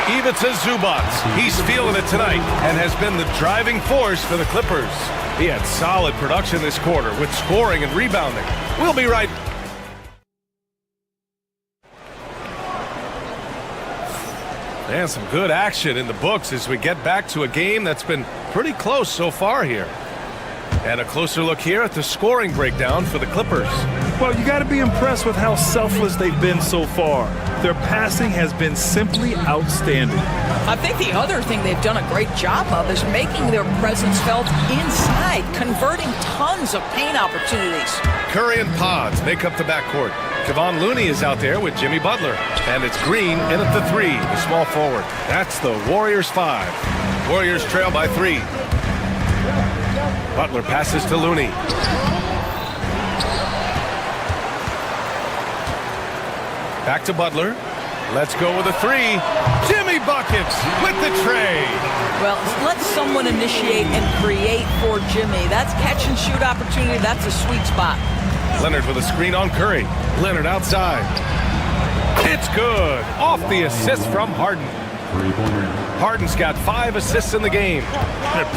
Ivica Zubac. He's feeling it tonight and has been the driving force for the Clippers. He had solid production this quarter with scoring and rebounding. We'll be right back. And some good action in the books as we get back to a game that's been pretty close so far here. And a closer look here at the scoring breakdown for the Clippers. Well, you got to be impressed with how selfless they've been so far. Their passing has been simply outstanding. I think the other thing they've done a great job of is making their presence felt inside, converting tons of paint opportunities. Curry and Pods make up the backcourt. Kevon Looney is out there with Jimmy Butler. And it's Green in at the 3, the small forward. That's the Warriors 5. Warriors trail by 3. Butler passes to Looney. Back to Butler. Let's go with a 3. Jimmy buckets with the tray. Well, let someone initiate and create for Jimmy. That's catch and shoot opportunity. That's a sweet spot. Leonard with a screen on Curry. Leonard outside. It's good. Off the assist from Harden. Harden's got 5 assists in the game.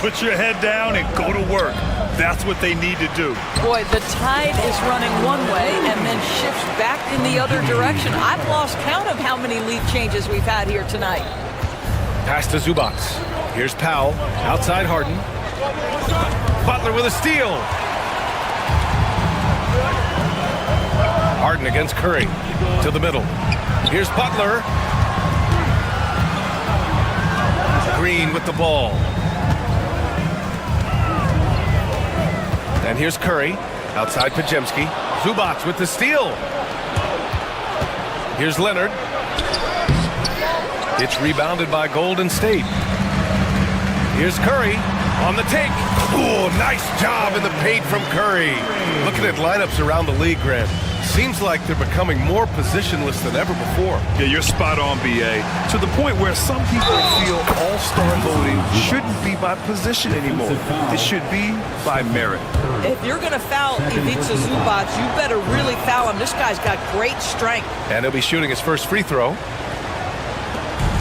Put your head down and go to work. That's what they need to do. Boy, the tide is running one way and then shifts back in the other direction. I've lost count of how many lead changes we've had here tonight. Pass to Zubac. Here's Powell. Outside Harden. Butler with a steal. Harden against Curry. To the middle. Here's Butler. Green with the ball. And here's Curry. Outside Pajemski. Zubac with the steal. Here's Leonard. It's rebounded by Golden State. Here's Curry on the take. Ooh, nice job in the paint from Curry. Looking at lineups around the league, Grant. Seems like they're becoming more positionless than ever before. Yeah, you're spot on, B.A. To the point where some people feel all-star voting shouldn't be by position anymore. It should be by merit. If you're going to foul Ivica Zubac, you better really foul him. This guy's got great strength. And he'll be shooting his first free throw.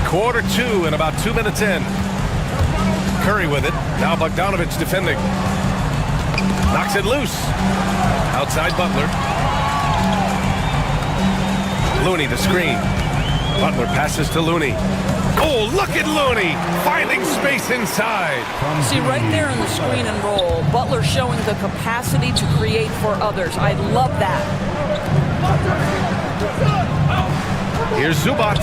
Quarter 2 and about 2 minutes in. Curry with it. Now Bogdanovich defending. Knocks it loose. Outside Butler. Looney the screen. Butler passes to Looney. Oh, look at Looney finding space inside. See, right there in the screen and roll, Butler showing the capacity to create for others. I love that. Here's Zubac.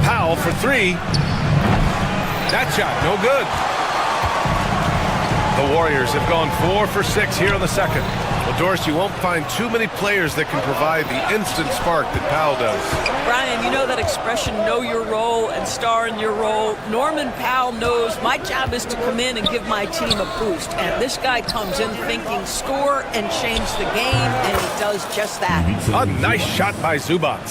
Powell for 3. That shot, no good. The Warriors have gone 4 for 6 here in the second. Well, Doris, you won't find too many players that can provide the instant spark that Powell does. Brian, you know that expression, know your role and star in your role? Norman Powell knows my job is to come in and give my team a boost. And this guy comes in thinking score and change the game, and he does just that. A nice shot by Zubac.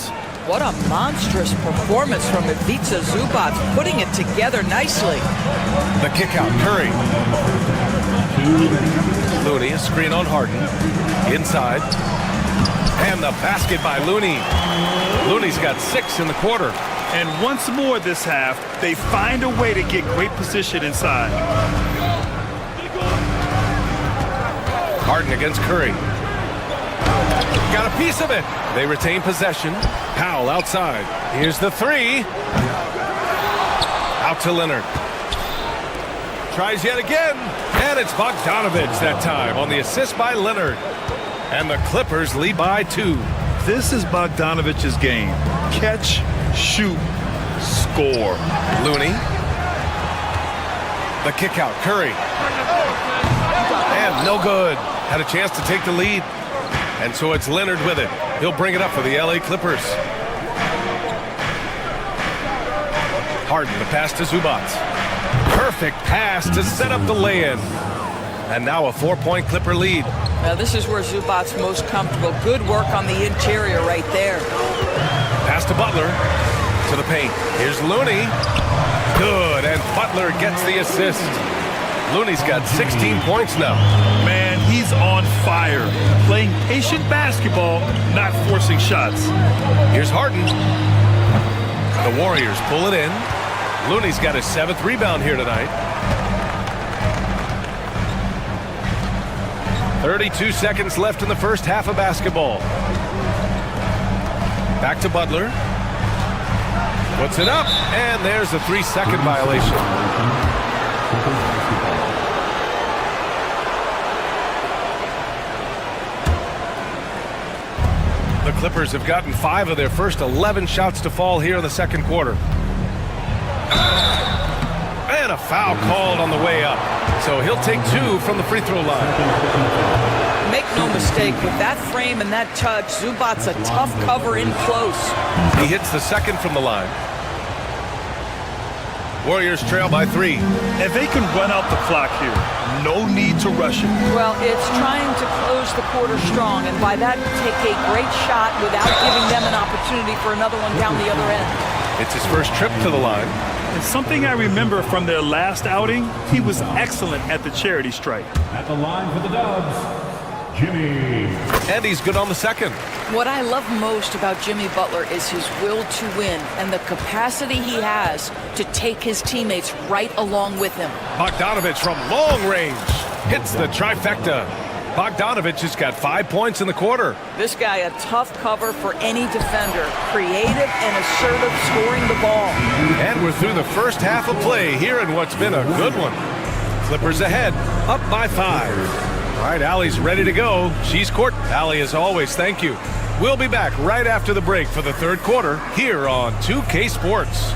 What a monstrous performance from Ivica Zubac, putting it together nicely. The kick out, Curry. Looney, a screen on Harden. Inside. And the basket by Looney. Looney's got 6 in the quarter. And once more this half, they find a way to get great position inside. Harden against Curry. Got a piece of it. They retain possession. Powell outside. Here's the 3. Out to Leonard. Tries yet again. And it's Bogdanovich that time on the assist by Leonard. And the Clippers lead by 2. This is Bogdanovich's game. Catch, shoot, score. Looney. The kick out. Curry. And no good. Had a chance to take the lead. And so it's Leonard with it. He'll bring it up for the LA Clippers. Harden, the pass to Zubac. Perfect pass to set up the lay-in. And now a 4-point Clipper lead. Now this is where Zubac's most comfortable. Good work on the interior right there. Pass to Butler. To the paint. Here's Looney. Good, and Butler gets the assist. Looney's got 16 points now. Man, he's on fire. Playing patient basketball, not forcing shots. Here's Harden. The Warriors pull it in. Looney's got his 7th rebound here tonight. 32 seconds left in the first half of basketball. Back to Butler. Puts it up, and there's a 3-second violation. The Clippers have gotten 5 of their first 11 shots to fall here in the second quarter. And a foul called on the way up. So he'll take 2 from the free throw line. Make no mistake, with that frame and that touch, Zubac's a tough cover in close. He hits the second from the line. Warriors trail by 3. And they can run out the clock here. No need to rush it. Well, it's trying to close the quarter strong, and by that, take a great shot without giving them an opportunity for another one down the other end. It's his first trip to the line. And something I remember from their last outing, he was excellent at the charity stripe. At the line for the Dubs, Jimmy. And he's good on the second. What I love most about Jimmy Butler is his will to win and the capacity he has to take his teammates right along with him. Bogdanovich from long range hits the trifecta. Bogdanovich has got 5 points in the quarter. This guy a tough cover for any defender. Creative and assertive scoring the ball. And we're through the first half of play here in what's been a good one. Clippers ahead, up by 5. All right, Allie's ready to go. She's court. Allie, as always, thank you. We'll be back right after the break for the third quarter here on 2K Sports.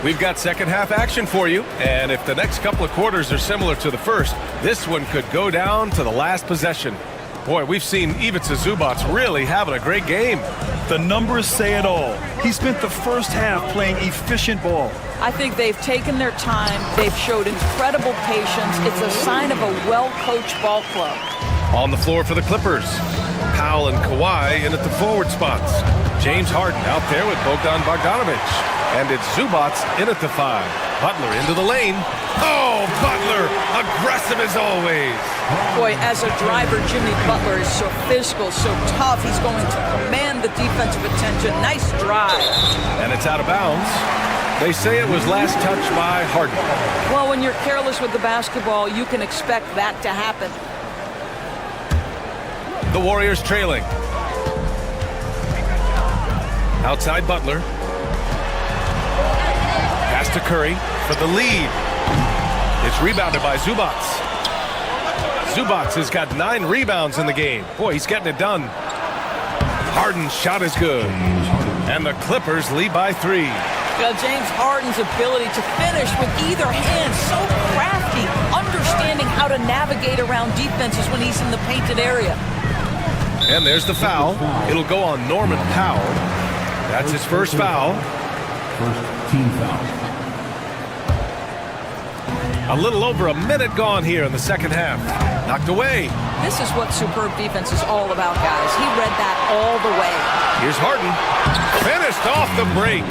We've got second half action for you, and if the next couple of quarters are similar to the first, this one could go down to the last possession. Boy, we've seen Ivica Zubac really having a great game. The numbers say it all. He spent the first half playing efficient ball. I think they've taken their time. They've showed incredible patience. It's a sign of a well-coached ball club. On the floor for the Clippers, Powell and Kawhi in at the forward spots. James Harden out there with Bogdan Bogdanovich. And it's Zubac in at the 5. Butler into the lane. Oh, Butler, aggressive as always. Boy, as a driver, Jimmy Butler is so physical, so tough. He's going to command the defensive attention. Nice drive. And it's out of bounds. They say it was last touched by Harden. Well, when you're careless with the basketball, you can expect that to happen. The Warriors trailing. Outside Butler. Pass to Curry for the lead. It's rebounded by Zubac. Zubac has got 9 rebounds in the game. Boy, he's getting it done. Harden's shot is good. And the Clippers lead by 3. James Harden's ability to finish with either hand, so crafty, understanding how to navigate around defenses when he's in the painted area. And there's the foul. It'll go on Norman Powell. That's his first foul. First team foul. A little over a minute gone here in the second half. Knocked away. This is what superb defense is all about, guys. He read that all the way. Here's Harden. Finished off the break.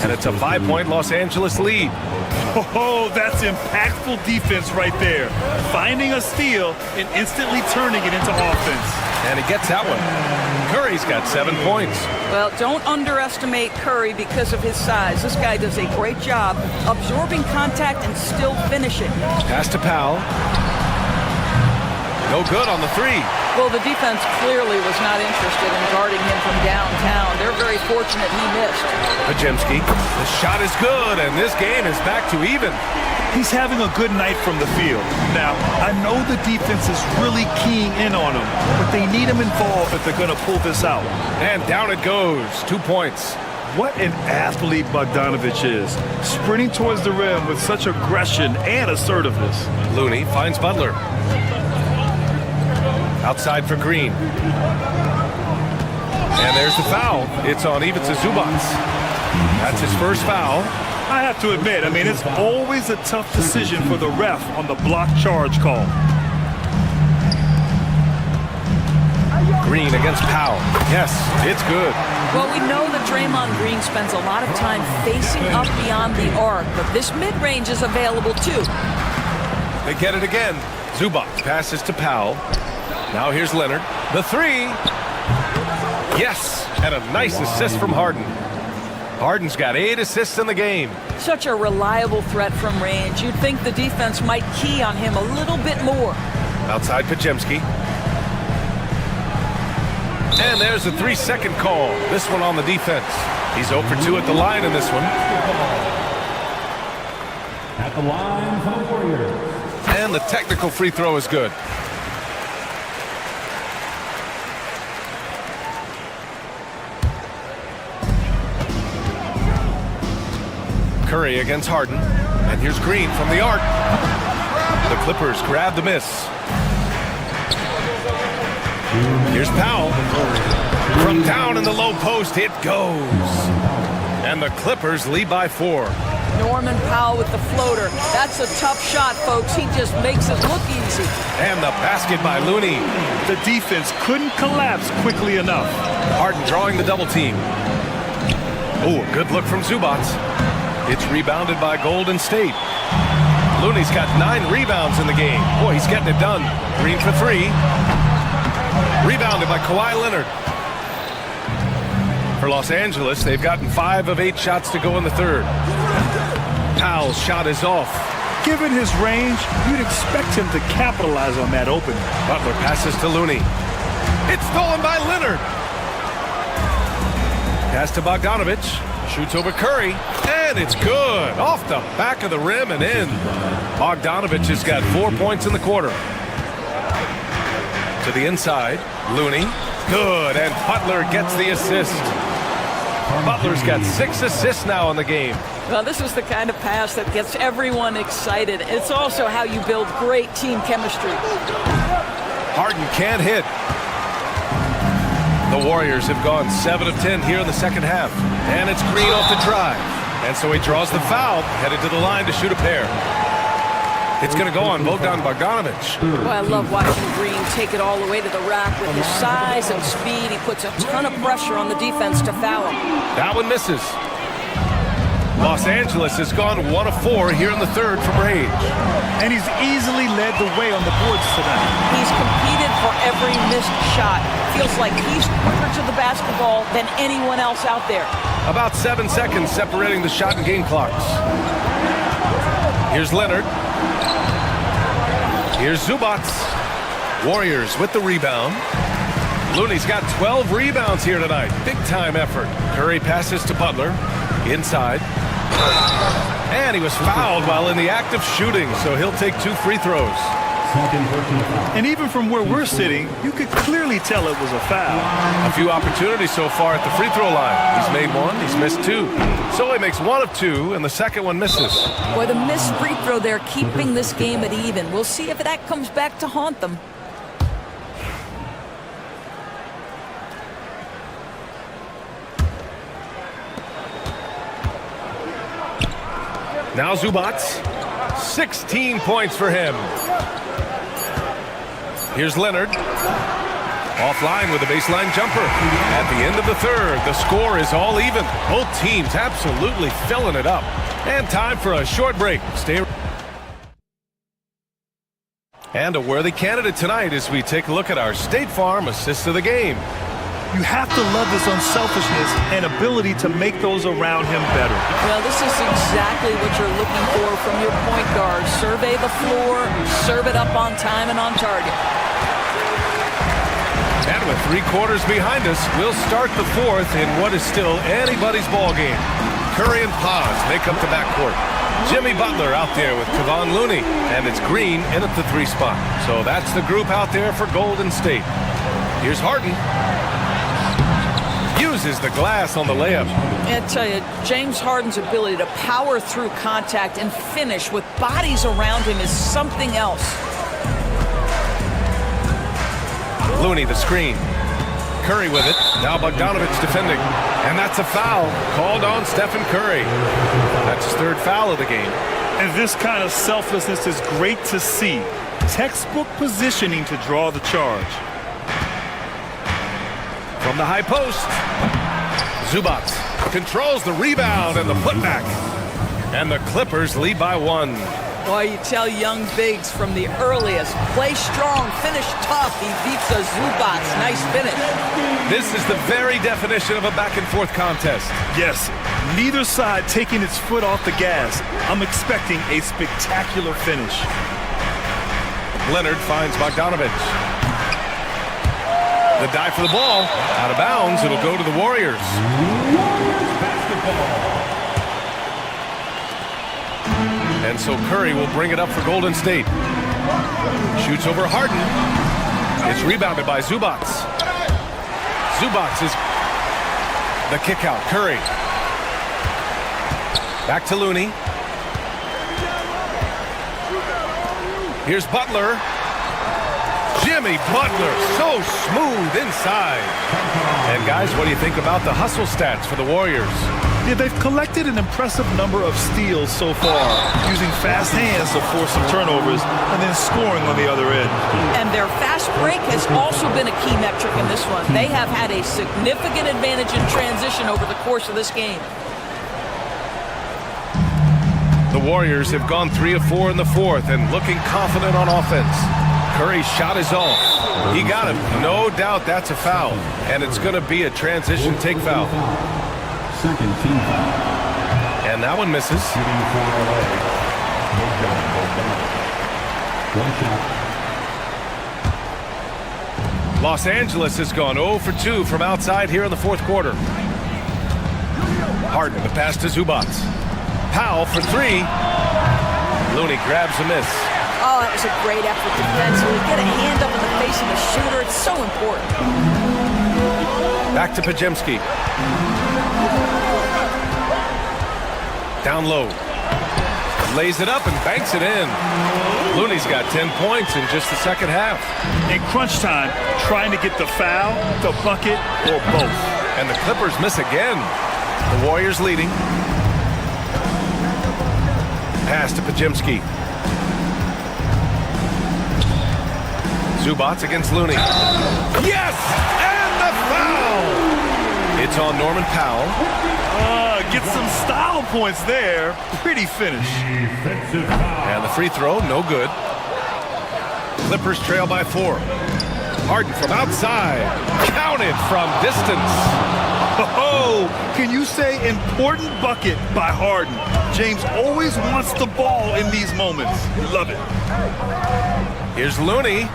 And it's a 5-point Los Angeles lead. Oh, that's impactful defense right there. Finding a steal and instantly turning it into offense. And he gets that one. Curry's got 7 points. Well, don't underestimate Curry because of his size. This guy does a great job absorbing contact and still finishing. Pass to Powell. No good on the 3. Well, the defense clearly was not interested in guarding him from downtown. They're very fortunate he missed. Pajemski. The shot is good, and this game is back to even. He's having a good night from the field. Now, I know the defense is really keying in on him, but they need him involved if they're going to pull this out. And down it goes. 2 points. What an athlete Bogdanovich is, sprinting towards the rim with such aggression and assertiveness. Looney finds Butler. Outside for Green. And there's the foul. It's on Ivica Zubac. That's his first foul. I have to admit, I mean, it's always a tough decision for the ref on the block charge call. Green against Powell. Yes, it's good. Well, we know that Draymond Green spends a lot of time facing up beyond the arc, but this mid-range is available too. They get it again. Zubac passes to Powell. Now here's Leonard. The three. Yes, and a nice assist from Harden. Harden's got 8 assists in the game. Such a reliable threat from range. You'd think the defense might key on him a little bit more. Outside Pajemski. And there's a 3-second call. This one on the defense. He's 0 for 2 at the line in this one. At the line for the Warriors. And the technical free throw is good. Curry against Harden. And here's Green from the arc. The Clippers grab the miss. Here's Powell. From down in the low post, it goes. And the Clippers lead by 4. Norman Powell with the floater. That's a tough shot, folks. He just makes it look easy. And the basket by Looney. The defense couldn't collapse quickly enough. Harden drawing the double team. Oh, a good look from Zubac. It's rebounded by Golden State. Looney's got 9 rebounds in the game. Boy, he's getting it done. Green for 3. Rebounded by Kawhi Leonard. For Los Angeles, they've gotten 5 of 8 shots to go in the third. Powell's shot is off. Given his range, you'd expect him to capitalize on that opening. Butler passes to Looney. It's stolen by Leonard. Pass to Bogdanovich. Shoots over Curry. And it's good. Off the back of the rim and in. Bogdanovich has got 4 points in the quarter. To the inside. Looney. Good. And Butler gets the assist. Butler's got 6 assists now in the game. Well, this is the kind of pass that gets everyone excited. It's also how you build great team chemistry. Harden can't hit. The Warriors have gone 7 of 10 here in the second half. And it's Green off the drive. And so he draws the foul, headed to the line to shoot a pair. It's going to go on Bogdanovich. Well, I love watching Green take it all the way to the rack with his size and speed. He puts a ton of pressure on the defense to foul him. That one misses. Los Angeles has gone 1 of 4 here in the third from range. And he's easily led the way on the boards tonight. He's competed for every missed shot. Feels like he's quicker to the basketball than anyone else out there. About 7 seconds separating the shot and game clocks. Here's Leonard. Here's Zubac. Warriors with the rebound. Looney's got 12 rebounds here tonight. Big time effort. Curry passes to Butler. Inside. And he was fouled while in the act of shooting, so he'll take 2 free throws. And even from where we're sitting, you could clearly tell it was a foul. A few opportunities so far at the free throw line. He's made 1, he's missed 2. So he makes 1 of 2, and the second one misses. Boy, the missed free throw there keeping this game at even. We'll see if that comes back to haunt them. Now Zubac, 16 points for him. Here's Leonard. Offline with a baseline jumper. At the end of the third, the score is all even. Both teams absolutely filling it up. And time for a short break. Stay. And a worthy candidate tonight as we take a look at our State Farm assist of the game. You have to love his unselfishness and ability to make those around him better. Well, this is exactly what you're looking for from your point guard. Survey the floor, serve it up on time and on target. And with 3 quarters behind us, we'll start the fourth in what is still anybody's ball game. Curry and Paz make up the backcourt. Jimmy Butler out there with Kevon Looney, and it's Green in at the 3 spot. So that's the group out there for Golden State. Here's Harden. Uses the glass on the layup. I tell you, James Harden's ability to power through contact and finish with bodies around him is something else. Looney the screen. Curry with it. Now Bogdanovich defending. And that's a foul called on Stephen Curry. That's his third foul of the game. And this kind of selflessness is great to see. Textbook positioning to draw the charge. From the high post, Zubac controls the rebound and the putback. And the Clippers lead by 1. Boy, you tell young bigs from the earliest, play strong, finish tough. He beats a Zubac. Nice finish. This is the very definition of a back-and-forth contest. Yes, neither side taking its foot off the gas. I'm expecting a spectacular finish. Leonard finds Bogdanovich. The dive for the ball. Out of bounds. It'll go to the Warriors. And so Curry will bring it up for Golden State. Shoots over Harden. It's rebounded by Zubac. Zubac is the kick out. Curry. Back to Looney. Here's Butler. Jimmy Butler, so smooth inside. And guys, what do you think about the hustle stats for the Warriors? Yeah, they've collected an impressive number of steals so far, using fast hands to force some turnovers and then scoring on the other end. And their fast break has also been a key metric in this one. They have had a significant advantage in transition over the course of this game. The Warriors have gone 3 of 4 in the fourth and looking confident on offense. Curry's shot is off. He got him. No doubt that's a foul. And it's going to be a transition take foul. Second team foul. And that one misses. Los Angeles has gone 0 for 2 from outside here in the fourth quarter. Harden, the pass to Zubac. Powell for 3. Looney grabs a miss. Oh, that was a great effort defensively. Get a hand up in the face of the shooter. It's so important. Back to Pajemski. Down low. Lays it up and banks it in. Looney's got 10 points in just the second half. In crunch time, trying to get the foul, the bucket, or both. And the Clippers miss again. The Warriors leading. Pass to Pajemski. Zubac against Looney. Yes! And the foul! It's on Norman Powell. Get some style points there. Pretty finish. And the free throw, no good. Clippers trail by 4. Harden from outside. Counted from distance. Oh, can you say important bucket by Harden? James always wants the ball in these moments. Love it. Here's Looney.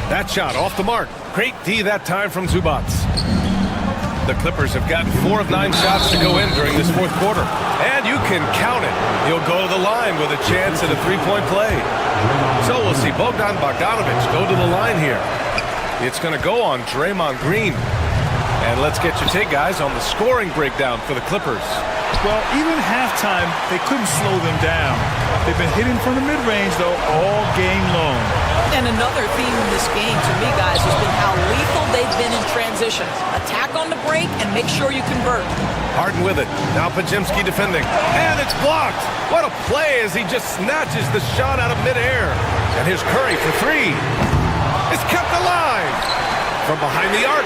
That shot off the mark. Great D that time from Zubac. The Clippers have gotten 4 of 9 shots to go in during this fourth quarter. And you can count it. He'll go to the line with a chance at a 3-point play. So we'll see Bogdanovich go to the line here. It's going to go on Draymond Green. And let's get your take, guys, on the scoring breakdown for the Clippers. Well, even halftime, they couldn't slow them down. They've been hitting from the mid-range, though, all game long. And another theme in this game, to me, guys, has been how lethal they've been in transition. Attack on the break and make sure you convert. Harden with it. Now Pajemski defending. And it's blocked. What a play as he just snatches the shot out of midair. And here's Curry for 3. It's kept alive from behind the arc.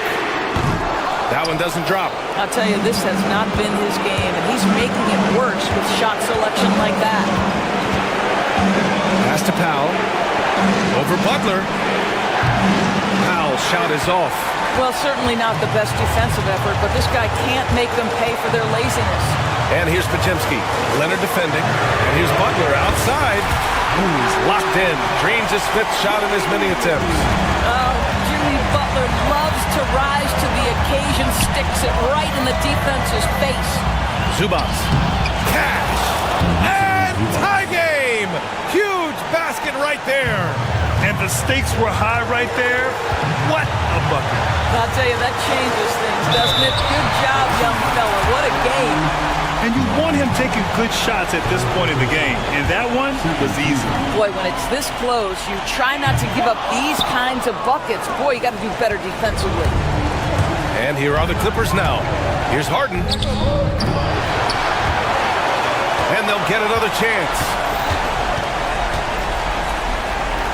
That one doesn't drop. I'll tell you, this has not been his game, and he's making it worse with shot selection like that. Pass to Powell. Over Butler. Powell's shot is off. Well, certainly not the best defensive effort, but this guy can't make them pay for their laziness. And here's Pajemski. Leonard defending. And here's Butler outside. Ooh, he's locked in. Dreams his 5th shot in as many attempts. Oh, Jimmy Butler loves to rise to the occasion, sticks it right in the defense's face. Zubac. Cash. And tie game. Huge basket right there. And the stakes were high right there. What a bucket. I'll tell you, that changes things, doesn't it? Good job, young fella. What a game. And you want him taking good shots at this point in the game. And that one was easy. Boy, when it's this close, you try not to give up these kinds of buckets. Boy, you got to do better defensively. And here are the Clippers now. Here's Harden. And they'll get another chance.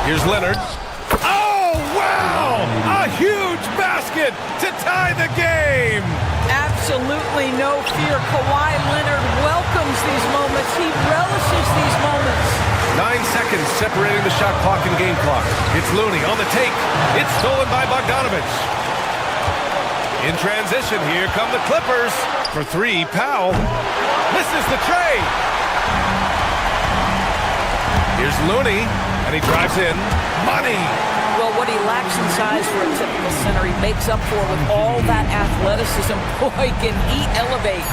Here's Leonard. Oh, wow! A huge basket to tie the game! Absolutely no fear. Kawhi Leonard welcomes these moments. He relishes these moments. 9 seconds separating the shot clock and game clock. It's Looney on the take. It's stolen by Bogdanovich. In transition, here come the Clippers. For three, Powell misses the tray. Here's Looney, and he drives in. Money! Well, what he lacks in size for a typical center, he makes up for with all that athleticism. Boy, can he elevate.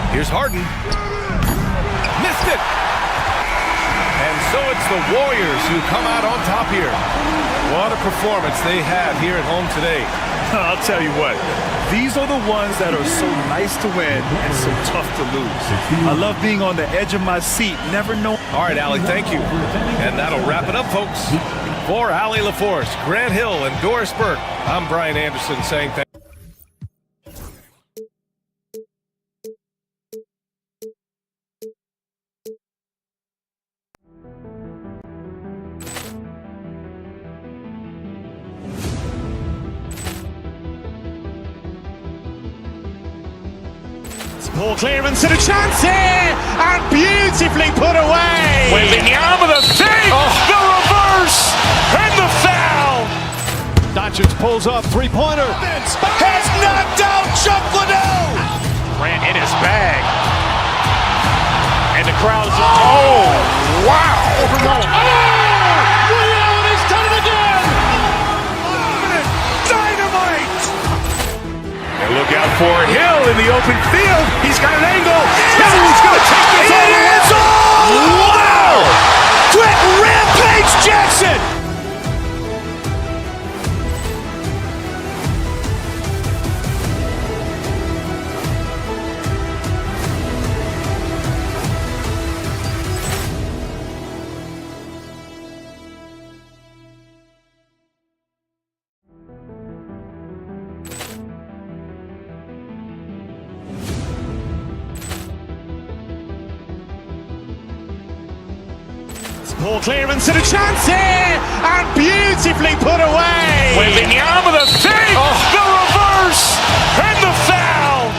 Here's Harden. Missed it! And so it's the Warriors who come out on top here. What a performance they had here at home today. I'll tell you what, these are the ones that are so nice to win and so tough to lose. I love being on the edge of my seat, never know. All right, Allie, thank you. And that'll wrap it up, folks. For Allie LaForce, Grant Hill, and Doris Burke, I'm Brian Anderson saying thank you. Ball clearance and a chance here, and beautifully put away. Wembanyama the fake, the reverse, and the foul. Doncic pulls up, three-pointer. Has knocked out Chuck Liddell. Ran in his bag, and the crowd is. Oh, wow! He's done it again. Dynamite! And look out for Hill in the open field. He's got an angle. He's going to take this all the way. Wow! Quick Rampage Jackson! Ball clearance and a chance here, and beautifully put away. Wembanyama the fake, the reverse, and the foul.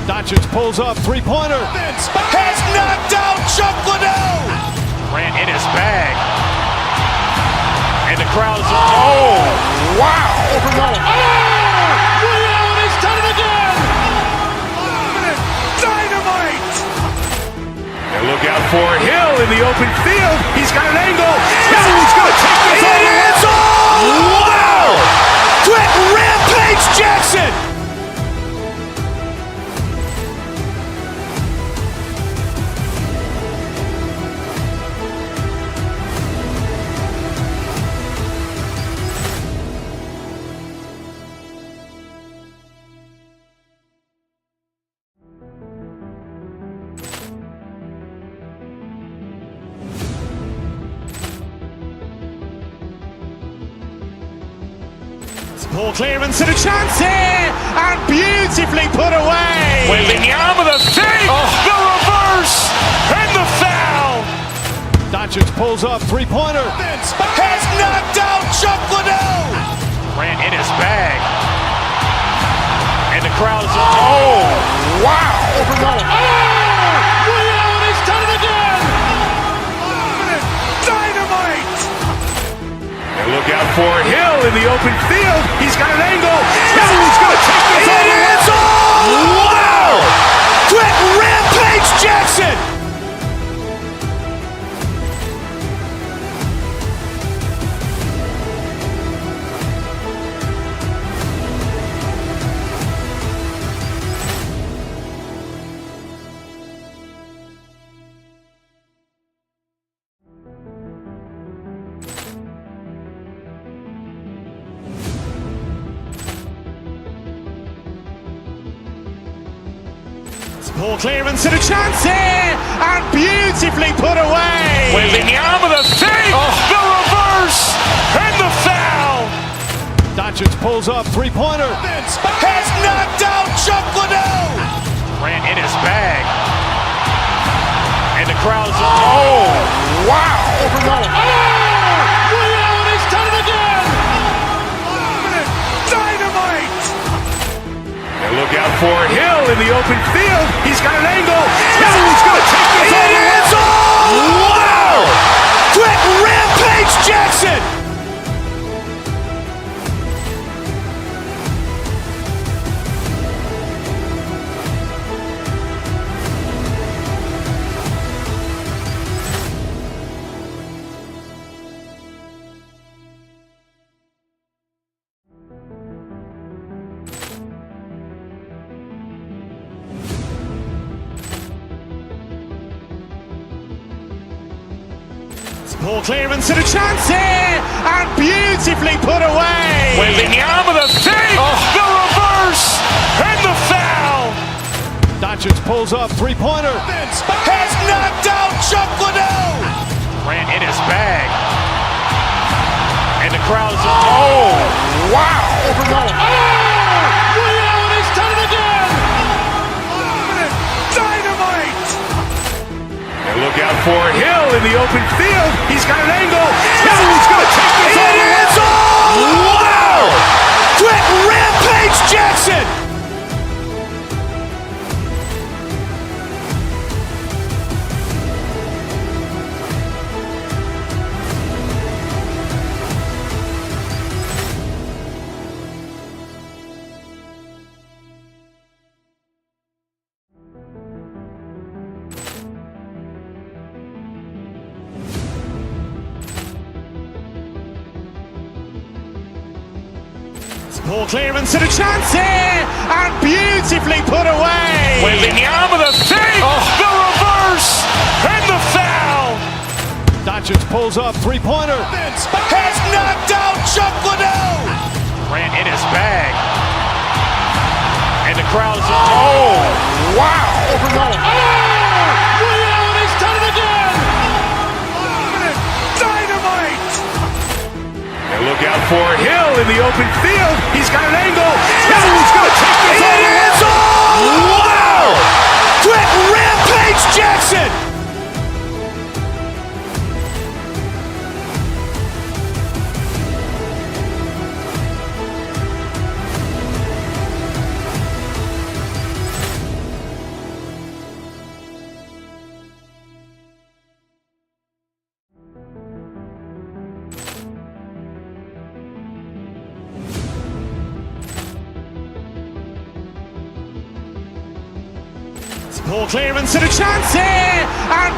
Doncic pulls up, three-pointer. Has knocked out Chuck Liddell. Ran in his bag, and the crowd is. Oh, wow! He's done it again. Dynamite! And look out for Hill in the open field. He's got an angle. He's going to take this all the way. Wow! Quick Rampage Jackson! Ball clearance and a chance here, and beautifully put away. Wembanyama the fake, the reverse, and the foul. Doncic pulls up, three-pointer. Has knocked out Chuck Liddell. Ran in his bag, and the crowd is. Oh, wow! He's done it again. Dynamite! And look out for Hill in the open field. He's got an angle. He's going to take this all the way. Wow! Quick Rampage Jackson! Ball clearance and a chance here, and beautifully put away. Wembanyama the fake, the reverse, and the foul. Doncic pulls pulls up, three-pointer. Vince has knocked out Chuck Liddell. Grant in his bag. And the crowd's oh, wow. Overrun. Oh, Ray Allen has done it again. Dynamite. And look out for Hill in the open field. He's got an angle. Hill's going to take this all the way. Wow. Quick Rampage Jackson. Ball clearance and a chance here, and beautifully put away. Wembanyama the fake, the reverse, and the foul. Doncic pulls up, three-pointer. Vince has knocked out Chuck Liddell. Grant in his bag. And the crowd's oh, wow. Overrun. Oh, Ray Allen has done it again. Dynamite. And look out for Hill in the open field. He's got an angle. Hill's going to take this all the way. Wow. Quick Rampage Jackson. Ball clearance and a chance here, and beautifully put away. Wembanyama the fake, the reverse, and the foul. Doncic pulls up, three-pointer. Vince has knocked out Chuck Liddell. Grant in his bag. And the crowd's oh, wow. Overrun. Oh, Ray Allen has done it again. Dynamite. And look out for Hill in the open field. He's got an angle. Hill's going to take this all the way. Wow. Quick Rampage Jackson. Ball clearance and a chance here, and